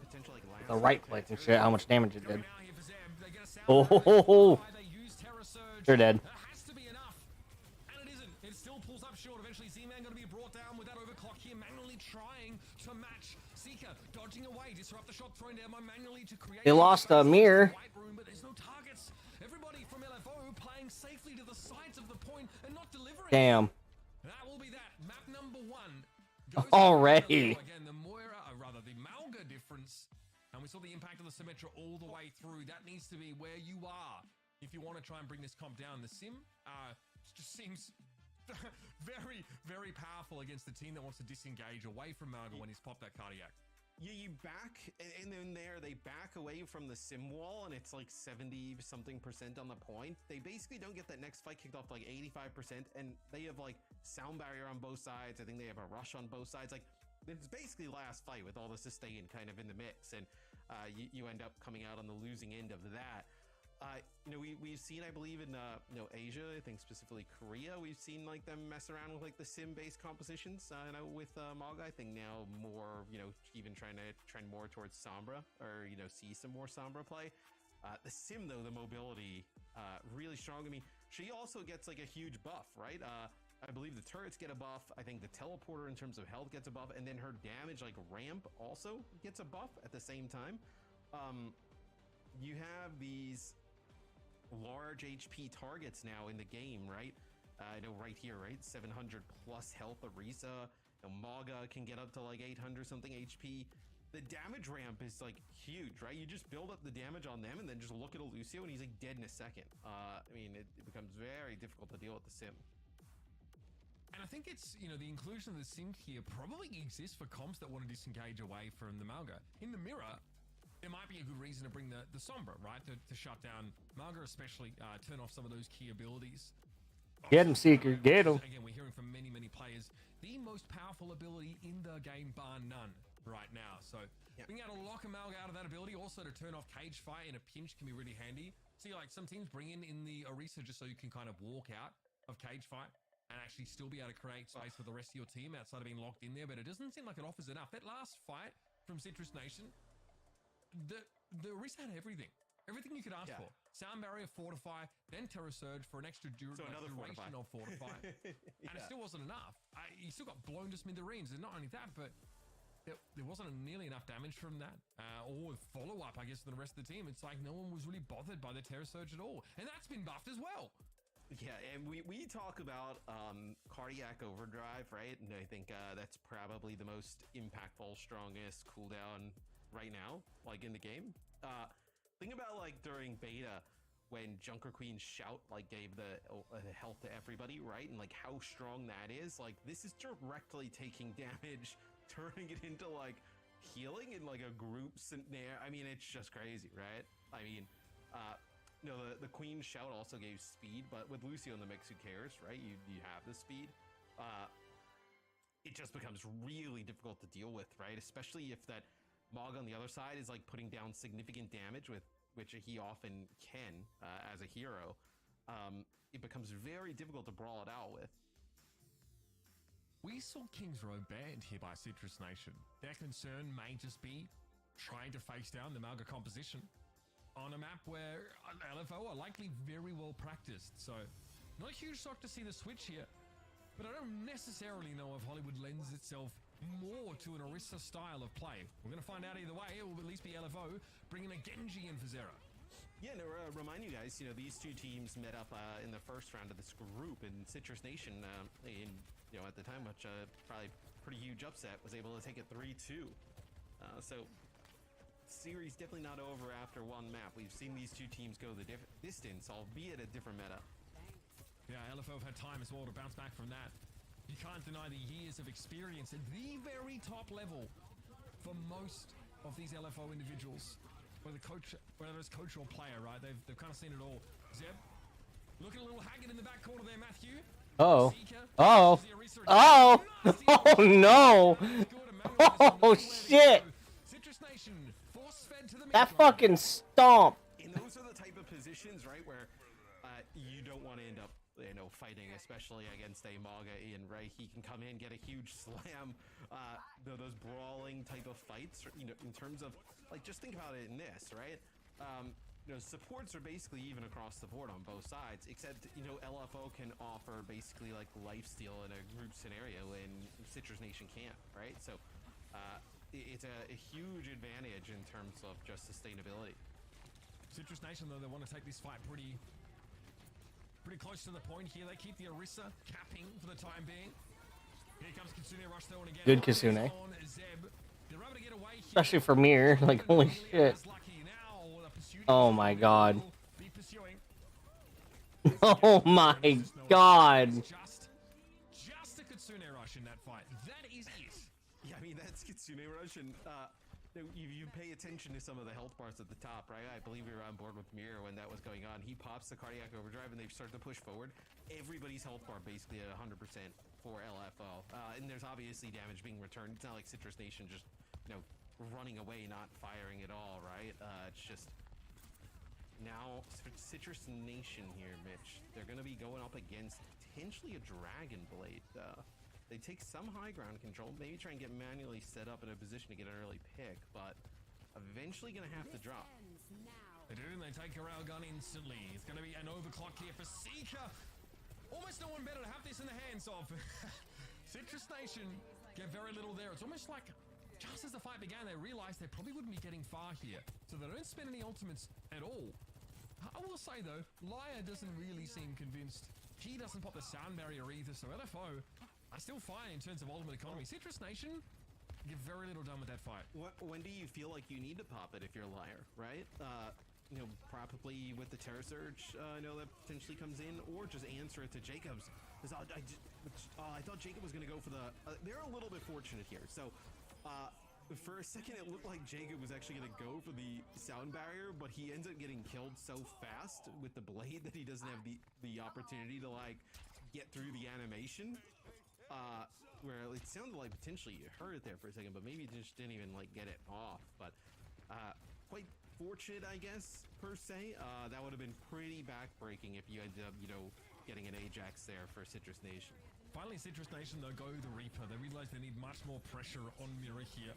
The right click and shit, how much damage it did. Oh, ho, ho, ho. They're dead. Pulls up short. Eventually, Z-Man going to be brought down with that overclock here. Manually trying to match Seeker, dodging away. Disrupt the shot thrown down by manually to create. They lost a mirror. White room, but there's no targets. Everybody from LFO playing safely to the sides of the point and not delivering. Damn. That will be that. Map number 1. Already. Again, the Moira, rather the Malga difference, and we saw the impact of the Symmetra all the way through. That needs to be where you are if you want to try and bring this comp down. The sim just seems very, very powerful against the team that wants to disengage away from Malga when he's popped that cardiac. Yeah, you back, and then they back away from the sim wall, and it's like 70-something% on the point. They basically don't get that next fight kicked off like 85%, and they have like sound barrier on both sides. I think they have a rush on both sides. Like, it's basically last fight with all the sustain kind of in the mix, and you end up coming out on the losing end of that. We've seen, I believe, in Asia, I think specifically Korea, we've seen like them mess around with like the sim-based compositions. With Maga, I think now more, even trying to trend more towards Sombra, or see some more Sombra play. The sim though, the mobility, really strong. I mean, she also gets like a huge buff, right? I believe the turrets get a buff. I think the teleporter in terms of health gets a buff, and then her damage like ramp also gets a buff at the same time. You have these large HP targets now in the game, right? I know right here, right? 700 plus health Orisa. Maga can get up to like 800 something HP. The damage ramp is like huge, right? You just build up the damage on them and then just look at a Lucio and he's like dead in a second. I mean, it becomes very difficult to deal with the sim. And I think it's, the inclusion of the sim here probably exists for comps that want to disengage away from the Malga. In the mirror, there might be a good reason to bring the Sombra, right? To shut down Malga, especially turn off some of those key abilities. Get him, Seeker, get him. Again, we're hearing from many, many players. The most powerful ability in the game, bar none, right now. So being able to lock a Malga out of that ability, also to turn off Cage Fight in a pinch can be really handy. See, like some teams bring in the Orisa just so you can kind of walk out of Cage Fight and actually still be able to create space for the rest of your team outside of being locked in there. But it doesn't seem like it offers enough. That last fight from Citrus Nation, the Orisa had everything you could ask for. Sound barrier, fortify, then Terror Surge for an extra duration of fortify. And it still wasn't enough. He still got blown to smithereens. And not only that, but there wasn't nearly enough damage from that. Or follow-up, I guess, for the rest of the team. It's like no one was really bothered by the Terror Surge at all. And that's been buffed as well. Yeah, and we talk about cardiac overdrive, right? And I think that's probably the most impactful, strongest cooldown right now, like in the game. Think about like during beta when Junker Queen's shout like gave the health to everybody, right? And like how strong that is. Like this is directly taking damage, turning it into like healing in like a group scenario. I mean, it's just crazy, right? I mean, the Queen's shout also gave speed, but with Lucio in the mix, who cares, right? You have the speed. it just becomes really difficult to deal with, right? Especially if that Mog on the other side is like putting down significant damage, with which he often can as a hero. It becomes very difficult to brawl it out with. We saw Kings Row banned here by Citrus Nation. Their concern may just be trying to face down the Malga composition on a map where LFO are likely very well practiced. So not a huge shock to see the switch here, but I don't necessarily know if Hollywood lends itself more to an Orisa style of play. We're going to find out either way. It will at least be LFO bringing a Genji in for Zera. Yeah, no, remind you guys, these two teams met up in the first round of this group, and Citrus Nation, at the time, which probably pretty huge upset, was able to take it 3-2. So, series definitely not over after one map. We've seen these two teams go the distance, albeit a different meta. Yeah, LFO have had time as well to bounce back from that. You can't deny the years of experience at the very top level for most of these LFO individuals. Whether it's coach or player, right? They've kind of seen it all. Zeb, looking a little haggard in the back corner there, Matthew. Oh. Oh. Oh. Oh, no. Oh, shit. That fucking stomp. And those are the type of positions, right, where you don't want to end up, fighting, especially against a Maga Ian, right? He can come in, get a huge slam, those brawling type of fights, in terms of, like, just think about it in this, right? Supports are basically even across the board on both sides, except, LFO can offer basically, like, lifesteal in a group scenario, and Citrus Nation can't, right? So, it's a huge advantage in terms of just sustainability. Citrus Nation, though, they want to take this fight pretty close to the point here. They keep the Orisa capping for the time being. Here comes Kitsune Rush though, and again, good Kitsune. Especially for Mir, like, holy shit. Oh my god. Oh my god. Just a Kitsune Rush in that fight. That is it. Yeah, I mean, that's Kitsune Rush, and you pay attention to some of the health bars at the top, right? I believe we were on board with Mir when that was going on. He pops the cardiac overdrive, and they start to push forward. Everybody's health bar basically at 100% for LFO, and there's obviously damage being returned. It's not like Citrus Nation just, running away, not firing at all, right? It's just now Citrus Nation here, Mitch. They're going to be going up against potentially a Dragon Blade. They take some high ground control, maybe try and get manually set up in a position to get an early pick, but eventually going to have to drop. They do, and they take a railgun instantly. It's going to be an overclock here for Seeker. Almost no one better to have this in the hands of. Citrus Nation get very little there. It's almost like just as the fight began, they realized they probably wouldn't be getting far here, so they don't spend any ultimates at all. I will say, though, Liar doesn't really seem convinced. He doesn't pop the sound barrier either, so LFO are still fine in terms of ultimate economy. Citrus Nation get very little done with that fight. When do you feel like you need to pop it if you're Liar, right? Probably with the Terror Surge, that potentially comes in, or just answer it to Jacobs. Because I thought Jacob was going to go for the... they're a little bit fortunate here. So, for a second, it looked like Jacob was actually going to go for the sound barrier, but he ends up getting killed so fast with the blade that he doesn't have the opportunity to, like, get through the animation. Where it sounded like potentially you heard it there for a second, but maybe you just didn't even, like, get it off. But, quite fortunate, I guess, per se. That would have been pretty backbreaking if you ended up, getting an Ajax there for Citrus Nation. Finally, Citrus Nation, though, go the Reaper. They realize they need much more pressure on Mirror here.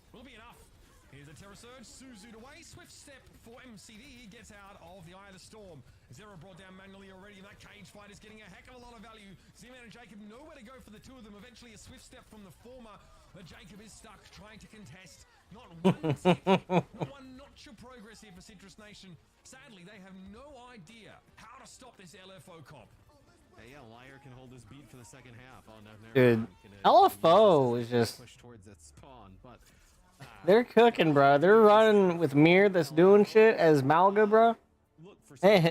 Will it be enough? Here's a Terror Surge. Suzu'd away. Swift step for MCD. He gets out of the Eye of the Storm. Zero brought down manually already. That cage fight is getting a heck of a lot of value. Z-Man and Jacob nowhere to go for the two of them. Eventually, a swift step from the former. But Jacob is stuck trying to contest. Not one tick, not one notch of progress here for Citrus Nation. Sadly, they have no idea how to stop this LFO comp. Hey, yeah, Liar can hold his beat for the second half. Oh, no, dude, LFO is just push towards that spawn, but they're cooking, bro. They're running with Mir that's doing shit as Malga, bro. They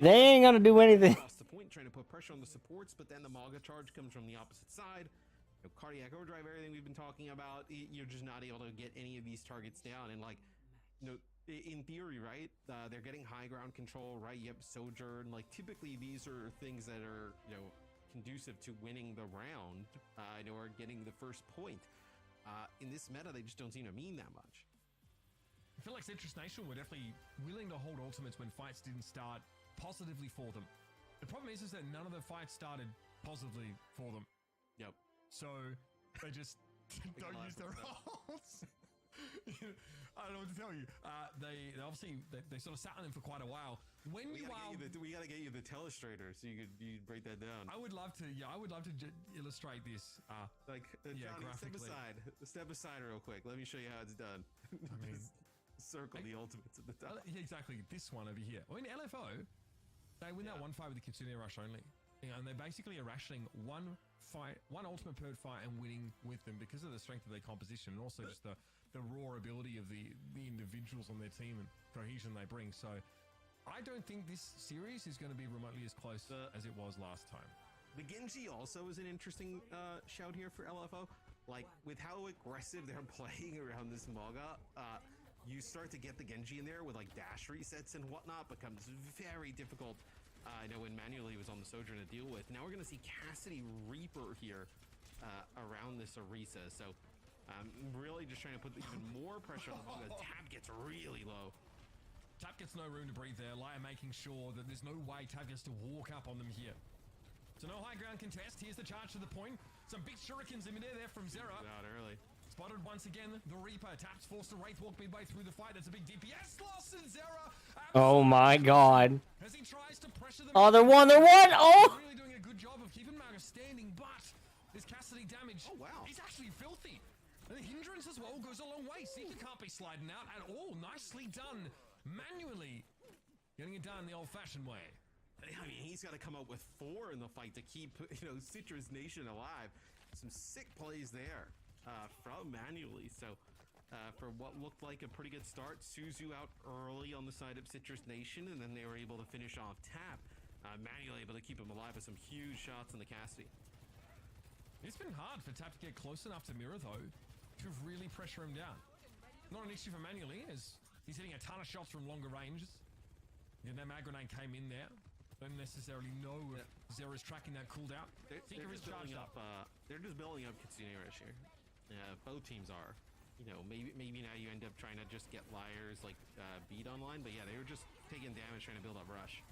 ain't gonna do anything. Across the point, trying to put pressure on the supports, but then the Malga charge comes from the opposite side. Cardiac overdrive, everything we've been talking about. You're just not able to get any of these targets down, and like, in theory, right? They're getting high ground control, right? Yep, Sojourn. Like, typically these are things that are, conducive to winning the round, or getting the first point. In this meta, they just don't seem to mean that much. I feel like Citrus Nation were definitely willing to hold ultimates when fights didn't start positively for them. The problem is that none of the fights started positively for them. Yep. So they just don't use their ults. I don't know what to tell you. They obviously they sort of sat on them for quite a while. When we gotta get you the telestrator so you break that down. I would love to. Yeah, I would love to illustrate this. Johnny, step aside real quick. Let me show you how it's done. I mean, circle the ultimates at the top. Yeah, exactly. This one over here. Well, in LFO, they win that one fight with the Kitsune Rush only. And they basically are rationing one ultimate per fight and winning with them because of the strength of their composition and also just the raw ability of the individuals on their team and cohesion they bring. So I don't think this series is going to be remotely as close as it was last time. The Genji also is an interesting shout here for LFO. Like, with how aggressive they're playing around this Mauga, you start to get the Genji in there with like dash resets and whatnot, becomes very difficult. I know when manually was on the Sojourn to deal with. Now we're going to see Cassidy Reaper here around this Orisa. So really just trying to put even more pressure on the Tab gets really low. Tab gets no room to breathe there. Laya making sure that there's no way Tab gets to walk up on them here. So no high ground contest. Here's the charge to the point. Some big shurikens in midair there from Zera. Out early. Spotted once again, the Reaper. Tap's forced to Wraith walk midway through the fight. That's a big DPS loss, and Zera. Oh my god. As he tries to pressure them. Oh, they're one. Oh! Really doing a good job of keeping Mauga standing, but this Cassidy damage is actually filthy. And the hindrance as well goes a long way. Seeker can't be sliding out at all. Nicely done. Manually getting it done the old-fashioned way. I mean, he's got to come up with 4 in the fight to keep, Citrus Nation alive. Some sick plays there from Manually. So for what looked like a pretty good start, Suzu out early on the side of Citrus Nation, and then they were able to finish off Tap. Manually able to keep him alive with some huge shots on the Cassidy. It's been hard for Tap to get close enough to Mirror, though, to really pressure him down. Not an issue for Manually, as he's hitting a ton of shots from longer ranges. Yeah, that mag grenade came in there. Don't necessarily know if Zera's tracking that cooldown. They're just building up. They're just building up Kitsune Rush here. Both teams are. Maybe now you end up trying to just get Liars like beat online, but yeah, they were just taking damage trying to build up Rush.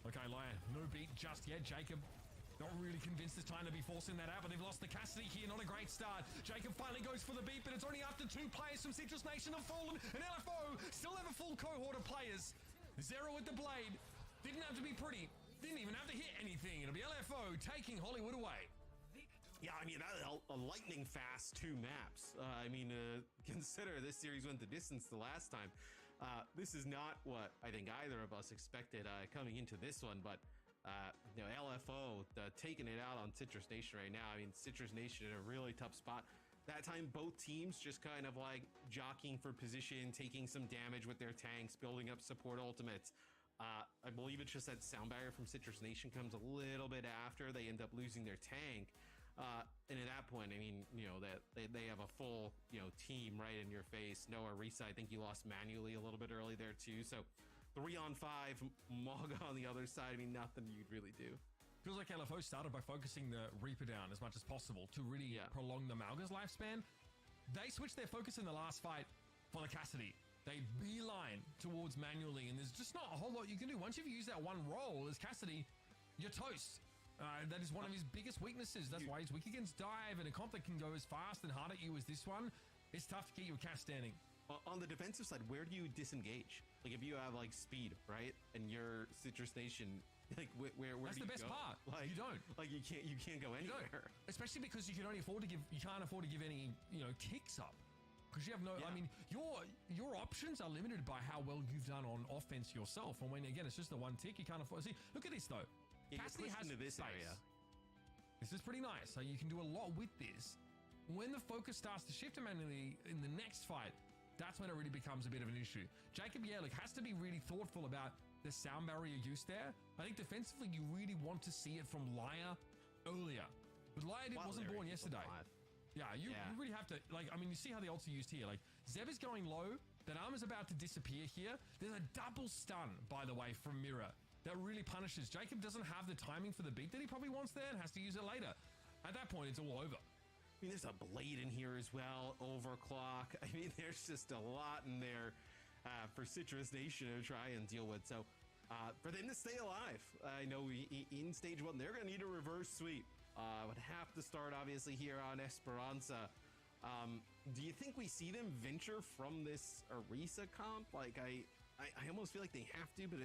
Okay, Liar, no beat just yet. Jacob not really convinced this time to be forcing that out, but they've lost the Cassidy here. Not a great start. Jacob finally goes for the beat, but it's only after 2 players from Citrus Nation have fallen, and LFO still have a full cohort of players. Zero with the blade. Didn't have to be pretty. Didn't even have to hit anything. It'll be LFO taking Hollywood away. Yeah, I mean, a lightning fast 2 maps. Consider this series went the distance the last time. This is not what I think either of us expected coming into this one, but LFO taking it out on Citrus Nation right now. I mean, Citrus Nation in a really tough spot. That time, both teams just kind of like jockeying for position, taking some damage with their tanks, building up support ultimates. I believe it's just that sound barrier from Citrus Nation comes a little bit after they end up losing their tank. And at that point, I mean, that they have a full, team right in your face. No Orisa, I think you lost Manually a little bit early there too. So 3-on-5, Mauga on the other side. I mean, nothing you'd really do. Feels like LFO started by focusing the Reaper down as much as possible to really prolong the Mauga's lifespan. They switched their focus in the last fight for the Cassidy. They beeline towards Manually, and there's just not a whole lot you can do. Once you've used that one roll as Cassidy, you're toast. That is one of his biggest weaknesses. That's why he's weak against dive, and a comp that can go as fast and hard at you as this one, it's tough to keep your cast standing. On the defensive side, where do you disengage? Like, if you have, like, speed, right? And you're Citrus Nation, like, where That's do you the best go? part. Like, you don't. Like, you can't go anywhere. Especially because you can't afford to give any, ticks up. Because you have no, I mean, your options are limited by how well you've done on offense yourself. And when, again, it's just the one tick, you can't afford. See, look at this, though. Yeah, Cassidy has into this space. area. This is pretty nice. So you can do a lot with this. When the focus starts to shift manually in the next fight, that's when it really becomes a bit of an issue. Jacob, has to be really thoughtful about the sound barrier use there. I think defensively, you really want to see it from Laya earlier. But Laya wasn't born yesterday. Yeah, you really have to, you see how the ults are used here. Like, Zeb is going low, that arm is about to disappear here. There's a double stun, by the way, from Mirror. that really punishes. Jacob doesn't have the timing for the beat that he probably wants there and has to use it later. At that point, it's all over. I mean, there's a blade in here as well, overclock. I mean, there's just a lot in there for Citrus Nation to try and deal with. So for them to stay alive, I know in stage 1, they're going to need a reverse sweep. Would have to start, obviously, here on Esperanza. Do you think we see them venture from this Orisa comp? Like, I almost feel like they have to, but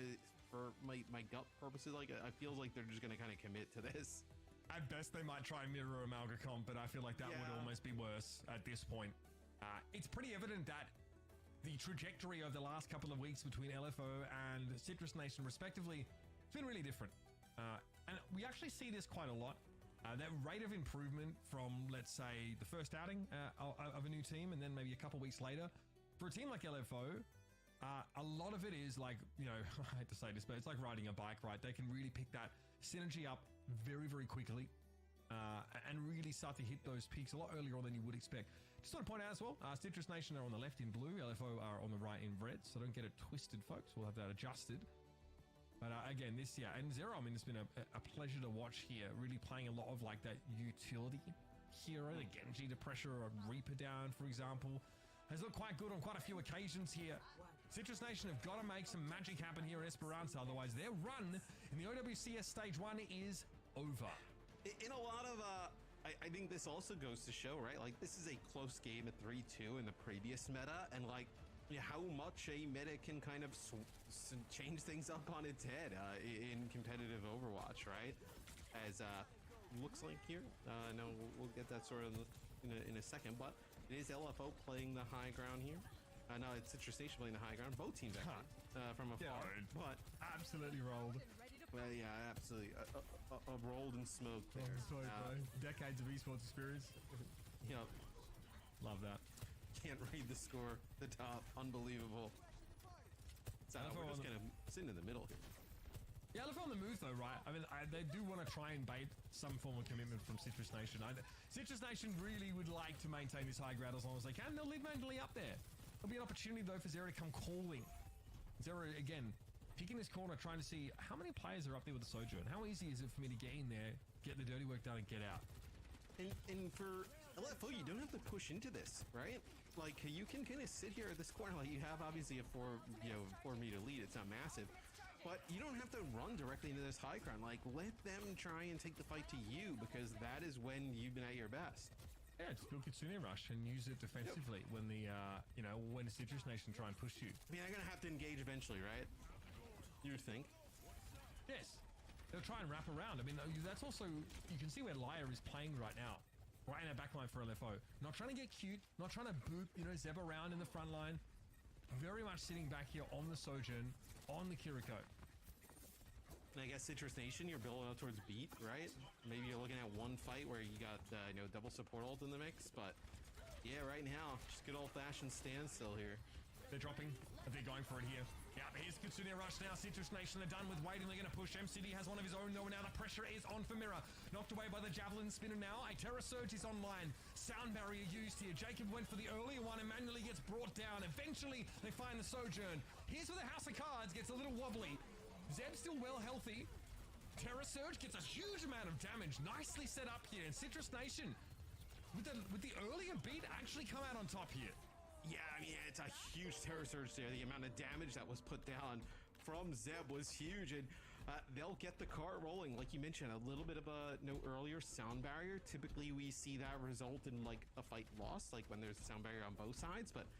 for my gut purposes, like, I feel like they're just going to kind of commit to this. At best, they might try and mirror Amalga comp, but I feel like that would almost be worse at this point. It's pretty evident that the trajectory of the last couple of weeks between LFO and Citrus Nation, respectively, has been really different. And we actually see this quite a lot. That rate of improvement from, let's say, the first outing of a new team and then maybe a couple weeks later. For a team like LFO, a lot of it is like, you know, I hate to say this, but it's like riding a bike, right? They can really pick that synergy up very, very quickly and really start to hit those peaks a lot earlier on than you would expect. Just want to point out as well, Citrus Nation are on the left in blue, LFO are on the right in red, so don't get it twisted, folks. We'll have that adjusted. But again, this, and Zero, I mean, it's been a pleasure to watch here, really playing a lot of like that utility hero, the Genji to pressure a Reaper down, for example. Has looked quite good on quite a few occasions here. Citrus Nation have got to make some magic happen here in Esperanza, otherwise their run in the OWCS Stage 1 is over. In a lot of, I think this also goes to show, right? Like, this is a close game at 3-2 in the previous meta, and like, how much a meta can kind of change things up on its head in competitive Overwatch, right? As looks like here, no, we'll get that sort of in a second, but it is LFO playing the high ground here. No, it's Citrus Nation playing the high ground. Both teams actually from afar, but absolutely rolled. Well, yeah, absolutely. Rolled and smoked there. Decades of esports experience. Yep. Love that. Can't read the score. The top. Unbelievable. So we're just going to sit in the middle here. Yeah, LFO on the move though, right? I mean, they do want to try and bait some form of commitment from Citrus Nation. Citrus Nation really would like to maintain this high ground as long as they can. They'll leave Mandalay up there. There'll be an opportunity though for Zero to come calling. Zero, again, picking this corner, trying to see how many players are up there with the Sojourn. How easy is it for me to get in there, get the dirty work done, and get out? And for LFO, you don't have to push into this, right? Like, you can kind of sit here at this corner. Like, you have obviously a 4-meter lead. It's not massive, but you don't have to run directly into this high ground. Like, let them try and take the fight to you, because that is when you've been at your best. Yeah, just build Kitsune Rush and use it defensively when the when the Citrus Nation try and push you. I mean, they're gonna have to engage eventually, right? You would think. Yes. They'll try and wrap around. I mean, that's also, you can see where Lyre is playing right now. Right in our backline for LFO. Not trying to get cute, not trying to boot, Zeb around in the front line. Very much sitting back here on the Sojourn, on the Kiriko. And I guess Citrus Nation, you're building up towards beat, right? Maybe you're looking at one fight where you got, double support ult in the mix, but yeah, right now, just good old-fashioned standstill here. They're dropping, they're going for it here. Yeah, here's Kitsune Rush now. Citrus Nation are done with waiting. They're going to push. MCD has one of his own, though. Now the pressure is on for Mirror. Knocked away by the Javelin Spinner now. A Terra Surge is online. Sound barrier used here. Jacob went for the earlier one and manually gets brought down. Eventually, they find the Sojourn. Here's where the House of Cards gets a little wobbly. Zeb still well healthy. Terra Surge gets a huge amount of damage. Nicely set up here. And Citrus Nation, with the earlier beat, actually come out on top here. Yeah, I mean, it's a huge Terror Surge there. The amount of damage that was put down from Zeb was huge, and they'll get the cart rolling. Like you mentioned, a little bit of a earlier sound barrier. Typically, we see that result in like a fight lost, like when there's a sound barrier on both sides. But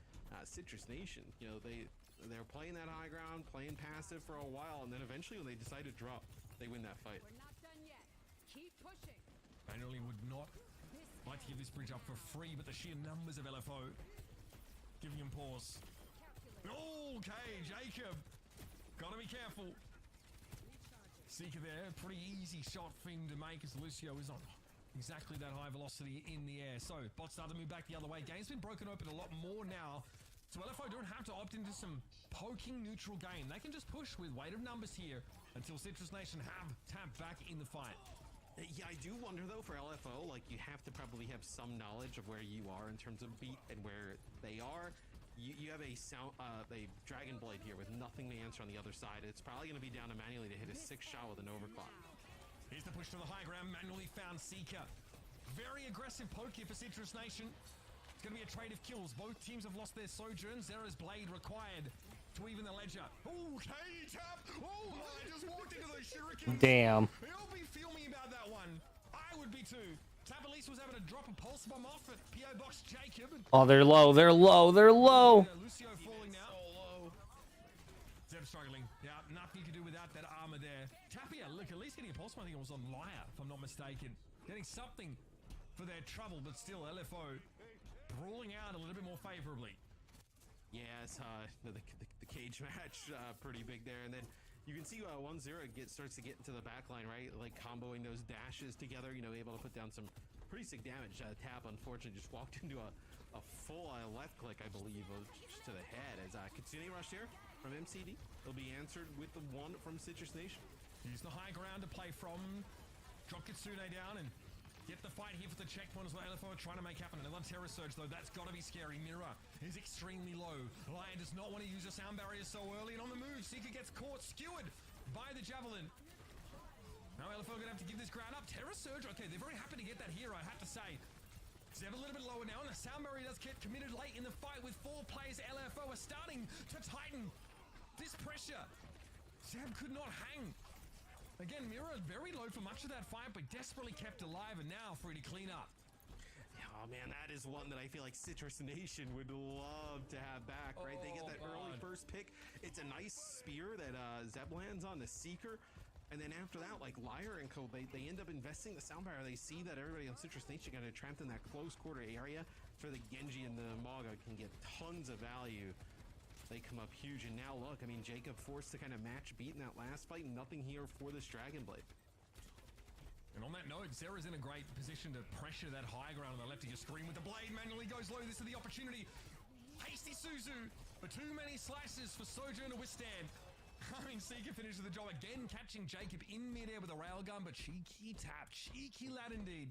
Citrus Nation, they're playing that high ground, playing passive for a while, and then eventually when they decide to drop, they win that fight. We're not done yet. Keep pushing. Manually would not like to give this bridge up for free, but the sheer numbers of LFO giving him pause. Okay, Jacob. Gotta be careful. Seeker there, pretty easy shot for him to make as Lucio is on exactly that high velocity in the air. So, bots start to move back the other way. Game's been broken open a lot more now. So LFO don't have to opt into some poking neutral game. They can just push with weight of numbers here until Citrus Nation have tapped back in the fight. Yeah, I do wonder though for LFO, like you have to probably have some knowledge of where you are in terms of beat and where they are. you have a Dragon Blade here with nothing to answer on the other side. It's probably going to be down to manually to hit a 6 shot with an overclock. Here's the push to the high ground. Manually found Seeker. Very aggressive poke here for Citrus Nation. It's going to be a trade of kills. Both teams have lost their Sojourn. Zera's Blade required to even the ledger. Oh, K-Tap! Oh my, just walked into those shurikens. Damn. He'll be filmy about that one. I would be too. Tap at least was able to drop a pulse bomb off at P.O. Box Jacob. Oh, they're low. They're low. They're low. Lucio falling now. Zeb struggling. Yeah, nothing you can do without that armor there. Tapia, look, at least getting a pulse bomb. I think it was on Liar, if I'm not mistaken. Getting something for their trouble, but still LFO brawling out a little bit more favorably. Yes, the cage match pretty big there, and then you can see 1-0 starts to get into the back line, right? Like comboing those dashes together, you know, able to put down some pretty sick damage. Tap, unfortunately, just walked into a full left click, I believe, just to the head. As Kitsune Rush here from MCD. It'll be answered with the one from Citrus Nation. Use the high ground to play from. Drop Kitsune down and get the fight here for the checkpoint as well. LFO are trying to make happen. Another Terror Surge, though. That's got to be scary. Mirror is extremely low. Lion does not want to use a sound barrier so early. And on the move, Seeker gets caught, skewered by the Javelin. Now LFO are going to have to give this ground up. Terror Surge, okay, they're very happy to get that here, I have to say. Zeb a little bit lower now, and the sound barrier does get committed late in the fight with 4 players. LFO are starting to tighten this pressure. Zeb could not hang. Again, Mirror very low for much of that fight, but desperately kept alive, and now free to clean up. Oh man, that is one that I feel like Citrus Nation would love to have back, right? They get that early first pick. It's a nice spear that Zeb lands on the Seeker. And then after that, like Liar and co, they end up investing the sound barrier. They see that everybody on Citrus Nation got trapped in that close quarter area. So the Genji and the Maga can get tons of value. They come up huge, and now look, I mean, Jacob forced to kind of match beat in that last fight. Nothing here for this Dragon Blade. And on that note, Zera's in a great position to pressure that high ground on the left of your screen with the blade. Manually goes low. This is the opportunity. Hasty Suzu, but too many slices for Sojourn to withstand. I mean, Seeker finishes the job again, catching Jacob in midair with a railgun, but cheeky tap, cheeky lad indeed.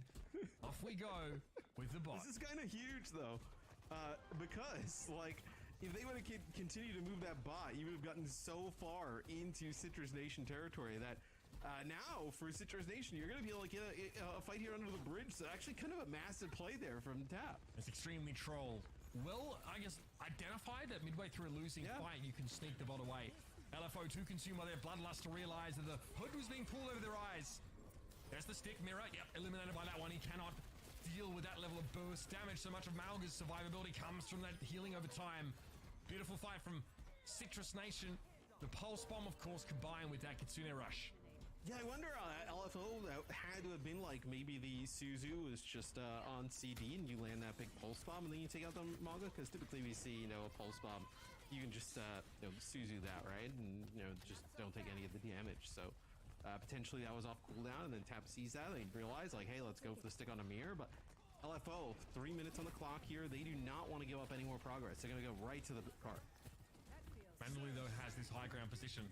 Off we go with the bot. This is kind of huge, though, because, like, if they would have continued to move that bot, you would have gotten so far into Citrus Nation territory that now for Citrus Nation, you're going to be able to get a fight here under the bridge. So actually kind of a massive play there from Tap. It's extremely troll. Well, I guess identified that midway through a losing fight, you can sneak the bot away. LFO too consumed by their bloodlust to realize that the hood was being pulled over their eyes. There's the stick. Mirror, yep, eliminated by that one. He cannot deal with that level of burst damage. So much of Malga's survivability comes from that healing over time. Beautiful fight from Citrus Nation. The pulse bomb, of course, combined with that Kitsune Rush. Yeah, I wonder LFO had to have been like maybe the Suzu was just on CD and you land that big pulse bomb and then you take out the Maga, because typically we see, you know, a pulse bomb. You can just, you know, Suzu that, right? And, you know, just don't take any of the damage. So, potentially that was off cooldown, and then Tap sees that, and they realize, like, hey, let's go for the stick on a mirror. But LFO, 3 minutes on the clock here. They do not want to give up any more progress. They're going to go right to the car. Manually, though, has this high ground position.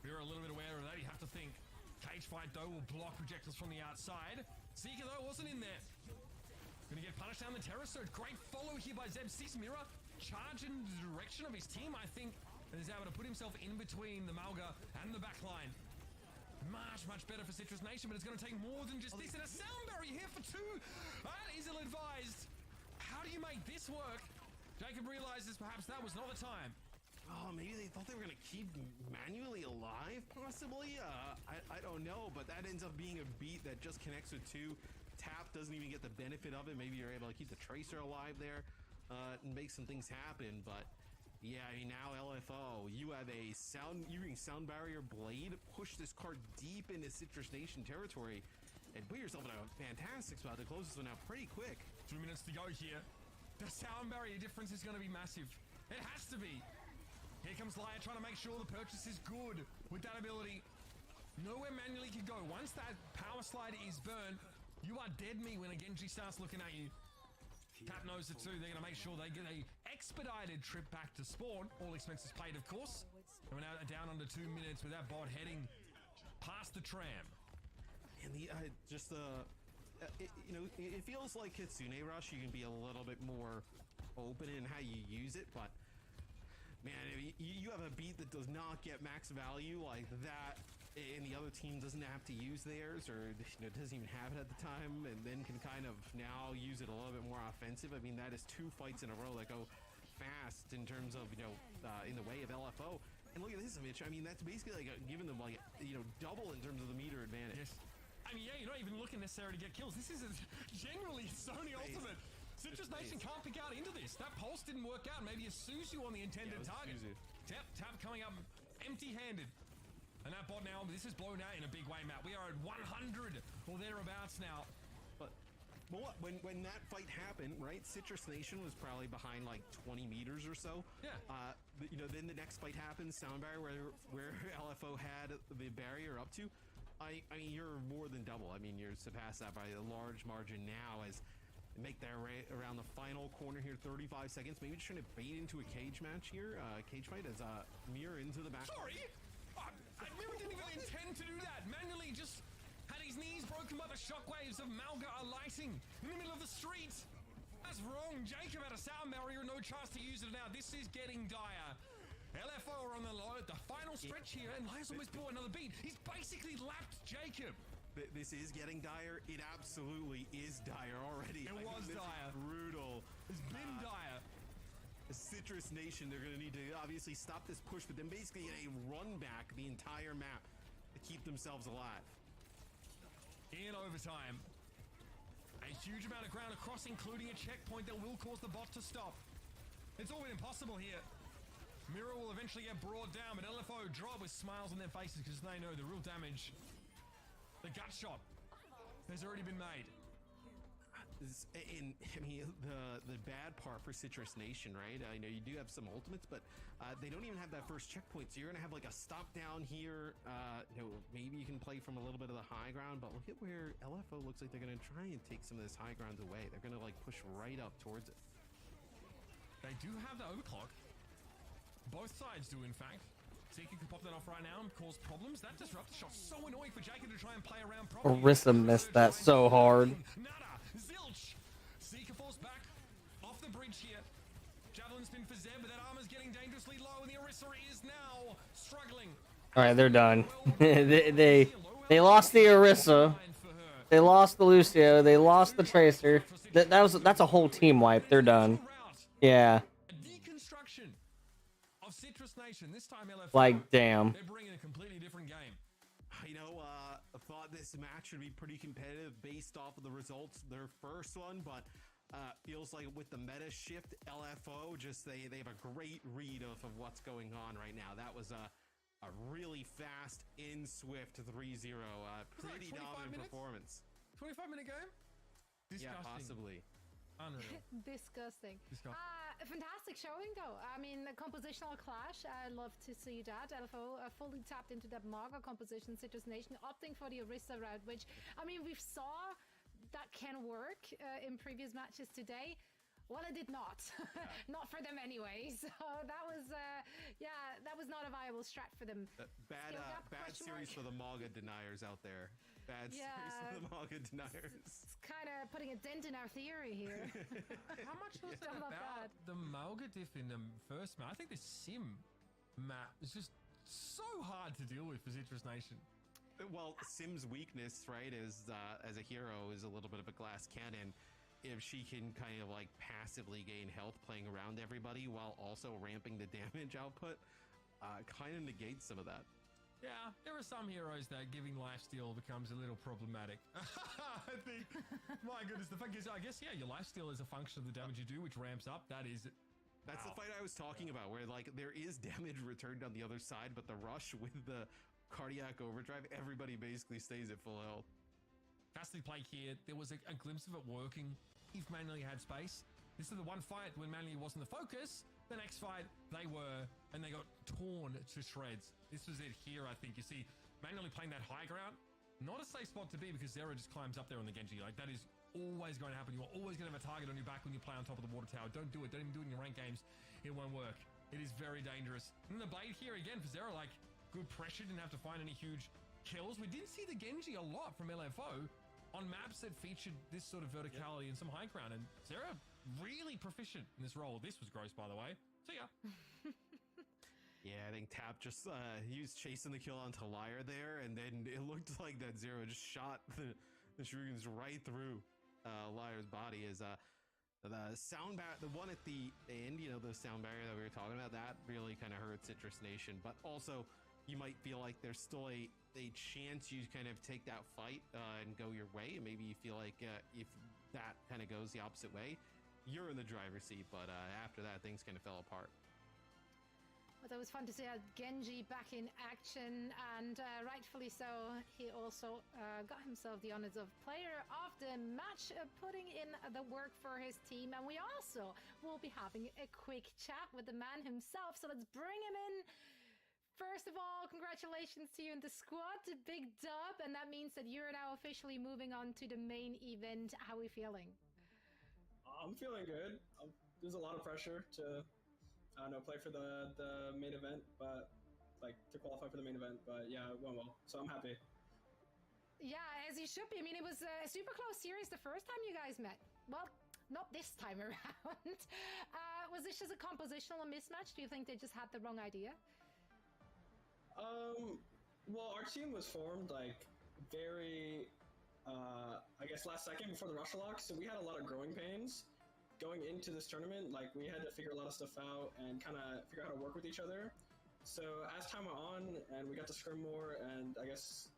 We're a little bit aware of that. You have to think. Cage fight, though, will block projectiles from the outside. Seeker, though, wasn't in there. Gonna get punished down the Terror Surge. Great follow here by Zeb. Sees Mirror charge in the direction of his team, I think, and is able to put himself in between the Malga and the backline. Much better for Citrus Nation, but it's going to take more than just this. And a sound barrier here for 2. That is ill-advised. How do you make this work? Jacob realizes perhaps that was not the time. Oh, maybe they thought they were going to keep manually alive, possibly? I don't know, but that ends up being a beat that just connects with 2. Tap doesn't even get the benefit of it. Maybe you're able to keep the Tracer alive there. And make some things happen, but yeah, I mean, now LFO, you have a sound barrier blade, push this card deep into Citrus Nation territory, and put yourself in a fantastic spot to close this one out pretty quick. 2 minutes to go here. The sound barrier difference is going to be massive. It has to be. Here comes Liar trying to make sure the purchase is good with that ability. Nowhere manually can go. Once that power slide is burned, you are dead meat when a Genji starts looking at you. Tap knows it too. They're going to make sure they get a expedited trip back to spawn. All expenses paid, of course. And we're now down under 2 minutes with that bot heading past the tram. And the you know, it feels like Kitsune Rush. You can be a little bit more open it and how you use it, but man, if you have a beat that does not get max value like that, and the other team doesn't have to use theirs, or doesn't even have it at the time, and then can kind of now use it a little bit more offensive. I mean, that is 2 fights in a row that go fast in terms of in the way of LFO. And look at this, Mitch. I mean, that's basically like giving them like double in terms of the meter advantage. Yes. I mean, yeah, you're not even looking necessarily to get kills. This is generally Sony Ultimate. Citrus Nation can't pick out into this. That pulse didn't work out. Maybe a Suzu on the intended target. Tap coming up empty-handed. And that bot now, this is blown out in a big way, Matt. We are at 100 or thereabouts now. But when that fight happened, right, Citrus Nation was probably behind like 20 meters or so. Yeah. Then the next fight happens, Sound Barrier, where LFO had the barrier up to. I mean, you're more than double. I mean, you're surpassed that by a large margin now as they make their way around the final corner here, 35 seconds. Maybe just trying to bait into a cage match here, cage fight as Mir into the back. Sorry! Mir didn't even intend to do that. Manually just had his knees broken by the shockwaves of Malga alighting in the middle of the street. That's wrong. Jacob had a sound barrier, no chance to use it now. This is getting dire. LFO are on the final stretch here, and Lies almost bought another beat. He's basically lapped Jacob. This is getting dire. It absolutely is dire already. It was dire. Brutal. It's been dire. The Citrus Nation, they're going to need to obviously stop this push, but then basically get a run back the entire map to keep themselves alive. In overtime. A huge amount of ground across, including a checkpoint that will cause the bot to stop. It's all been impossible here. Mirror will eventually get brought down, but LFO drop with smiles on their faces because they know the real damage. The gut shot has already been made. And I mean, the bad part for Citrus Nation, right? I know you do have some ultimates, but they don't even have that first checkpoint. So you're gonna have like a stop down here. Maybe you can play from a little bit of the high ground, but look at where LFO looks like they're gonna try and take some of this high ground away. They're gonna like push right up towards it. They do have the overclock. Both sides do, in fact. Zika could pop that off right now and cause problems. That disruptor shot so annoying for Jacob to try and play around properly. Orisa missed that so hard. Nada, zilch. Zika falls back off the bridge here. Javelin spin for Zeb, but that armor's getting dangerously low, and the Orisa is now struggling. All right, they're done. they lost the Orisa. They lost the Lucio. They lost the Tracer. That's a whole team wipe. They're done. Yeah. Deconstruction of Citrus Nation. This time LFO. Like, damn. They're bringing a completely different game. I thought this match would be pretty competitive based off of the results, their first one, but feels like with the meta shift, LFO they have a great read of what's going on right now. That was a really fast in Swift 3-0, pretty dominant performance. 25-minute game? Disgusting. Yeah, possibly. Unreal. Disgusting. Fantastic showing though. I mean, a compositional clash. I love to see that. LFO fully tapped into that Maga composition. Citrus Nation opting for the Orisa route, which, I mean, we've saw that can work in previous matches today. Well, it did not. Not for them anyway. So that was, that was not a viable strat for them. Bad series for the Maga deniers out there. Bad series for the Maga deniers. It's kind of putting a dent in our theory here. How much was that about the Malga diff in the first map? I think the Sim map is just so hard to deal with for Citrus Nation. Well, Sim's weakness, right, is as a hero is a little bit of a glass cannon. If she can kind of like passively gain health playing around everybody while also ramping the damage output, kind of negates some of that. Yeah, there are some heroes that giving lifesteal becomes a little problematic. I think, my goodness, the fact is, I guess, your lifesteal is a function of the damage you do, which ramps up. That's the fight I was talking about, where like there is damage returned on the other side, but the rush with the cardiac overdrive, everybody basically stays at full health. Fantastic play here. There was a glimpse of it working if Manually had space. This is the one fight when Manually wasn't the focus. The next fight, they were, and they got torn to shreds. This was it here, I think. You see, Manually playing that high ground, not a safe spot to be because Zera just climbs up there on the Genji. Like, that is always going to happen. You are always going to have a target on your back when you play on top of the water tower. Don't do it. Don't even do it in your ranked games. It won't work. It is very dangerous. And the Blade here again for Zera, like, good pressure. Didn't have to find any huge kills. We did see the Genji a lot from LFO on maps that featured this sort of verticality and some high ground. And Zera really proficient in this role. This was gross, by the way. See ya. Yeah, I think Tap just he was chasing the kill onto Liar there, and then it looked like that Zero just shot the shurikens right through Liar's body. As the sound barrier, the one at the end, you know, the sound barrier that we were talking about, that really kind of hurt Citrus Nation. But also, you might feel like there's still a chance you kind of take that fight and go your way. And maybe you feel like if that kind of goes the opposite way, you're in the driver's seat. But after that, things kind of fell apart. But it was fun to see Genji back in action, and rightfully so. He also got himself the honors of player of the match, putting in the work for his team. And we also will be having a quick chat with the man himself. So let's bring him in. First of all, congratulations to you in the squad, big dub, and that means that you're now officially moving on to the main event. How are we feeling? I'm feeling good. There's a lot of pressure to, I don't know, play for the main event, but like to qualify for the main event. But yeah, it went well, so I'm happy. Yeah, as you should be. I mean, it was a super close series the first time you guys met. Well, not this time around. Was this just a compositional mismatch? Do you think they just had the wrong idea? Well, our team was formed like very, I guess last second before the rush lock, so we had a lot of growing pains going into this tournament. Like we had to figure a lot of stuff out and kind of figure out how to work with each other. So as time went on and we got to scrim more and I guess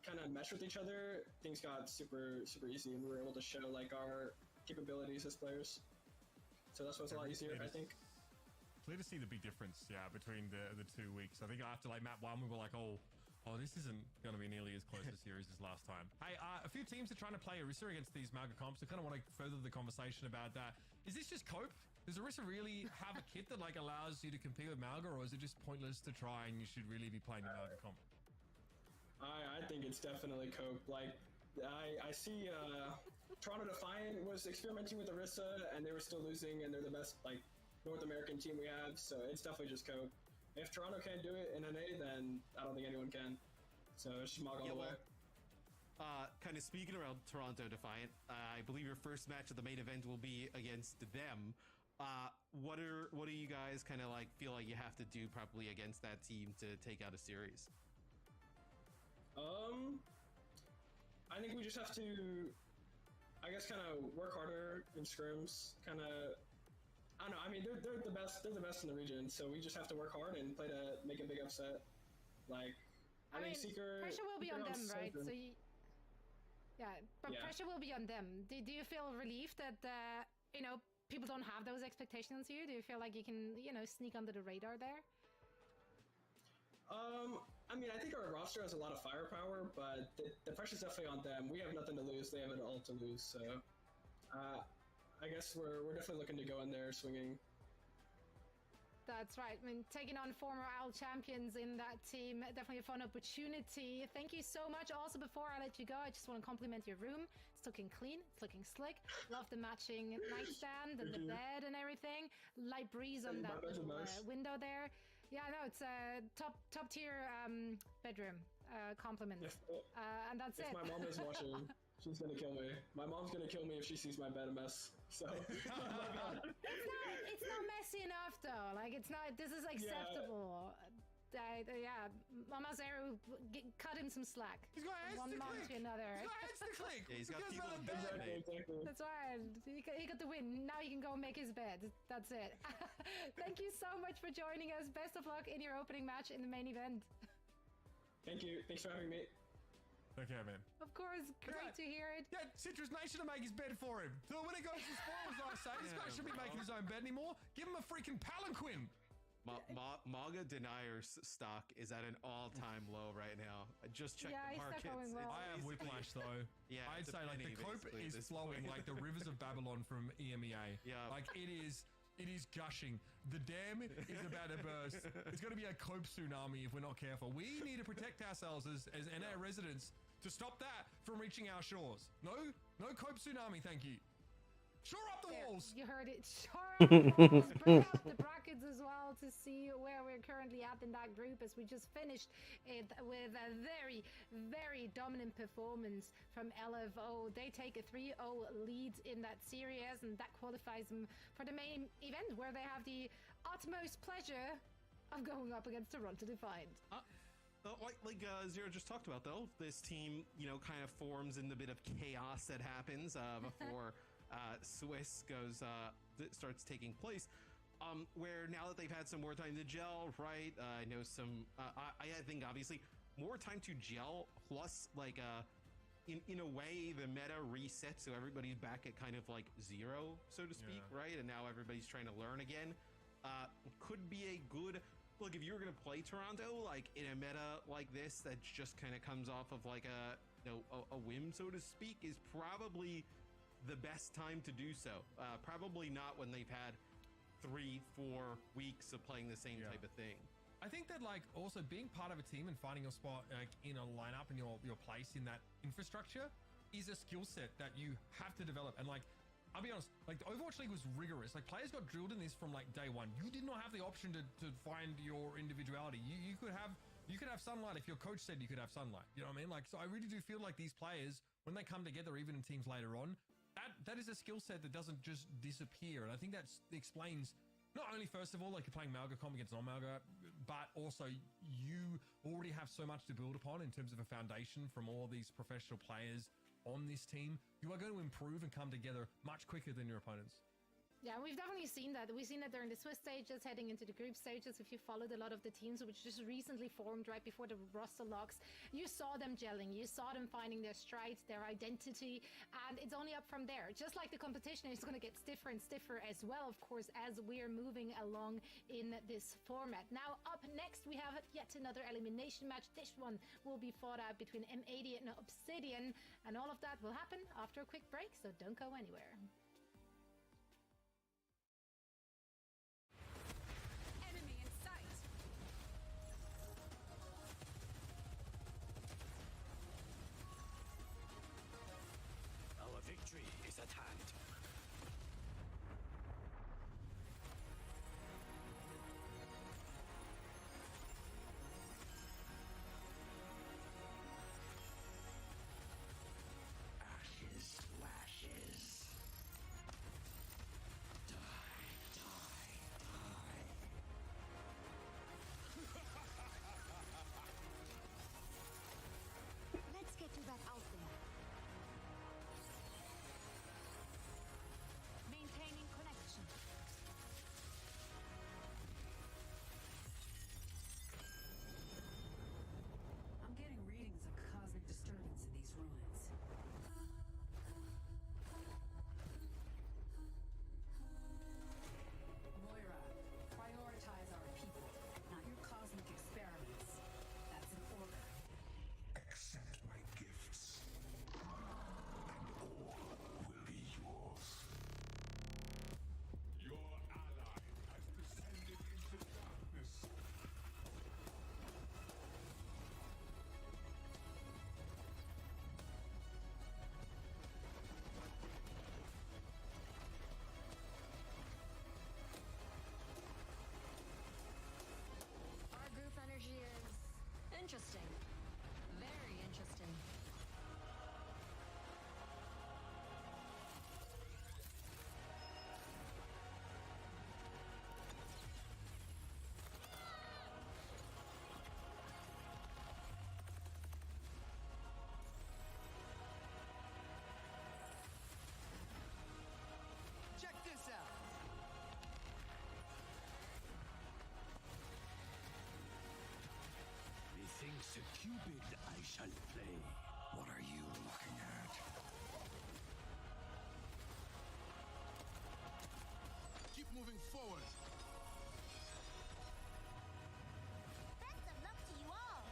kind of mesh with each other, things got super easy, and we were able to show like our capabilities as players. So that's what's a lot easier, I think. Clear to see the big difference, yeah, between the 2 weeks. I think after like map 1, we were like, oh, this isn't going to be nearly as close a series as last time. Hey, a few teams are trying to play Orisa against these Malga comps. I kind of want to further the conversation about that. Is this just cope? Does Orisa really have a kit that like allows you to compete with Malga, or is it just pointless to try and you should really be playing the Malga comp? I think it's definitely cope. Like, I see Toronto Defiant was experimenting with Orisa and they were still losing, and they're the best like North American team we have, so it's definitely just cope. If Toronto can't do it in NA, then I don't think anyone can. So it's just Mog all the way. Kind of speaking around Toronto Defiant, I believe your first match of the main event will be against them. What do you guys kind of like feel like you have to do probably against that team to take out a series? I think we just have to, I guess, kind of work harder in scrims. Kind of, I don't know. I mean, they're the best. They're the best in the region. So we just have to work hard and play to make a big upset. Like, I mean, Seeker. Pressure will be on them, right? So Yeah. Pressure will be on them. Do you feel relieved that people don't have those expectations on you? Do you feel like you can sneak under the radar there? I mean, I think our roster has a lot of firepower, but the pressure's definitely on them. We have nothing to lose; they have it all to lose. So, I guess we're definitely looking to go in there swinging. That's right. I mean, taking on former OWL champions in that team, definitely a fun opportunity. Thank you so much. Also, before I let you go, I just want to compliment your room. It's looking clean. It's looking slick. Love the matching nightstand and the bed and everything. Light breeze on that little window there. Yeah, no, it's a top tier bedroom. Compliment. And that's it. If my mom is watching, she's gonna kill me. My mom's gonna kill me if she sees my bed a mess. So it's not messy enough though. Like it's not. This is acceptable. Yeah, Mama Zero, cut him some slack. He's got hands one to mom click. to another. He's got hands to click. Yeah, he's got people in bed. That's right. He got the win. Now he can go make his bed. That's it. Thank you so much for joining us. Best of luck in your opening match in the main event. Thank you. Thanks for having me. Okay, man. Of course, great to hear it. Yeah, Citrus Nation to make his bed for him. So when it goes to spoilers, I say, this guy shouldn't be making his own bed anymore. Give him a freaking palanquin. Maga Denier's stock is at an all-time low right now. I just checked the he's markets. not going well. I have whiplash though. Yeah, I'd it's say a like the penny, cope basically, is at this flowing point. like the rivers of Babylon from EMEA. Yeah. Like it is gushing. The dam is about to burst. It's going to be a cope tsunami if we're not careful. We need to protect ourselves as NA residents to stop that from reaching our shores. No cope tsunami, thank you. Shore up the There, walls. you heard it. Shore up the walls. Bring up the brackets as well to see where we're currently at in that group, as we just finished it with a very, very dominant performance from LFO. They take a 3-0 lead in that series, and that qualifies them for the main event, where they have the utmost pleasure of going up against Toronto Defiant. Like Zero just talked about, though, this team, you know, kind of forms in the bit of chaos that happens before Swiss starts taking place. Where now that they've had some more time to gel, right? I know some. I think obviously more time to gel, plus like in a way the meta resets, so everybody's back at kind of like zero, so to speak, right? And now everybody's trying to learn again. Could be a good. Look, if you were gonna play Toronto like in a meta like this, that just kind of comes off of like a whim, so to speak, is probably the best time to do so. Probably not when they've had 3-4 weeks of playing the same type of thing. I think that like also being part of a team and finding your spot like in a lineup and your place in that infrastructure is a skill set that you have to develop. And like, I'll be honest, like the Overwatch League was rigorous. Like players got drilled in this from like day one. You did not have the option to find your individuality. You could have sunlight if your coach said you could have sunlight. You know what I mean? Like, so I really do feel like these players, when they come together, even in teams later on, that is a skill set that doesn't just disappear. And I think that explains not only, first of all, like you're playing Malga comp against non-Malga, but also you already have so much to build upon in terms of a foundation from all these professional players on this team. You are going to improve and come together much quicker than your opponents. Yeah, we've definitely seen that. We've seen that during the Swiss stages, heading into the group stages. If you followed a lot of the teams which just recently formed right before the roster locks, you saw them gelling. You saw them finding their stride, their identity, and it's only up from there. Just like the competition is going to get stiffer and stiffer as well, of course, as we're moving along in this format. Now, up next, we have yet another elimination match. This one will be fought out between M80 and Obsidian, and all of that will happen after a quick break, so don't go anywhere. Victory is at hand. Ashes to ashes. Die, die, die. Let's get you back out there. Maintaining connection. I'm getting readings of cosmic disturbance in these ruins. Moira, prioritize our people, not your cosmic experiments. That's an order. Accept my gifts, and all will be yours. Your ally has descended into darkness. Our group energy is interesting. Very interesting. Check this out. Methinks a Cupid I shall play. What are you looking at? Keep moving forward. Best of luck to you all.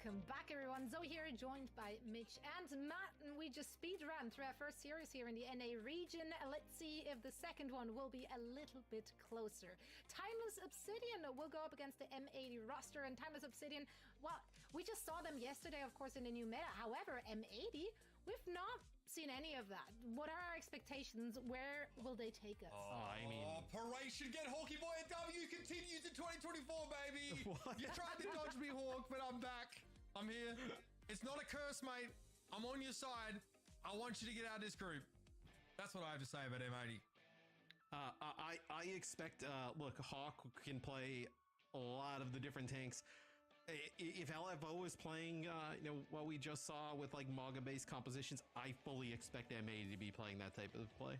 Welcome back, everyone. Zoe here, joined by Mitch and Matt, and we just speed ran through our first series here in the NA region. Let's see if the second one will be a little bit closer. Timeless Obsidian will go up against the M80 roster, and Timeless Obsidian, well, we just saw them yesterday, of course, in the new meta. However, M80, we've not seen any of that. What are our expectations? Where will they take us? I mean, Operation Get Hawky Boy and W continues in 2024, baby. What? You tried to dodge me, Hawk, but I'm back. I'm here. It's not a curse, mate. I'm on your side. I want you to get out of this group. That's what I have to say about M80. I expect, look, Hawk can play a lot of the different tanks. If LFO is playing, what we just saw with like Maga-based compositions, I fully expect M80 to be playing that type of play.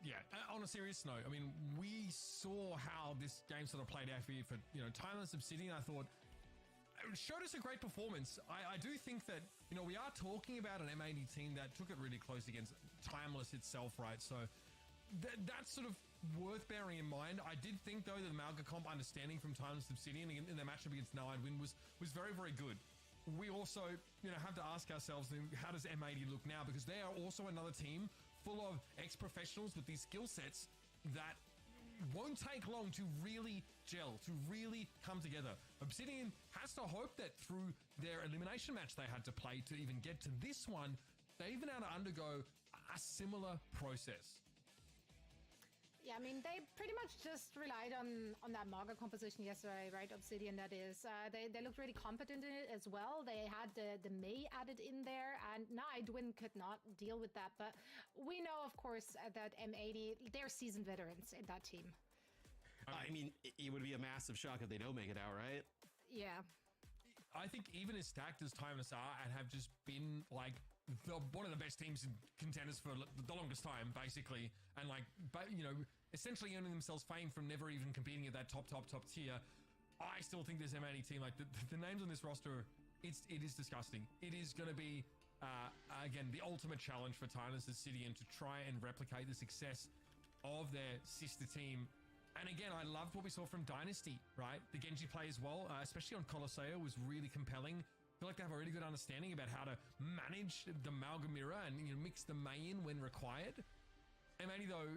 Yeah, on a serious note, I mean, we saw how this game sort of played out for Timeless Obsidian. I thought it showed us a great performance. I do think that, we are talking about an M80 team that took it really close against Timeless itself, right? So that's sort of worth bearing in mind. I did think, though, that the Malga comp understanding from Timeless Obsidian in their matchup against Nine was very, very good. We also, have to ask ourselves, how does M80 look now? Because they are also another team full of ex-professionals with these skill sets that won't take long to really gel, to really come together. Obsidian has to hope that through their elimination match they had to play to even get to this one, they even had to undergo a similar process. Yeah, I mean, they pretty much just relied on that Maga composition yesterday, right? Obsidian, that is. They looked really competent in it as well. They had the Mei added in there, and Nightwind could not deal with that. But we know, of course, that M80, they're seasoned veterans in that team. I mean, it would be a massive shock if they don't make it out, right? Yeah. I think even as stacked as Timeless are and have just been like one of the best teams and contenders for the longest time, basically, and essentially earning themselves fame from never even competing at that top tier. I still think this M80 team, like the names on this roster, it is disgusting. It is going to be again the ultimate challenge for Timeless Obsidian to try and replicate the success of their sister team. And again, I loved what we saw from Dynasty, right? The Genji play as well, especially on Colosseo, was really compelling. I feel like they have a really good understanding about how to manage the Malga mirror and mix the Mei in when required. M80 though,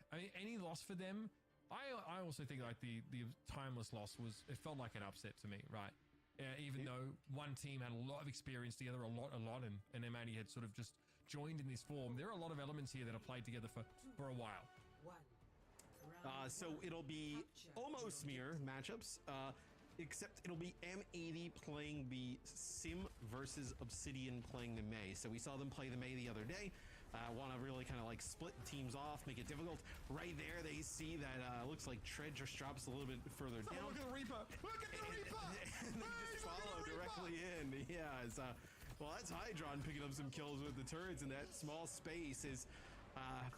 I mean, any loss for them, I also think like the Timeless loss it felt like an upset to me, right? Even though one team had a lot of experience together, a lot, and M80 had sort of just joined in this form. There are a lot of elements here that have played together for a while. So it'll be almost mirror matchups, except it'll be M80 playing the Sim versus Obsidian playing the Mei. So we saw them play the Mei the other day. Want to really kind of like split teams off, make it difficult. Right there, they see that looks like Tread just drops a little bit further down. Look at the Reaper! Look at the Reaper! And they just follow directly in. Yeah, well, that's Hydron picking up some kills with the turrets in that small space.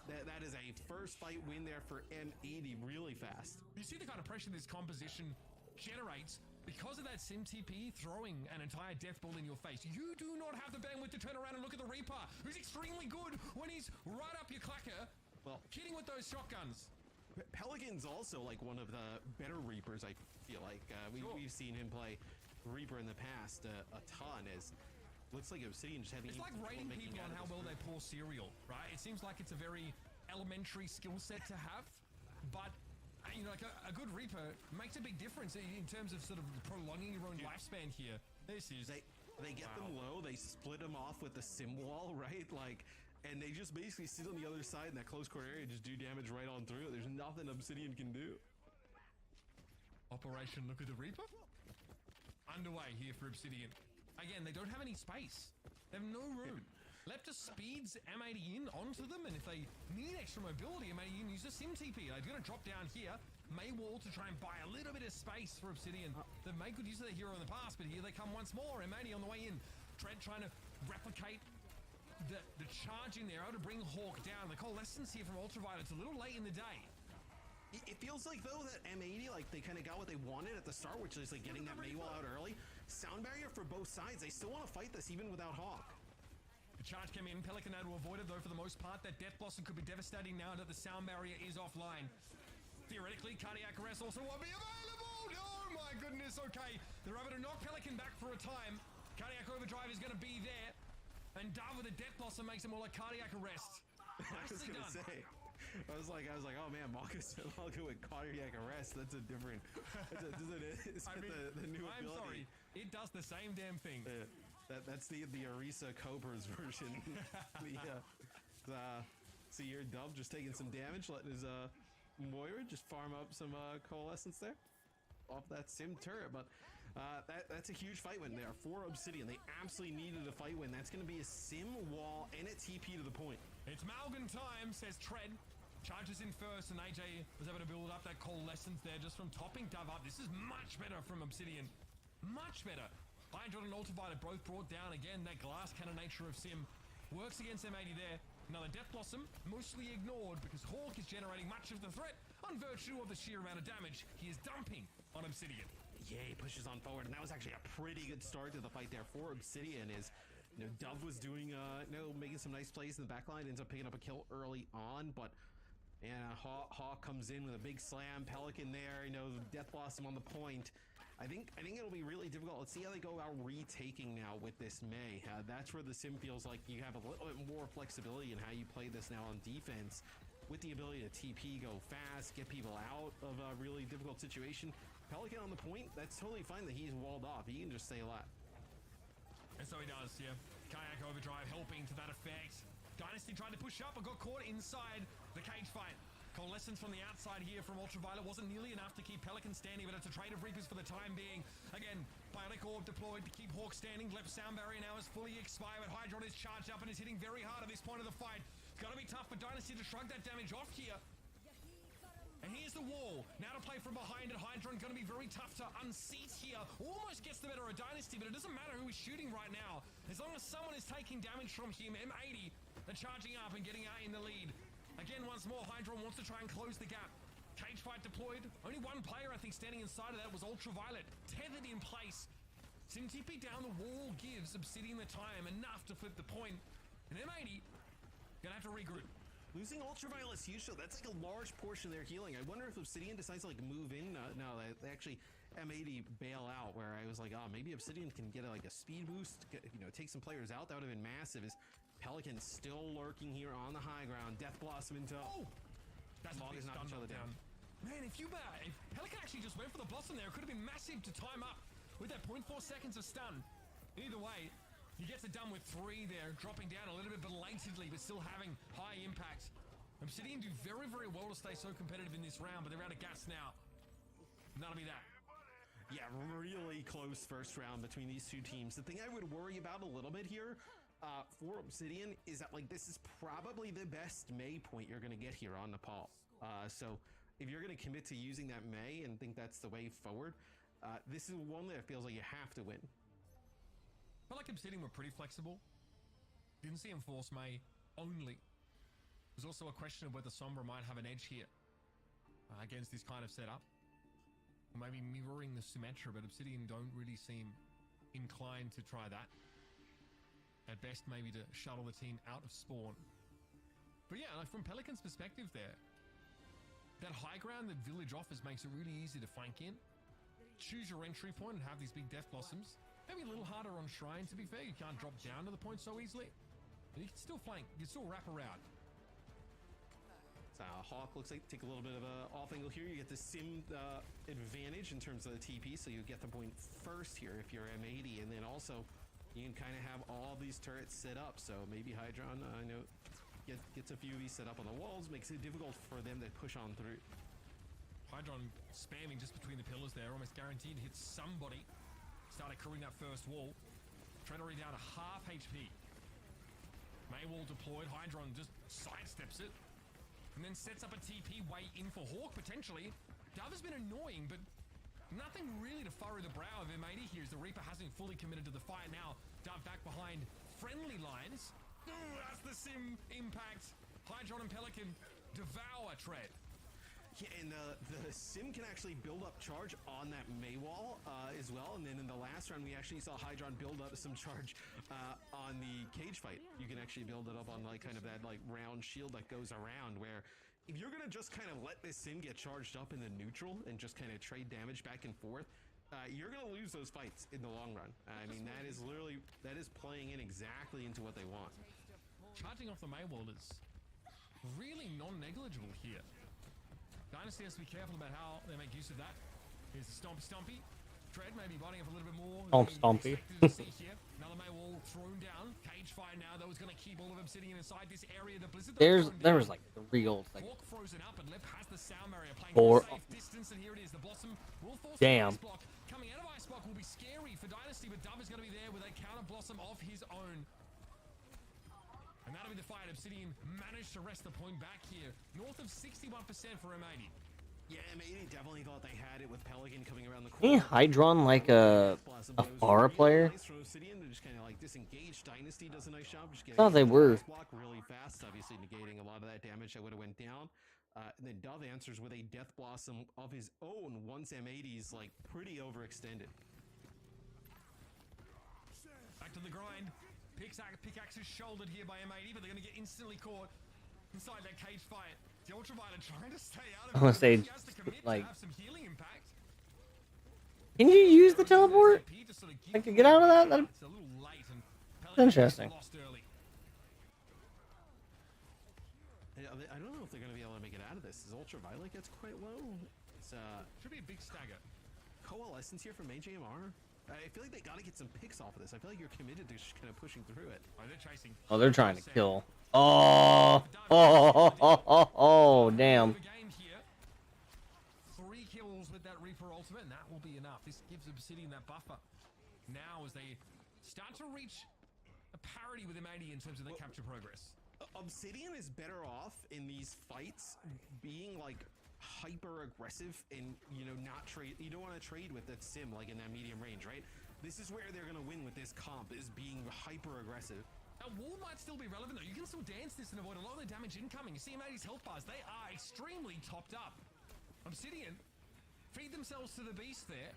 That is a first fight win there for M80 really fast. You see the kind of pressure this composition generates because of that Sim TP throwing an entire death ball in your face. You do not have the bandwidth to turn around and look at the Reaper, who's extremely good when he's right up your clacker, hitting with those shotguns. Pelican's also like one of the better Reapers, I feel like. We've seen him play Reaper in the past a ton. Looks like Obsidian just having... It's like rating people on how well they pour cereal, right? It seems like it's a very elementary skill set to have, but like a good Reaper makes a big difference in terms of sort of prolonging your own lifespan here. This is... They get them low, they split them off with the Sim wall, right? And they just basically sit on the other side in that close quarter area and just do damage right on through. There's nothing Obsidian can do. Operation Look at the Reaper? Underway here for Obsidian. Again, they don't have any space. They have no room. Lepta speeds M80 in onto them, and if they need extra mobility, M80 can use the Sim TP. They're going to drop down here. Mei wall to try and buy a little bit of space for Obsidian. They've made good use of their hero in the past, but here they come once more. M80 on the way in. Tread trying to replicate the charge in there, able to bring Hawk down. They call lessons here from Ultraviolet. It's a little late in the day. It feels like, though, that M80, they kind of got what they wanted at the start, which is, getting that Mei wall out early. Sound barrier for both sides. They still want to fight this, even without Hawk. The charge came in. Pelican had to avoid it, though, for the most part. That Death Blossom could be devastating now that the sound barrier is offline. Theoretically, Cardiac Arrest also won't be available! Oh, my my goodness. Okay, they're able to knock Pelican back for a time. Cardiac Overdrive is going to be there. And Dove with a Death Blossom makes it more like cardiac arrest. I was gonna say, I was like, oh man, Marcus I'll go with cardiac arrest. That's a different. Is I mean, the new I'm ability? sorry, it does the same damn thing. That's the Orisa Cobra's version. See here, Dub just taking some damage, letting his Moira just farm up some coalescence there off that Sim turret, but. That's a huge fight win there for Obsidian. They absolutely needed a fight win. That's going to be a sim wall and a TP to the point. It's Malgan time, says Tread. Charges in first, and AJ was able to build up that coalescence there just from topping Dove up. This is much better from Obsidian. Much better. Hydron and Ultraviolet both brought down again. That glass cannon nature of sim works against M80 there. Another Death Blossom, mostly ignored because Hawk is generating much of the threat on virtue of the sheer amount of damage he is dumping on Obsidian. Yeah, he pushes on forward, and that was actually a pretty good start to the fight there for Obsidian. Is Dove was doing making some nice plays in the backline, ends up picking up a kill early on, but Hawk comes in with a big slam. Pelican there, Death Blossom on the point. I think it'll be really difficult. Let's see how they go about retaking now with this Mei. That's where the sim feels like you have a little bit more flexibility in how you play this now on defense, with the ability to TP, go fast, get people out of a really difficult situation. Pelican on the point, that's totally fine that he's walled off. He can just stay alive. And so he does, yeah. Kayak Overdrive helping to that effect. Dynasty tried to push up but got caught inside the cage fight. Coalescence from the outside here from Ultraviolet wasn't nearly enough to keep Pelican standing, but it's a trade of Reapers for the time being. Again, Bionic Orb deployed to keep Hawk standing. Left sound barrier now is fully expired. Hydron is charged up and is hitting very hard at this point of the fight. It's got to be tough for Dynasty to shrug that damage off here. And here's the wall. Now to play from behind it. Hydron going to be very tough to unseat here. Almost gets the better of Dynasty, but it doesn't matter who is shooting right now. As long as someone is taking damage from him, M80 are charging up and getting out in the lead. Again, once more, Hydron wants to try and close the gap. Cage fight deployed. Only one player, I think, standing inside of that was Ultraviolet. Tethered in place. Sim TP down the wall gives Obsidian the time enough to flip the point. And M80 gonna have to regroup. Losing Ultraviolet's huge, so that's like a large portion of their healing. I wonder if Obsidian decides to move in. No, they actually M80 bail out, where I was like, oh, maybe Obsidian can get a speed boost, take some players out. That would have been massive. Is Pelican still lurking here on the high ground? Death Blossom into... Oh! That's Long as not each other down. Man, if Pelican actually just went for the Blossom there, it could have been massive to time up with that 0.4 seconds of stun. Either way, he gets it done with 3 there, dropping down a little bit belatedly, but still having high impact. Obsidian do very, very well to stay so competitive in this round, but they're out of gas now. That'll be that. Yeah, really close first round between these two teams. The thing I would worry about a little bit here for Obsidian is that this is probably the best Mei point you're going to get here on Nepal. So if you're going to commit to using that Mei and think that's the way forward, this is one that feels like you have to win. I felt like Obsidian were pretty flexible. Didn't see him force Mei only. There's also a question of whether Sombra might have an edge here against this kind of setup. Or maybe mirroring the Symmetra, but Obsidian don't really seem inclined to try that. At best, maybe to shuttle the team out of spawn. But yeah, from Pelican's perspective there, that high ground that Village offers makes it really easy to flank in. Choose your entry point and have these big Death Blossoms. Maybe a little harder on Shrine, to be fair. You can't drop down to the point so easily. But you can still flank. You can still wrap around. So Hawk looks like take a little bit of a off angle here. You get the sim advantage in terms of the TP, so you get the point first here if you're M80, and then also you can kind of have all these turrets set up. So maybe Hydron, gets a few of these set up on the walls, makes it difficult for them to push on through. Hydron spamming just between the pillars there, almost guaranteed to hit somebody. Started crewing that first wall. Treadery down to half HP. Maywall deployed. Hydron just sidesteps it. And then sets up a TP way in for Hawk, potentially. Dove has been annoying, but nothing really to furrow the brow of M80 here as the Reaper hasn't fully committed to the fight now. Dove back behind friendly lines. Ooh, that's the sim impact. Hydron and Pelican devour Tread. Yeah, and the sim can actually build up charge on that Mei wall as well. And then in the last round, we actually saw Hydron build up some charge on the cage fight. You can actually build it up on kind of that round shield that goes around, where if you're going to just kind of let this sim get charged up in the neutral and just kind of trade damage back and forth, you're going to lose those fights in the long run. I mean, that is playing in exactly into what they want. Charging off the Maywall is really non-negligible here. Dynasty has to be careful about how they make use of that. Here's the Stompy. Tread maybe biting up a little bit more. Stompy. Another Maywall thrown down. Cage fire now, though, is going to keep all of them sitting inside this area. The Blizzard. There was like the real like. Hawk frozen up, and Lip has the sound barrier playing Four. safe distance, and here it is. The Blossom will force Damn. the Ice Block. Coming out of Ice Block will be scary for Dynasty, but Dub is going to be there with a counter Blossom of his own. And that'll be the fight. Obsidian managed to wrest the point back here. North of 61% for M80. Yeah, M80 definitely thought they had it with Pelican coming around the Ain't corner. Hydron like a Pharah player? Nice from Obsidian to just kind of like disengage. Dynasty does a nice job. Just Thought they were. Block really fast, obviously negating a lot of that damage that would have went down. And then Dove answers with a Death Blossom of his own once M80's like pretty overextended. Back to the grind. Pickaxe is shouldered here by M80, but they're going to get instantly caught inside that cage fight. The Ultraviolet trying to stay out of it. I want to say, He has to commit like, to have some healing impact. can you use the teleport? Like to get out of that? It's a little late, and That's interesting. lost early. I don't know if they're going to be able to make it out of this. His Ultraviolet gets quite low. It's Should be a big stagger. Coalescence here from AJMR. I feel like they got to get some picks off of this. I feel like you're committed to just kind of pushing through it. Oh, they're chasing. Oh, they're trying to kill. Oh, damn. 3 kills with that Reaper ultimate, and that will be enough. This gives Obsidian that buffer. Now, as they start to reach a parity with M80 in terms of their capture progress. Obsidian is better off in these fights being like hyper aggressive and, you know, not trade. You don't want to trade with that sim like in that medium range, right? This is where they're going to win with this comp, is being hyper aggressive. Now, wall might still be relevant, though. You can still dance this and avoid a lot of the damage incoming. You see M80's health bars, they are extremely topped up. Obsidian feed themselves to the beast there,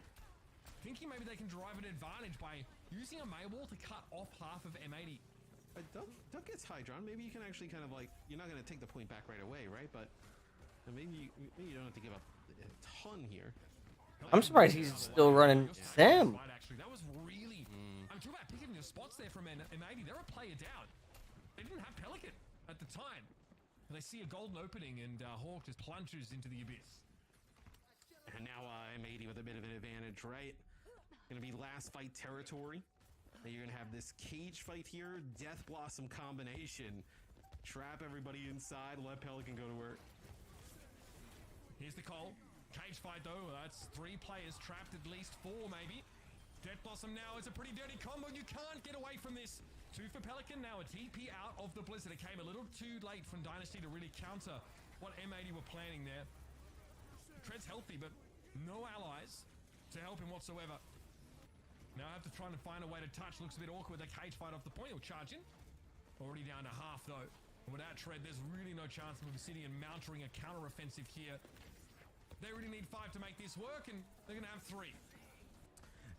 thinking maybe they can derive an advantage by using a Maywall to cut off half of M80. Dove gets Hydron. Maybe you can actually kind of like, you're not going to take the point back right away, right? But maybe you don't have to give up a ton here. I'm surprised he's still running Sim. Actually, that was really. I'm talking about picking the spots there from M80. They're a player down. They didn't have Pelican at the time. And they see a golden opening, and Hawk just plunges into the abyss. And now M80 with a bit of an advantage, right? Going to be last fight territory. Now you're going to have this cage fight here. Death Blossom combination. Trap everybody inside. Let Pelican go to work. Here's the call. Cage fight, though. That's 3 players trapped, at least 4 maybe. Death Blossom now is a pretty dirty combo. You can't get away from this. 2 for Pelican. Now a TP out of the Blizzard. It came a little too late from Dynasty to really counter what M80 were planning there. Tread's healthy, but no allies to help him whatsoever. Now I have to try and find a way to touch. Looks a bit awkward. The cage fight off the point. He'll charge in. Already down to half, though. And without Tread, there's really no chance of Obsidian mounting a counter-offensive here. They really need 5 to make this work, and they're going to have 3.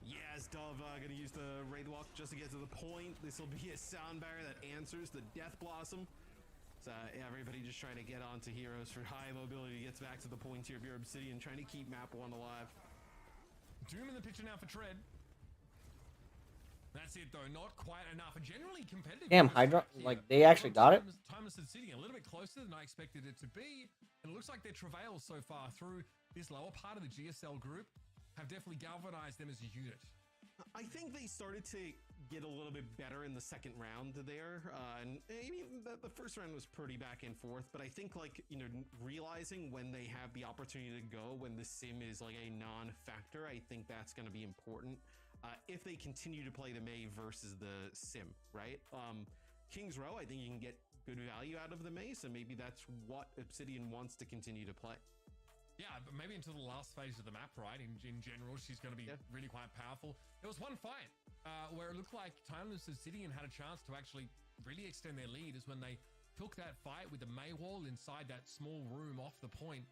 Yes, Dove going to use the Wraith Walk just to get to the point. This will be a sound barrier that answers the Death Blossom. So everybody just trying to get onto heroes for high mobility. Gets back to the point here. If you're Obsidian, trying to keep map 1 alive. Doom in the picture now for Tread. That's it, though. Not quite enough. A generally competitive. Damn, Hydra, like they actually got it. Timeless Obsidian, a little bit closer than I expected it to be. And it looks like their travails so far through this lower part of the GSL group have definitely galvanized them as a unit. I think they started to get a little bit better in the second round there. And I mean, the first round was pretty back and forth, but I think, like, you know, realizing when they have the opportunity to go, when the sim is like a non-factor, I think that's going to be important. If they continue to play the Mei versus the sim, right? King's Row, I think you can get good value out of the Mei, so maybe that's what Obsidian wants to continue to play. Yeah, but maybe until the last phase of the map, right? In general, she's going to be really quite powerful. There was one fight where it looked like Timeless Obsidian had a chance to actually really extend their lead, is when they took that fight with the Maywall inside that small room off the point.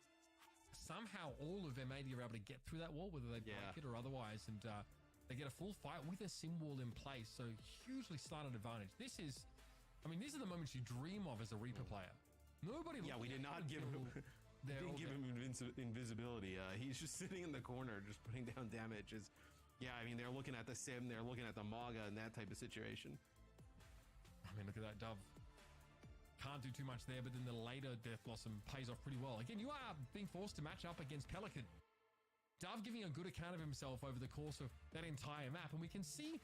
Somehow all of M80 are able to get through that wall, whether they break it or otherwise, and they get a full fight with a sim wall in place, so hugely slanted advantage. This is, I mean, these are the moments you dream of as a Reaper player. Nobody. Yeah, we did not give Didn't give him invisibility. He's just sitting in the corner, just putting down damage. Yeah, I mean, they're looking at the sim, they're looking at the Maga and that type of situation. I mean, look at that Dove. Can't do too much there, but then the later Death Blossom pays off pretty well. Again, you are being forced to match up against Pelican. Dove giving a good account of himself over the course of that entire map, and we can see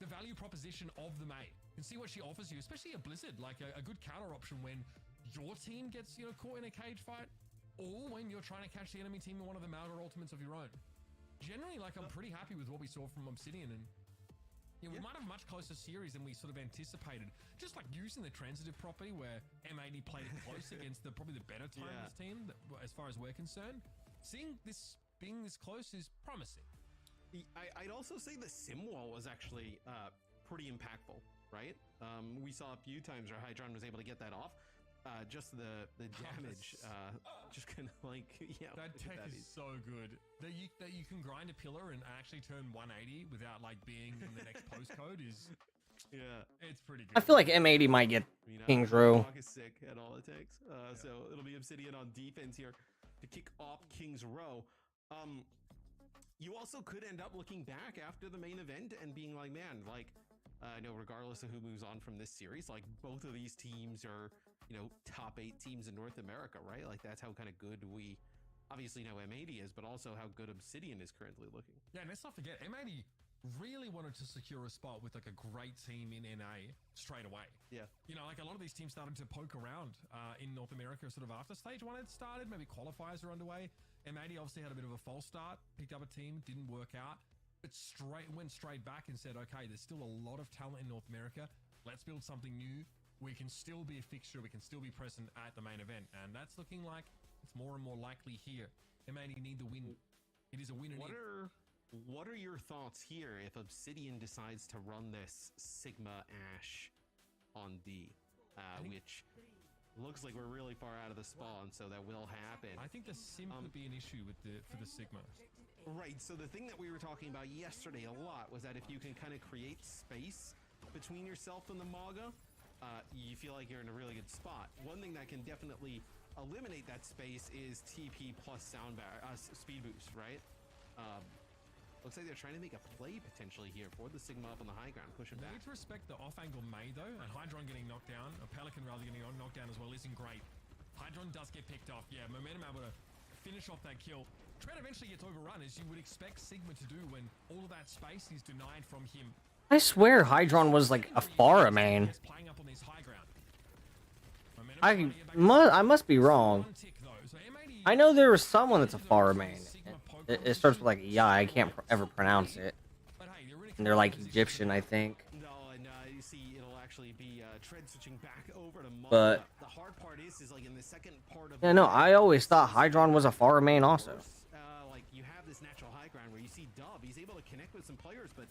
the value proposition of the Mei. You can see what she offers you, especially a Blizzard, like a good counter option when your team gets caught in a cage fight, or when you're trying to catch the enemy team in one of the Malgar ultimates of your own. Generally, like, I'm pretty happy with what we saw from Obsidian, and we might have a much closer series than we sort of anticipated. Just like using the transitive property where M80 played it close against probably the better timeless team, as far as we're concerned. Seeing this being this close is promising. I'd also say the sim wall was actually pretty impactful, right? We saw a few times where Hydron was able to get that off. Just the damage, just kind of like, that tech is so good that you can grind a pillar and actually turn 180 without like being in the next postcode is it's pretty good. I feel like M80 might get King's Row. Is sick at all it takes. So it'll be Obsidian on defense here to kick off King's Row. You also could end up looking back after the main event and being like, man, like, I know regardless of who moves on from this series, like both of these teams are, top 8 teams in North America, right? Like that's how kind of good we obviously know M80 is, but also how good Obsidian is currently looking. Yeah, and let's not forget, M80 really wanted to secure a spot with like a great team in NA straight away. Yeah. Like a lot of these teams started to poke around in North America sort of after stage 1 had started, maybe qualifiers are underway. M80 obviously had a bit of a false start, picked up a team, didn't work out, but went straight back and said, okay, there's still a lot of talent in North America. Let's build something new. We can still be a fixture. We can still be present at the main event. And that's looking like it's more and more likely here. M80 need the win. It is a win. What are your thoughts here if Obsidian decides to run this Sigma Ash on D, which looks like we're really far out of the spawn, so that will happen. I think the sim could be an issue for the Sigma. Right, so the thing that we were talking about yesterday a lot was that if you can kind of create space between yourself and the Maga, you feel like you're in a really good spot. One thing that can definitely eliminate that space is TP plus speed boost, right? Looks like they're trying to make a play potentially here for the Sigma up on the high ground, push him back. Need to respect the off-angle Mei though, and Hydron getting knocked down, or Pelican rather getting knocked down as well isn't great. Hydron does get picked off. Yeah, Momentum able to finish off that kill. Tread eventually gets overrun, as you would expect Sigma to do when all of that space is denied from him. I swear Hydron was like a Pharah main. Playing up on this high ground. I must be wrong. I know there was someone that's a Pharah main. It starts with like yeah, I can't ever pronounce it. And they're like Egyptian, I think. No, and you see, it'll actually be Tread switching back over to Maga. But the hard part is like in the second part of. Yeah, no, I always thought Hydron was a Pharah main also. Like you have this natural high ground where you see Dub, he's able to connect with some players, but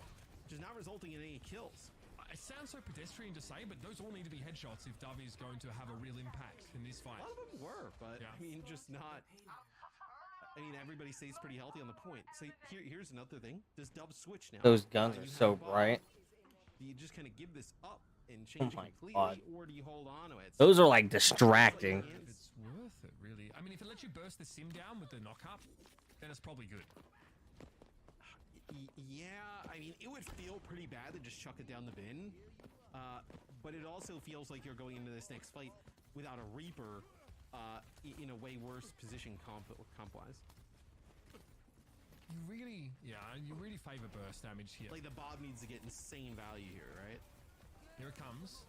just not resulting in any kills. It sounds so pedestrian to say, but those all need to be headshots if Dub is going to have a real impact in this fight. A lot of them were, but I mean, just not. I mean, everybody stays pretty healthy on the point. So here's another thing. Does Dub switch now? Those guns are so bright. Do you just kind of give this up and change it completely, or do you hold on to it? Those are like distracting. It's worth it, really. I mean, if it lets you burst the sim down with the knock-up, then it's probably good. Yeah, I mean, it would feel pretty bad to just chuck it down the bin, but it also feels like you're going into this next fight without a Reaper in a way worse position comp-wise. You really favor burst damage here. Like the Bob needs to get insane value here, right? Here it comes.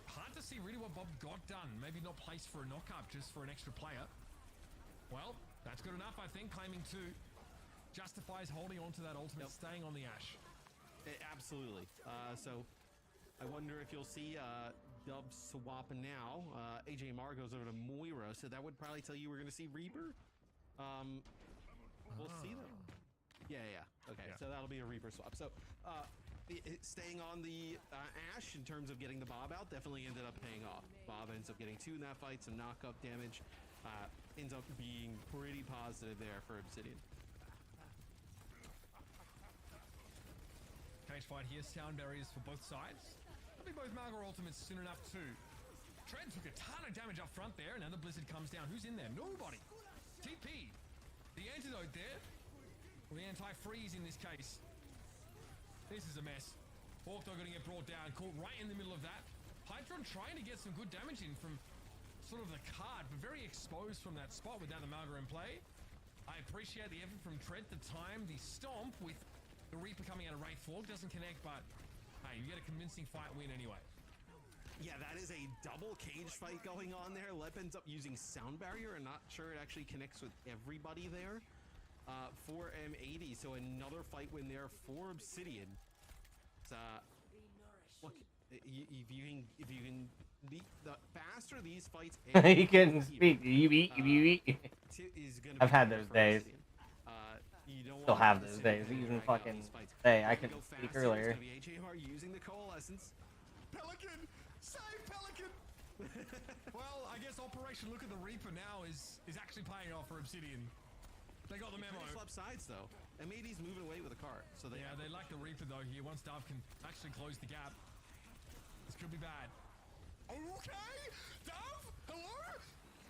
Hard to see really what Bob got done. Maybe not placed for a knock-up, just for an extra player. Well, that's good enough, I think. Claiming 2. Justifies holding on to that ultimate, staying on the Ash. Absolutely. So I wonder if you'll see Dub swap now. AJ Mar goes over to Moira, so that would probably tell you we're going to see Reaper. We'll see though. Yeah. Okay, so that'll be a Reaper swap. So staying on the Ash in terms of getting the Bob out definitely ended up paying off. Bob ends up getting 2 in that fight, some knock-up damage. Ends up being pretty positive there for Obsidian. Cage fight here, sound barriers for both sides. That'll be both Malgar ultimates soon enough too. Tread took a ton of damage up front there. Now the Blizzard comes down. Who's in there? Nobody. TP. The antidote there. Or the anti-freeze in this case. This is a mess. Hawk though going to get brought down. Caught right in the middle of that. Hydron trying to get some good damage in from sort of the card, but very exposed from that spot without the Malga in play. I appreciate the effort from Tread to time the stomp with the Reaper coming out of Wraith Fork. Doesn't connect, but hey, you get a convincing fight win anyway. Yeah, that is a double cage fight going on there. Lep ends up using Sound Barrier and not sure it actually connects with everybody there for M80. So another fight win there for Obsidian. Look, if you can, the faster these fights He couldn't speak. I've had those days. Still have those days. Even fucking say I couldn't speak earlier. Using the coalescence. Pelican! Save Pelican! Well, I guess Operation Look at the Reaper now is actually paying off for Obsidian. They got the memo. Flip sides though. M80's moving away with a car, so they they like the Reaper though here. Once Dove can actually close the gap, this could be bad. Okay, Dove, hello.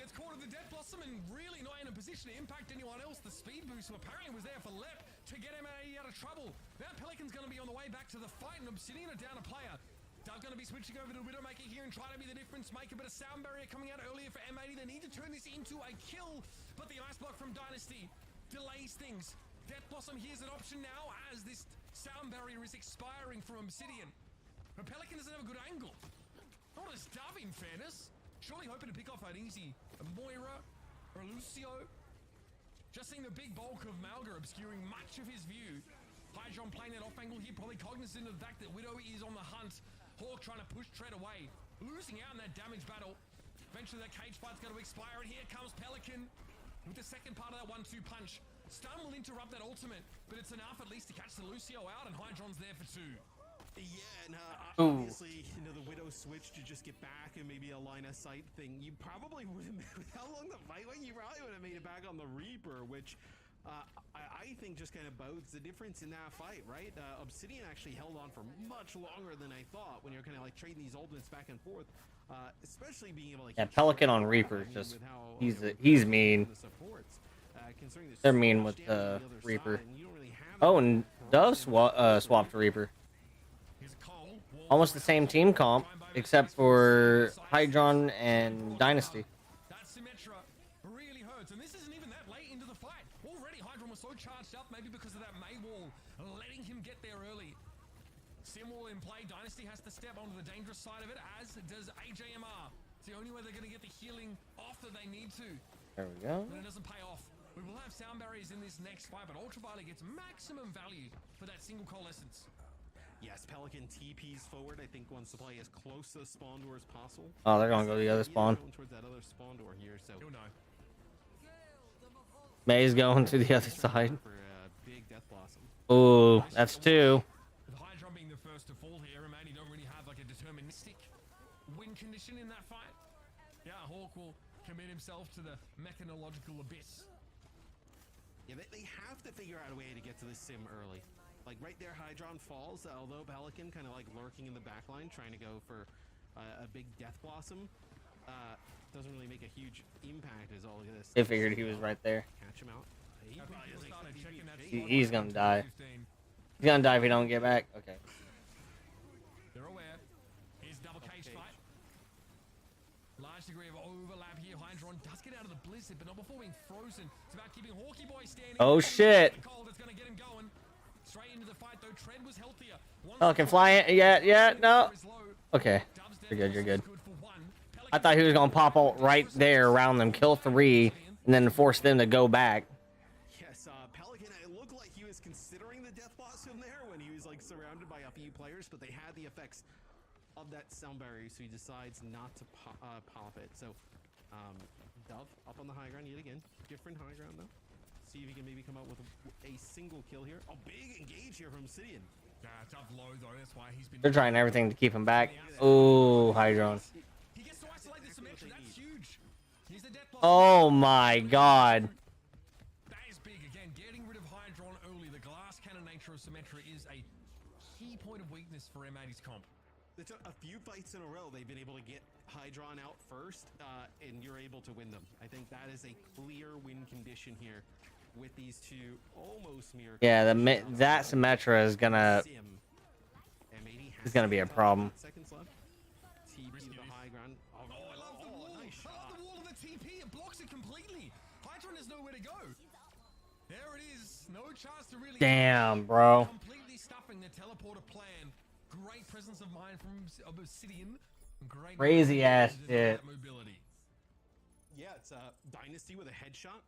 Gets caught in the Death Blossom and really not in a position to impact anyone else. The speed boost, who apparently was there for Lep to get M80 out of trouble. Now Pelican's going to be on the way back to the fight, and Obsidian are down a player. Dove going to be switching over to Widowmaker here and try to be the difference maker, but a Sound Barrier coming out earlier for M80. They need to turn this into a kill, but the Ice Block from Dynasty delays things. Death Blossom here's an option now as this Sound Barrier is expiring from Obsidian. But Pelican doesn't have a good angle. Not as Dove, in fairness. Surely hoping to pick off an easy Moira or Lucio. Just seeing the big bulk of Malga obscuring much of his view. Hydron playing that off angle here, probably cognizant of the fact that Widow is on the hunt. Hawk trying to push Tread away. Losing out in that damage battle. Eventually that cage fight's going to expire, and here comes Pelican with the second part of that 1-2 punch. Stun will interrupt that ultimate, but it's enough at least to catch the Lucio out, and Hydron's there for 2. Yeah, and obviously, the Widow switch to just get back and maybe a line of sight thing. You probably would have, with how long the fight went, you probably would have made it back on the Reaper, which I think just kind of bodes the difference in that fight, right? Obsidian actually held on for much longer than I thought when you're kind of like trading these ultimates back and forth, especially being able to. Yeah, Pelican on Reaper just he's mean. They're mean with the Reaper. Oh, and Dove swapped Reaper. Almost the same team comp, except for Hydron and Dynasty. That Symmetra really hurts, and this isn't even that late into the fight. Already Hydron was so charged up, maybe because of that May wall, letting him get there early. Sim wall in play, Dynasty has to step onto the dangerous side of it, as does AJMR. It's the only way they're going to get the healing off that they need to. There we go. But it doesn't pay off. We will have Sound Barriers in this next fight, but Ultraviolet gets maximum value for that single coalescence. Yes, Pelican TPs forward. I think wants to play as close to the spawn door as possible. Oh, they're gonna go to the other spawn. Going towards that other spawn door here, so. You'll know. May's going to the other side. For big Death Blossom. Oh, that's 2. With Hydron being the first to fall here, and Manny don't really have like a deterministic win condition in that fight. Yeah, Hawk will commit himself to the mechanological abyss. Yeah, they have to figure out a way to get to this sim early. Like right there, Hydron falls, although Pelican kind of like lurking in the back line, trying to go for a big Death Blossom. Doesn't really make a huge impact as all of this. They figured he was right there. Catch him out. He's gonna die. He's gonna die if he don't get back. Okay. They're aware. Here's double cage fight. Large degree of overlap here. Hydron does get out of the blizzard, but not before being frozen. It's about keeping Hawky Boy standing. Oh shit. Cold that's gonna get him going. Straight into the fight though. Tread was healthier. Pelican fly it. Yeah, no. Okay. You're good, you're good. I thought he was gonna pop ult right there around them, kill 3, and then force them to go back. Yes, Pelican, it looked like he was considering the Death Blossom there when he was like surrounded by a few players, but they had the effects of that Sound Barrier, so he decides not to pop it. So, Dove up on the high ground yet again. Different high ground though. See if he can maybe come out with a single kill here. A big engage here from Obsidian. Yeah, Dove low though. That's why he's been. They're trying everything to keep him back. Oh, Hydron. He gets to isolate the Symmetra. That's huge. He's the Death Blossom. Oh my god. That is big. Again, getting rid of Hydron early. The glass cannon nature of Symmetra is a key point of weakness for M80's comp. It's a few fights in a row they've been able to get Hydron out first, and you're able to win them. I think that is a clear win condition here with these two almost mirror. Yeah, that Symmetra is gonna be a problem. Seconds left. TP the high ground. Oh, I love the wall. Nice shot. I love the wall of the TP. It blocks it completely. Hydron has nowhere to go. There it is. No chance to really. Damn, bro. Completely stuffing the teleporter plan. Great presence of mind from Obsidian. Great Crazy ass shit. Mobility. Yeah, it's a Dynasty with a headshot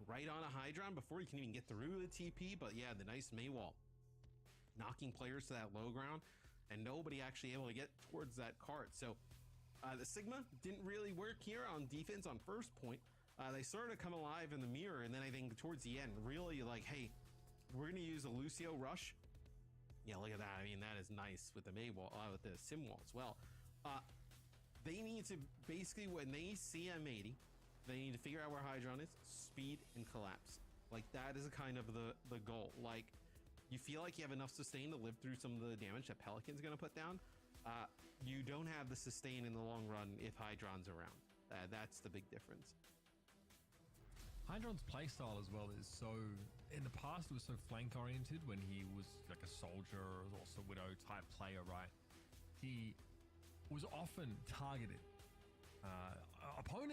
right on a Hydron before you can even get through the TP. But yeah, the nice Maywall knocking players to that low ground, and nobody actually able to get towards that cart. So the Sigma didn't really work here on defense on first point. They started to come alive in the mirror, and then I think towards the end, really like, hey, we're gonna use a Lucio rush. Yeah, look at that. I mean, that is nice with the Maywall, with the Sim wall as well. They need to basically, when they see M80, they need to figure out where Hydron is, speed and collapse. Like that is kind of the goal. Like you feel like you have enough sustain to live through some of the damage that Pelican's gonna put down. You don't have the sustain in the long run if Hydron's around. That's the big difference. Hydron's playstyle as well is so, in the past it was so flank oriented when he was like a soldier or also Widow type player, right? He was often targeted.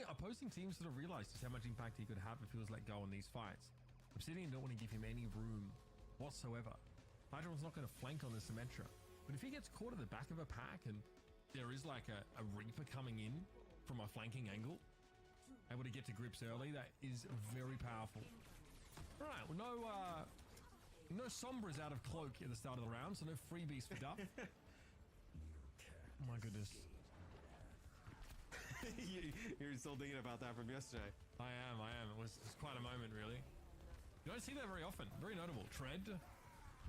Opposing teams sort of realized just how much impact he could have if he was let go in these fights. Obsidian don't want to give him any room whatsoever. Hydron's not going to flank on the Symmetra, but if he gets caught at the back of a pack and there is like a Reaper coming in from a flanking angle, able to get to grips early, that is very powerful. All right, well, no Sombras out of Cloak at the start of the round, so no freebies for Duff. Oh my goodness. You're still thinking about that from yesterday. I am. It was quite a moment, really. You don't see that very often. Very notable. Tread.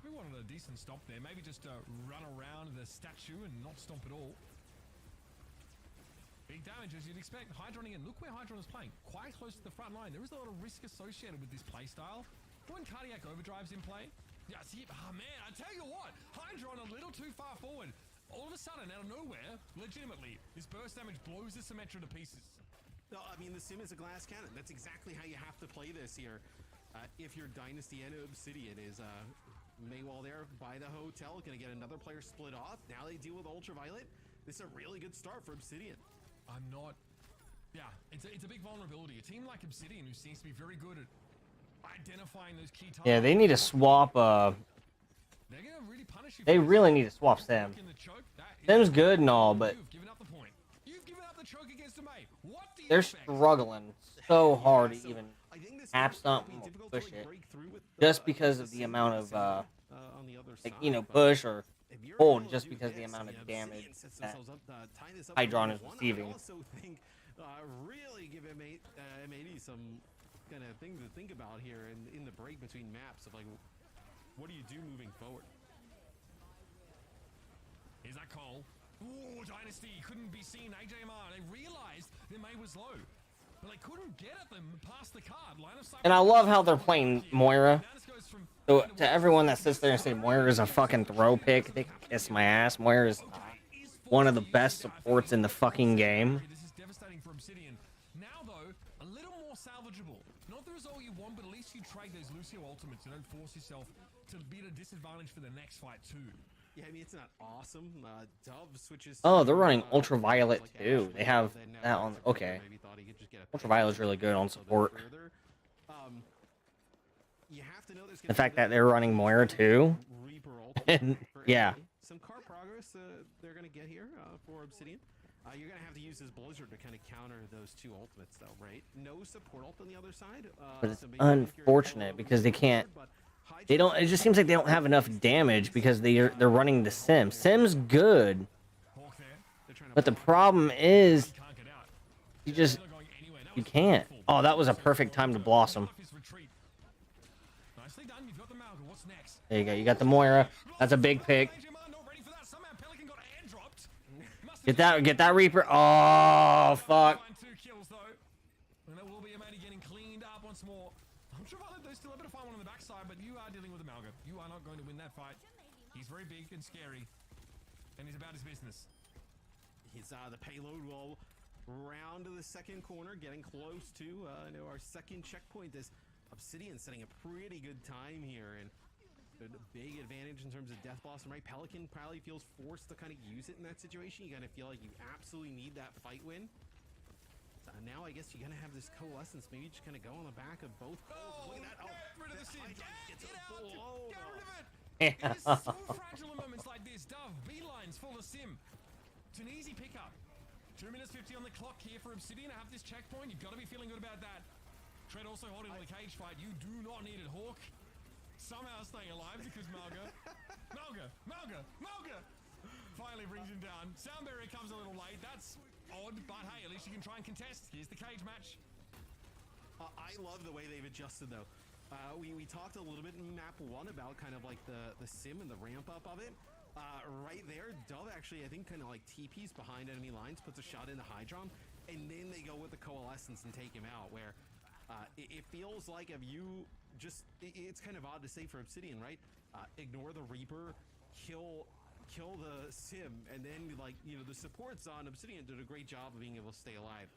We wanted a decent stop there. Maybe just run around the statue and not stomp at all. Big damage as you'd expect. Hydron again. Look where Hydron is playing. Quite close to the front line. There is a lot of risk associated with this playstyle. When Cardiac Overdrive's in play. Yeah, see, oh man, I tell you what. Hydron a little too far forward. All of a sudden, out of nowhere, legitimately, his burst damage blows the Symmetra to pieces. No, I mean, the Sim is a glass cannon. That's exactly how you have to play this here. If your Dynasty and Obsidian is Maywall there by the hotel, gonna get another player split off. Now they deal with Ultraviolet. This is a really good start for Obsidian. Yeah, it's a big vulnerability. A team like Obsidian, who seems to be very good at identifying those key targets. Yeah, they need to swap. They're gonna really punish you. They really need to swap Sam. Sam's good and all, but they're struggling so hard to even tap something or push it, just because of the amount of push or hold, just because of the amount of damage that Hydron is receiving. I also think really give M80 some kind of thing to think about here in the break between maps of like, what do you do moving forward? Is that Cole? Ooh, Dynasty couldn't be seen. AJMR, they realized their May was low, but they couldn't get at them past the card. Line of sight. And I love how they're playing Moira. So to everyone that sits there and say Moira is a fucking throw pick, they can kiss my ass. Moira is one of the best supports in the fucking game. This is devastating for Obsidian. Now though, a little more salvageable. Not the result you want, but at least you trade those Lucio ultimates and don't force yourself to be at a disadvantage for the next fight too. Yeah, I mean, it's not awesome. Dove switches. Oh, they're running Ultraviolet too. They have that on. Okay. Ultraviolet's really good on support. The fact that they're running Moira too. And yeah. Some car progress they're going to get here for Obsidian. You're going to have to use this Blizzard to kind of counter those two ultimates though, right? No support ult on the other side. But it's unfortunate because they can't. They don't. It just seems like they don't have enough damage because they're running the Sim. Sim's good, but the problem is you can't. Oh, that was a perfect time to blossom. There you go. You got the Moira. That's a big pick. Get that Reaper. Oh fuck. But you are dealing with Amalga. You are not going to win that fight. He's very big and scary, and he's about about his business. His the payload will round to the second corner, getting close to our second checkpoint. This Obsidian setting a pretty good time here, and a big advantage in terms of Death Blossom, right? Pelican probably feels forced to kind of use it in that situation. You kind of feel like you absolutely need that fight win. Now I guess you're gonna have this coalescence. Maybe just kind of go on the back of both. Oh, look at that! Get rid of the Sim. Get out! Get rid of it! Yeah. It is so fragile in moments like this. Dove, beelines full of Sim. It's an easy pickup. 2 minutes 50 on the clock here for Obsidian to have this checkpoint. You've got to be feeling good about that. Tread also holding on the cage fight. You do not need it, Hawk. Somehow staying alive because Malga finally brings him down. Sound barrier comes a little late. That's odd, but hey, at least you can try and contest. Here's the cage match. I love the way they've adjusted though. We talked a little bit in map 1 about kind of like the sim and the ramp up of it. Right there, Dove actually, I think, kind of like TPs behind enemy lines, puts a shot into Hydron, and then they go with the coalescence and take him out, where it feels like if you just, it's kind of odd to say for Obsidian, right? Ignore the Reaper, kill the sim, and then, like, you know, the supports on Obsidian did a great job of being able to stay alive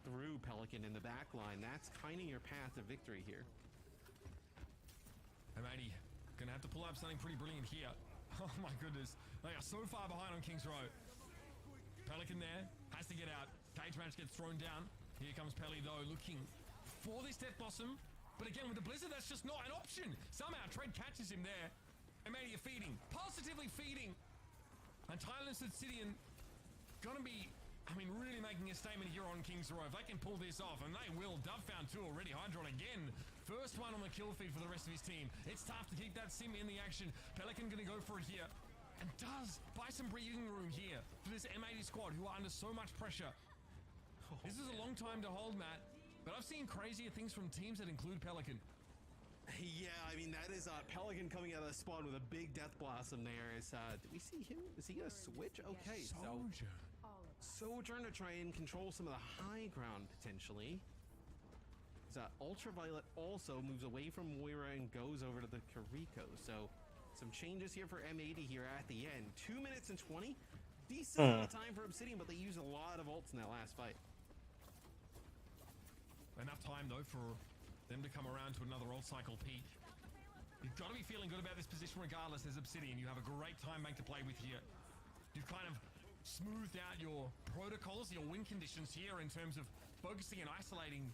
through Pelican in the back line. That's kind of your path to victory here. Hey, matey, gonna have to pull up something pretty brilliant here. Oh my goodness, they are so far behind on King's Row. Pelican there, has to get out. Cage match gets thrown down. Here comes Pelly though, looking for this Death Blossom. But again, with the Blizzard, that's just not an option. Somehow Tread catches him there. And Mania feeding, positively feeding. And Thailand's Obsidian gonna be, I mean, really making a statement here on King's Row. If they can pull this off, and they will. Dove found 2 already. Hydron again. First one on the kill feed for the rest of his team. It's tough to keep that sim in the action. Pelican gonna go for it here. And does buy some breathing room here for this M80 squad who are under so much pressure. This is a long time to hold, Matt. But I've seen crazier things from teams that include Pelican. Yeah, I mean, that is Pelican coming out of the spawn with a big Death Blossom there. Did we see him? Is he gonna switch? Okay, Soldier. Sojourn to try and control some of the high ground, potentially. Ultraviolet also moves away from Moira and goes over to the Kiriko. So, some changes here for M80 here at the end. 2 minutes and 20. Decent amount of time for Obsidian, but they used a lot of ults in that last fight. Enough time, though, for them to come around to another ult cycle peak. You've got to be feeling good about this position regardless as Obsidian. You have a great time bank to play with here. You've kind of smoothed out your protocols, your win conditions here in terms of focusing and isolating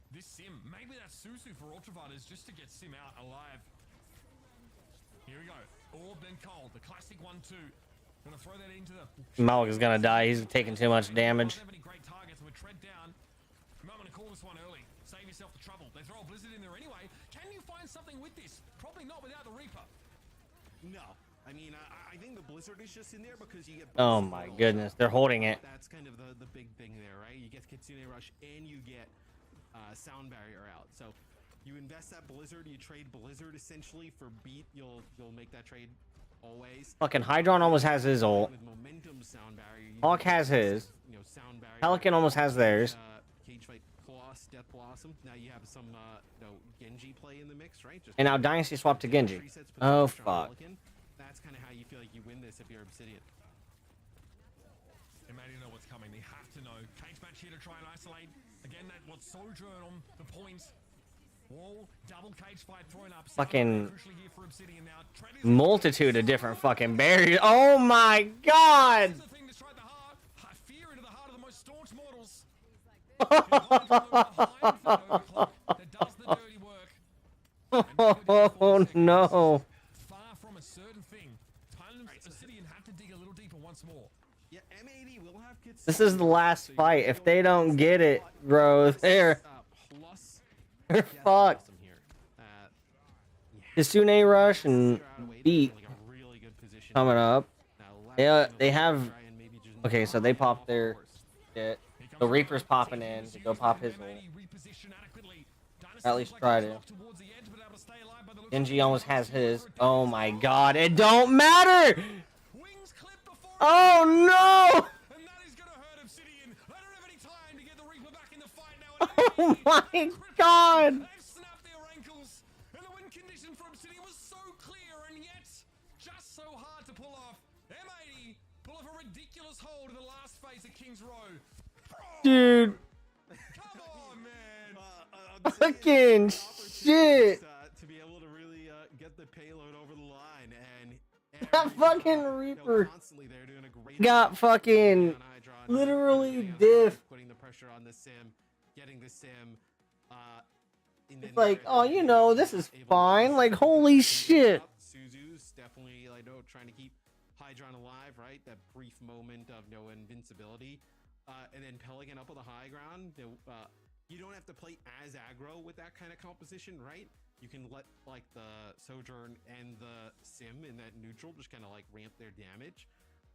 this sim. Maybe that's Susu for Ultraviolet just to get sim out alive. Here we go. Orb then Cold, the classic 1-2. Gonna throw that into the... Malga's gonna die. He's taking too much damage. Great targets with Tread down. You might want to call this one early. Save yourself the trouble. They throw a Blizzard in there anyway. Can you find something with this? Probably not without the Reaper. No. I mean, I think the Blizzard is just in there because you get... Oh my goodness, they're holding it. That's kind of the big thing there, right? You get Kitsune Rush and you get Sound Barrier out. So you invest that Blizzard, you trade Blizzard essentially for beat. You'll make that trade always. Fucking Hydron almost has his ult. With momentum Sound Barrier, Hawk has his. You know, Sound Barrier. Pelican almost has theirs. Cage Fight plus Death Blossom. Now you have some Genji play in the mix, right? Just And now Dynasty swap to Genji. Oh fuck. That's kind of how you feel like you win this if you're Obsidian. They may know what's coming. They have to know. Cage match here to try and isolate. Again, that was Sojourn on the points. Wall, double cage fight thrown up. Fucking multitude of different fucking barriers. Oh my god! This is the thing to strike the heart. Fear into the heart of the most staunch mortals. That does the dirty work. Oh no. Far from a certain thing. Thailand's Obsidian have to dig a little deeper once more. Yeah, M80 will have Kitsune. This is the last fight. If they don't get it, bro, they're fucked. Kitsune Rush and Beat coming up. They have... Okay, so they popped their shit. The Reaper's popping in to go pop his ult. At least try to. Genji almost has his. Oh my god, it don't matter! Oh no! Oh my god! last hold of the last phase of King's Row. Dude. Come on, man. Fucking shit. To be able to really get the payload over the line, and That fucking Reaper constantly they're doing a great got fucking literally diff. putting the pressure on the sim, getting the sim. It's like, oh, you know, this is fine. Like, holy shit. Suzu's definitely like trying to keep Hydron alive, right? That brief moment of no invincibility, and then Pelican up on the high ground. You don't have to play as aggro with that kind of composition, right? You can let like the Sojourn and the Sim in that neutral just kind of like ramp their damage,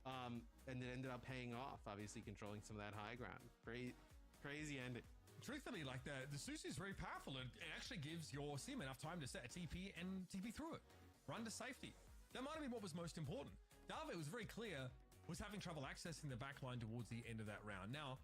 and it ended up paying off. Obviously, controlling some of that high ground. Crazy ending. Truthfully, like the Susu is very powerful, and it actually gives your sim enough time to set a TP and TP through it. Run to safety. That might have been what was most important. David was very clear, was having trouble accessing the backline towards the end of that round. Now,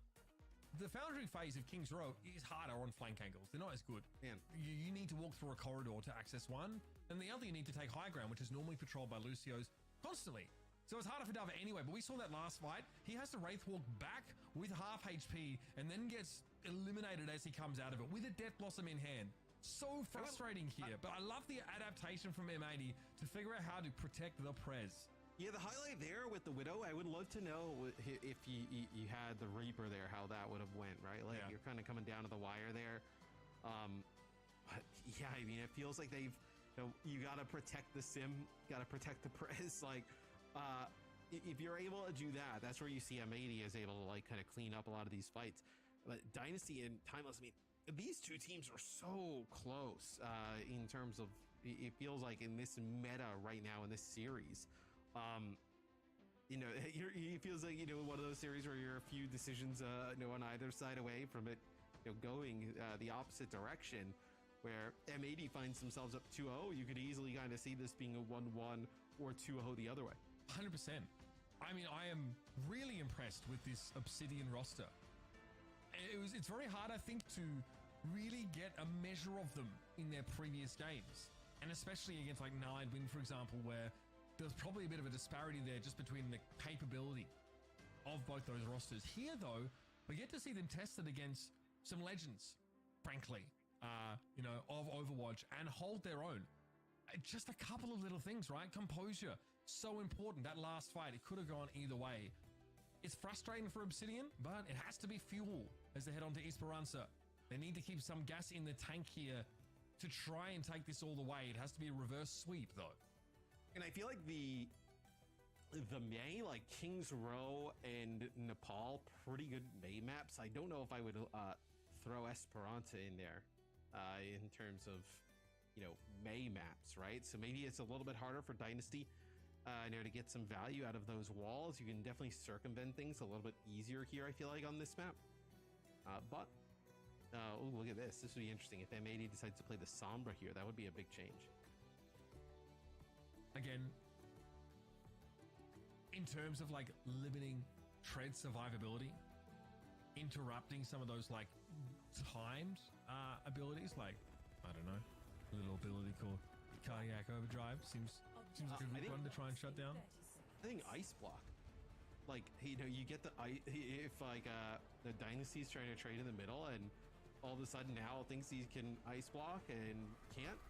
the Foundry phase of King's Row is harder on flank angles. They're not as good. Man. You need to walk through a corridor to access one, and the other you need to take high ground, which is normally patrolled by Lucio's constantly. So it's harder for Dava anyway, but we saw that last fight. He has to Wraith walk back with half HP and then gets eliminated as he comes out of it with a Death Blossom in hand. So frustrating here, but I love the adaptation from M80 to figure out how to protect the Prez. Yeah, the highlight there with the Widow, I would love to know if you had the Reaper there, how that would have went, right? Like, you're kind of coming down to the wire there. But yeah, I mean, it feels like they've, you got to protect the sim, got to protect the Prez. Like, if you're able to do that, that's where you see M80 is able to like kind of clean up a lot of these fights. But Dynasty and Timeless, I mean, these two teams are so close in terms of, it feels like in this meta right now in this series. It feels like, one of those series where you're a few decisions, on either side away from it, going the opposite direction, where M80 finds themselves up 2-0. You could easily kind of see this being a 1-1 or 2-0 the other way. 100%. I mean, I am really impressed with this Obsidian roster. It's very hard, I think, to really get a measure of them in their previous games, and especially against like Nightwind, for example, where there's probably a bit of a disparity there just between the capability of both those rosters. Here, though, we get to see them tested against some legends, frankly, of Overwatch, and hold their own. Just a couple of little things, right? Composure, so important. That last fight, it could have gone either way. It's frustrating for Obsidian, but it has to be fuel as they head on to Esperanza. They need to keep some gas in the tank here to try and take this all the way. It has to be a reverse sweep, though. And I feel like the May, like King's Row and Nepal, pretty good May maps. I don't know if I would throw Esperanza in there in terms of, May maps, right? So maybe it's a little bit harder for Dynasty to get some value out of those walls. You can definitely circumvent things a little bit easier here, I feel like, on this map. But look at this. This would be interesting. If M80 decides to play the Sombra here, that would be a big change. Again, in terms of like limiting Tread survivability, interrupting some of those like timed abilities, like, I don't know, a little ability called Cardiac Overdrive seems like a good one to try and shut down. I think Ice Block. Like, you get the if like the Dynasty's trying to trade in the middle, and all of a sudden now thinks he can Ice Block and can't.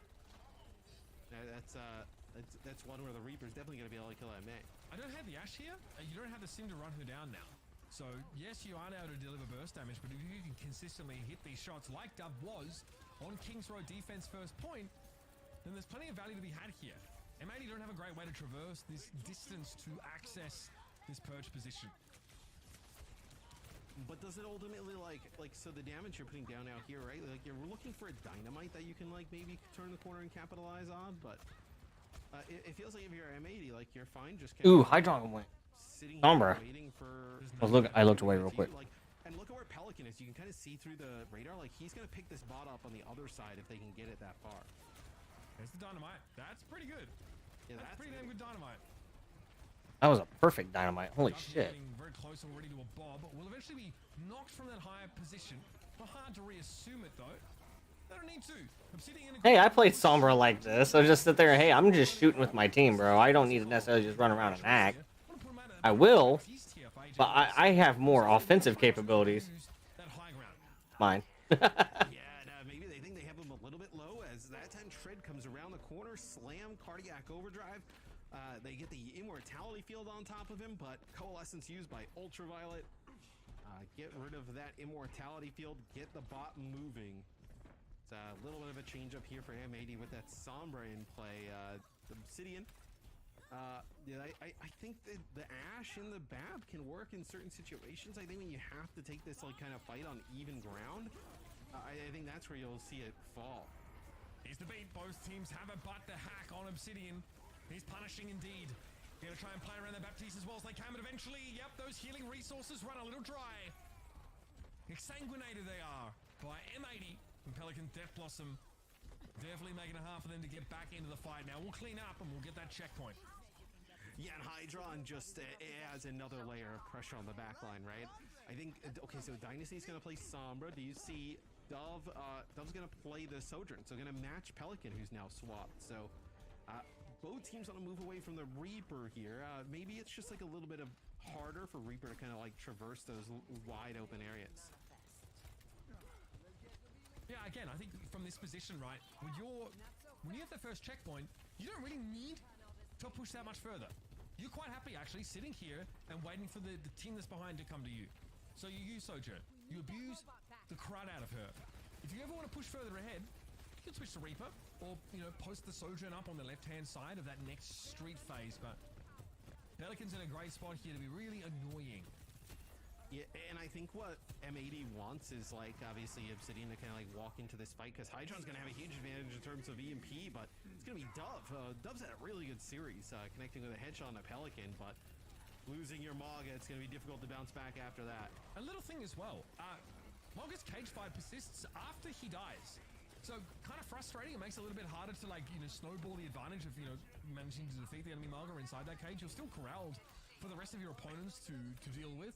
That's one where the Reaper's definitely going to be able to kill MA. I don't have the Ash here. You don't have the Sim to run her down now. So, yes, you aren't able to deliver burst damage, but if you can consistently hit these shots like Dub was on King's Row defense first point, then there's plenty of value to be had here. M80 don't have a great way to traverse this distance to access this perch position. But does it ultimately so the damage you're putting down out here, right? Like, you're looking for a dynamite that you can like maybe turn the corner and capitalize on, but it feels like if you're M80, like you're fine just Ooh, Hydron went. Sitting Sombra. waiting for I looked away real quick. And look at where Pelican is. You can kind of see through the radar. Like, he's going to pick this bot up on the other side if they can get it that far. There's the dynamite. That's pretty good. Yeah, that's pretty damn good dynamite. That was a perfect dynamite. Holy shit. Getting very close already to a bob. Will eventually be knocked from that higher position. Not hard to reassume it, though. They don't need to. Obsidian. Hey, I played Sombra like this. So just sit there and, hey, I'm just shooting with my team, bro. I don't need to necessarily just run around and act. I will, But I have more offensive capabilities. Mine. Maybe they think they have him a little bit low as that time Shred comes around the corner, slam, cardiac overdrive. They get the immortality field on top of him, but coalescence used by Ultraviolet. Get rid of that immortality field, get the bot moving. It's a little bit of a change up here for M80 with that Sombra in play. The Obsidian. I think that the Ash and the Bab can work in certain situations. I think when you have to take this like kind of fight on even ground, I think that's where you'll see it fall. Here's the beat. Both teams have a butt to hack on Obsidian. He's punishing indeed. Gonna try and play around the Baptiste as well as they can, but eventually, yep, those healing resources run a little dry. Exsanguinated they are by M80 and Pelican Death Blossom. Definitely making it hard for them to get back into the fight. Now we'll clean up and we'll get that checkpoint. Yeah, and Hydron just adds another layer of pressure on the back line, right? I think, okay, so Dynasty's gonna play Sombra. Do you see Dove? Dove's gonna play the Sojourn, so gonna match Pelican, who's now swapped. So, both teams want to move away from the Reaper here. Maybe it's just like a little bit of harder for Reaper to kind of like traverse those wide open areas. Yeah, again, I think from this position, right, when you have the first checkpoint, you don't really need to push that much further. You're quite happy actually sitting here and waiting for the team that's behind to come to you. So you use Sojourn, you abuse the crud out of her. If you ever want to push further ahead, you can switch to Reaper, or, you know, post the Sojourn up on the left-hand side of that next street phase, but Pelican's in a great spot here to be really annoying. Yeah, and I think what M80 wants is, like, obviously Obsidian to kind of, like, walk into this fight, because Hydron's going to have a huge advantage in terms of EMP, but it's going to be Dove. Dove's had a really good series, connecting with a headshot on a Pelican, but losing your Maga, it's going to be difficult to bounce back after that. A little thing as well, Maga's cage fight persists after he dies. So, kind of frustrating. It makes it a little bit harder to, like, you know, snowball the advantage of, you know, managing to defeat the enemy Maga inside that cage. You're still corralled for the rest of your opponents to deal with.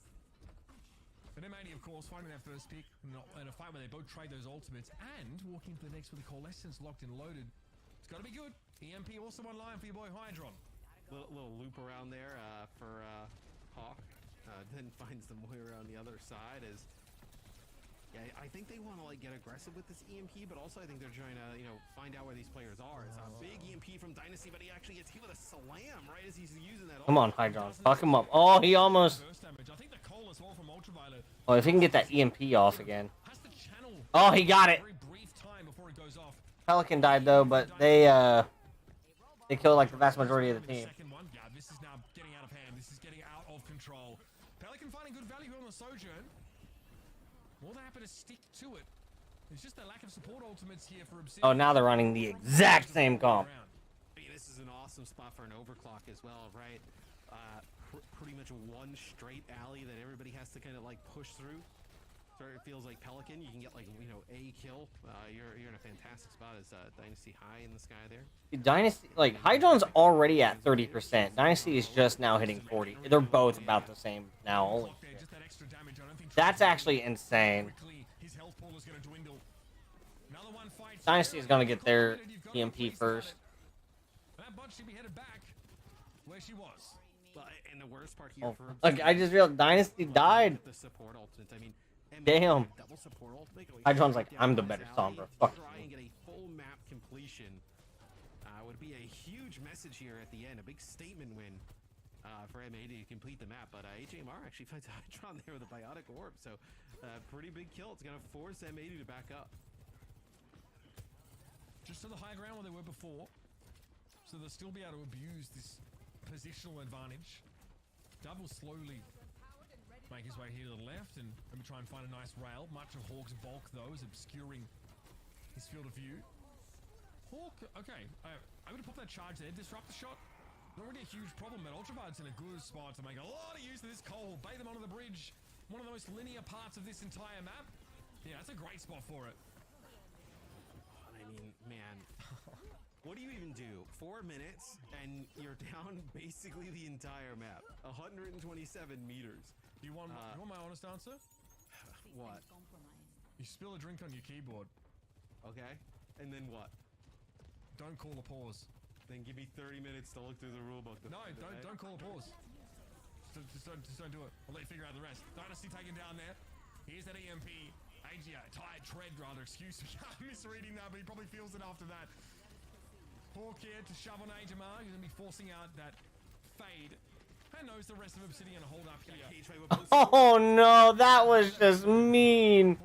But M80, of course, finding that first pick in a fight where they both trade those ultimates and walking into the next with the Coalescence locked and loaded. It's got to be good. EMP also online for your boy Hydron. Little loop around there for Hawk. Then finds the Moira on the other side as... Yeah, I think they want to like get aggressive with this EMP, but also I think they're trying to, you know, find out where these players are. It's a big EMP from Dynasty, but he actually gets hit with a slam right as he's using that. Come on, Hydron. Fuck him up. Oh, he almost... Oh, if he can get that EMP off again. Oh, he got it. Pelican died, though, but they killed, like, the vast majority of the team. Yeah, this is now getting out of hand. This is getting out of control. Pelican finding good value here on the Sojourn. More than happy to stick to it. It's just a lack of support ultimates here for Obsidian. Oh, now they're running the exact same comp. This is an awesome spot for an overclock as well, right? Pretty much one straight alley that everybody has to kind of like push through. So it feels like Pelican, you can get like, you know, a kill. You're in a fantastic spot as Dynasty high in the sky there. Dynasty, like, Hydron's already at 30%. Dynasty is just now hitting 40. They're both about the same now. Only. That's actually insane. Dynasty is going to get their EMP first. That bunch should be headed back where she was. And the worst part here for Look, I just realized Dynasty died. The support ultimates. I mean, damn. double support ultimate. Hydron's like, I'm the better Sombra. Fuck Try and get a full map completion. Would be a huge message here at the end. A big statement win for M80 to complete the map. But HMR actually finds Hydron there with a biotic orb. So pretty big kill. It's going to force M80 to back up. Just to the high ground where they were before. So they'll still be able to abuse this positional advantage. Dove will slowly make his way here to the left and maybe try and find a nice rail. Much of Hawk's bulk, though, is obscuring his field of view. Hawk, okay, I'm going to pop that charge there. Disrupt the shot. Not really a huge problem, but Ultravide's in a good spot to make a lot of use of this coal. Bait them onto the bridge. One of the most linear parts of this entire map. Yeah, that's a great spot for it. I mean, man, what do you even do? 4 minutes, and you're down basically the entire map. 127 meters. You want my honest answer? What? You spill a drink on your keyboard. Okay, and then what? Don't call a pause. Then give me 30 minutes to look through the rulebook. No, don't call a pause. Just don't do it. I'll let you figure out the rest. Dynasty taken down there. Here's that EMP. Tired tread, rather, excuse me. I'm misreading that, but he probably feels it after that. Hawk here to shove on Ajamar. He's going to be forcing out that fade. Who knows the rest of Obsidian hold up here. Oh no, that was just mean.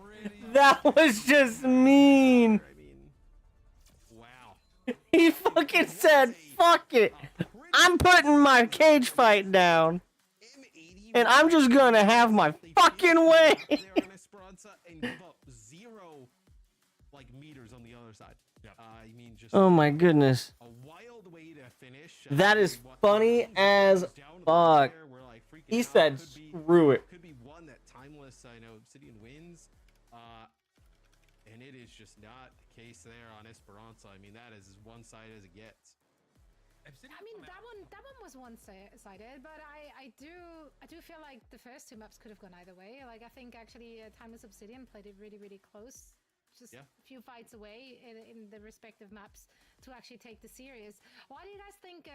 That was just mean. Wow. He fucking said, fuck it. I'm putting my cage fight down. And I'm just gonna have my fucking way. And give up 0 meters on the other side. I mean, just Oh my goodness. a wild way to finish. That is funny as fuck. He said, screw it. Could be one that timeless, I know, Obsidian wins. And it is just not the case there on Esperanza. I mean, that is as one-sided as it gets. I mean, that one was one-sided, but I do feel like the first 2 maps could have gone either way. Like, I think actually Timeless Obsidian played it really, really close. Just a few fights away in the respective maps to actually take the series. Why do you guys think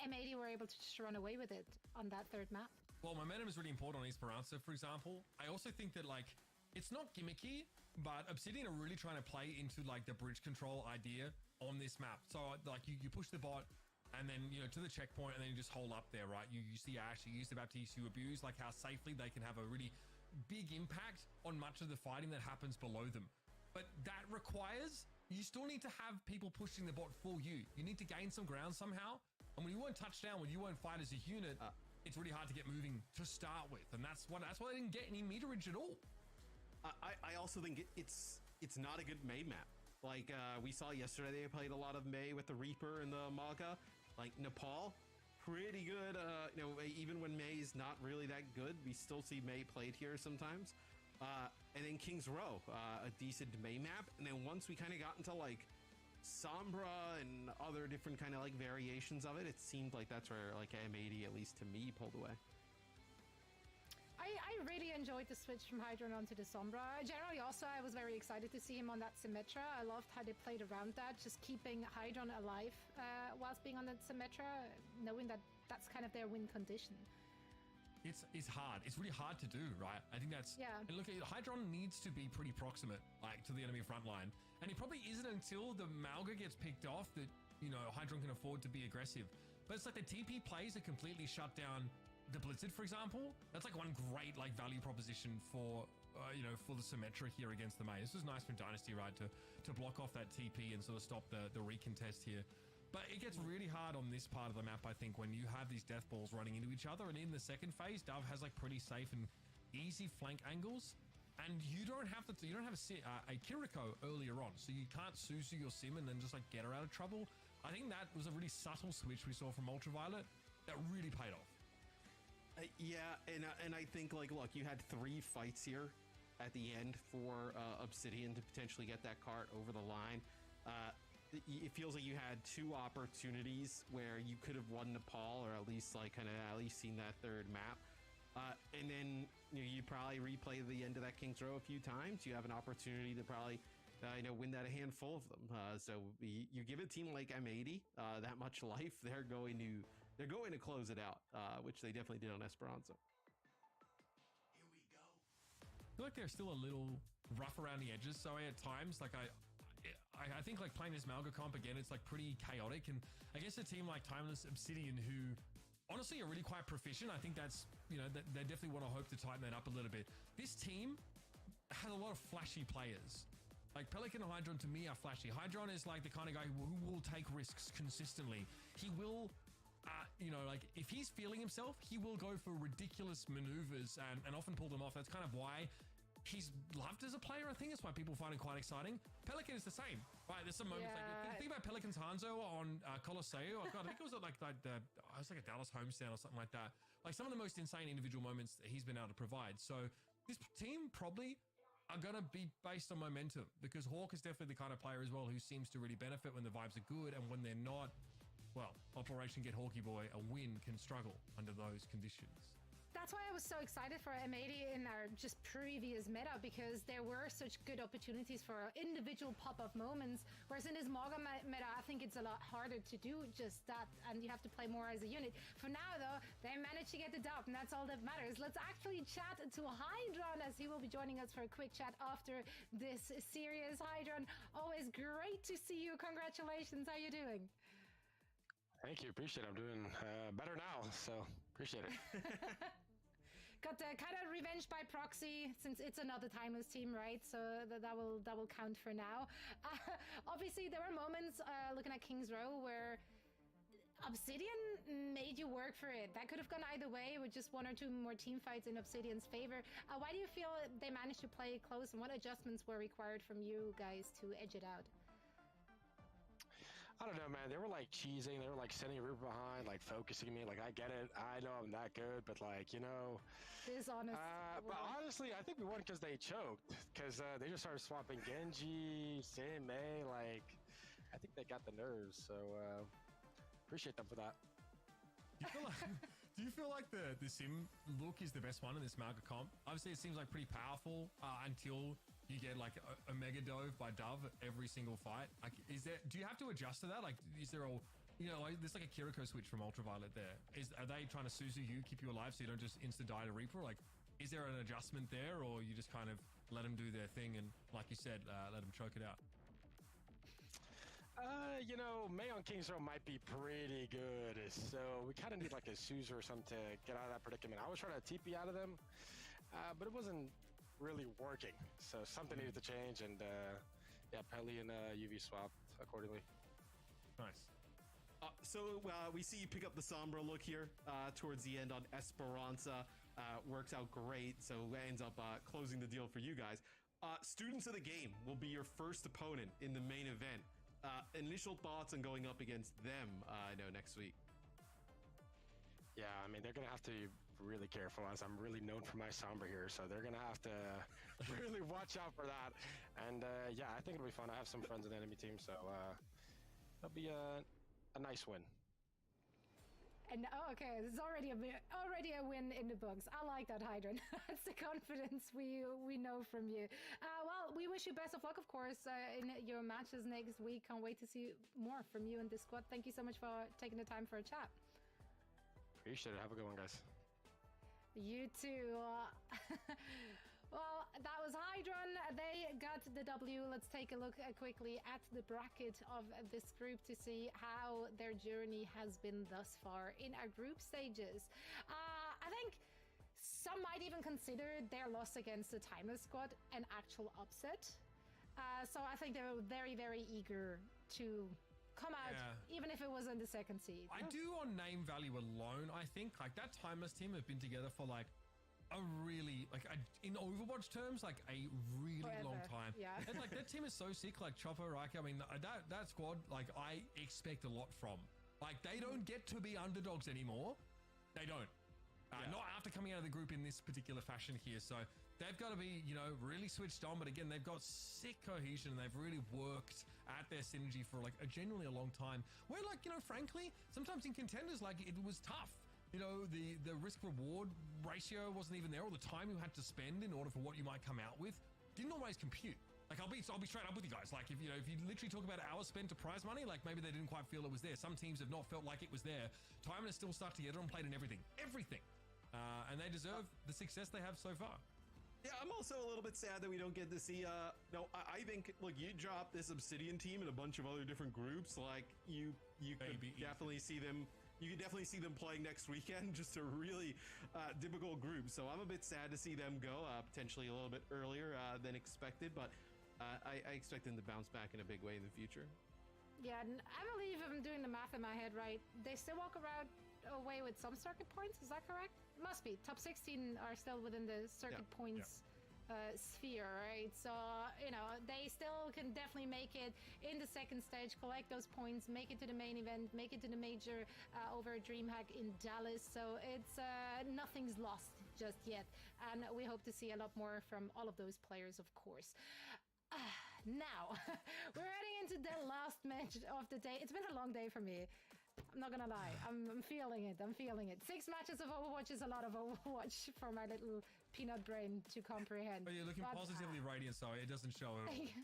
M80 were able to just run away with it on that 3rd map? Well, momentum is really important on Esperanza, for example. I also think that, like, it's not gimmicky, but Obsidian are really trying to play into, like, the bridge control idea on this map. So, like, you push the bot, and then, you know, to the checkpoint, and then you just hold up there, right? You see Ash, you use the Baptiste, you abuse, like, how safely they can have a really big impact on much of the fighting that happens below them. But that requires, you still need to have people pushing the bot for you. You need to gain some ground somehow. And when you won't touch down, when you won't fight as a unit, it's really hard to get moving to start with. And that's why they didn't get any meterage at all. I also think it's not a good Mei map. Like, we saw yesterday they played a lot of Mei with the Reaper and the Maga. Like, Nepal, pretty good. You know, even when Mei is not really that good, we still see Mei played here sometimes. And then King's Row, a decent Mei map. And then once we kind of got into, like, Sombra and other different kind of, like, variations of it, it seemed like that's where, like, M80, at least to me, pulled away. I really enjoyed the switch from Hydron onto the Sombra. Generally, also, I was very excited to see him on that Symmetra. I loved how they played around that, just keeping Hydron alive whilst being on that Symmetra, knowing that that's kind of their win condition. It's hard. It's really hard to do, right? I think that's... Yeah. And look, Hydron needs to be pretty proximate, like, to the enemy front line. And it probably isn't until the Malga gets picked off that, you know, Hydron can afford to be aggressive. But it's like the TP plays are completely shut down the Blitzed, for example. That's like one great, like, value proposition for, you know, for the Symmetra here against the Mei. This is nice from Dynasty, right, to block off that TP and sort of stop the recontest here. But it gets really hard on this part of the map, I think, when you have these death balls running into each other. And in the second phase, Dove has, like, pretty safe and easy flank angles. And you don't have a Kiriko earlier on, so you can't Suzu your sim and then just, like, get her out of trouble. I think that was a really subtle switch we saw from Ultraviolet that really paid off. Yeah, and I think, like, look, you had 3 fights here at the end for Obsidian to potentially get that cart over the line. It feels like you had 2 opportunities where you could have won Nepal, or at least, like, kind of at least seen that 3rd map. And then, you know, you probably replay the end of that King's Row a few times. You have an opportunity to probably, you know, win that a handful of them. So you give a team like M80 that much life, they're going to close it out, which they definitely did on Esperanza. I feel like they're still a little rough around the edges. So at times, like, I think, like, playing this Malga comp again, it's, like, pretty chaotic. And I guess a team like Timeless Obsidian, who honestly are really quite proficient, I think that's, you know, they definitely want to hope to tighten that up a little bit. This team has a lot of flashy players. Like, Pelican and Hydron, to me, are flashy. Hydron is, like, the kind of guy who will take risks consistently. He will... you know, like, if he's feeling himself, he will go for ridiculous maneuvers and often pull them off. That's kind of why he's loved as a player, I think. That's why people find him quite exciting. Pelican is the same, right? There's some moments like, think about Pelican's Hanzo on Colosseo. I think it was like a Dallas homestand or something like that. Like, some of the most insane individual moments that he's been able to provide. So this team probably are going to be based on momentum, because Hawk is definitely the kind of player as well who seems to really benefit when the vibes are good, and when they're not, well, Operation Get Hawky Boy, a win can struggle under those conditions. That's why I was so excited for M80 in our just previous meta, because there were such good opportunities for individual pop-up moments, whereas in this Mauga meta, I think it's a lot harder to do just that, and you have to play more as a unit. For now, though, they managed to get the dub, and that's all that matters. Let's actually chat to Hydron, as he will be joining us for a quick chat after this series. Hydron, always great to see you. Congratulations. How you doing? Thank you. Appreciate it. I'm doing better now, so appreciate it. Got kind of revenge by proxy, since it's another timeless team, right? So that will count for now. Obviously, there were moments looking at King's Row where Obsidian made you work for it. That could have gone either way with just one or two more team fights in Obsidian's favor. Why do you feel they managed to play it close, and what adjustments were required from you guys to edge it out? I don't know, man. They were like cheesing. They were like sending Reaper behind, like focusing me. Like, I get it. I know I'm that good, but like, you know. Dishonest. But honestly, I think we won because they choked. Because they just started swapping Genji, Sim, Mei. Like, I think they got the nerves. So appreciate them for that. Do you feel like the Sim look is the best one in this Mauga comp? Obviously, it seems like pretty powerful until you get like a mega dove by Dove every single fight. Like, do you have to adjust to that? Like, is there like, there's like a Kiriko switch from Ultraviolet there. Are they trying to Suzu you, keep you alive so you don't just insta die to Reaper? Like, is there an adjustment there, or you just kind of let them do their thing and, like you said, let them choke it out? You know, Mei on King's Row might be pretty good, so we kind of need like a Suzu or something to get out of that predicament. I was trying to TP out of them, but it wasn't really working, so something needed to change, and yeah, Pelly and UV swapped accordingly. Nice. So we see you pick up the Sombra look here towards the end on Esperanza. Works out great, so ends up closing the deal for you guys. Students of the game will be your first opponent in the main event. Initial thoughts on going up against them, I know, next week. Yeah, I mean, they're going to have to be really careful, as I'm really known for my Sombra here, so they're going to have to really watch out for that. And yeah, I think it'll be fun. I have some friends in the enemy team, so it'll be a nice win. And okay, this is already a win in the books. I like that, Hydron. That's the confidence we know from you. Well, we wish you best of luck, of course, in your matches next week. Can't wait to see more from you and the squad. Thank you so much for taking the time for a chat. Appreciate it. Have a good one, guys. You too. Well, that was Hydron. They got the W. Let's take a look quickly at the bracket of this group to see how their journey has been thus far in our group stages. I think some might even consider their loss against the Timeless squad an actual upset. So I think they were very, very eager to come out, even if it was in the second seed. I do on name value alone. I think like that Timeless team have been together for like a really, like, in Overwatch terms, like a really long time. Yeah. And like that team is so sick, like Chopper, Riker. I mean, that squad, like, I expect a lot from. Like, they don't get to be underdogs anymore. They don't. Not after coming out of the group in this particular fashion here. So they've got to be, you know, really switched on. But again, they've got sick cohesion, and they've really worked at their synergy for like a genuinely a long time. Where, like, you know, frankly, sometimes in contenders, like, it was tough. You know, the risk-reward ratio wasn't even there, or the time you had to spend in order for what you might come out with didn't always compute. Like, I'll be straight up with you guys. Like, if you literally talk about hours spent to prize money, like, maybe they didn't quite feel it was there. Some teams have not felt like it was there. Timeless still stuck together and played in everything. And they deserve the success they have so far. Yeah, I'm also a little bit sad that we don't get to see, no, I think, look, you drop this Obsidian team in a bunch of other different groups, like, you could definitely see them. You can definitely see them playing next weekend, just a really difficult group. So I'm a bit sad to see them go, potentially a little bit earlier than expected, but I expect them to bounce back in a big way in the future. Yeah, and I believe, if I'm doing the math in my head right, they still walk around away with some circuit points, is that correct? Must be. Top 16 are still within the circuit points sphere, right? So, you know, they still can definitely make it in the second stage, collect those points, make it to the main event, make it to the major over DreamHack in Dallas. So it's nothing's lost just yet. And we hope to see a lot more from all of those players, of course. Now, we're heading into the last match of the day. It's been a long day for me. I'm not gonna lie. I'm feeling it. I'm feeling it. 6 matches of Overwatch is a lot of Overwatch for my little peanut brain to comprehend. Oh, you're looking But, positively radiant, sorry. It doesn't show at all. thank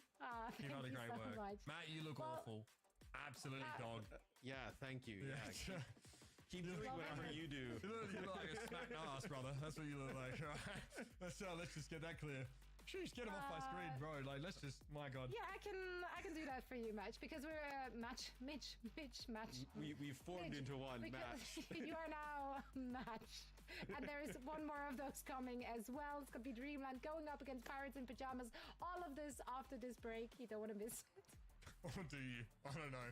You've had a you great so work. much. Matt, you look awful. Absolutely dog. Yeah, thank you. Yeah. Yeah. Keep doing whatever you do. You look like a smacked ass, brother. That's what you look like. All right. Let's just get that clear. Sheesh, get him off my screen, bro. Like, let's just, my God. Yeah, I can do that for you, Mitch, because we're Mitch. We've formed Mitch, into one because match. You are now match. And there's one more of those coming as well. It's gonna be Dreamland going up against Pirates in Pajamas. All of this after this break. You don't want to miss it. Or do you? I don't know.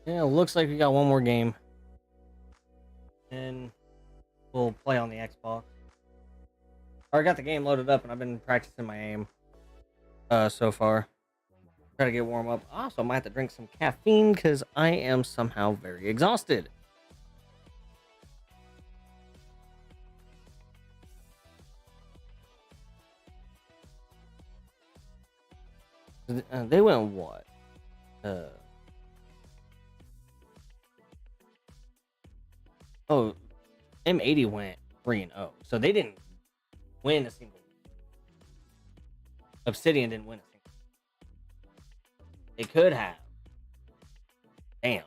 Yeah, looks like we got one more game. And we'll play on the Xbox. I got the game loaded up and I've been practicing my aim so far. Try to get warm up. Also, I might have to drink some caffeine because I am somehow very exhausted. They went what? Oh, M80 went 3-0. So they didn't win a single. Obsidian didn't win a single. They could have. Damn.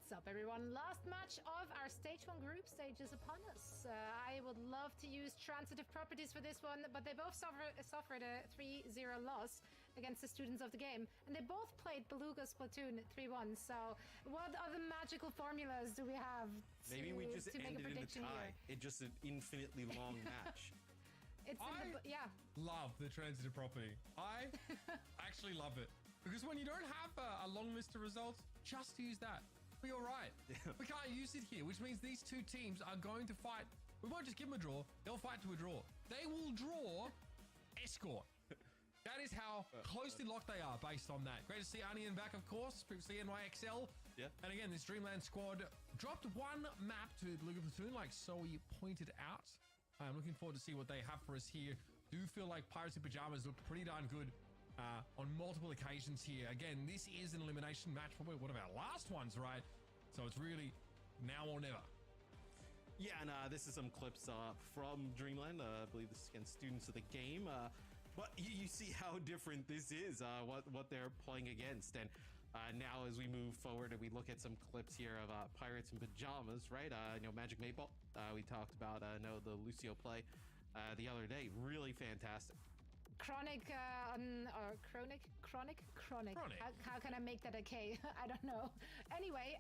What's up, everyone? Last match of our Stage 1 group stage is upon us. I would love to use transitive properties for this one, but they both suffered a 3-0 loss against the students of the game, and they both played Beluga Splatoon 3-1. So what other magical formulas do we have Maybe we just to make a ended in a prediction tie. here? It's just an infinitely long match. It's yeah. Love the transitive property. I actually love it. Because when you don't have a long list of results, just use that. We're all right. We can't use it here, which means these two teams are going to fight. We won't just give them a draw. They'll fight to a draw. They will draw Escort. That is how closely locked they are based on that. Great to see Onion back, of course. Previously NYXL. Yeah. And again, this Dreamland squad dropped one map to Beluga Platoon, like Zoe pointed out. I'm looking forward to see what they have for us here. Do feel like Pirates in Pajamas looked pretty darn good on multiple occasions here. Again, this is an elimination match, probably one of our last ones, right? So it's really now or never. Yeah, and this is some clips from Dreamland. I believe this is against students of the game. But you see how different this is, what they're playing against. And now as we move forward and we look at some clips here of Pirates in Pajamas, right? Magic Maple, we talked about, the Lucio play the other day. Really fantastic. Chronic. How can I make that a K? I don't know. Anyway,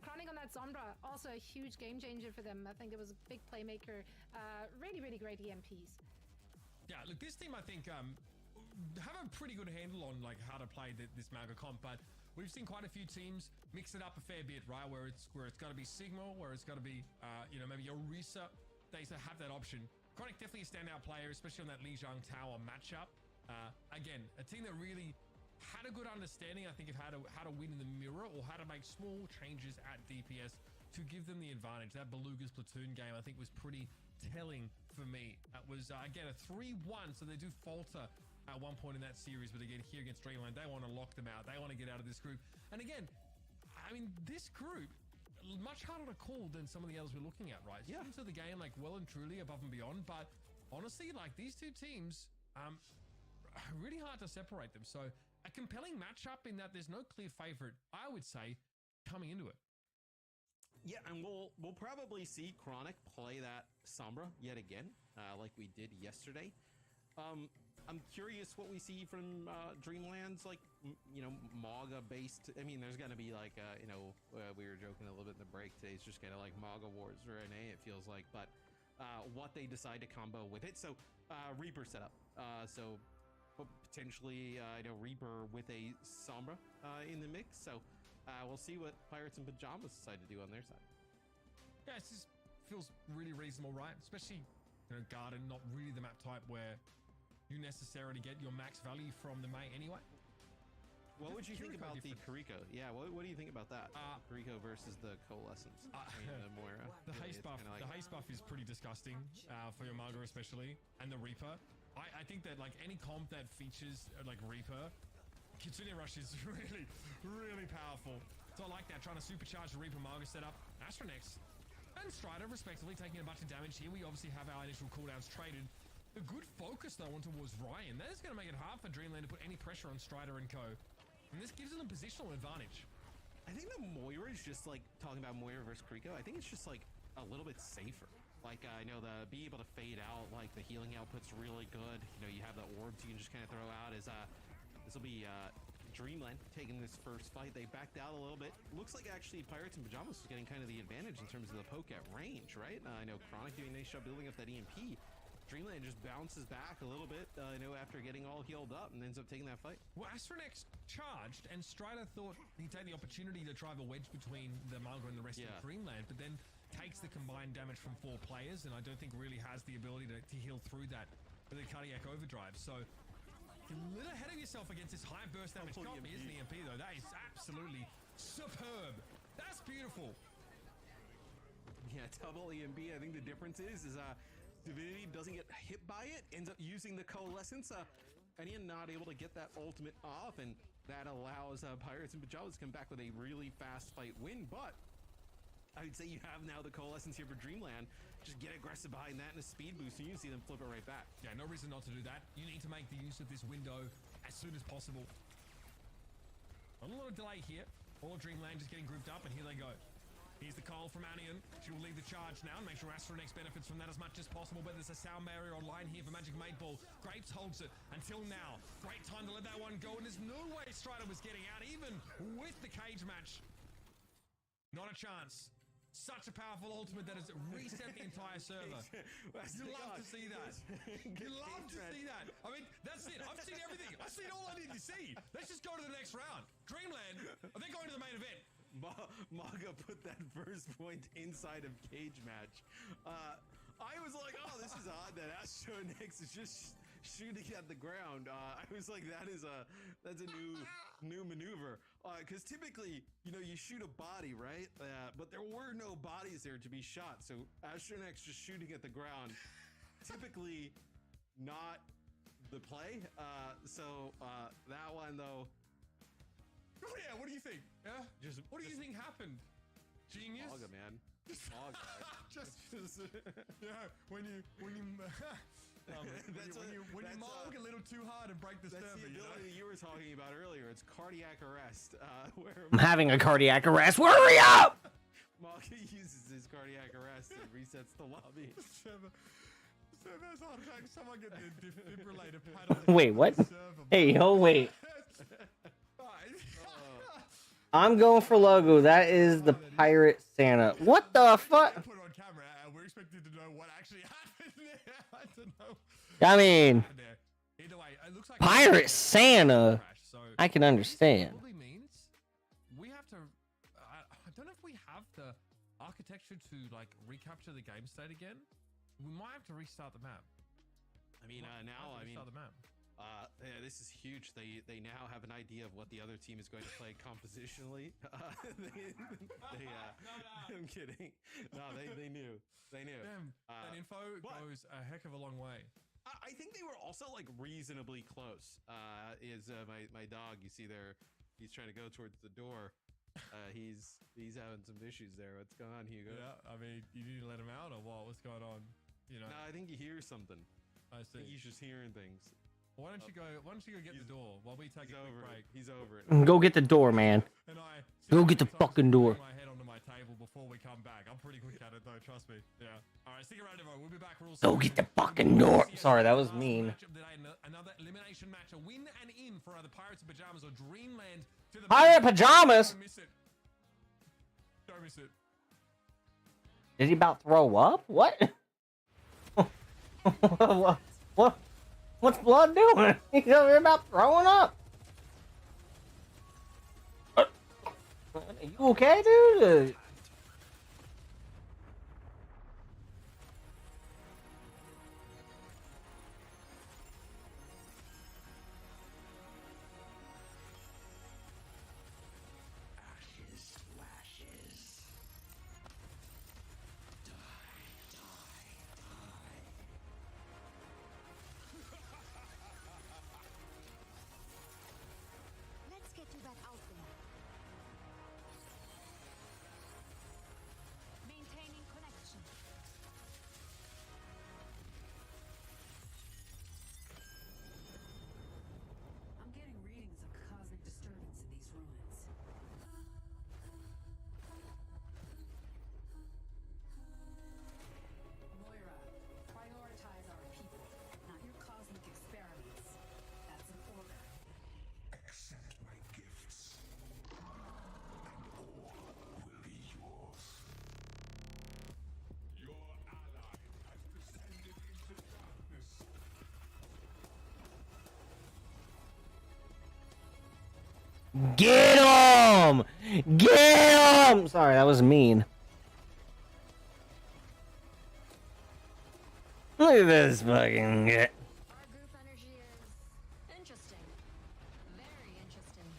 Chronic on that Sombra, also a huge game changer for them. I think it was a big playmaker. Really, really great EMPs. Yeah, look, this team I think have a pretty good handle on like how to play this Maga comp, but we've seen quite a few teams mix it up a fair bit, right? Where it's got to be Sigma, where it's got to be maybe Orisa. They have that option. Chronic definitely a standout player, especially on that Lijiang Tower matchup. Again, a team that really had a good understanding, I think, of how to win in the mirror or how to make small changes at DPS to give them the advantage. That Beluga's Platoon game, I think, was pretty telling for me. That was, again, a 3-1, so they do falter at one point in that series. But again, here against Dreamland, they want to lock them out. They want to get out of this group. And again, I mean, this group, much harder to call than some of the others we're looking at, right? Yeah. Into the game, like, well and truly above and beyond. But honestly, like, these two teams, really hard to separate them. So a compelling matchup in that there's no clear favorite, I would say, coming into it. Yeah, and we'll probably see Chronic play that Sombra yet again, like we did yesterday. I'm curious what we see from Dreamland's, like, Maga based. I mean, there's gonna be like, we were joking a little bit in the break today. It's just kind of like Maga Wars or NA, it feels like. But what they decide to combo with it. So Reaper setup. So potentially, Reaper with a Sombra in the mix. So we'll see what Pirates in Pajamas decide to do on their side. Yeah, it just feels really reasonable, right? Especially, Garden, not really the map type where you necessarily get your max value from the mate anyway. What would you think about the Kiriko? Yeah, what do you think about that? Kiriko versus the Coalescence. The haste buff. The haste buff is pretty disgusting for your Maga especially, and the Reaper. I think that like any comp that features like Reaper, Kitsune Rush is really, really powerful. So I like that, trying to supercharge the Reaper Maga setup. Astronex and Strider respectively taking a bunch of damage here. We obviously have our initial cooldowns traded. A good focus though on towards Ryan. That is going to make it hard for Dreamland to put any pressure on Strider and co. And this gives them a positional advantage. I think the Moira is just like, talking about Moira versus Kiriko, I think it's just like a little bit safer. Like, I know being able to fade out, like the healing output's really good. You have the orbs you can just kind of throw out. This will be Dreamland taking this first fight. They backed out a little bit. Looks like actually Pirates in Pajamas is getting kind of the advantage in terms of the poke at range, right? I know Chronic doing a nice job building up that EMP. Dreamland just bounces back a little bit, after getting all healed up and ends up taking that fight. Well, Astronex charged, and Strider thought he'd take the opportunity to drive a wedge between the Maga and the rest of Dreamland, but then takes the combined damage from 4 players, and I don't think really has the ability to heal through that with a cardiac overdrive. So you're a little ahead of yourself against this high burst damage. Got me as an EMP though. That is absolutely superb. That's beautiful. Yeah, double EMP. I think the difference is Divinity doesn't get hit by it, ends up using the Coalescence, and he's not able to get that ultimate off, and that allows Pirates in Pajamas to come back with a really fast fight win. But I would say you have now the Coalescence here for Dreamland. Just get aggressive behind that and a speed boost, and you can see them flip it right back. Yeah, no reason not to do that. You need to make the use of this window as soon as possible. A little delay here. All of Dreamland just getting grouped up, and here they go. Here's the call from Anion. She will lead the charge now and make sure Astronex benefits from that as much as possible, but there's a sound barrier online here for Magic 8 Ball. Grapes holds it until now. Great time to let that one go, and there's no way Strider was getting out, even with the cage match. Not a chance. Such a powerful ultimate that has reset the entire server. You love to see that. You love to see that. I mean, that's it. I've seen everything. I've seen all I need to see. Let's just go to the next round. Dreamland, they're going to the main event. Maga put that first point inside of cage match. I was like, oh, this is odd that Astronex is just shooting at the ground. I was like, that's a new maneuver. Because typically, you know, you shoot a body, right? But there were no bodies there to be shot. So Astronex just shooting at the ground, typically not the play. So that one though. Oh yeah, what do you think? Yeah, what do you think happened? Genius, Maga, man. Maga. Yeah. When you mog a little too hard and break the server, the ability you were talking about earlier. It's cardiac arrest. Where I'm having a cardiac arrest. Hurry up! Maga uses his cardiac arrest and resets the lobby. Server's heart attack. Someone get the defibrillator pad on. Wait, what? Hey, oh wait. I'm going for logo. That is the Pirate Santa. What the fuck? Put it on camera. We're expected to know what actually happened there. I don't know. I mean, either way, it looks like Pirate Santa. So I can understand. Probably means we have to. I don't know if we have the architecture to like recapture the game state again. We might have to restart the map. I mean, restart the map. Yeah, this is huge. They now have an idea of what the other team is going to play compositionally. I'm kidding. No, they knew. They knew. Damn, that info goes a heck of a long way. I think they were also like reasonably close. Is my dog? You see there? He's trying to go towards the door. He's having some issues there. What's going on, Hugo? Yeah, I mean, you need to let him out or what? What's going on? You know. No, I think he hears something. I see. I think he's just hearing things. Why don't you go get the door while we take a quick break? He's over it. Go get the door, man. And Go get the fucking door. My head onto my table before we come back. I'm pretty quick at it though, trust me. Yeah. All right, stick around, Evo. We'll be back real soon. Go get the fucking door. Sorry, that was mean. Another elimination match, a win and in for either Pirates of Pajamas or Dreamland. To the Pirate Pajamas. Don't miss it. Don't miss it. Did he about throw up? What? What? What's Blood doing? He's over here about throwing up. Are you okay, dude? Ashes to ashes. Die, die, die. Let's get you back out there. Maintaining connection. I'm getting readings of cosmic disturbance in these ruins. Moira, prioritize our people, not your cosmic experiments. That's an order. Accept my gifts, and all will be yours. Your ally has descended into darkness. Get him! Get him! Sorry, that was mean. Look at this fucking guy. Our group energy is interesting. Very interesting.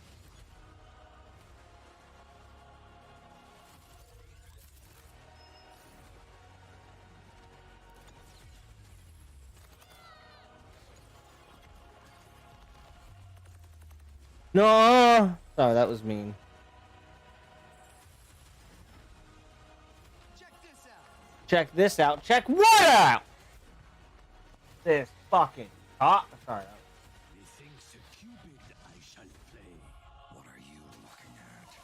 No! Sorry, that was mean. Check this out. Check what out? This fucking hot. Sorry. Methinks a Cupid I shall play. What are you looking at?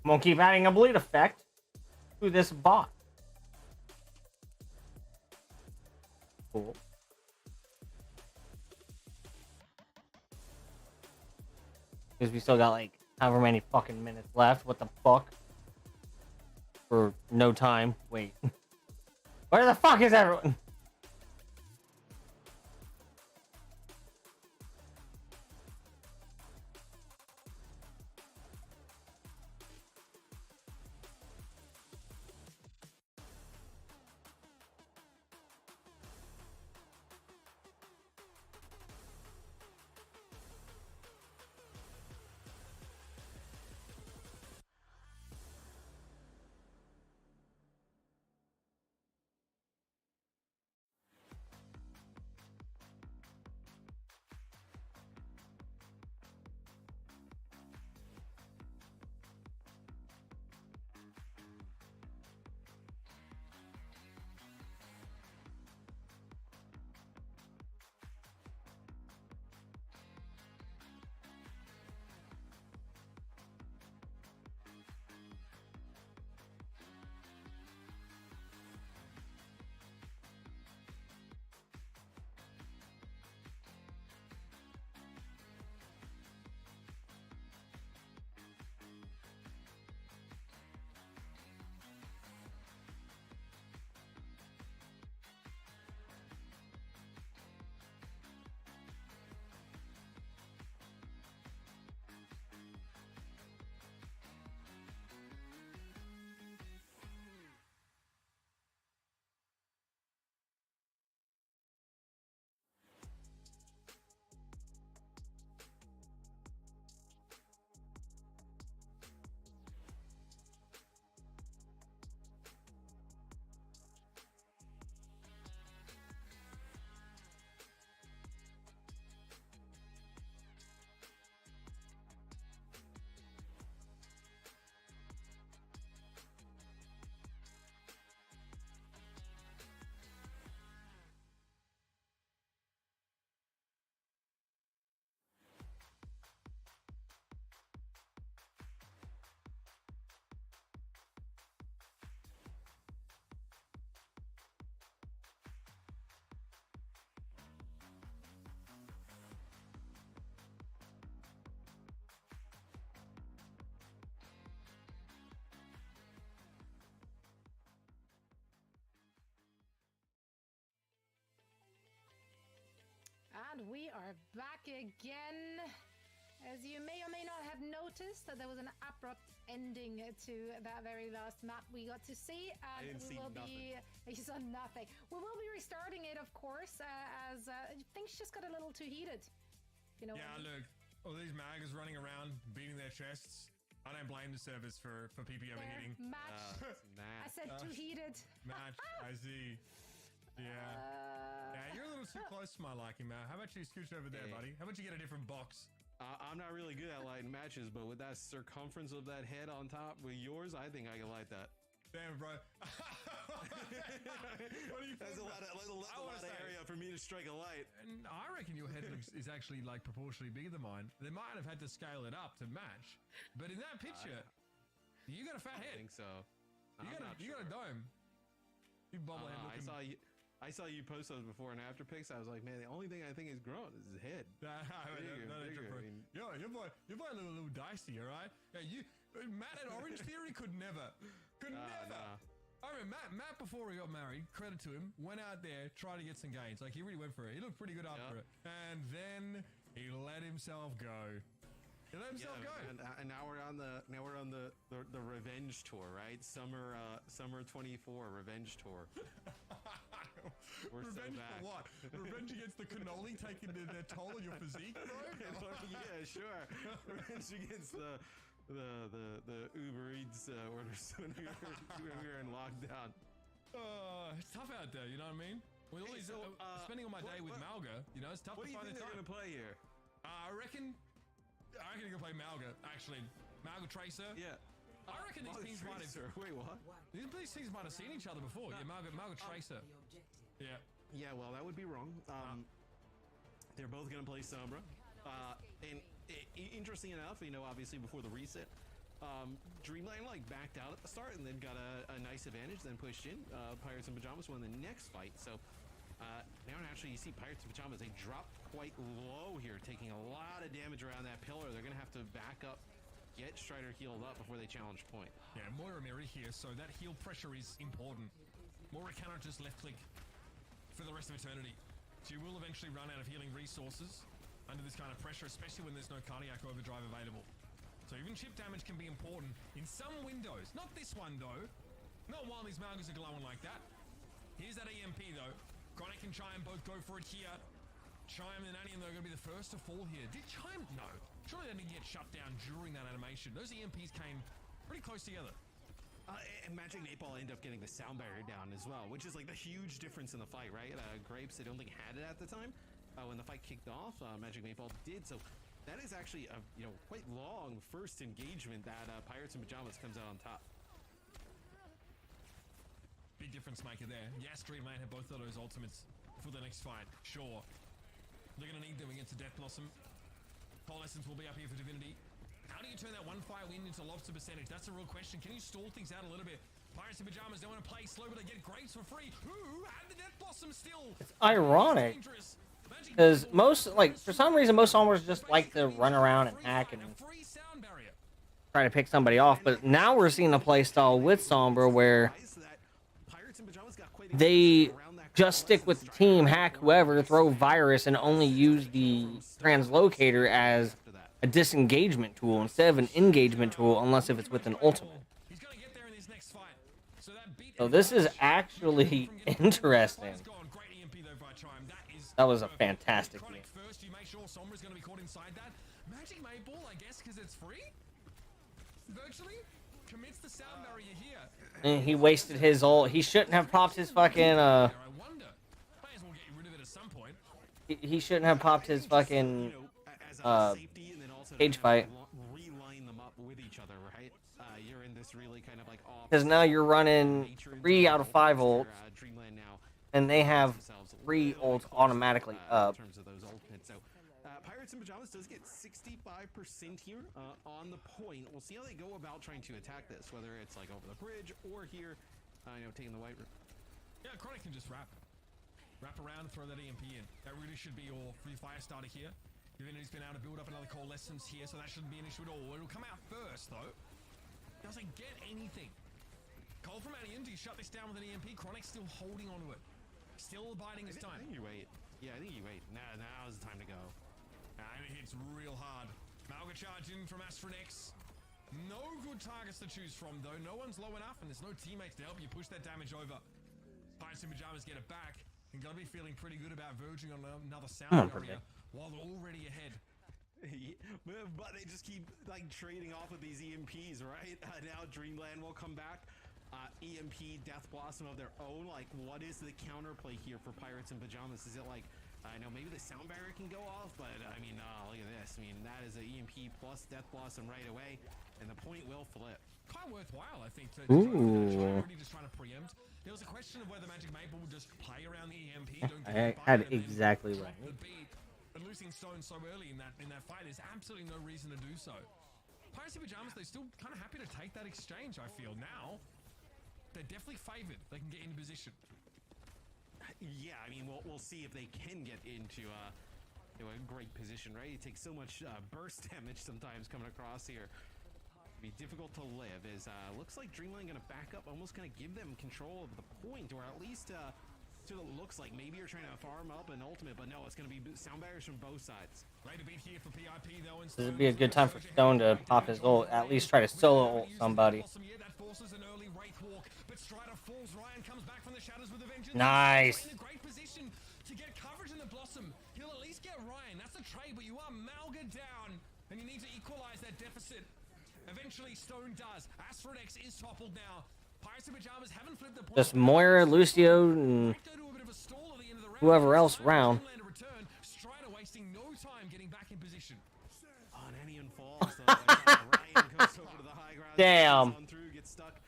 I'm gonna keep adding a bleed effect to this bot. Cool. Because we still got like however many fucking minutes left. What the fuck? For no time. Wait. Where the fuck is everyone? And we are back again. As you may or may not have noticed, that there was an abrupt ending to that very last map we got to see. And we will be... You saw nothing. We will be restarting it, of course, as things just got a little too heated. You know. Yeah, look, all these magas running around, beating their chests. I don't blame the servers for PP overheating. Match. I said too heated. Match, I see. Yeah. Yeah, you're a little too close to my liking, Matt. How about you scooch over there, buddy? How about you get a different box? I'm not really good at lighting matches, but with that circumference of that head on top with yours, I think I can light that. Damn, bro. What do you That's a lot of area for me to strike a light. And I reckon your head is actually like proportionally bigger than mine. They might have had to scale it up to match, but in that picture, you got a fat head. I think so. You got a dome. You bobblehead looking. I saw you post those before and after pics. I was like, man, the only thing I think is grown is his head. Your boy a little dicey, all right? Yeah, Matt at Orange Theory could never. Nah. I mean, Matt before he got married, credit to him, went out there, tried to get some gains. Like, he really went for it. He looked pretty good after it. And then he let himself go. He let himself go. And now we're on the revenge tour, right? Summer 24 revenge tour. We're revenge so back. for what? Revenge against the cannoli taking their toll on your physique, bro? Yeah, sure. Revenge against the Uber Eats orders when we were in lockdown. It's tough out there, you know what I mean? With all these, spending all my day with Malga, you know, it's tough to find the time. What do you think they're gonna play here? I reckon they're gonna play Malga, actually. Malga Tracer. Yeah. I reckon these teams might have... Wait, what? These teams might have seen each other before. Yeah, Malga Tracer. Yeah. Yeah, well, that would be wrong. They're both going to play Sombra. And interesting enough, you know, obviously before the reset, Dreamland like backed out at the start and then got a nice advantage, then pushed in. Pirates and Pajamas won the next fight. So now naturally you see Pirates and Pajamas, they drop quite low here, taking a lot of damage around that pillar. They're gonna have to back up, get Strider healed up before they challenge point. Yeah, Moira Miri here, so that heal pressure is important. Moira cannot just left click for the rest of eternity. She will eventually run out of healing resources under this kind of pressure, especially when there's no cardiac overdrive available. So even chip damage can be important in some windows. Not this one though. Not while these Malgas are glowing like that. Here's that EMP though. Chronic and Chime both go for it here. Chime and Annie, though, are going to be the first to fall here. Did Chime? No. Surely they didn't get shut down during that animation. Those EMPs came pretty close together. And Magic 8-Ball end up getting the sound barrier down as well, which is like the huge difference in the fight, right? Grapes, I don't think had it at the time. When the fight kicked off, Magic 8-Ball did. So that is actually a quite long first engagement that Pirates and Pajamas comes out on top. Big difference maker there. Yes, Dreamland have both of those ultimates for the next fight. Sure. They're going to need them against the Death Blossom. Coalescence will be up here for Divinity. How do you turn that one fire win into lobster percentage? That's a real question. Can you stall things out a little bit? Pirates and Pajamas don't want to play slow, but they get grapes for free. Who had the Death Blossom still? It's ironic. Because most, like, for some reason, most Sombras just like to run around and hack and try to pick somebody off. But now we're seeing a playstyle with Sombra where they just stick with the team, hack whoever, throw virus, and only use the translocator as a disengagement tool instead of an engagement tool, unless if it's with an ultimate. So this is actually interesting. That was a fantastic game. First, you make sure Sombra's going to be caught inside that. Magic 8-Ball, I guess, because it's free? Virtually? Commits the sound barrier here. And he wasted his ult. He shouldn't have popped his fucking, he shouldn't have popped his fucking, cage fight. Reline them up with each other, right? You're in this really kind of like off. Because now you're running 3 out of 5 ults. And they have 3 ults automatically up. In terms of those ultimates. So Pirates and Pajamas does get 65% here on the point. We'll see how they go about trying to attack this, whether it's like over the bridge or here, taking the white room. Yeah, Chronic can just wrap around and throw that EMP in. That really should be your free fire starter here. Divinity's been able to build up another Coalescence here, so that shouldn't be an issue at all. It'll come out first, though. Doesn't get anything. Cole from Aniundi shut this down with an EMP. Chronic's still holding onto it. Still biding his time. I think you wait. Yeah, I think you wait. Now's the time to go. And it hits real hard. Malga charge in from Astronex. No good targets to choose from, though. No one's low enough, and there's no teammates to help you push that damage over. Pirates and Pajamas get it back. And gotta be feeling pretty good about verging on another sound area while they're already ahead. But they just keep like trading off of these EMPs, right? Now Dreamland will come back. EMP, Death Blossom of their own. Like, what is the counterplay here for Pirates and Pajamas? Is it like, I know maybe the sound barrier can go off, but I mean, look at this. I mean, that is an EMP plus Death Blossom right away, and the point will flip. Quite worthwhile, I think. Ooh. Just trying to preempt. There was a question of whether Magic 8-Ball would just play around the EMP. I had exactly right. But losing Stone so early in that fight is absolutely no reason to do so. Pirates and Pajamas, they're still kind of happy to take that exchange, I feel. Now, they're definitely favored. They can get into position. Yeah, I mean, we'll see if they can get into a great position, right? It takes so much burst damage sometimes coming across here. Be difficult to live. Looks like Dreamland gonna back up, almost gonna give them control of the point, or at least to what it looks like. Maybe you're trying to farm up an ultimate, but no, it's gonna be sound barriers from both sides. Right to beat here for PIP though. This would be a good time for Stone to pop his ult, at least try to solo ult somebody. Nice. In a great position to get coverage in the Blossom. He'll at least get Ryan. That's a trade, but you are Malga down, and you need to equalize that deficit. Eventually, Stone does. Astronex is toppled now. Pirates and Pajamas haven't flipped the point. Just Moira, Lucio, and whoever else around. Strider wasting no time getting back in position. On Anion falls. Ryan goes over to the high ground. Damn. Through, gets stuck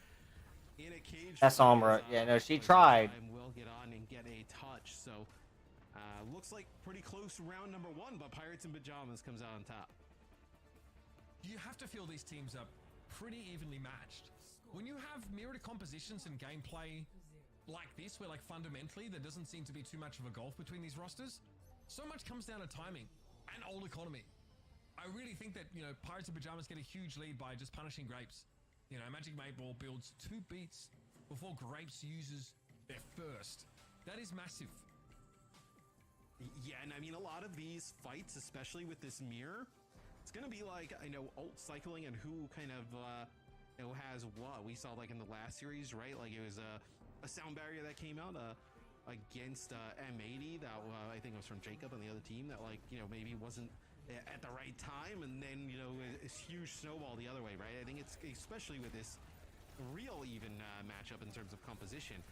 in a cage. That's Sombra. Yeah, no, she tried. Will get on and get a touch. So looks like pretty close round number 1, but Pirates and Pajamas comes out on top. You have to feel these teams are pretty evenly matched. When you have mirrored compositions and gameplay like this, where like fundamentally there doesn't seem to be too much of a gulf between these rosters, so much comes down to timing and old economy. I really think that, you know, Pirates of Pajamas get a huge lead by just punishing Grapes. You know, Magic 8 Ball builds 2 beats before Grapes uses their first. That is massive. Yeah, and I mean, a lot of these fights, especially with this mirror, it's going to be like, I know, ult cycling and who kind of, you know, has what. We saw, like, in the last series, right? Like, it was a sound barrier that came out against M80 that I think was from Jacob and the other team that, like, you know, maybe wasn't at the right time, and then, you know, it's huge snowball the other way, right? I think it's, especially with this real even matchup in terms of composition,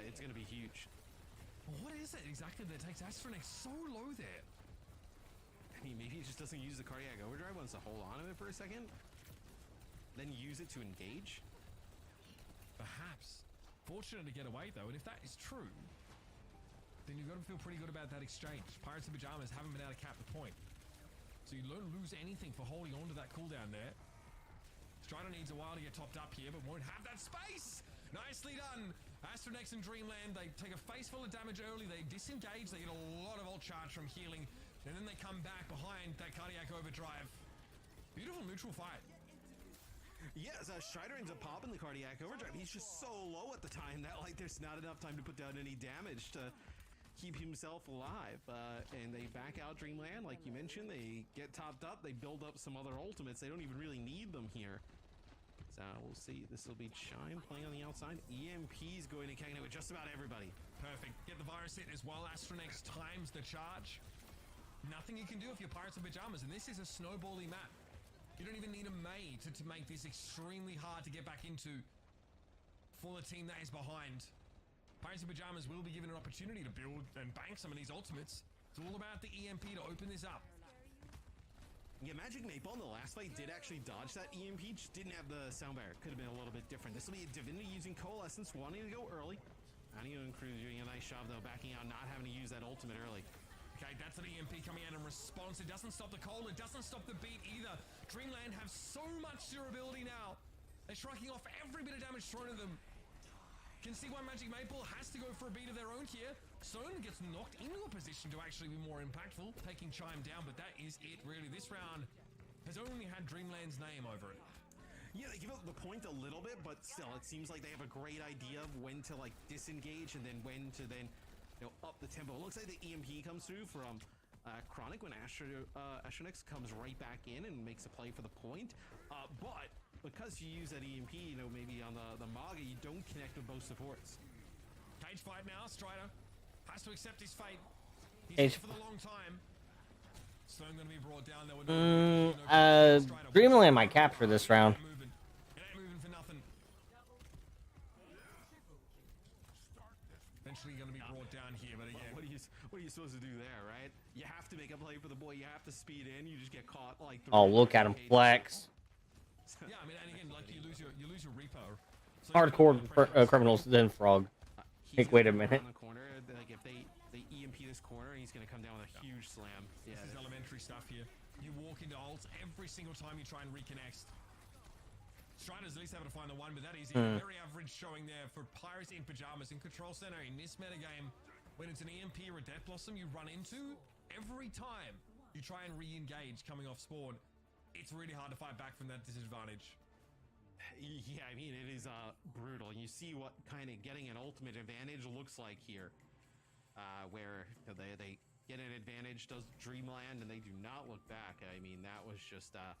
it's going to be huge. What is it exactly that takes Astronex so low there? I mean, maybe he just doesn't use the cardiac overdrive, wants to hold on to it for a second, then use it to engage. Perhaps. Fortunate to get away though, and if that is true, then you've got to feel pretty good about that exchange. Pirates of Pajamas haven't been able to cap the point, so you don't lose anything for holding on to that cooldown there. Strider needs a while to get topped up here, but won't have that space. Nicely done. Astronex and Dreamland, they take a face full of damage early, they disengage, they get a lot of ult charge from healing, and then they come back behind that cardiac overdrive. Beautiful neutral fight. Yes, Strider ends up popping the cardiac overdrive. He's just so low at the time that, like, there's not enough time to put down any damage to keep himself alive. And they back out Dreamland, like you mentioned. They get topped up. They build up some other ultimates. They don't even really need them here. So we'll see. This will be Chime playing on the outside. EMP is going to connect with just about everybody. Perfect. Get the virus hit as well. Astronex times the charge. Nothing you can do if you're Pirates of Pajamas, and this is a snowbally map. You don't even need a May to make this extremely hard to get back into for the team that is behind. Pirates of Pajamas will be given an opportunity to build and bank some of these ultimates. It's all about the EMP to open this up. Yeah, Magic Maple in the last fight did actually dodge that EMP, just didn't have the sound barrier. Could have been a little bit different. This will be Divinity using Coalescence, wanting to go early. Anio and Crew doing a nice job, though, backing out, not having to use that ultimate early. Okay, that's an EMP coming out in response. It doesn't stop the coal, it doesn't stop the beat either. Dreamland have so much durability now. They're striking off every bit of damage thrown at them. Can see why Magic Maple has to go for a beat of their own here. Stone gets knocked into a position to actually be more impactful, taking Chime down, but that is it, really. This round has only had Dreamland's name over it. Yeah, they give up the point a little bit, but still, it seems like they have a great idea of when to, like, disengage and then when to then, you know, up the tempo. It looks like the EMP comes through from Chronic when Astronex comes right back in and makes a play for the point. But because you use that EMP, you know, maybe on the Maga, you don't connect with both supports. Cage fight now. Strider has to accept his fate. He's Cage here for the long time. Stone going to be brought down. There were Dreamland might capture this round. It ain't moving for nothing. Eventually going to be brought down here, but again, what are you supposed to do there, right? You have to make a play for the boy. You have to speed in. You just get caught like. Oh, look at him flex. Yeah, I mean, and again, like you lose your repo. So Hardcore criminals, then Frog. Hey, wait a minute. On the corner, like if they EMP this corner, he's gonna come down with a huge slam. Yeah, this is elementary stuff here. You walk into ults every single time you try and reconnect. Striders at least able to find the one, but that is very average showing there for Pirates in Pajamas in Control Center in this metagame. When it's an EMP or a Death Blossom you run into, every time you try and re-engage coming off spawn, it's really hard to fight back from that disadvantage. Yeah, I mean, it is brutal. You see what kind of getting an ultimate advantage looks like here. Where they get an advantage, does Dreamland, and they do not look back. I mean, that was just a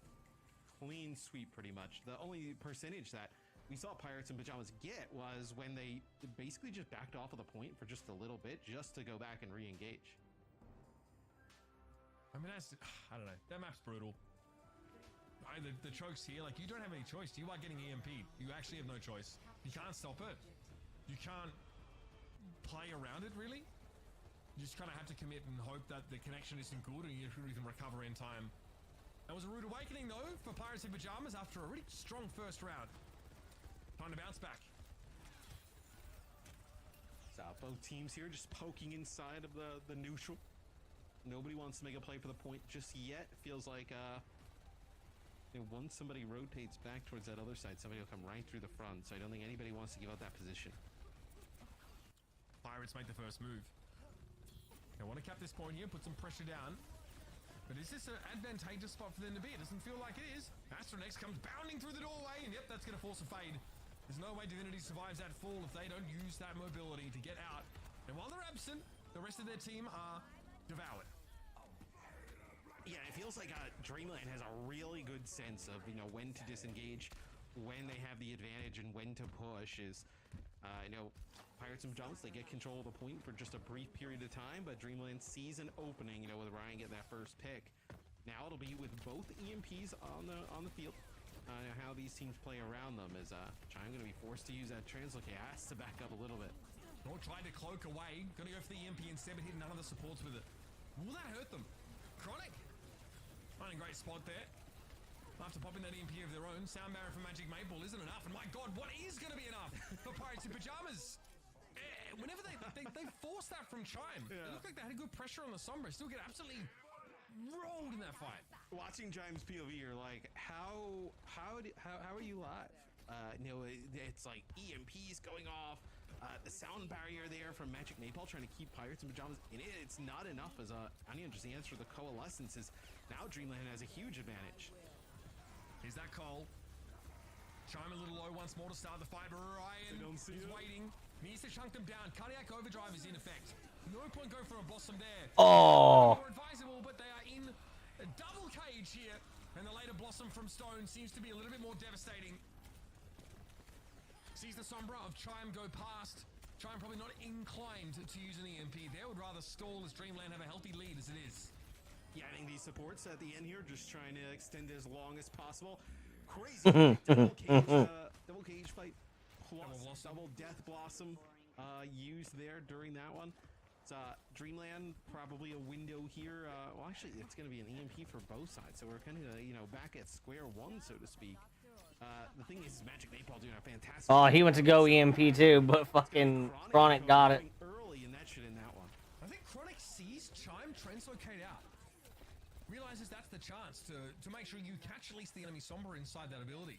clean sweep pretty much. The only percentage that we saw Pirates in Pajamas get was when they basically just backed off of the point for just a little bit, just to go back and re-engage. I mean, that's, I don't know, that map's brutal. The chokes here, like, you don't have any choice. You are getting EMP'd. You actually have no choice. You can't stop it. You can't play around it, really. You just kind of have to commit and hope that the connection isn't good and you can recover in time. That was a rude awakening, though, for Pirates in Pajamas after a really strong first round. Time to bounce back. So both teams here just poking inside of the neutral. Nobody wants to make a play for the point just yet. Feels like once somebody rotates back towards that other side, somebody will come right through the front. So I don't think anybody wants to give up that position. Pirates make the first move. They want to cap this point here, put some pressure down. But is this an advantageous spot for them to be? It doesn't feel like it is. Astronex comes bounding through the doorway, and yep, that's going to force a fade. There's no way Divinity survives that fall if they don't use that mobility to get out. And while they're absent, the rest of their team are devoured. Yeah, it feels like Dreamland has a really good sense of, when to disengage, when they have the advantage, and when to push. Pirates and Jumps, they get control of the point for just a brief period of time, but Dreamland sees an opening, with Ryan getting that first pick. Now it'll be with both EMPs on the field. How these teams play around them is Chime going to be forced to use that translocate. Has to back up a little bit. Or try to cloak away. Going to go for the EMP instead, but hit none of the supports with it. Will that hurt them? Chronic. Finding a great spot there. After popping that EMP of their own, Sound Barrier from Magic Maple isn't enough. And my God, what is going to be enough for Pirates in Pajamas? Whenever they forced that from Chime, it looked like they had good pressure on the Sombra. Still get absolutely rolled in that fight. Watching Chime's POV, you're like, how are you live? It's like EMPs going off. The sound barrier there from Magic Maple trying to keep Pirates in Pajamas in it. It's not enough as Onion just answered the Coalescence. Now Dreamland has a huge advantage. Here's that call. Chime a little low once more to start the fight. Ryan is waiting. Needs to chunk them down. Cardiac Overdrive is in effect. No point going for a blossom there. Oh. More advisable, but they are in a double cage here. And the later blossom from Stone seems to be a little bit more devastating. Sees the Sombra of Chime go past. Chime probably not inclined to use an EMP. They would rather stall as Dreamland have a healthy lead as it is. Yeah, I think these supports at the end here just trying to extend it as long as possible. Crazy double cage fight plus double Death Blossom used there during that one. It's Dreamland probably a window here. Well, actually, it's going to be an EMP for both sides, so we're kind of back at square one, so to speak. The thing is, Magic Maple doing a fantastic. Oh, he went to go EMP too, but fucking Chronic got it. Early in that shit in that one. I think Chronic sees Chime translocate out. Realizes that's the chance to make sure you catch at least the enemy Sombra inside that ability.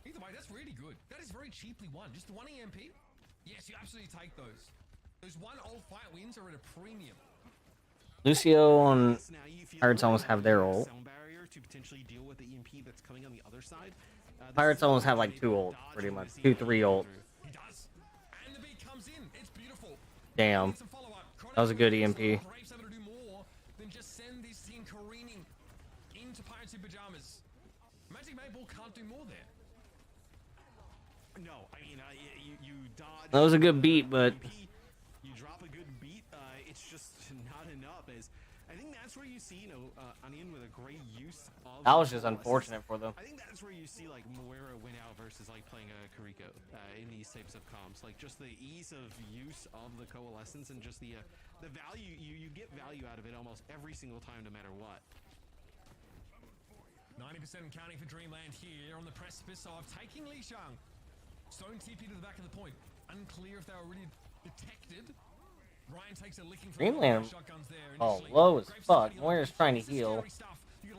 Either way, that's really good. That is very cheaply won. Just the one EMP? Yes, you absolutely take those. Those one old fight wins are at a premium. Lucio on Pirates almost have their ult. Sound barrier to potentially deal with the EMP that's coming on the other side. Pirates almost have like 2 ult, pretty much. 2, 3 ult. He does. And the beat comes in. It's beautiful. Damn. That was a good EMP. Brave's able to do more than just send this team careening into Pirates in Pajamas. Magic Maple can't do more there. No, I mean, you dodge. That was a good beat, but you drop a good beat. It's just not enough. I think that's where you see, Onion with a great use of. that was just unfortunate for them. I think that's where you see like Moira win out versus like playing a Kariko in these types of comps. Like just the ease of use of the Coalescence and just the value you get value out of it almost every single time, no matter what. 90% counting for Dreamland here on the precipice of taking Li Shang. Stone TP to the back of the point. Unclear if they were really detected. Ryan takes a licking from Dreamland. shotguns there. Oh, low as fuck. Moira's trying to heal.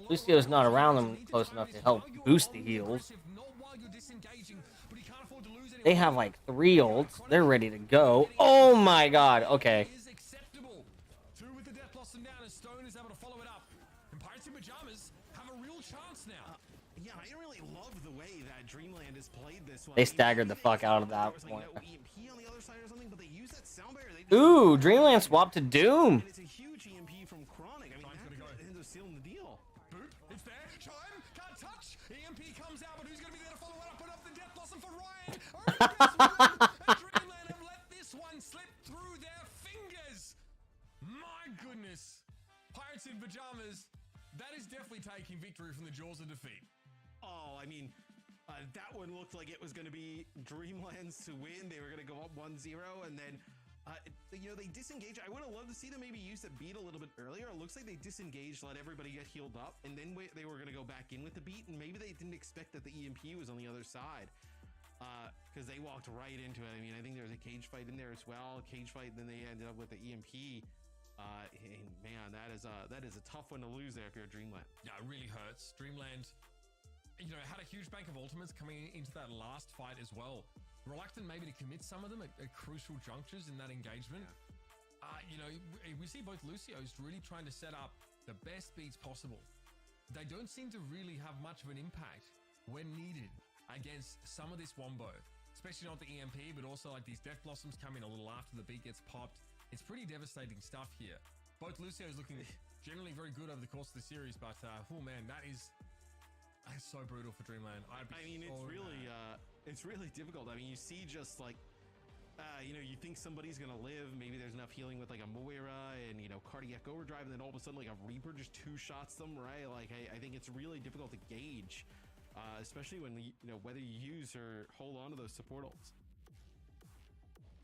Lucio's not around them close enough to help boost the heals. They have like 3 ults. They're ready to go. Oh my God. Okay. Is acceptable. 2 with the Death Blossom down as Stone is able to follow it up. And Pirates in Pajamas have a real chance now. Yeah, I really love the way that Dreamland has played this one. They staggered the fuck out of that point. No EMP on the other side or something, but they use that sound barrier. Ooh, Dreamland swapped to Doom. And it's a huge EMP from Chronic. I mean, that ends up sealing the deal. Boop, it's there. Chime, can't touch. EMP comes out, but who's going to be there to follow it up? Put up the Death Blossom for Ryan. And Dreamland have let this one slip through their fingers. My goodness. Pirates in Pajamas. That is definitely taking victory from the jaws of defeat. Oh, I mean, that one looked like it was going to be Dreamland's to win. They were going to go up 1-0, and then, they disengaged. I would have loved to see them maybe use the beat a little bit earlier. It looks like they disengaged, let everybody get healed up, and then they were going to go back in with the beat, and maybe they didn't expect that the EMP was on the other side, because they walked right into it. I mean, I think there was a cage fight in there as well, cage fight, and then they ended up with the EMP. And man, that is a tough one to lose there if you're Dreamland. Yeah, it really hurts. Dreamland you know, had a huge bank of ultimates coming into that last fight as well. Reluctant maybe to commit some of them at crucial junctures in that engagement. You know, we see both Lucios really trying to set up the best beats possible. They don't seem to really have much of an impact when needed against some of this wombo, especially not the EMP, but also like these Death Blossoms come in a little after the beat gets popped. It's pretty devastating stuff here. Both Lucios looking generally very good over the course of the series, but oh man, that's so brutal for Dreamland. I mean, it's really difficult. I mean, you see just like, you know, you think somebody's gonna live. Maybe there's enough healing with like a Moira and, you know, Cardiac Overdrive, and then all of a sudden like a Reaper just two-shots them, right? Like, I think it's really difficult to gauge, especially when, you know, whether you use or hold on to those support ults.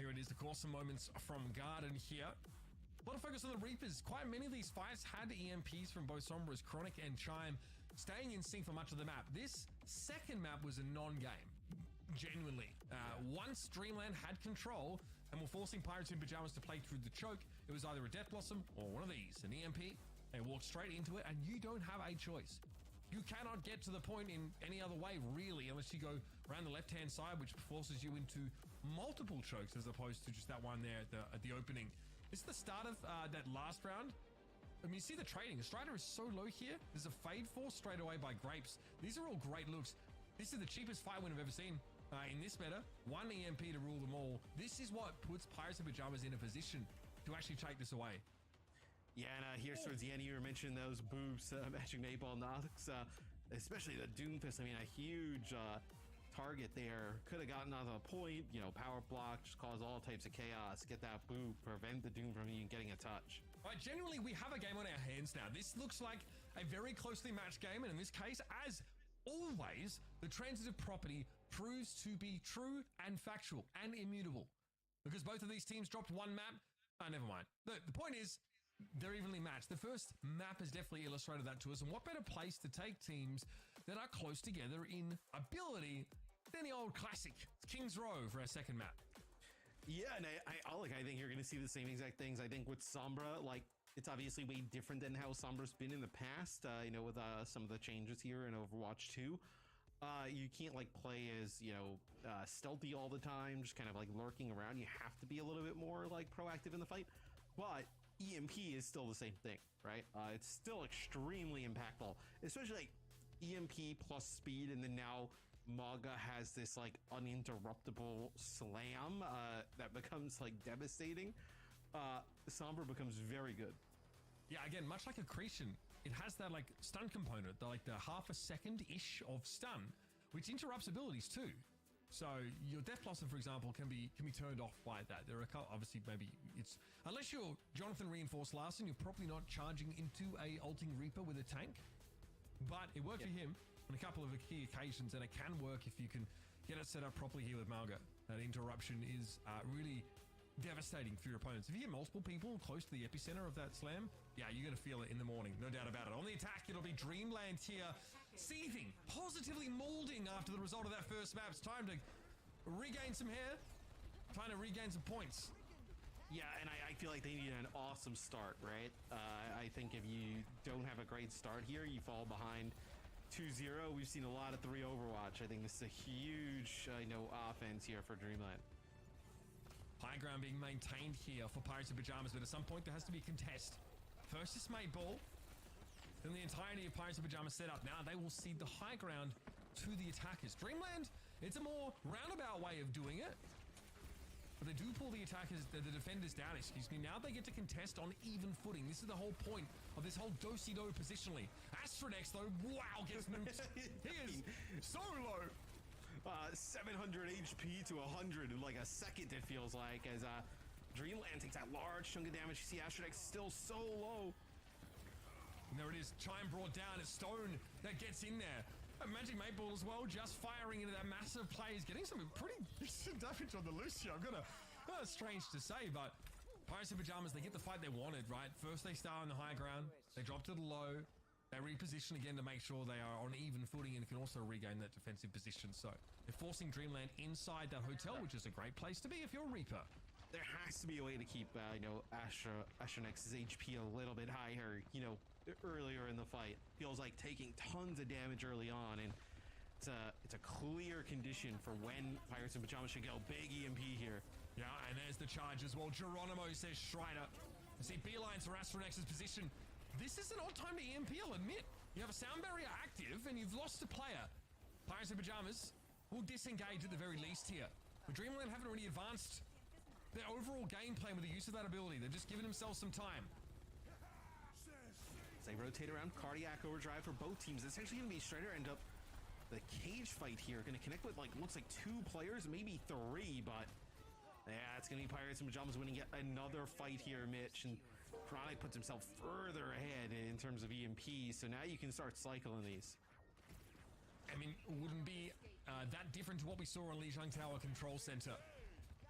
Here it is, the course of moments from Garden here. A lot of focus on the Reapers. Quite many of these fights had EMPs from both Sombra's Chronic and Chime staying in sync for much of the map. This second map was a non-game. Genuinely. Once Dreamland had control and were forcing Pirates in Pajamas to play through the choke, it was either a Death Blossom or one of these, an EMP. They walk straight into it and you don't have a choice. You cannot get to the point in any other way, really, unless you go around the left-hand side, which forces you into multiple chokes as opposed to just that one there at the opening. This is the start of that last round. I mean, you see the trading. The Strider is so low here. There's a Fade Force straight away by Grapes. These are all great looks. This is the cheapest fight win I've ever seen. In this meta, one EMP to rule them all. This is what puts Pirates in Pajamas in a position to actually take this away. Yeah, and here towards the end, you were mentioning those boobs, Magic 8-Ball knocks, especially the Doomfist. I mean, a huge target there. Could have gotten on the point, you know, power block, just cause all types of chaos, get that boob, prevent the Doom from even getting a touch. Right, genuinely, we have a game on our hands now. This looks like a very closely matched game, and in this case, as always, the transitive property proves to be true and factual and immutable. Because both of these teams dropped one map. Never mind. The point is, they're evenly matched. The first map has definitely illustrated that to us, and what better place to take teams that are close together in ability than the old classic King's Row for our second map. Yeah, and I think you're going to see the same exact things. I think with Sombra, like, it's obviously way different than how Sombra's been in the past, you know, with some of the changes here in Overwatch 2. You can't, like, play as, you know, stealthy all the time, just kind of, like, lurking around. You have to be a little bit more, like, proactive in the fight. But EMP is still the same thing, right? It's still extremely impactful, especially, like, EMP plus speed, and then now Maga has this, like, uninterruptible slam that becomes, like, devastating. Sombra becomes very good. Yeah, again, much like Accretion, it has that like stun component, like the half a second-ish of stun, which interrupts abilities too. So your Death Blossom, for example, can be turned off by that. There are obviously maybe it's unless you're Jonathan Reinforced Larson, you're probably not charging into a ulting Reaper with a tank. But it worked for him on a couple of key occasions, and it can work if you can get it set up properly here with Malga. That interruption is really devastating for your opponents. If you get multiple people close to the epicenter of that slam, yeah, you're going to feel it in the morning, no doubt about it. On the attack, it'll be Dreamland here, seething, positively molding after the result of that first map. It's time to regain some hair, trying to regain some points. Yeah, and I feel like they need an awesome start, right? I think if you don't have a great start here, you fall behind 2-0. We've seen a lot of 3 Overwatch. I think this is a huge, offense here for Dreamland. High ground being maintained here for Pirates in Pajamas, but at some point there has to be a contest. First is Mate Ball, then the entirety of Pirates in Pajamas set up. Now they will cede the high ground to the attackers. Dreamland, it's a more roundabout way of doing it, but they do pull the attackers, the defenders down, excuse me. Now they get to contest on even footing. This is the whole point of this whole do-si-do positionally. Astronex, though, wow, gets them. He is so low. 700 HP to 100 in like a second, it feels like, as Dreamland takes that large chunk of damage. You see Astronex still so low. And there it is, Chime brought down. It's Stone that gets in there. Magic 8-Ball as well, just firing into that massive play. He's getting some pretty decent damage on the Lucio. Strange to say, but Pirates in Pajamas, they get the fight they wanted, right? First they start on the high ground, they drop to the low, they reposition again to make sure they are on even footing and can also regain that defensive position. So they're forcing Dreamland inside that hotel, which is a great place to be if you're a Reaper. There has to be a way to keep, Astronex's HP a little bit higher, earlier in the fight. Feels like taking tons of damage early on, and it's a clear condition for when Pirates in Pajamas should go. Big EMP here. Yeah, and there's the charge as well. Geronimo says Strider. You see beelines for Astronex's position. This is an odd time to EMP, I'll admit. You have a sound barrier active and you've lost a player. Pirates in Pajamas will disengage at the very least here. But Dreamland haven't already advanced their overall game plan with the use of that ability. They've just given themselves some time. As they rotate around, cardiac overdrive for both teams. It's actually going to be Strider end up the cage fight here. Going to connect with, like, looks like 2 players, maybe 3, but yeah, it's going to be Pirates in Pajamas winning yet another fight here, Mitch. And Chronic puts himself further ahead in terms of EMP, so now you can start cycling these. I mean, it wouldn't be that different to what we saw on Lijiang Tower Control Center.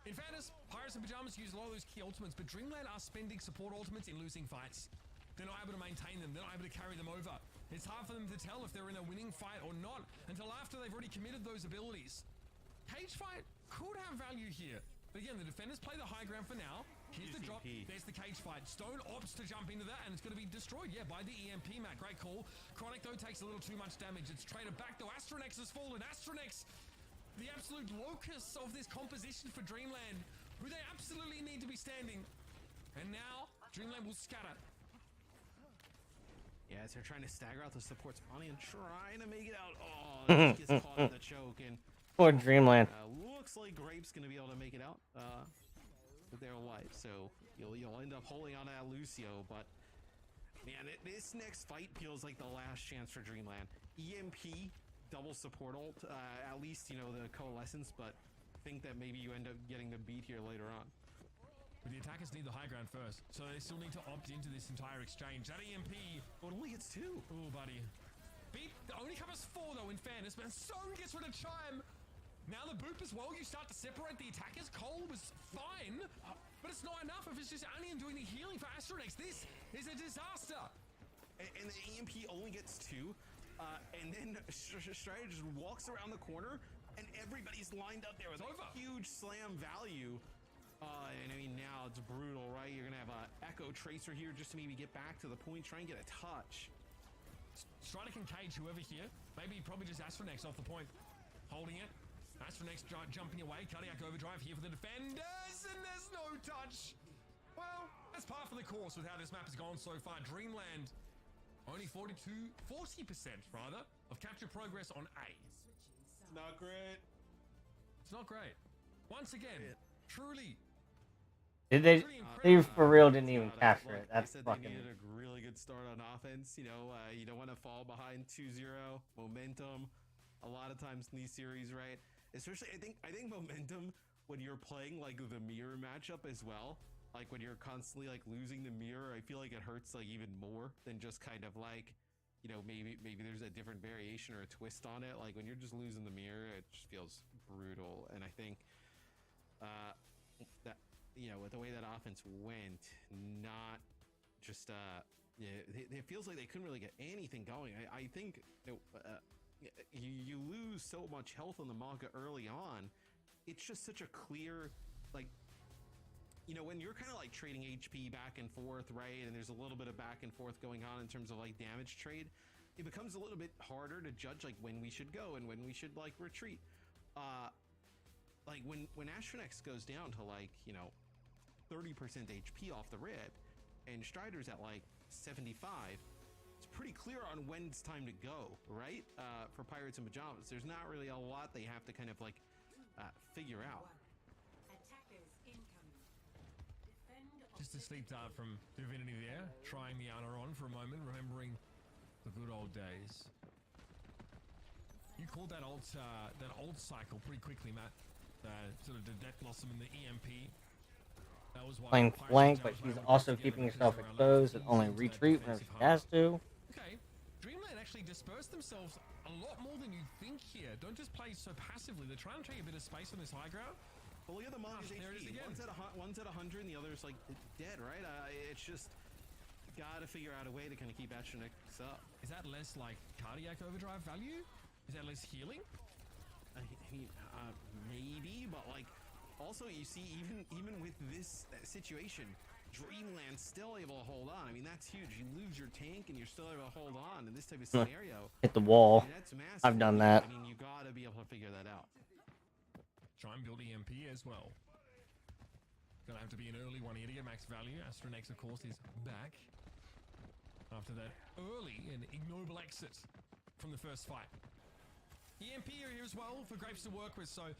In fairness, Pirates in Pajamas use a lot of those key ultimates, but Dreamland are spending support ultimates in losing fights. They're not able to maintain them. They're not able to carry them over. It's hard for them to tell if they're in a winning fight or not until after they've already committed those abilities. Cage fight could have value here. But again, the defenders play the high ground for now. Here's the drop. There's the cage fight. Stone opts to jump into that, and it's going to be destroyed, yeah, by the EMP, Matt. Great call. Chronic, though, takes a little too much damage. It's traded back, though. Astronex has fallen. Astronex, the absolute locus of this composition for Dreamland, who they absolutely need to be standing. And now, Dreamland will scatter. Yeah, as they're trying to stagger out the supports, Bonnie and trying to make it out. Oh, he gets caught in the choke, and Poor Dreamland. looks like Grape's gonna be able to make it out with their life. So you'll end up holding on to that Lucio, but man, this next fight feels like the last chance for Dreamland. EMP, double support ult, at least the coalescence, but think that maybe you end up getting the beat here later on. But the attackers need the high ground first, so they still need to opt into this entire exchange. That EMP... Oh, it only gets 2. Oh, buddy. Beat only covers 4, though, in fairness, but Stone gets rid of Chime. Now the boop as well, you start to separate the attackers. Cole was fine, but it's not enough if it's just Onion doing the healing for Astronex. This is a disaster. And the EMP only gets 2, and then Strider just walks around the corner, and everybody's lined up there with a huge slam value. And I mean, now it's brutal, right? You're gonna have a Echo Tracer here just to maybe get back to the point, try and get a touch. Strider can cage whoever here. Maybe probably just Astronex off the point, holding it. Astronex jumping away, cardiac overdrive here for the defenders, and there's no touch. Well, that's par for the course with how this map has gone so far. Dreamland only 40% rather of capture progress on A. It's not great. It's not great. Once again, truly. Did they for real didn't even capture it. That's They fucking... needed a really good start on offense. You don't want to fall behind 2-0. Momentum, a lot of times in these series, right? Especially, I think momentum when you're playing like the mirror matchup as well. Like when you're constantly like losing the mirror, I feel like it hurts like even more than just kind of like, maybe there's a different variation or a twist on it. Like when you're just losing the mirror, it just feels brutal. And I think that with the way that offense went, not just it feels like they couldn't really get anything going. I think you lose so much health on the Maga early on. It's just such a clear, like, when you're kind of like trading HP back and forth, right? And there's a little bit of back and forth going on in terms of like damage trade, it becomes a little bit harder to judge like when we should go and when we should like retreat. Like when Astronex goes down to like 30% HP off the rip, and Strider's at like 75, it's pretty clear on when it's time to go, right? For Pirates in Pajamas, there's not really a lot they have to kind of like figure out. Just a sleep dart from Divinity there, trying the Ana on for a moment, remembering the good old days. You called that old cycle pretty quickly, Matt. Sort of the Death Blossom and the EMP. That was why playing flank, but she's also keeping herself exposed and only retreat whenever she has to. Okay, Dreamland actually dispersed themselves a lot more than you'd think here. Don't just play so passively. They're trying to take a bit of space on this high ground. But look at the Magas HP. One's at 100 and the other's like dead, right? It's just gotta figure out a way to kind of keep Astronex up. Is that less like cardiac overdrive value? Is that less healing? Maybe, but like also you see even with this situation, Dreamland still able to hold on. I mean, that's huge. You lose your tank and you're still able to hold on in this type of scenario. Hit the wall. I mean, that's massive. I've done that. I mean, you gotta be able to figure that out. Try and build EMP as well. Gonna have to be an early one here to get max value. Astronex, of course, is back after that early and ignoble exit from the first fight. EMP are here as well for Grapes to work with, so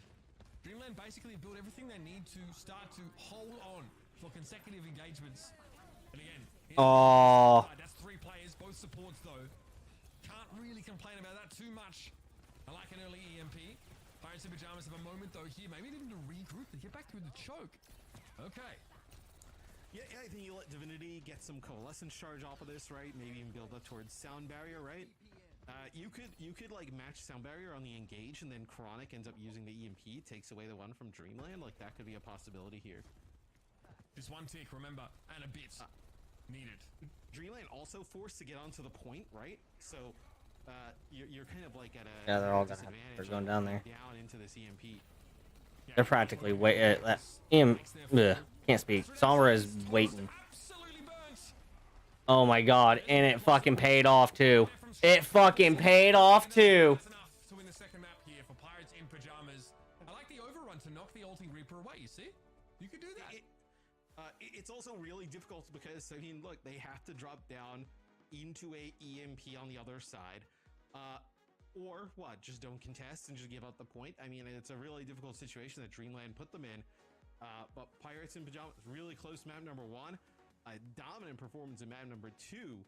Dreamland basically built everything they need to start to hold on for consecutive engagements. And again, that's 3 players, both supports though. Can't really complain about that too much. I like an early EMP. Pirates in Pajamas have a moment though here. Maybe they need to regroup and get back through the choke. Okay. Yeah, I think you let Divinity get some coalescence charge off of this, right? Maybe even build up towards Sound Barrier, right? You could like match Sound Barrier on the engage, and then Chronic ends up using the EMP, takes away the one from Dreamland. Like that could be a possibility here. Just 1 tick, remember, and a bit needed. Dreamland also forced to get onto the point, right? So you're kind of like at a Yeah, they're all gonna have, they're going down there. Down into this EMP. They're practically can't speak. Sombra is waiting. Oh my god, and it fucking paid off too. It fucking paid off too. To win the second map here for Pirates in Pajamas. I like the overrun to knock the ulting Reaper away, you see? You could do that. It's also really difficult because, I mean, look, they have to drop down into a EMP on the other side. Or what? Just don't contest and just give up the point? I mean, it's a really difficult situation that Dreamland put them in. But Pirates in Pajamas, really close map number 1. A dominant performance in map number 2.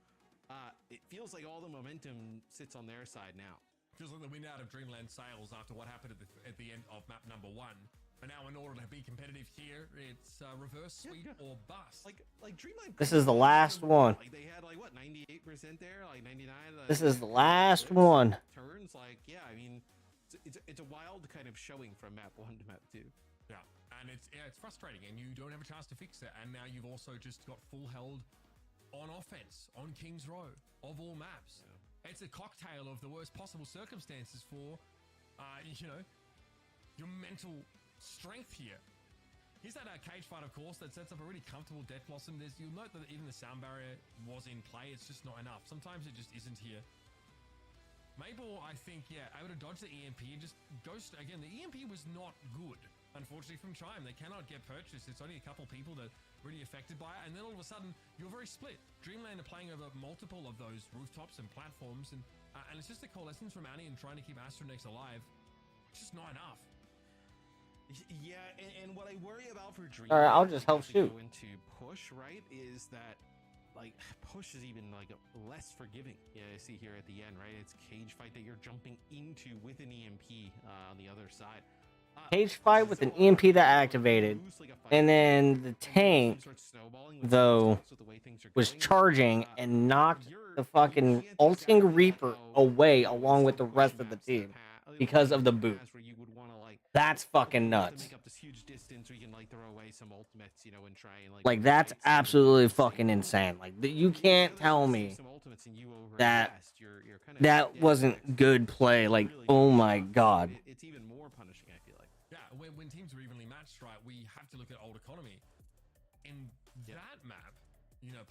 It feels like all the momentum sits on their side now. Feels like the wind out of Dreamland sails after what happened at the end of map number 1. And now in order to be competitive here, it's reverse sweep or bust. Like Dreamland. This is the last one. Like they had like what 98% there, like 99. This is the last one. Turns like I mean, it's a wild kind of showing from map 1 to map 2. Yeah, and it's frustrating, and you don't have a chance to fix it. And now you've also just got full held on offense on Kings Row of all maps. Yeah. It's a cocktail of the worst possible circumstances for, your mental strength here. Here's that cage fight, of course, that sets up a really comfortable Death Blossom. You'll note that even the sound barrier was in play. It's just not enough. Sometimes it just isn't here. Mabel, I think, able to dodge the EMP and just ghost again. The EMP was not good, unfortunately, from Chime. They cannot get purchased. It's only a couple people that are really affected by it. And then all of a sudden, you're very split. Dreamland are playing over multiple of those rooftops and platforms. And it's just a coalescence from Annie and trying to keep Astronex alive. It's just not enough. Yeah, and what I worry about for Dream, Alright, I'll just help shoot. Go into push, right? Is that like push is even like less forgiving. Yeah, I see here at the end, right? It's cage fight that you're jumping into with an EMP on the other side. Cage fight with an EMP that activated, and then the tank, though, was charging and knocked the fucking ulting Reaper away along with the rest of the team because of the boot. That's fucking nuts. Like, that's absolutely fucking insane. Like, you can't tell me that that wasn't good play. Like, oh my god. It's even more punishing, I feel like. Yeah, when teams are evenly matched, right, we have to look at old economy. In that map,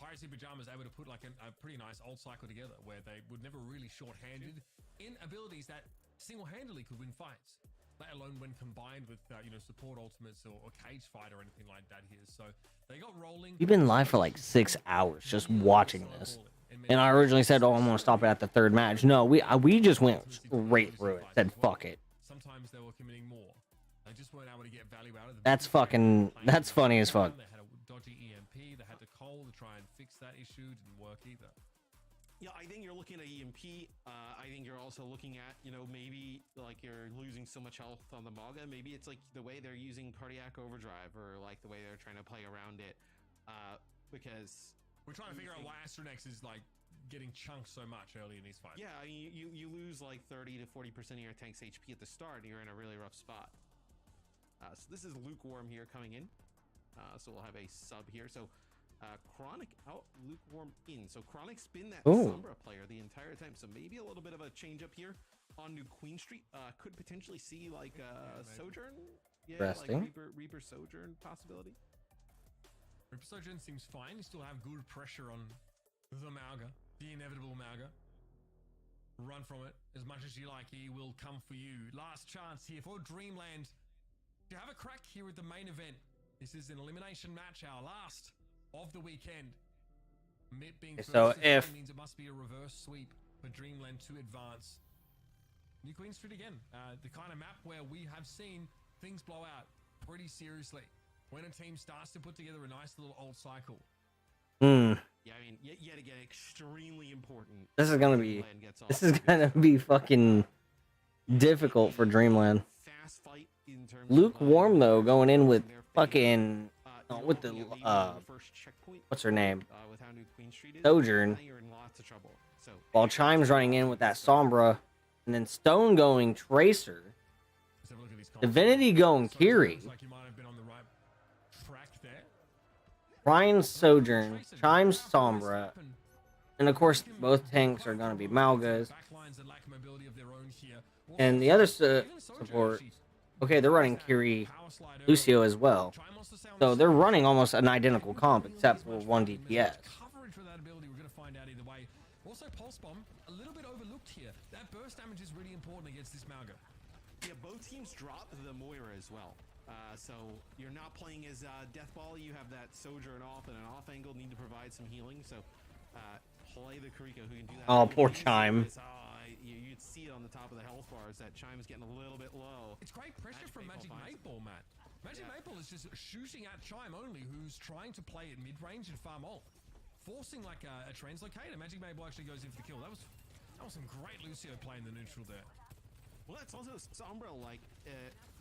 Pirates in Pajamas able to put like a pretty nice old cycle together where they would never really short-handed in abilities that single-handedly could win fights, let alone when combined with support ultimates or cage fight or anything like that here. So they got rolling. You've been live for like 6 hours just watching this, and I originally said, "Oh, I'm gonna stop it at the 3rd match." No, we just went straight through it. Said, "Fuck it." Sometimes they were committing more. They just weren't able to get value out of the. That's funny as fuck. They had a dodgy EMP. They had to coal to try and fix that issue. Didn't work either. Yeah, I think you're looking at EMP. I think you're also looking at, maybe like you're losing so much health on the Maga. Maybe it's like the way they're using Cardiac Overdrive or like the way they're trying to play around it. Because we're trying to figure out why Astronex is like getting chunked so much early in these fights. Yeah, I mean, you lose like 30 to 40% of your tank's HP at the start. You're in a really rough spot. So this is Lukewarm here coming in. So we'll have a sub here. So Chronic out, Lukewarm in. So Chronic's been that Sombra player the entire time. So maybe a little bit of a change up here on New Queen Street. Could potentially see like Sojourn. Yeah, Resting. like Reaper Sojourn possibility. Sojourn seems fine. You still have good pressure on the Mauga, the inevitable Mauga. Run from it as much as you like. He will come for you. Last chance here for Dreamland to have a crack here at the main event. This is an elimination match, our last of the weekend. Mit being So first if means it must be a reverse sweep for Dreamland to advance. New Queen Street again, the kind of map where we have seen things blow out pretty seriously when a team starts to put together a nice little old cycle. Yeah, I mean, yet again, extremely important. This is gonna be fucking difficult for Dreamland. Lukewarm though, going in with fucking with the what's her name? Sojourn. While Chime's running in with that Sombra, and then Stone going Tracer. Divinity going Kiri. Ryan Sojourn, Chime's Sombra, and of course both tanks are going to be Malgas. And the other support, okay, they're running Kiri Lucio as well. So they're running almost an identical comp except for one DPS. Also, Pulse Bomb, a little bit overlooked here. That burst damage is really important against this Mauga. Yeah, both teams drop the Moira as well. So you're not playing as Deathball. You have that Sojourn off and an off angle. Need to provide some healing. So play the Kuriko who can do that. Oh, poor Chime. You'd see it on the top of the health bars that Chime's getting a little bit low. It's great pressure from Magic Maple, Matt. Magic Maple is just shooting at Chime only, who's trying to play at mid-range and farm ult. Forcing like a translocator. Magic Maple actually goes in for the kill. That was some great Lucio play in the neutral there. Well, that's also Sombra, like,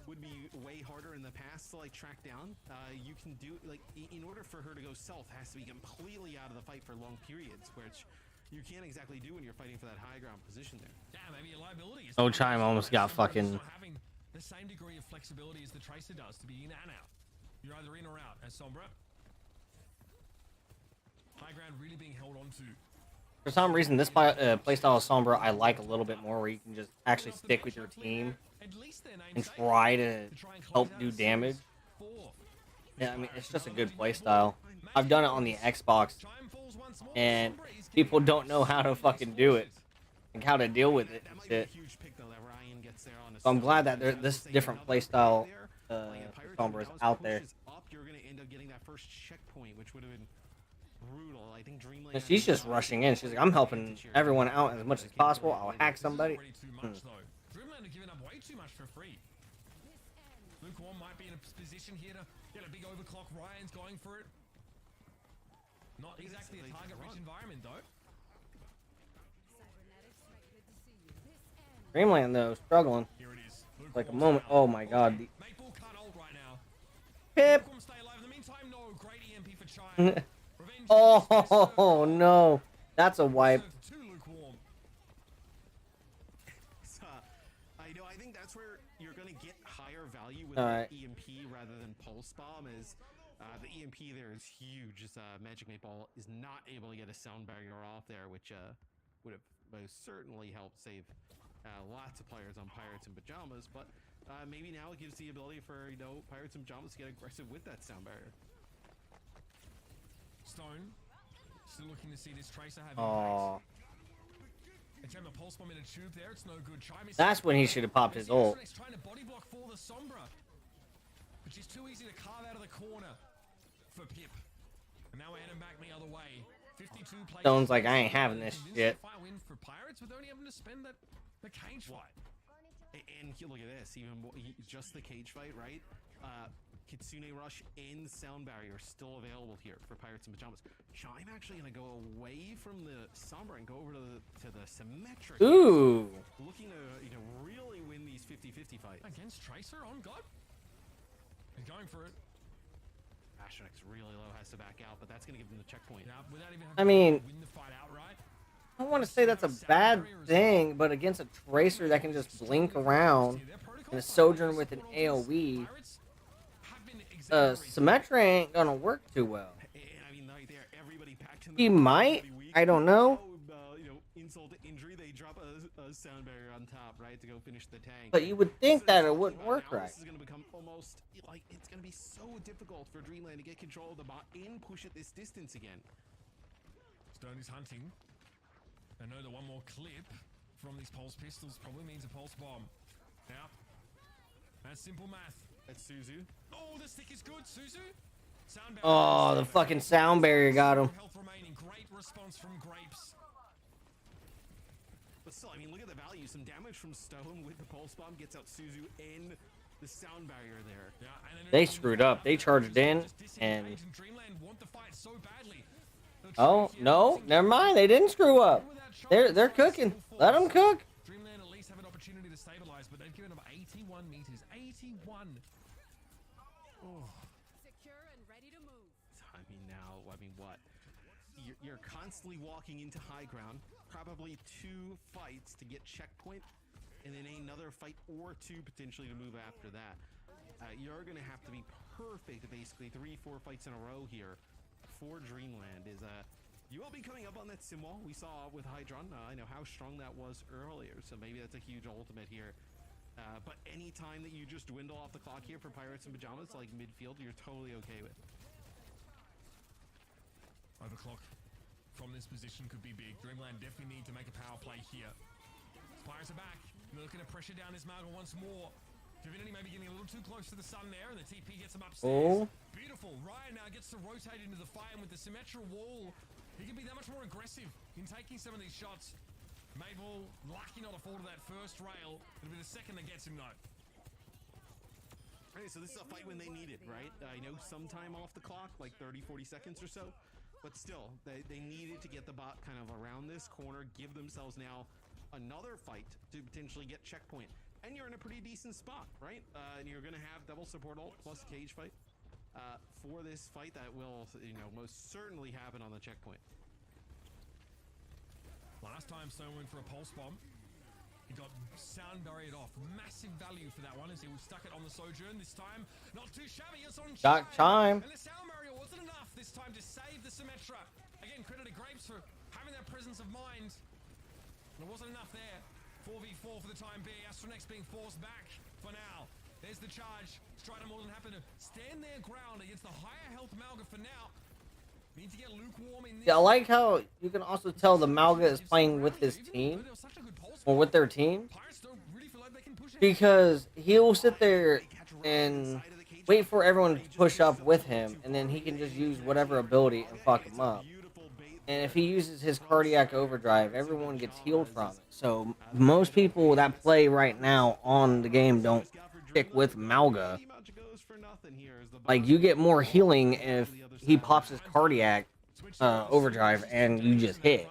would be way harder in the past to, like, track down. You can do, like, in order for her to go self, has to be completely out of the fight for long periods, which you can't exactly do when you're fighting for that high ground position there. Yeah, maybe a liability. Oh, Chime almost got fucking... Not having the same degree of flexibility as the Tracer does to be in and out. You're either in or out as Sombra. High ground really being held on to. For some reason, this playstyle of Sombra I like a little bit more, where you can just actually stick with your team and try to help do damage. Yeah, I mean, it's just a good playstyle. I've done it on the Xbox, and people don't know how to fucking do it, and how to deal with it and shit. So I'm glad that this different playstyle Sombra is out there. You're going to end up getting that first checkpoint, which would have been brutal. I think Dreamland. And she's just rushing in. She's like, I'm helping everyone out as much as possible. I'll hack somebody. Dreamland are giving up way too much for free. Lukewarm might be in a position here to get a big overclock. Ryan's going for it. Not exactly a target-rich environment, though. Dreamland, though, struggling. Like a moment. Oh my god. Maple can't ult right now. Pip! Stay alive. In the meantime, no. Great EMP for Chime. Oh no. That's a wipe. Too lukewarm. I think that's where you're going to get higher value with EMP rather than Pulse Bomb. Is the EMP there is huge. Magic Maple is not able to get a sound barrier off there, which would have most certainly helped save lots of players on Pirates and Pajamas. But maybe now it gives the ability for Pirates and Pajamas to get aggressive with that sound barrier. Stone still looking to see this Tracer have impact. Attempt a pulse bomb in a tube there. It's no good. That's when he should have popped his ult. Trying to body block for the Sombra, which is too easy to carve out of the corner for Pip. And now we're heading back the other way. 52 players. Stone's like, I ain't having this shit. Win for Pirates with only having to spend the cage fight. And look at this, even just the cage fight, right? Kitsune Rush and Sound Barrier still available here for Pirates and Pajamas. Chime actually going to go away from the Sombra and go over to the Symmetric. Ooh. Looking to really win these 50-50 fights. Against Tracer on God? He's going for it. Astronix really low, has to back out, but that's going to give them the checkpoint. Yeah, without even I mean, win the fight outright. I don't want to say that's a bad thing, but against a Tracer that can just blink around and a Sojourn with an AoE, Symmetra ain't gonna work too well. He might, I don't know. insult to injury, they drop a sound barrier on top, right, to go finish the tank. But you would think that it wouldn't work right. This is going to become almost like it's going to be so difficult for Dreamland to get control of the bot and push it this distance again. Stone is hunting. I know that one more clip from these pulse pistols probably means a pulse bomb. Now, that's simple math. That's Suzu. Oh, the stick is good, Suzu. Sound barrier. Oh, the fucking sound barrier got him. Health remaining. Great response from Grapes. But still, I mean, look at the value. Some damage from Stone with the pulse bomb gets out Suzu and the sound barrier there. Yeah, and They screwed up. They charged in and. Dreamland want the fight so badly. Oh no, never mind. They didn't screw up. They're cooking. Let them cook. Dreamland at least have an opportunity to stabilize, but they've given up 81 meters. 81. Oh. Secure and ready to move. I mean, now, I mean, what? You're constantly walking into high ground, probably 2 fights to get checkpoint, and then another fight or 2 potentially to move after that. You're going to have to be perfect, basically 3-4 fights in a row here for Dreamland. You will be coming up on that sim wall we saw with Hydron. I know how strong that was earlier, so maybe that's a huge ultimate here. But any time that you just dwindle off the clock here for Pirates in Pajamas, like midfield, you're totally okay with. Overclock from this position could be big. Dreamland definitely need to make a power play here. Pirates are back. They're looking to pressure down this Malga once more. Divinity maybe getting a little too close to the sun there, and the TP gets him upstairs. Oh. Beautiful. Ryan now gets to rotate into the fight, and with the Symmetra wall, he can be that much more aggressive in taking some of these shots. Mabel lucky not to fall to that first rail. It'll be the second that gets him though. Okay, so this is a fight when they need it, right? I know some time off the clock, like 30-40 seconds or so, but still, they needed to get the bot kind of around this corner, give themselves now another fight to potentially get checkpoint. And you're in a pretty decent spot, right? And you're going to have double support ult plus cage fight for this fight that will, most certainly happen on the checkpoint. Last time Stone went for a pulse bomb. He got sound barriered off. Massive value for that one as he stuck it on the Sojourn. This time, not too shabby. It's on Got time. And the sound barrier wasn't enough this time to save the Symmetra. Again, credit to Grapes for having that presence of mind. There wasn't enough there. 4v4 for the time being. Astronex being forced back for now. There's the charge. Strider more than happy to stand their ground against the higher health Malga for now. Need to get lukewarm in this. Yeah, I like how you can also tell the Malga is playing with his team or with their team, because he'll sit there and wait for everyone to push up with him, and then he can just use whatever ability and fuck him up. And if he uses his cardiac overdrive, everyone gets healed from it. So most people that play right now on the game don't stick with Malga. Like, you get more healing if he pops his cardiac overdrive and you just hit.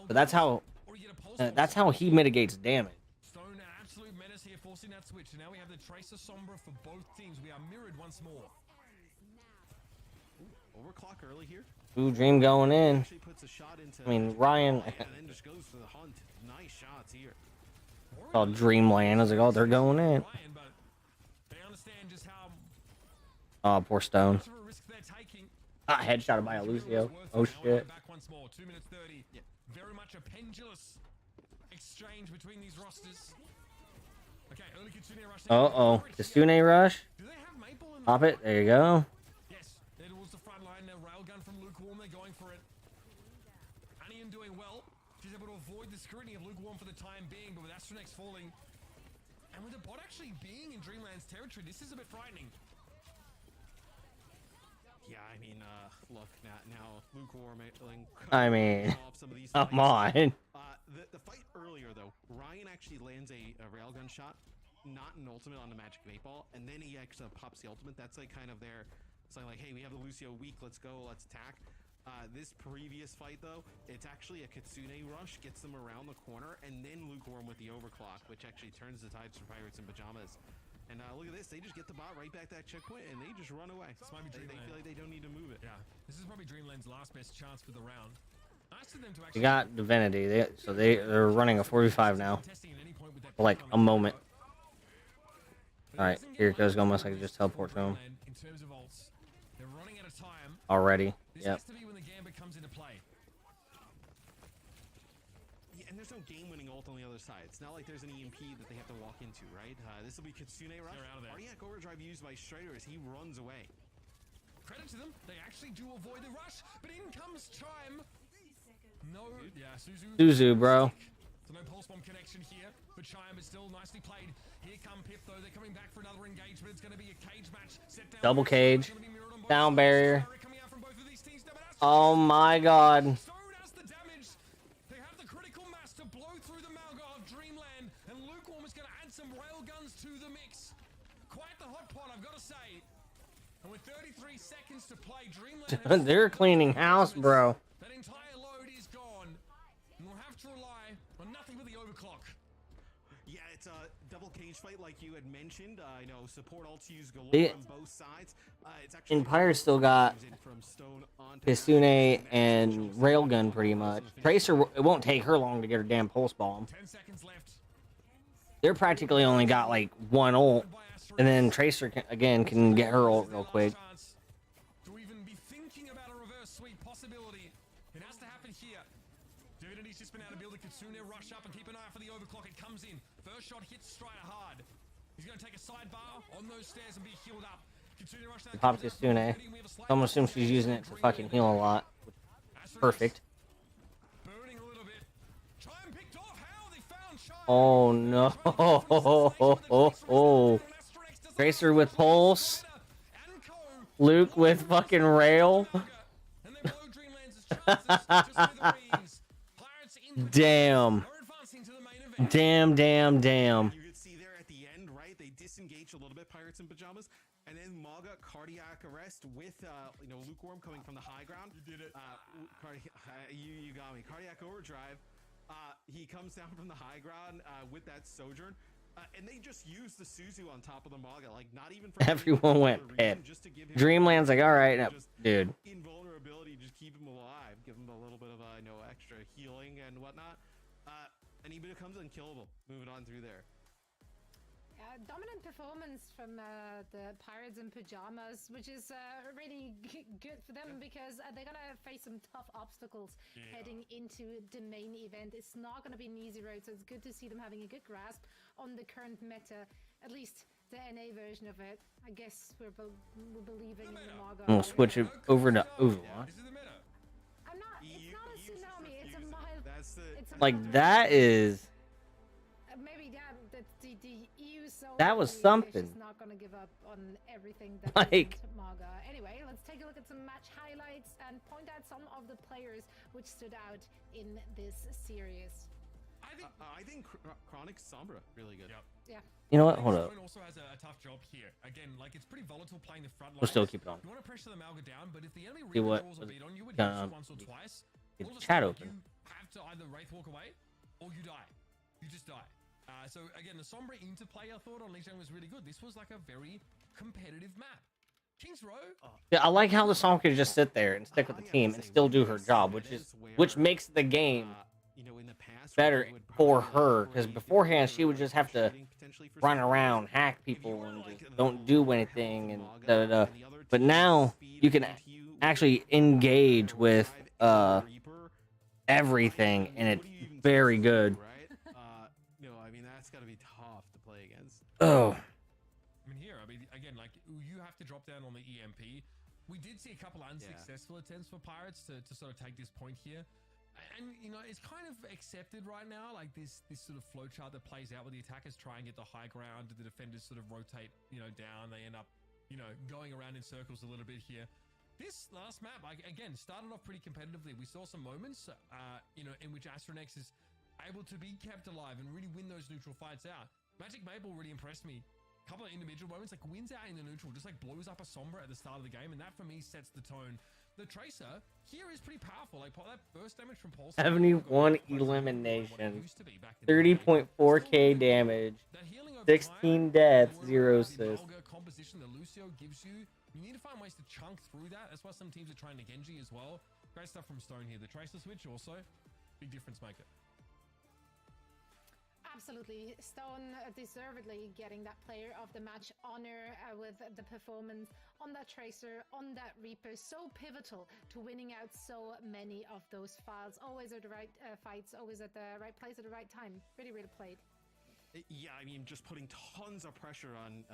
But that's how he mitigates damage. Stone, an absolute menace here, forcing that switch. And now we have the Tracer Sombra for both teams. We are mirrored once more. Overclock early here. Ooh, Dream going in. I mean, Ryan. And then just goes for the hunt. Nice shots here. Called Dreamland. I was like, oh, they're going in. Oh, poor Stone. Headshotted by a Lucio. Oh shit. Back once more. 2 minutes 30. Yeah. Very much a pendulous exchange between these rosters. Okay, early Kitsune rush. Uh-oh. Kitsune rush. Pop it. There you go. Yes, there was the front line. Now railgun from Lukewarm. They're going for it. Anian doing well. She's able to avoid the scrutiny of Lukewarm for the time being, but with Astronex falling, and with the bot actually being in Dreamland's territory, this is a bit frightening. Yeah, I mean, look, now Lukewarm. I mean, come on. The fight earlier, though, Ryan actually lands a railgun shot, not an ultimate on the Magic 8 Ball, and then he actually pops the ultimate. That's like kind of their, it's like, hey, we have the Lucio weak, let's go, let's attack. This previous fight, though, it's actually a Kitsune rush, gets them around the corner, and then Lukewarm with the overclock, which actually turns the tides for Pirates in Pajamas. And look at this, they just get the bot right back that checkpoint, and they just run away. This might be they feel like they don't need to move it. Yeah, this is probably Dreamland's last best chance for the round. Nice of them to You got Divinity, so they're running a 45 now. For like a moment. Alright, here it goes. Almost like I just teleport to him. In terms of ults, they're running out of time. Already. This Yep. has to be when the Gambit comes into play. and there's no game-winning ult on the other side. It's not like there's an EMP that they have to walk into, right? This will be Kitsune Rush. They're out of there. Cardiac Overdrive used by Strider as he runs away. Credit to them, they actually do avoid the rush, but in comes Chime. No, yeah, Suzu, bro. So no pulse bomb connection here, but Chime is still nicely played. Here come Pip though, they're coming back for another engagement. It's going to be a cage match. Set down Double cage. Down barrier. Oh my god. So does the damage. They have the critical mass to blow through the Malga of Dreamland, and Lukewarm is going to add some railguns to the mix. Quite the hot pot, I've got to say. And with 33 seconds to play, Dreamland They're cleaning house, bro. that entire load is gone. And we'll have to rely on nothing but the overclock. Yeah, it's a double cage fight like you had mentioned. I know support ults use galore They- on both sides. It's actually Empire still got from Stone onto Kitsune and Railgun pretty much. Tracer, it won't take her long to get her damn pulse bomb. 10 seconds left. They're practically only got like one ult, and then Tracer can get her ult real quick. To even be thinking about a reverse sweep possibility. It has to happen here. Divinity's just been able to build a Kitsune rush up and keep an eye out for the overclock. It comes in. First shot hits Strider hard. He's going to take a sidebar on those stairs and be healed up. Kitsune rush down. Pop Kitsune. I'm assuming she's using it to fucking heal a lot. Perfect. Burning a little bit. Chime picked off. How they found Chime. Oh no. Tracer with pulse. Luke with fucking rail. Damn. Damn. You could see there at the end, right? They disengaged a little bit, Pirates in Pajamas, and then Maga cardiac arrest with Lukewarm coming from the high ground. You did it. You got me. Cardiac overdrive. He comes down from the high ground with that sojourn. And they just used the Suzu on top of the Maga, like not even for Everyone went pet. Dreamland's like, all right, no, dude. Invulnerability, just keep him alive, give him a little bit of extra healing and whatnot, and he becomes unkillable. Moving on through there. Dominant performance from the Pirates in Pajamas, which is really good for them because they're gonna face some tough obstacles heading into the main event. It's not gonna be an easy road, so it's good to see them having a good grasp on the current meta, at least the NA version of it. I guess we're believing in the Maga. We'll switch it over to Overwatch. I'm not. It's not a tsunami. It's a mild. It's a Like mild that is. maybe the EU so That was early, something. they're just not gonna give up on everything that Like- isn't Maga. Anyway, let's take a look at some match highlights and point out some of the players which stood out in this series. I think Chronic Sombra really good. Yep. Yeah. You know what? Hold up. Stone also has a tough job here. Again, like it's pretty volatile playing the front line. We'll still keep it on. You want to pressure the Malga down, but if the enemy See what? draws a beat on you, it hits Gonna you once or twice. get all of a chat sudden, open. You have to either Wraith walk away or you die. You just die. So again, the Sombra interplay I thought on Lee was really good. This was like a very competitive map. Kings Row. Yeah, I like how the song could just sit there and stick with the team and still do her job, which makes the game better for her. Because beforehand, she would just have to run around, hack people, and just don't do anything, and da da da. But now you can actually engage with everything, and it's very good. I mean that's got to be tough to play against. Oh. I mean, again, like you have to drop down on the EMP. We did see a couple unsuccessful attempts for Pirates to sort of take this point here. And, it's kind of accepted right now, like this sort of flowchart that plays out where the attackers try and get the high ground, the defenders sort of rotate, down. They end up, going around in circles a little bit here. This last map, again, started off pretty competitively. We saw some moments, in which Astronex is able to be kept alive and really win those neutral fights out. Magic Maple really impressed me. A couple of individual moments, like wins out in the neutral, just like blows up a Sombra at the start of the game, and that for me sets the tone. The Tracer here is pretty powerful. Like that burst damage from Pulse. 71 eliminations, 30.4k damage, 16 deaths, 0 assists. Composition that Lucio gives you. You need to find ways to chunk through that. That's why some teams are trying to Genji as well. Great stuff from Stone here. The Tracer switch also, big difference maker. Absolutely. Stone deservedly getting that player of the match honor with the performance on that Tracer, on that Reaper. So pivotal to winning out so many of those files. Always at the right fights, always at the right place at the right time. Really, really played. Yeah, I mean, just putting tons of pressure on,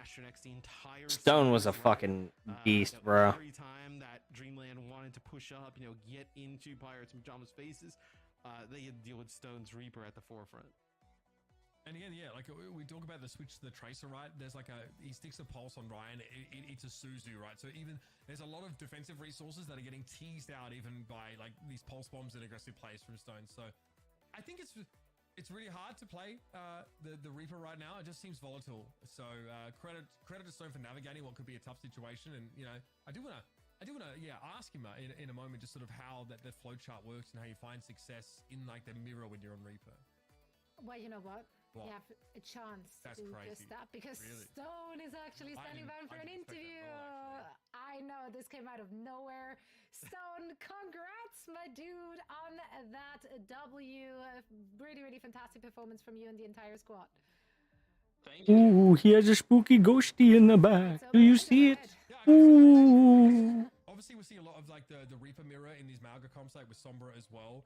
Astronex the entire Stone was a series, fucking beast, bro. Every time that Dreamland wanted to push up, get into Pirates and Pajamas faces, they had to deal with Stone's Reaper at the forefront. And again, yeah, like we talk about the switch to the Tracer, right? There's like he sticks a pulse on Ryan. It's a Suzu, right? So even there's a lot of defensive resources that are getting teased out even by like these pulse bombs and aggressive plays from Stone. So I think it's really hard to play the Reaper right now. It just seems volatile. So credit to Stone for navigating what could be a tough situation. And I do wanna ask him in a moment just sort of how that flowchart works and how you find success in like the mirror when you're on Reaper. Well, you know what? What? You have a chance to That's do crazy. just that because Really? Stone is actually standing by for I an didn't expect interview. that at all, I know, this came out of nowhere. Stone, congrats, my dude, on that W. Really, really fantastic performance from you and the entire squad. Thank you. Ooh, he has a spooky ghosty in the back. Do you see it? Ooh. Obviously, we see a lot of like the Reaper mirror in these Malga comps, like with Sombra as well.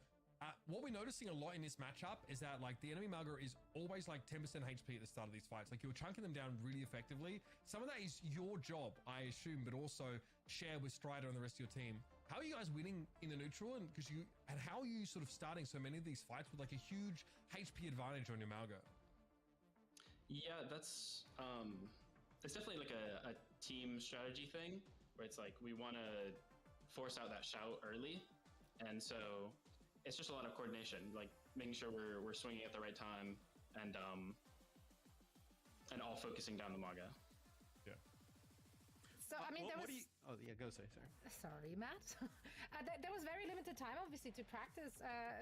What we're noticing a lot in this matchup is that like the enemy Malga is always like 10% HP at the start of these fights. Like you're chunking them down really effectively. Some of that is your job, I assume, but also share with Strider and the rest of your team. How are you guys winning in the neutral? And how are you sort of starting so many of these fights with like a huge HP advantage on your Malga? Yeah, that's it's definitely like a team strategy thing where it's like we want to force out that shout early, and so it's just a lot of coordination, like making sure we're swinging at the right time and all focusing down the Malga. Yeah. So I mean, there was. Oh yeah, go say sorry. Sorry, Matt. There was very limited time, obviously, to practice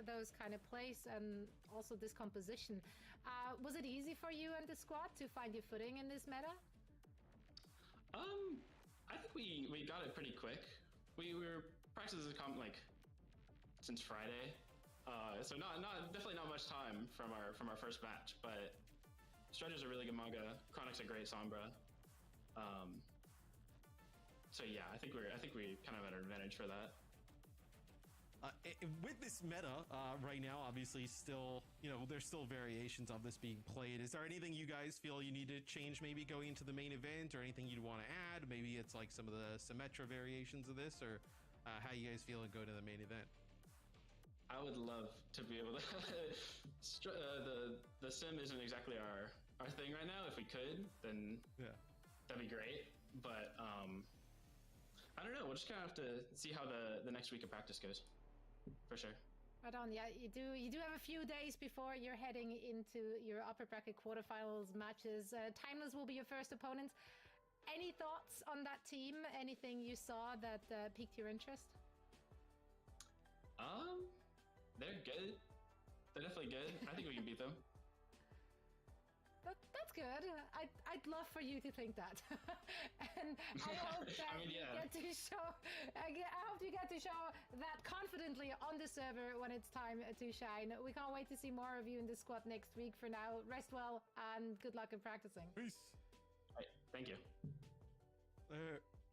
those kind of plays and also this composition. Was it easy for you and the squad to find your footing in this meta? I think we got it pretty quick. We were practicing like since Friday, so definitely not much time from our first match. But Strider's a really good Malga. Chronic's a great Sombra. So yeah, I think we kind of had an advantage for that. With this meta right now, obviously, still there's still variations of this being played. Is there anything you guys feel you need to change, maybe going into the main event, or anything you'd want to add? Maybe it's like some of the Symmetra variations of this, or how you guys feel and go to the main event. I would love to be able to. the sim isn't exactly our thing right now. If we could, then yeah, that'd be great. But I don't know. We'll just kind of have to see how the next week of practice goes. For sure. Right on. Yeah, you do have a few days before you're heading into your upper bracket quarterfinals matches. Timeless will be your first opponent. Any thoughts on that team? Anything you saw that piqued your interest? They're good. They're definitely good. I think we can beat them. That's good. I'd love for you to think that, and I hope that you get to show. I hope you get to show that confidently on the server when it's time to shine. We can't wait to see more of you in the squad next week. For now, rest well and good luck in practicing. Peace. All right, thank you.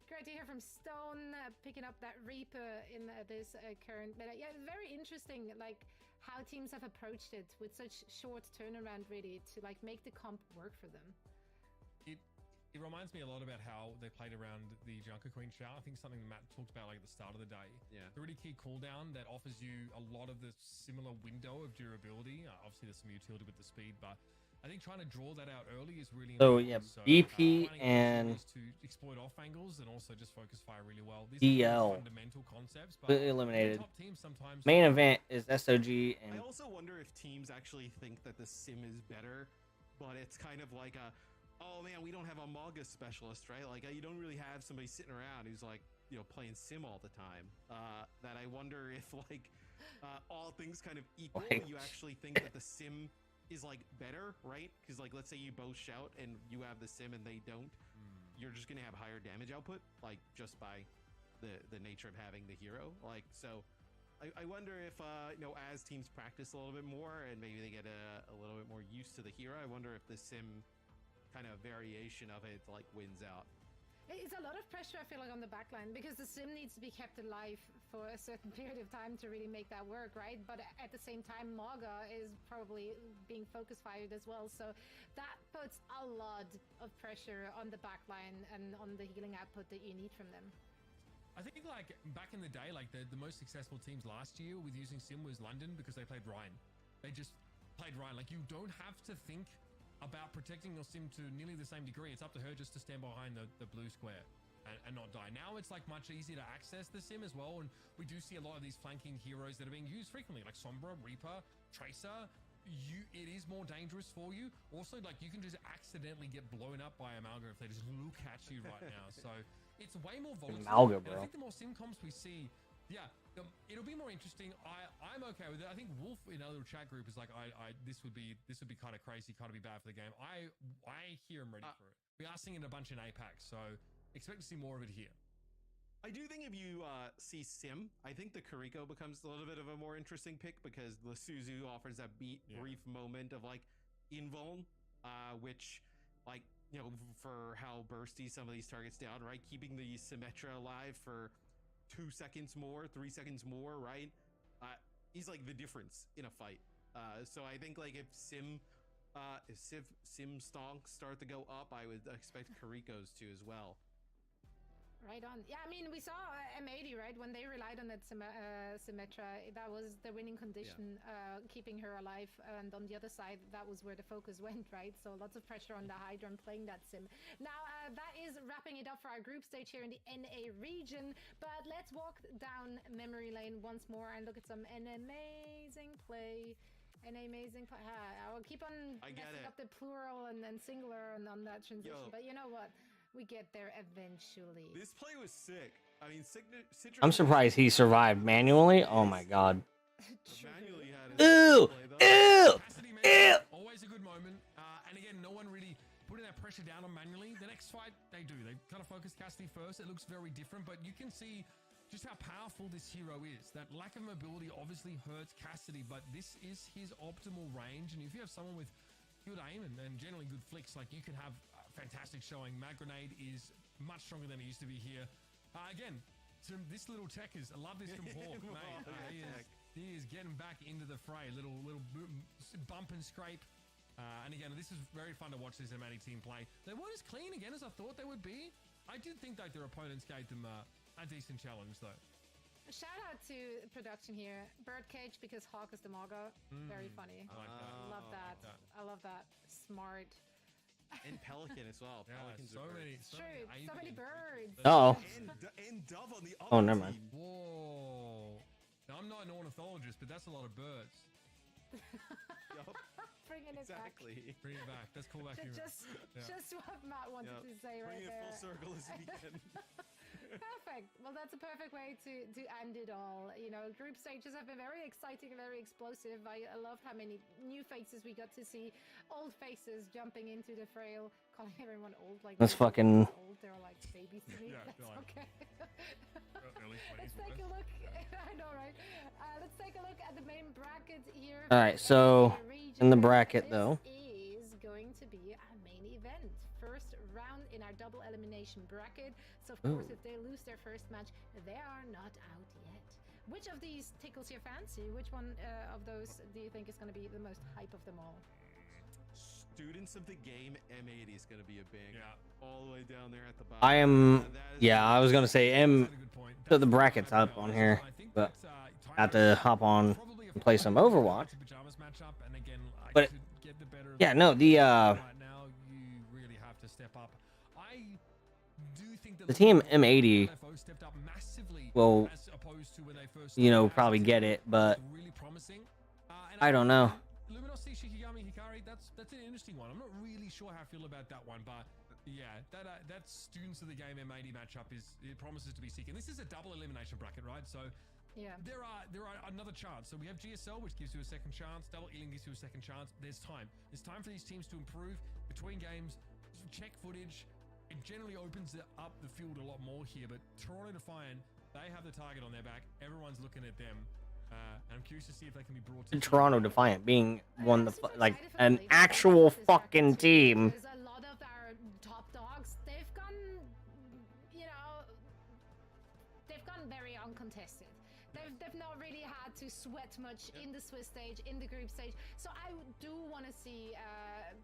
Great to hear from Stone picking up that Reaper in this current meta. Yeah, very interesting, like how teams have approached it with such short turnaround, really, to like make the comp work for them. It reminds me a lot about how they played around the Junker Queen shout. I think something Matt talked about like at the start of the day. Yeah. The really key cooldown that offers you a lot of the similar window of durability. Obviously, there's some utility with the speed, but I think trying to draw that out early is really important. So yeah, BP and to exploit off angles and also just focus fire really well. These DL are fundamental concepts, but eliminated. top teams sometimes Main event is SOG and. I also wonder if teams actually think that the sim is better, but it's kind of like oh man, we don't have a Malga specialist, right? Like you don't really have somebody sitting around who's like playing sim all the time. That I wonder if like all things kind of equal, you actually think that the sim is like better, right? Because like let's say you both shout and you have the sim and they don't, you're just gonna have higher damage output, like just by the nature of having the hero. Like so, I wonder if as teams practice a little bit more and maybe they get a little bit more used to the hero, I wonder if the sim kind of variation of it like wins out. It's a lot of pressure, I feel like, on the backline because the sim needs to be kept alive for a certain period of time to really make that work, right? But at the same time, Mauga is probably being focus fired as well, so that puts a lot of pressure on the backline and on the healing output that you need from them. I think like back in the day, like the most successful teams last year with using sim was London because they played Ryan. They just played Ryan. Like you don't have to think about protecting your sim to nearly the same degree. It's up to her just to stand behind the blue square and not die. Now it's like much easier to access the sim as well, and we do see a lot of these flanking heroes that are being used frequently, like Sombra, Reaper, Tracer. It is more dangerous for you. Also, like you can just accidentally get blown up by Amalga if they just look at you right now. So it's way more volatile. Amalga, bro. And I think the more sim comps we see, yeah, it'll be more interesting. I'm okay with it. I think Wolf in our little chat group is like, this would be kind of crazy, kind of be bad for the game. I hear I'm ready for it. We are seeing it a bunch in APAC, so expect to see more of it here. I do think if you see sim, I think the Kuriko becomes a little bit of a more interesting pick because the Suzu offers that brief moment of like invuln, which like for how bursty some of these targets down, right? Keeping the Symmetra alive for 2 seconds more, 3 seconds more, right? He's like the difference in a fight. So I think like if sim stonks start to go up, I would expect Kuriko's to as well. Right on. Yeah, I mean, we saw M80, right? When they relied on that Symmetra, that was the winning condition, keeping her alive. And on the other side, that was where the focus went, right? So lots of pressure on the Hydra and playing that sim. Now, that is wrapping it up for our group stage here in the NA region. But let's walk down memory lane once more and look at an amazing play. An amazing play. I will keep on messing up the plural and singular on that transition. But you know what? We get there eventually. This play was sick. I mean, I'm surprised he survived manually. Oh my god. Manually had Ew! Ew! Always a good moment. And again, no one really putting that pressure down on manually. The next fight, they do. They kind of focus Cassidy first. It looks very different, but you can see just how powerful this hero is. That lack of mobility obviously hurts Cassidy, but this is his optimal range. And if you have someone with good aim and generally good flicks, like you can have fantastic showing. Mag Grenade is much stronger than it used to be here. Again, this little tech is, I love this from Hawk, mate. He is getting back into the fray. Little bump and scrape. And again, this is very fun to watch this M80 team play. They weren't as clean again as I thought they would be. I did think that their opponents gave them a decent challenge though. A shout out to production here. Birdcage because Hawk is the Mauga. Very funny. I like that. Love that. I love that. Smart. And Pelican as well. Yeah, Pelicans so many birds. Uh-oh. And Dove on the other Oh, never mind. team. Whoa. Now, I'm not an ornithologist, but that's a lot of birds. Bringing it back. Bring it back. That's cool back here. Just what Matt wanted to say right Bring it there. full circle as we can. Perfect. Well, that's a perfect way to end it all. You know, group stages have been very exciting, very explosive. I loved how many new faces we got to see. Old faces jumping into the frail, calling everyone old. Like That's fucking... old. They're like babies to me. Yeah, That's like, okay. Let's take a look. I know, right? Let's take a look at the main bracket here. All right, so in the bracket though. This is going to be a main event. First round in our double elimination bracket. So of course, if they lose their first match, they are not out yet. Which of these tickles your fancy? Which one of those do you think is going to be the most hype of them all? Students of the game, M80 is going to be a big. Yeah. All the way down there at the bottom. I am... Yeah, I was going to say so the bracket's up on here, but I have to hop on and play some Overwatch. But yeah, no, the team M80 will, you know, probably get it, but I don't know. Luminosity, Shikigami, Hikari, that's an interesting one. I'm not really sure how I feel about that one, but yeah, that Students of the Game M80 matchup it promises to be sick. And this is a double elimination bracket, right? So yeah, there are another chance. So we have GSL, which gives you a second chance. Double Ealing gives you a second chance. There's time. There's time for these teams to improve between games, check footage. It generally opens up the field a lot more here. But Toronto Defiant, they have the target on their back. Everyone's looking at them. And I'm curious to see if they can be brought The to Toronto Defiant being one of the like an actual fucking team. Because a lot of our top dogs, they've gone, you know, they've gone very uncontested. They've not really had to sweat much in the Swiss stage, in the group stage. So I do want to see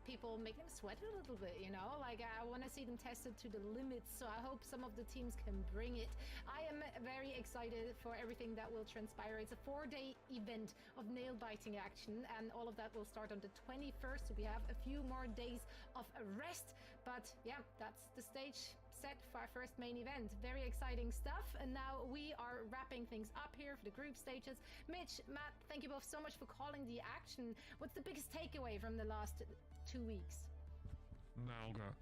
people make them sweat a little bit, you know? Like, I want to see them tested to the limits. So I hope some of the teams can bring it. I am very excited for everything that will transpire. It's a 4-day event of nail-biting action, and all of that will start on the 21st. So we have a few more days of rest. But yeah, that's the stage set for our first main event. Very exciting stuff. And now we are wrapping things up here for the group stages. Mitch, Matt, thank you both so much for calling the action. What's the biggest takeaway from the last 2 weeks? Malga.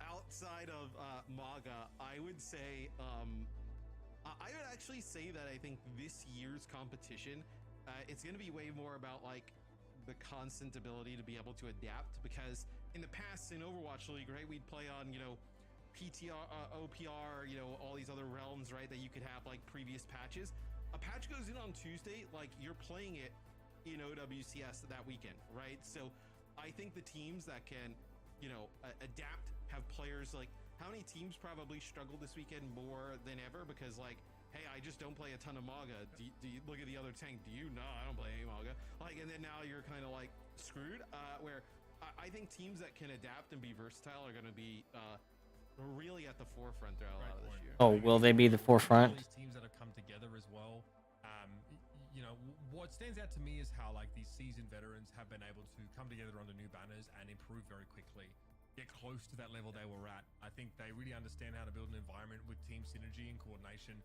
Outside of MAGA, I would say I would actually say that I think this year's competition, it's going to be way more about like the constant ability to be able to adapt, because in the past in Overwatch League, right, we'd play on, you know, PTR, OPR, you know, all these other realms, right, that you could have like previous patches. A patch goes in on Tuesday, like you're playing it in OWCS that weekend, right? So I think the teams that can, you know, adapt, have players like, how many teams probably struggle this weekend more than ever because like, hey, I just don't play a ton of MAGA. Do you look at the other tank? Do you? No, I don't play any MAGA. Like, and then now you're kind of like screwed. Where I think teams that can adapt and be versatile are going to be really at the forefront throughout a lot of this year. Oh, will they be the forefront? These teams that have come together as well. You know, what stands out to me is how like these seasoned veterans have been able to come together under new banners and improve very quickly, get close to that level they were at. I think they really understand how to build an environment with team synergy and coordination.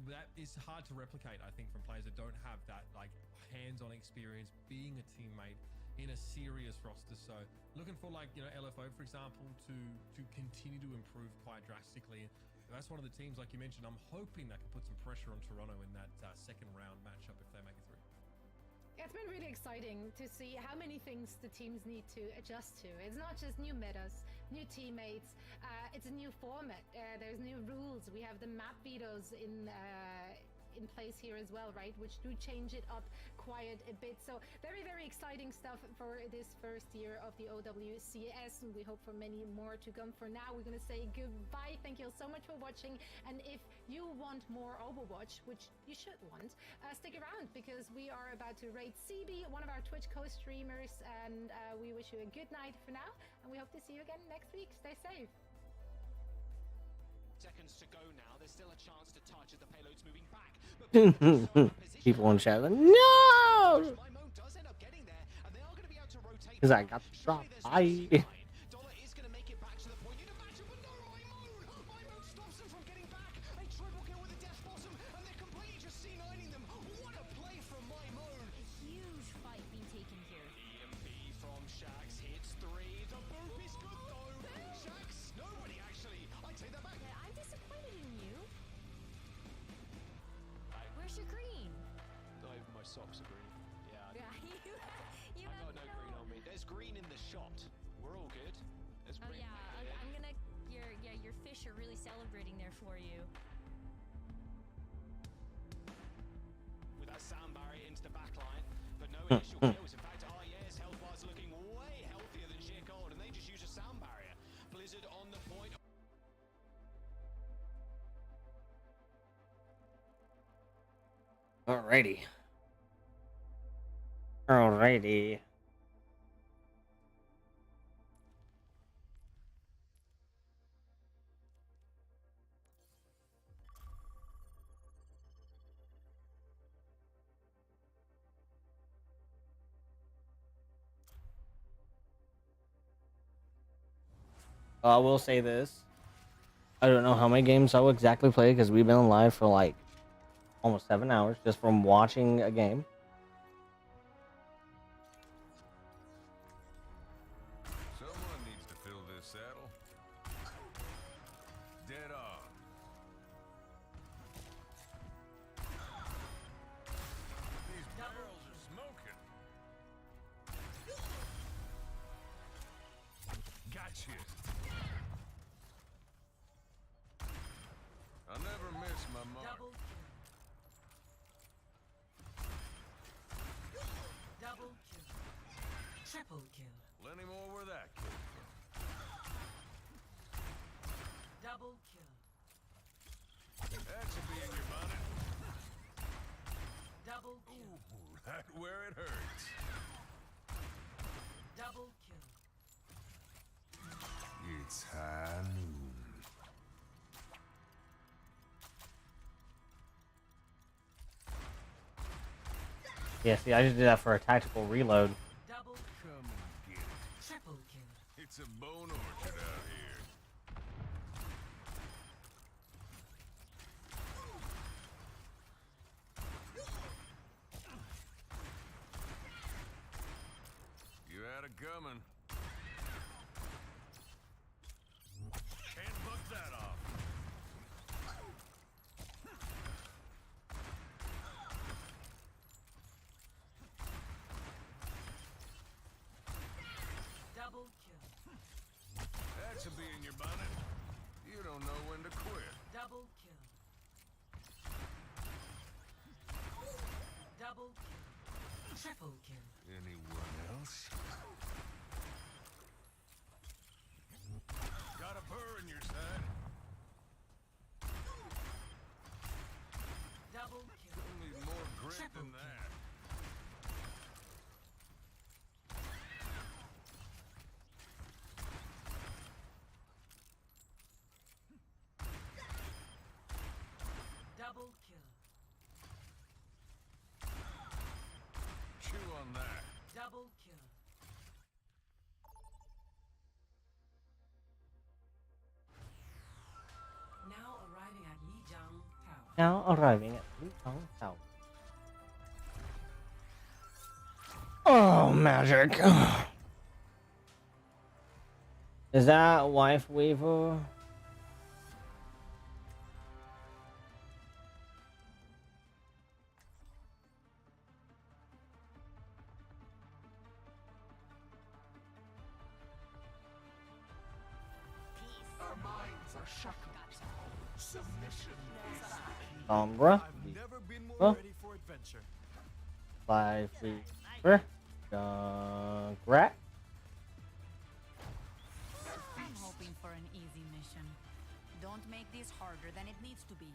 That is hard to replicate, I think, from players that don't have that like hands-on experience being a teammate in a serious roster. So looking for like, you know, LFO, for example, to continue to improve quite drastically. That's one of the teams, like you mentioned, I'm hoping that can put some pressure on Toronto in that second round matchup if they make it through. It's been really exciting to see how many things the teams need to adjust to. It's not just new metas, new teammates, it's a new format. There's new rules. We have the map vetoes in place here as well, right? Which do change it up quite a bit. So very, very exciting stuff for this first year of the OWCS, and we hope for many more to come. For now, we're going to say goodbye. Thank you so much for watching. And if you want more Overwatch, which you should want, stick around because we are about to raid CB, one of our Twitch co-streamers, and we wish you a good night for now, and we hope to see you again next week. Stay safe. Seconds to go now. There's still a chance to touch as the payload's moving back. People in chat like, no! Because I got the drop. Dollar is going to make it back to the point. Need a matchup, but no, Imo stops them from getting back. A triple kill with a death bottom, and they're completely just C9ing them. What a play from Imo. A huge fight being taken here. EMP from Shax hits 3. The boop is good though. Shax, nobody actually. I take that back. I'm disappointed in you. Where's your green? My socks are green. Yeah. You I have got no green on me. There's green in the shot. We're all good. There's Oh green. yeah, I'm gonna. Your fish are really celebrating there for you. With that sound barrier into the back line, but no initial kills. In fact, REA's health bar's looking way healthier than Sheer Cold, and they just use a sound barrier. Blizzard on the point. Alrighty. Alrighty. I will say this. I don't know how many games I will exactly play because we've been live for like almost 7 hours just from watching a game. Someone needs to fill this saddle. Dead on. These barrels are smoking. Gotcha. I'll never miss my mark. Triple kill. Plenty more where that came from. Double kill. That should be in your bonnet. Double kill. Ooh, right where it hurts. Double kill. It's high noon. Yeah, see, I just did that for a tactical reload. Double. Come and get it. Triple kill. It's a bone orchard out here. You had it coming. Can't buck that off. Double kill. That should be in your bonnet. You don't know when to quit. Double kill. Double kill. Triple kill. Anyone else? Got a burr in your side. Double kill. You'll need more grit than that. Double kill. Chew on that. Double kill. Now arriving at Lijiang Tower. Now arriving at Lutong Tower. Oh, magic. Is that Wife Weaver? Our minds are shackled. Submission is the key. Sombra. I've never been more Oh. ready for adventure. Wife Weaver. Grat. I'm hoping for an easy mission. Don't make this harder than it needs to be.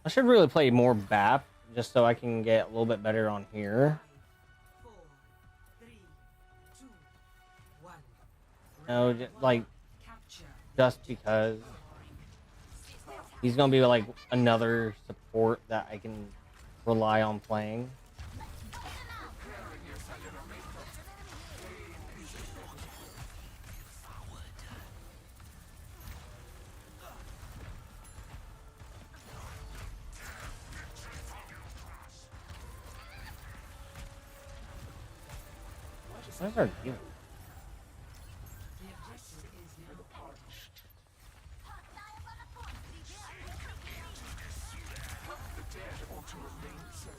I should really play more BAP just so I can get a little bit better on here. 4, 3, 2, 1. No, like Capture. just because he's gonna be like another support that I can rely on playing. Where's our gear? The objective is now polished. The dead ought to remain so.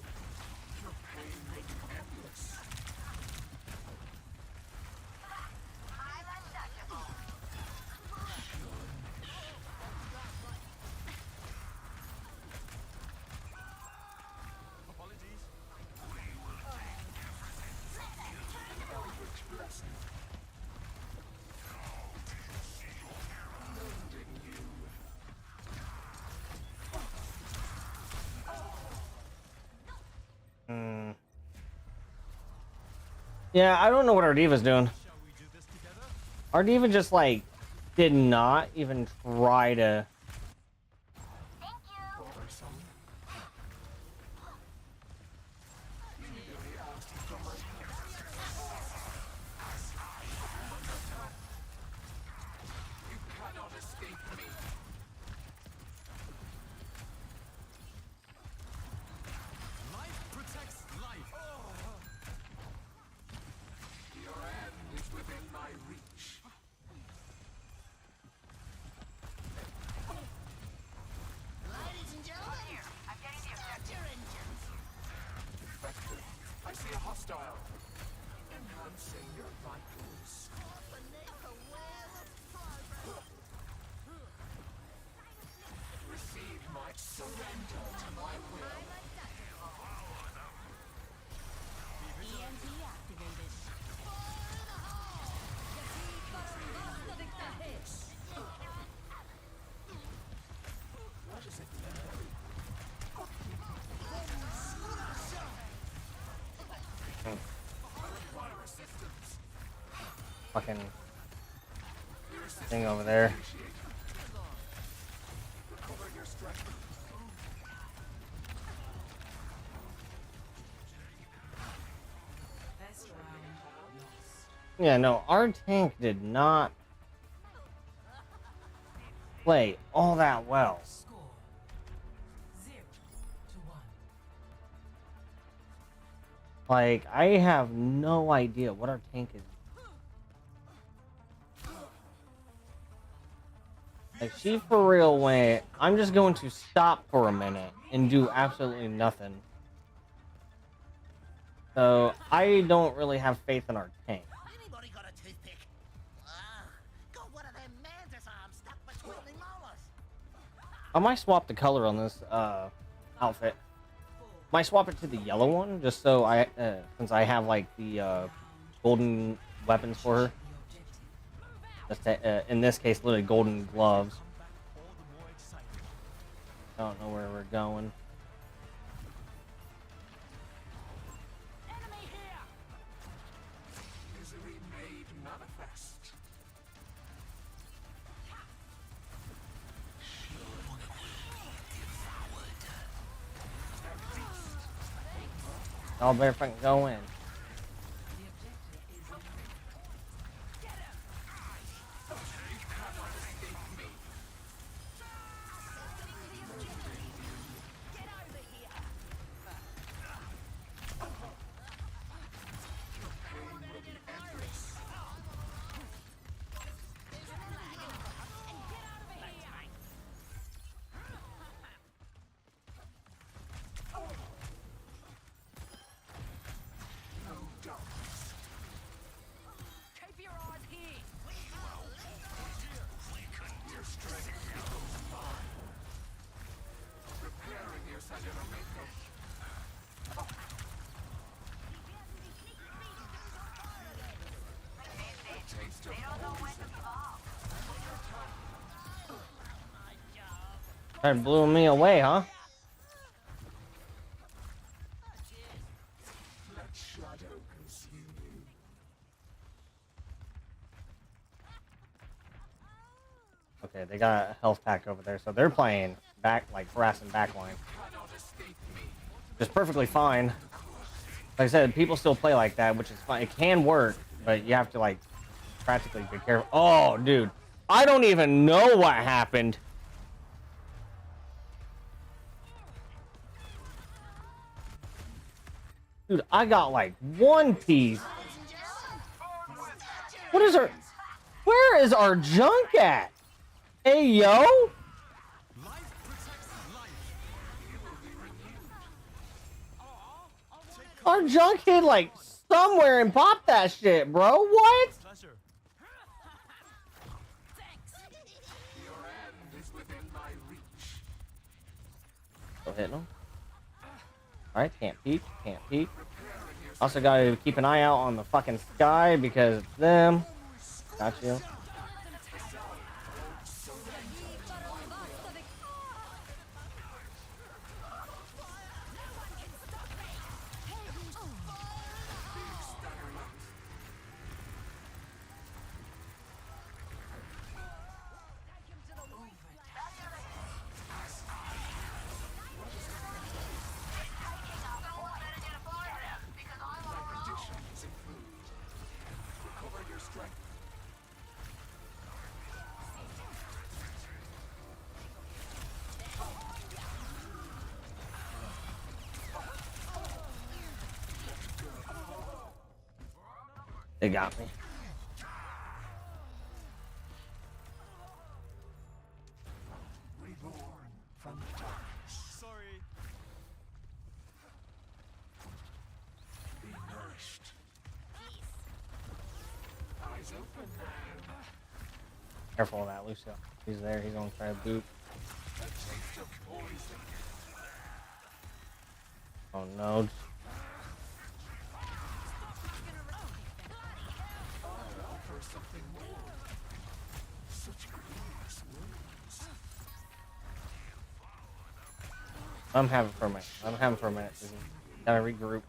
Your pain may be endless. Apologies. We will take everything. Eldritch blessing. Mending you. Hmm. Yeah, I don't know what our diva's doing. Our diva just like did not even try to. You cannot escape me. Life protects life. Your end is within my reach. fucking thing over there. Yeah, no, our tank did not play all that well. Like, I have no idea what our tank is. Like, she for real went, I'm just going to stop for a minute and do absolutely nothing. So, I don't really have faith in our tank. Anybody got a toothpick? Got one of them mantis arms stuck between the molars. I might swap the color on this outfit. Might swap it to the yellow one, just so I, since I have like the golden weapons for her. In this case, literally golden gloves. I don't know where we're going. Misery made manifest. Y'all better fucking go in. That blew me away, huh? Let shadow consume you. Okay, they got a health pack over there, so they're playing back, like harassing backline. Just perfectly fine. Like I said, people still play like that, which is fine. It can work, but you have to like practically be careful. Oh, dude, I don't even know what happened. Dude, I got like one piece. What is our... Where is our junk at? Hey, yo? Our junk hit like somewhere and popped that shit, bro. What? Still hitting them. Alright, can't peek, can't peek. Also gotta keep an eye out on the fucking sky because it's them. Got you. They got me. Reborn from the darkness. Sorry. Be nourished. Eyes open, man. Careful of that, Lucio. He's there. He's gonna try to boot. A taste of poison. Oh no. Something more. Such glorious words. I'm having for a minute. I'm having for a minute. Gotta regroup.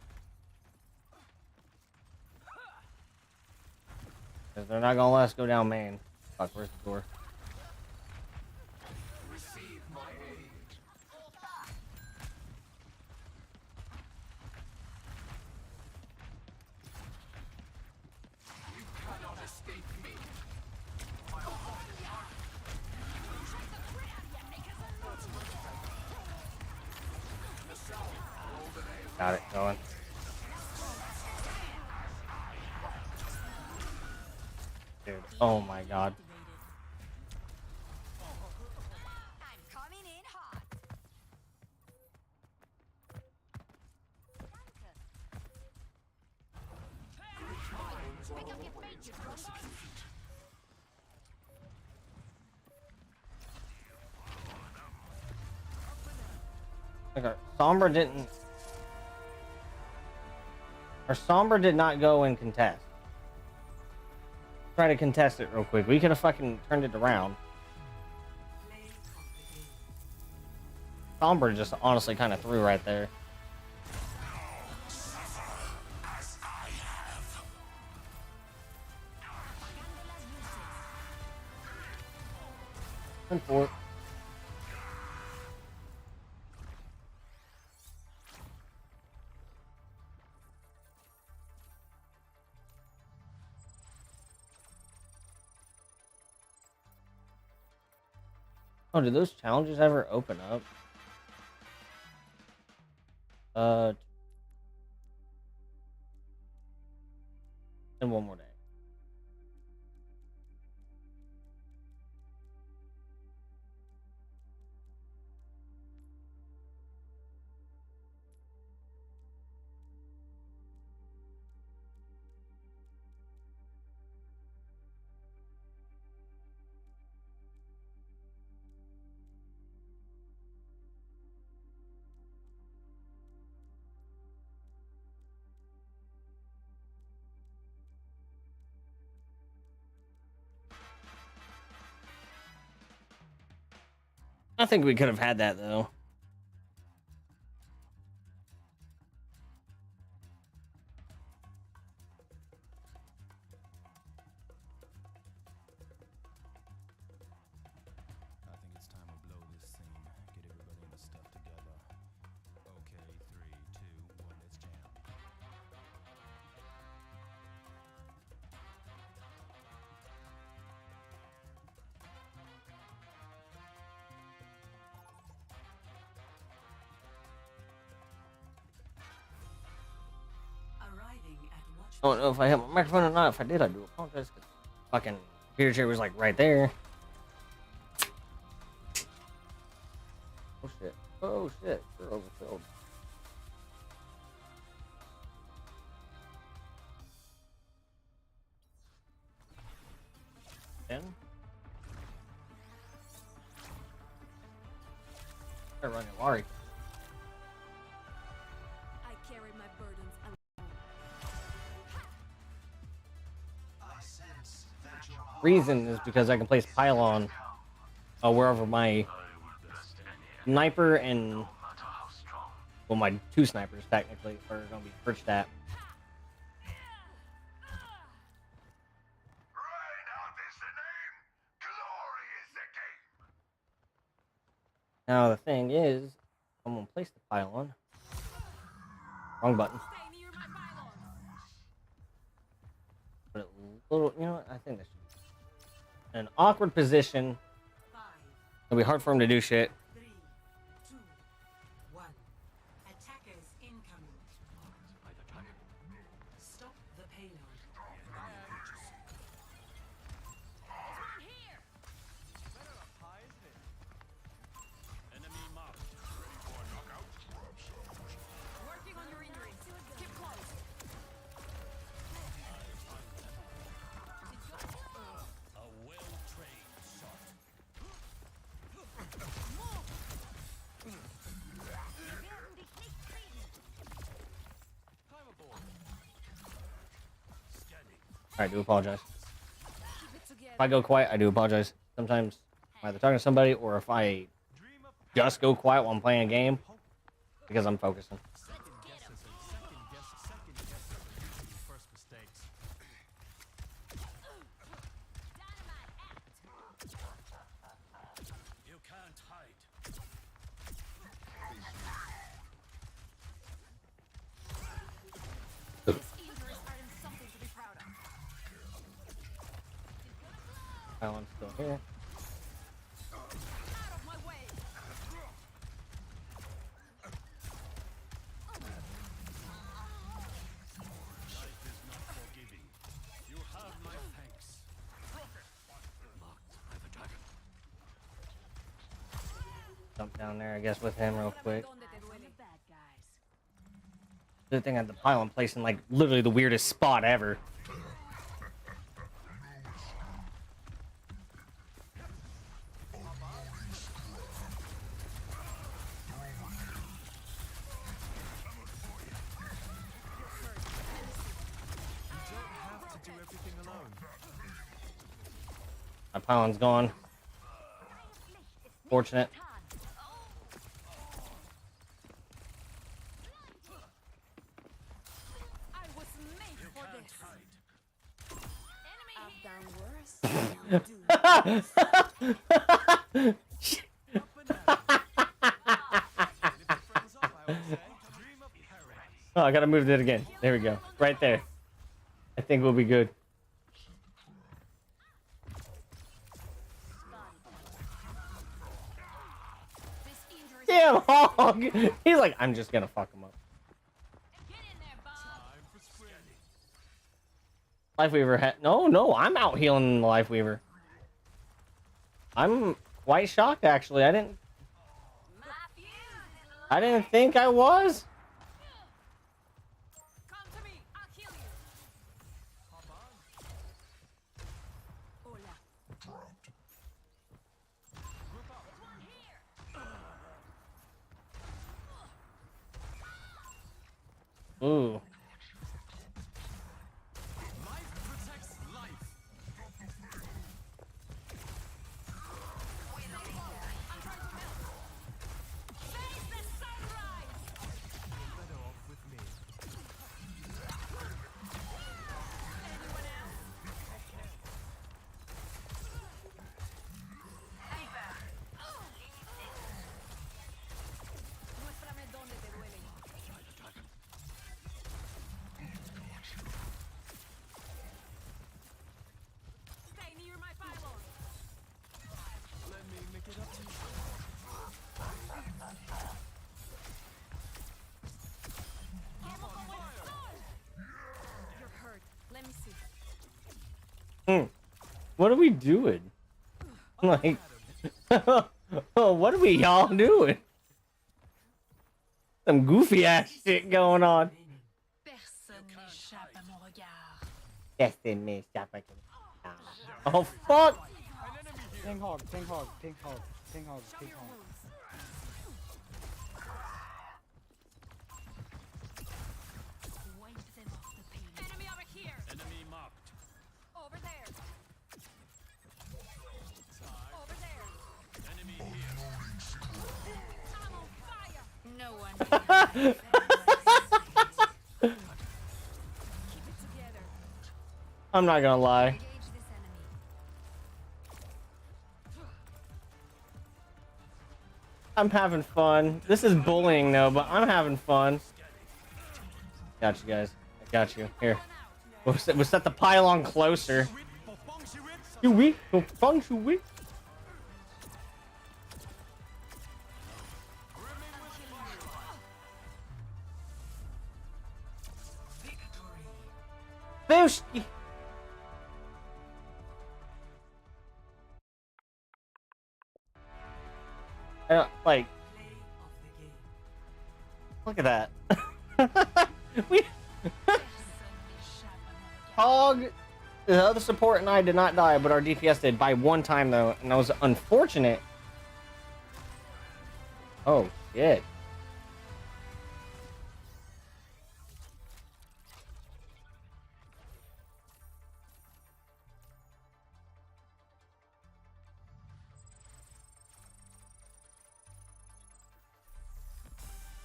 Because they're not gonna let us go down main. Fuck, where's the door? Receive my aid. You cannot escape me. Got it going. Dude, oh my god. I'm coming in hot. Okay, Sombra didn't. Or Sombra did not go and contest. Try to contest it real quick. We could have fucking turned it around. Sombra just honestly kind of threw right there. Went for it. Oh, did those challenges ever open up? And one more day. I think we could have had that though. I think it's time we blow this scene. Get everybody in the stuff together. Okay, 3, 2, 1, let's jam. I don't know if I have my microphone or not. If I did, I do apologize. Fucking computer chair was like right there. Oh shit. Oh shit. We're overfilled. Then? They're running Lari. I carry my burdens alone. Reason is because I can place pylon wherever my sniper and well, my two snipers technically are going to be perched at. Now the thing is, I'm going to place the pylon. Wrong button. Put it a little, you know what? I think this should be an awkward position. It'll be hard for him to do shit. 3, 2, 1. Attackers incoming. Stop the payload. Enemy marked. Ready for a knockout? Working on your injuries. Keep close. A well-trained shot. I do apologize. If I go quiet, I do apologize. Sometimes I'm either talking to somebody or if I just go quiet while I'm playing a game because I'm focusing. Second guess first mistakes. Pylon's still here. Jump down there, I guess, with him real quick. Good thing I had the pylon placed in, like, literally the weirdest spot ever. My pylon's gone. Fortunate. Oh, I gotta move it again. There we go. Right there. I think we'll be good. Damn, Hog! He's like, I'm just gonna fuck him up. Lifeweaver had no, I'm out healing the Lifeweaver. I'm quite shocked actually. I didn't think I was. Ooh. What are we doing? Like, what are we y'all doing? Some goofy ass shit going on. Oh fuck! Ping hog, ping hog, ping hog, ping hog, ping hog. I'm not gonna lie. I'm having fun. This is bullying though, but I'm having fun. Got you guys. I got you. Here. We'll set the pylon closer. You weak? Feng shui. Booski. Like, look at that. We Hog, the other support and I did not die, but our DPS did by one time though, and that was unfortunate. Oh shit.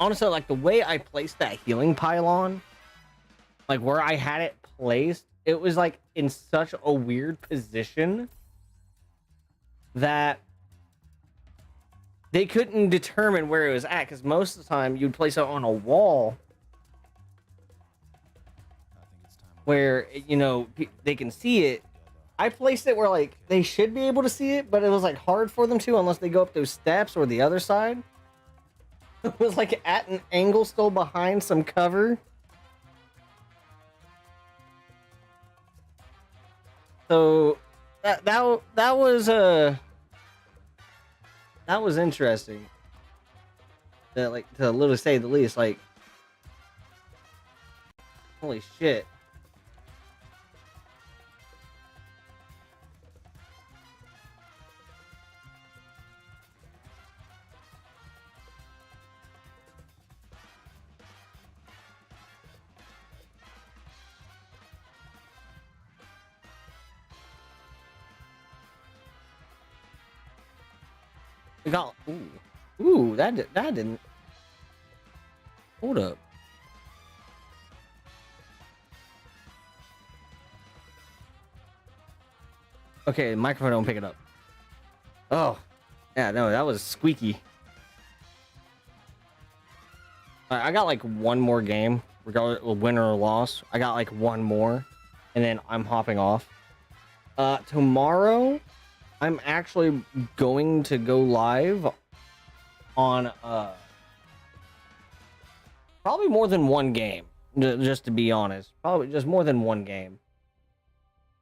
Honestly, like the way I placed that healing pylon, like where I had it placed, it was like in such a weird position that they couldn't determine where it was at, because most of the time you'd place it on a wall where, you know, they can see it, I placed it where like they should be able to see it, but it was like hard for them to unless they go up those steps or the other side. It was like at an angle still behind some cover. So that was interesting. That like to literally say the least, like holy shit. We got ooh, that didn't. Hold up. Okay, the microphone don't pick it up. Oh, yeah, no, that was squeaky. I got like one more game, regardless of win or loss. I got like one more, and then I'm hopping off. Tomorrow, I'm actually going to go live on probably more than one game. Just to be honest, probably just more than one game.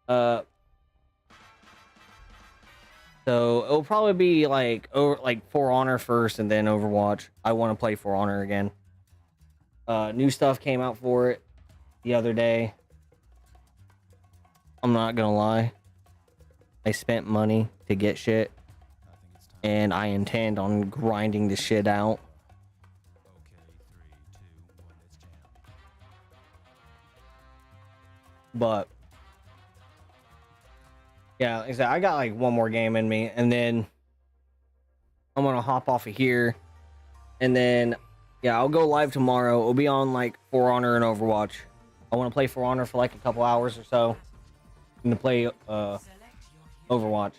So it'll probably be like For Honor first, and then Overwatch. I want to play For Honor again. New stuff came out for it the other day. I'm not gonna lie. I spent money to get shit, and I intend on grinding the shit out. But yeah, like I said, I got like one more game in me, and then I'm gonna hop off of here, and then yeah, I'll go live tomorrow. It'll be on like For Honor and Overwatch. I want to play For Honor for like a couple hours or so, and to play Overwatch.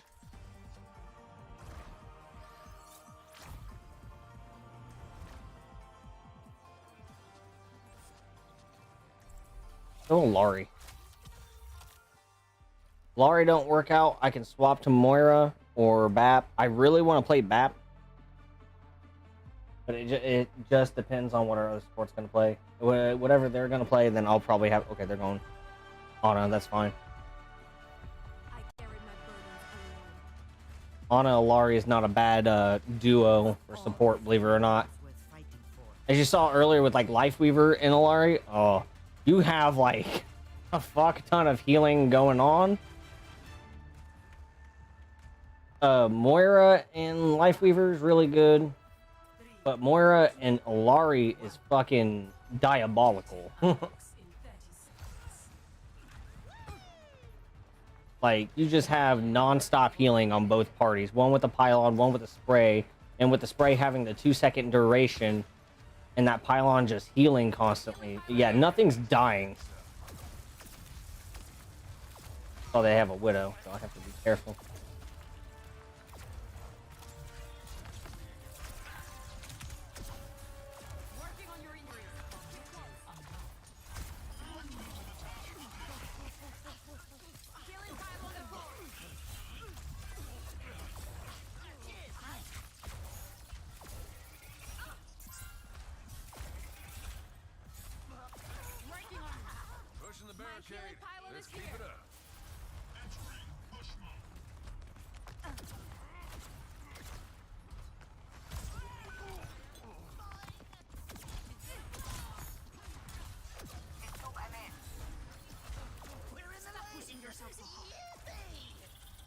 Oh, Laurie. Laurie don't work out. I can swap to Moira or BAP. I really want to play BAP, but it just depends on what our other support's going to play. Whatever they're going to play, then I'll probably have... Okay, they're going... Ana, that's fine. Ana and Laurie is not a bad duo for support, believe it or not. As you saw earlier with like Lifeweaver and Alari, oh, you have like a fuck ton of healing going on. Moira and Lifeweaver is really good, but Moira and Alari is fucking diabolical. Like, you just have non-stop healing on both parties. One with the pylon, one with the spray, and with the spray having the 2-second duration, and that pylon just healing constantly. Yeah, nothing's dying. Oh, they have a Widow, so I have to be careful.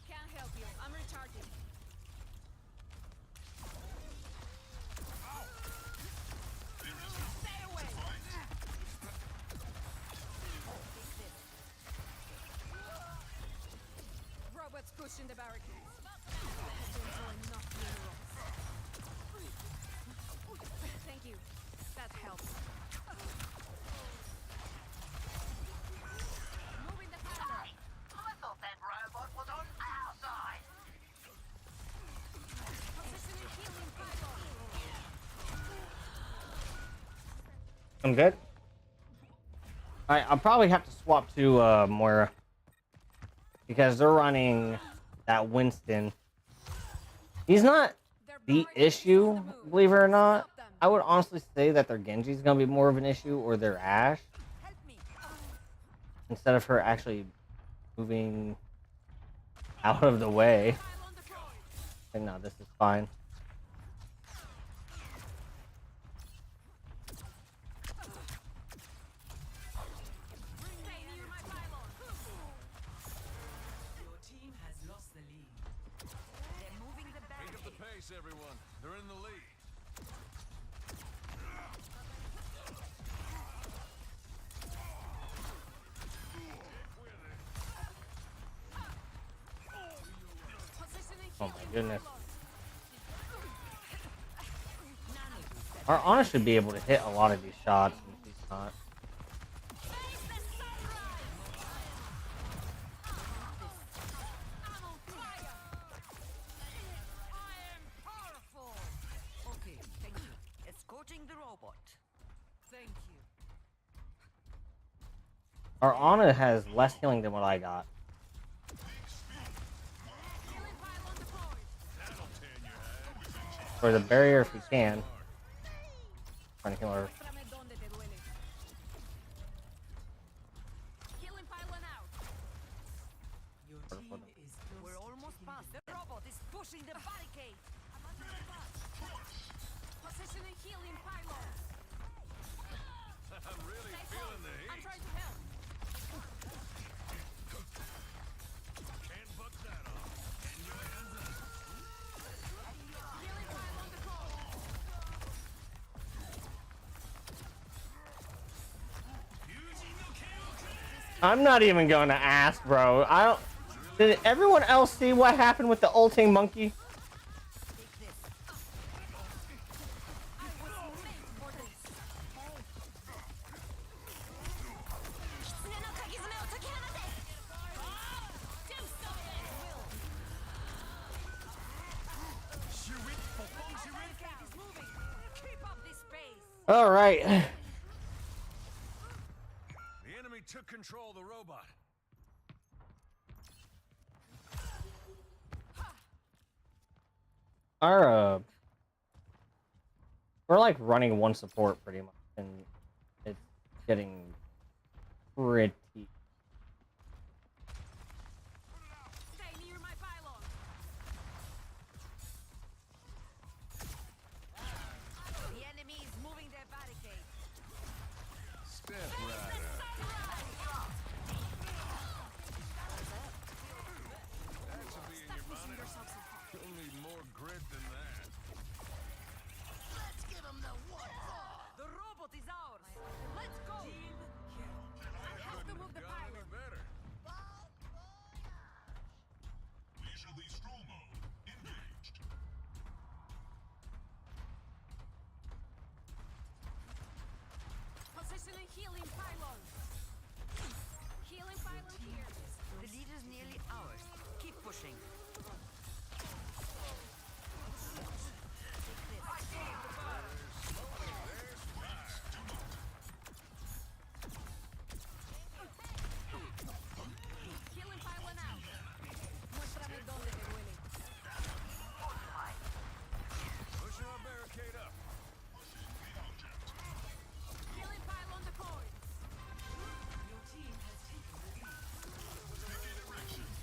Can't help you. I'm recharging. Stay away. Robots pushing the barricades. Thank you. That helps. Moving the camera. I thought that robot was on our side. Positioning healing pylon. I'm good. I'll probably have to swap to Moira. because they're running that Winston. He's not the issue, believe it or not. I would honestly say that their Genji's gonna be more of an issue, or their Ashe, instead of her actually moving out of the way. And no, this is fine. Everyone, they're in the lead. Oh my goodness. Our Ana should be able to hit a lot of these shots, and she's not. Okay, thank you. Escorting the robot. Thank you. Our Ana has less healing than what I got. For the barrier if we can. Trying to heal her. We're almost past. The robot is pushing the barricade. I'm under attack. Positioning healing pylon. I'm really feeling the heat. I'm trying to help. Can't buck that off. Get your hands up. Healing pylon the call. I'm not even going to ask, bro. I don't. Did everyone else see what happened with the ulting monkey? All right. The enemy took control of the robot. Our we're like running one support pretty much, and it's getting pretty. Stay near my pylon. The enemy is moving their barricade. Step right up. That should be in your monitor. You'll need more grit than that. Let's give him the what for. The robot is ours. Let's go. I have to move the pylon. Better. Leisurely stroll mode engaged. Positioning healing pylon. Healing pylon here. The lead is nearly ours. Keep pushing. Healing pylon out. Muéstrame dónde te duele. Pushing our barricade up. Healing pylon deployed. Your team has taken the lead.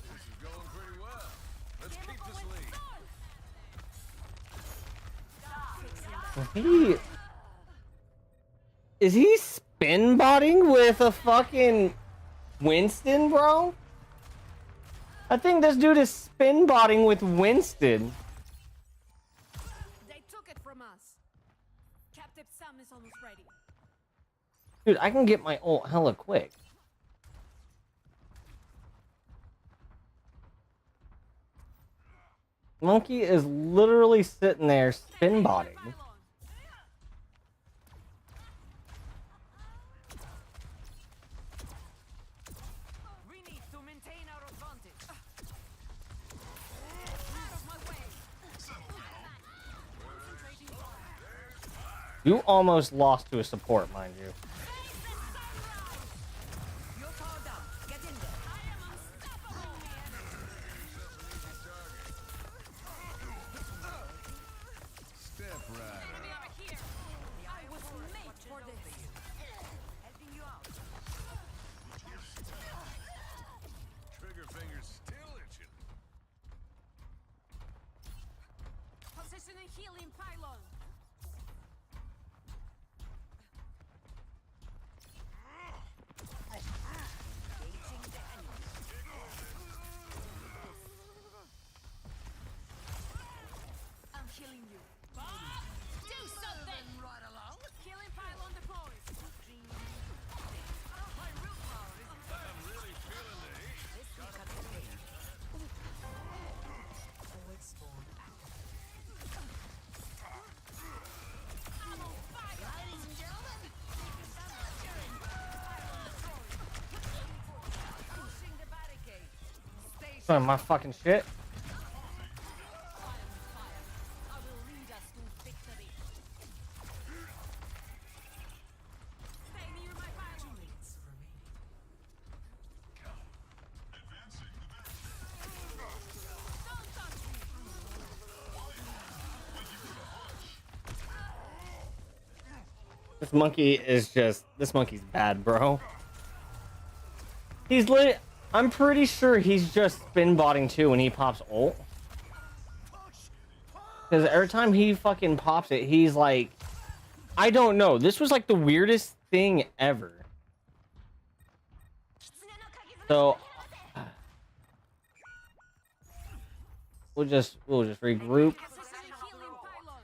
This is going pretty well. Let's keep this lead. Is he spin botting with a fucking Winston, bro? I think this dude is spin botting with Winston. They took it from us. Captain Sam is almost ready. Dude, I can get my ult hella quick. Monkey is literally sitting there spin botting. We need to maintain our advantage. Out of my way. Concentrating fire. You almost lost to a support, mind you. You're powered up. Get in there. I am unstoppable. Positioning healing pylon. Engaging the enemy. I'm healing you. Do something! Right along. Healing pylon deployed. My willpower is I'm really feeling the heat. This will cut the pain. Forward spawn activated. I'm on fire! Ladies and gentlemen, you're in. Pushing the barricade. Stay Oh, my fucking shit. I will lead us to victory. Stay near my pylon. 2 minutes remaining. Don't touch me. This monkey is just. This monkey's bad, bro. He's lit. I'm pretty sure he's just spin botting too when he pops ult. Because every time he fucking pops it, he's like, I don't know. This was like the weirdest thing ever. So we'll just regroup. Positioning healing pylon.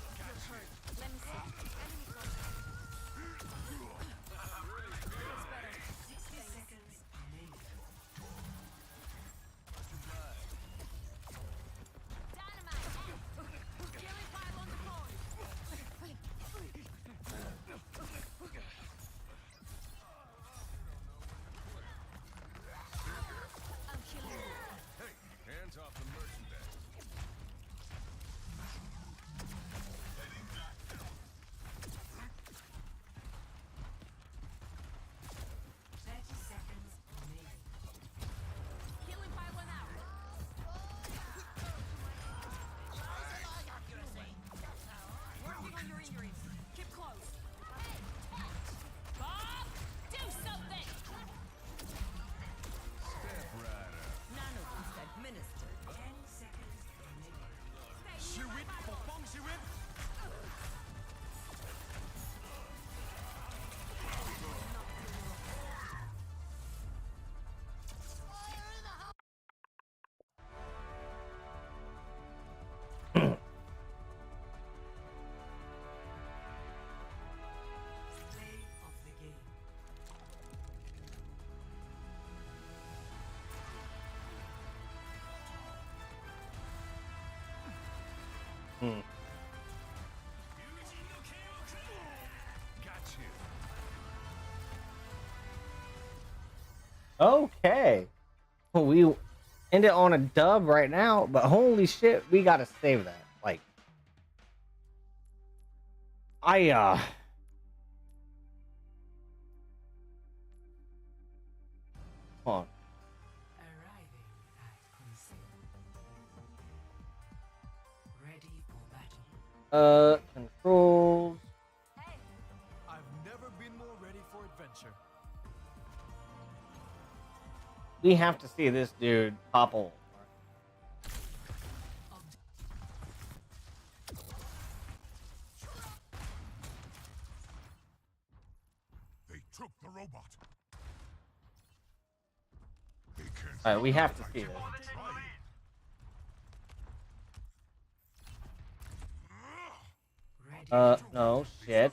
Let me see. Enemy contact. Feels better. 60 seconds remaining. Dynamite. Healing pylon deployed. I'm killing you. Hey, hands off the merchandise. Healing pylon out. Working on your injuries. Keep close. Bob, do something. Step right up. Nanoboost administered. 10 seconds remaining. Siwit, popong siwit. Play of the game. Hmm. Got you. Okay. Well, we end it on a dub right now, but holy shit, we gotta save that. Like, hold on. Arriving at conceal. Ready for battle. Controls. I've never been more ready for adventure. We have to see this dude pop ult. They took the robot. They can't. Alright, we have to see this. No, shit.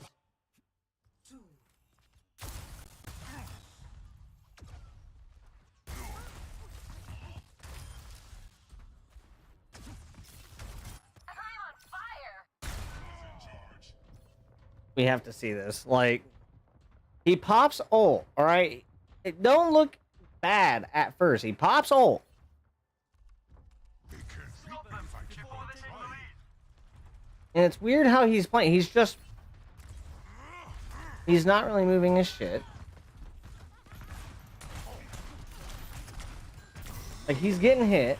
We have to see this. Like, he pops ult, alright? It don't look bad at first. He pops ult. And it's weird how he's playing. He's just... He's not really moving his shit. Like, he's getting hit.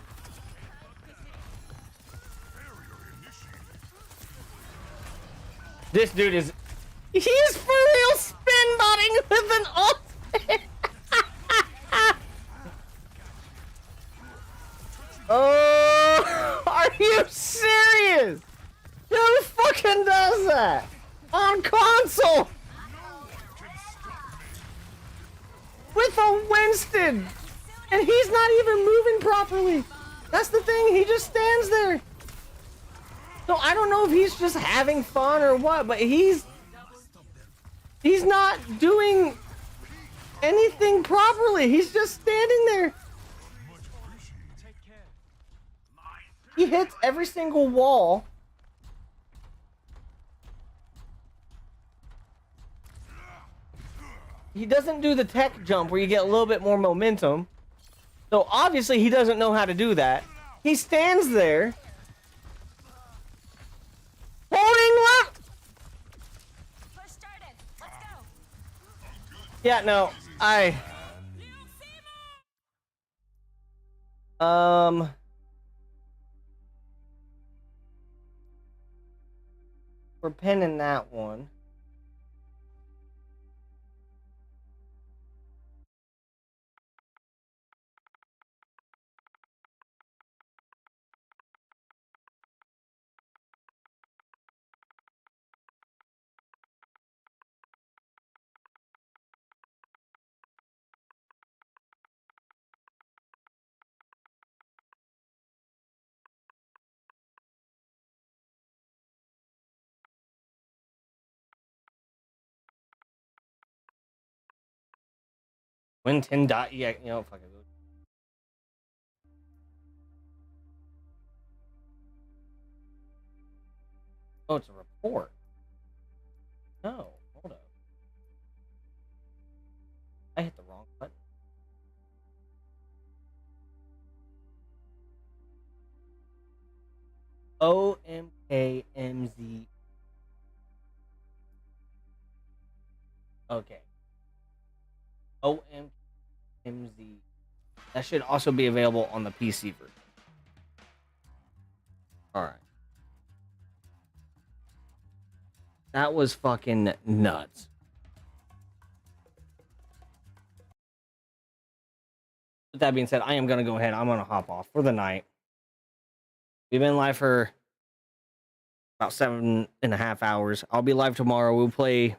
This dude is... He is for real spin botting with an ult. Oh, are you serious? Who fucking does that on console with a Winston, and he's not even moving properly? That's the thing. He just stands there. So I don't know if he's just having fun or what, but he's not doing anything properly. He's just standing there. He hits every single wall. He doesn't do the tech jump where you get a little bit more momentum. So obviously he doesn't know how to do that. He stands there. Holding left. Yeah, no. We're pinning that one. Win 10 dot, yeah, you know, fuck it. Oh, it's a report. No, hold up. I hit the wrong button. OMKMZ. Okay. OMKMZ. That should also be available on the PC version. Alright. That was fucking nuts. With that being said, I am going to go ahead. I'm going to hop off for the night. We've been live for about 7.5 hours. I'll be live tomorrow. We'll play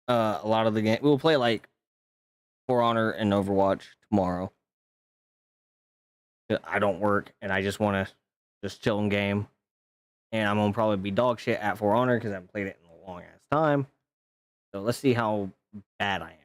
a lot of the game. We'll play like For Honor and Overwatch tomorrow. I don't work and I just want to just chill and game. And I'm going to probably be dog shit at For Honor because I haven't played it in a long ass time. So let's see how bad I am.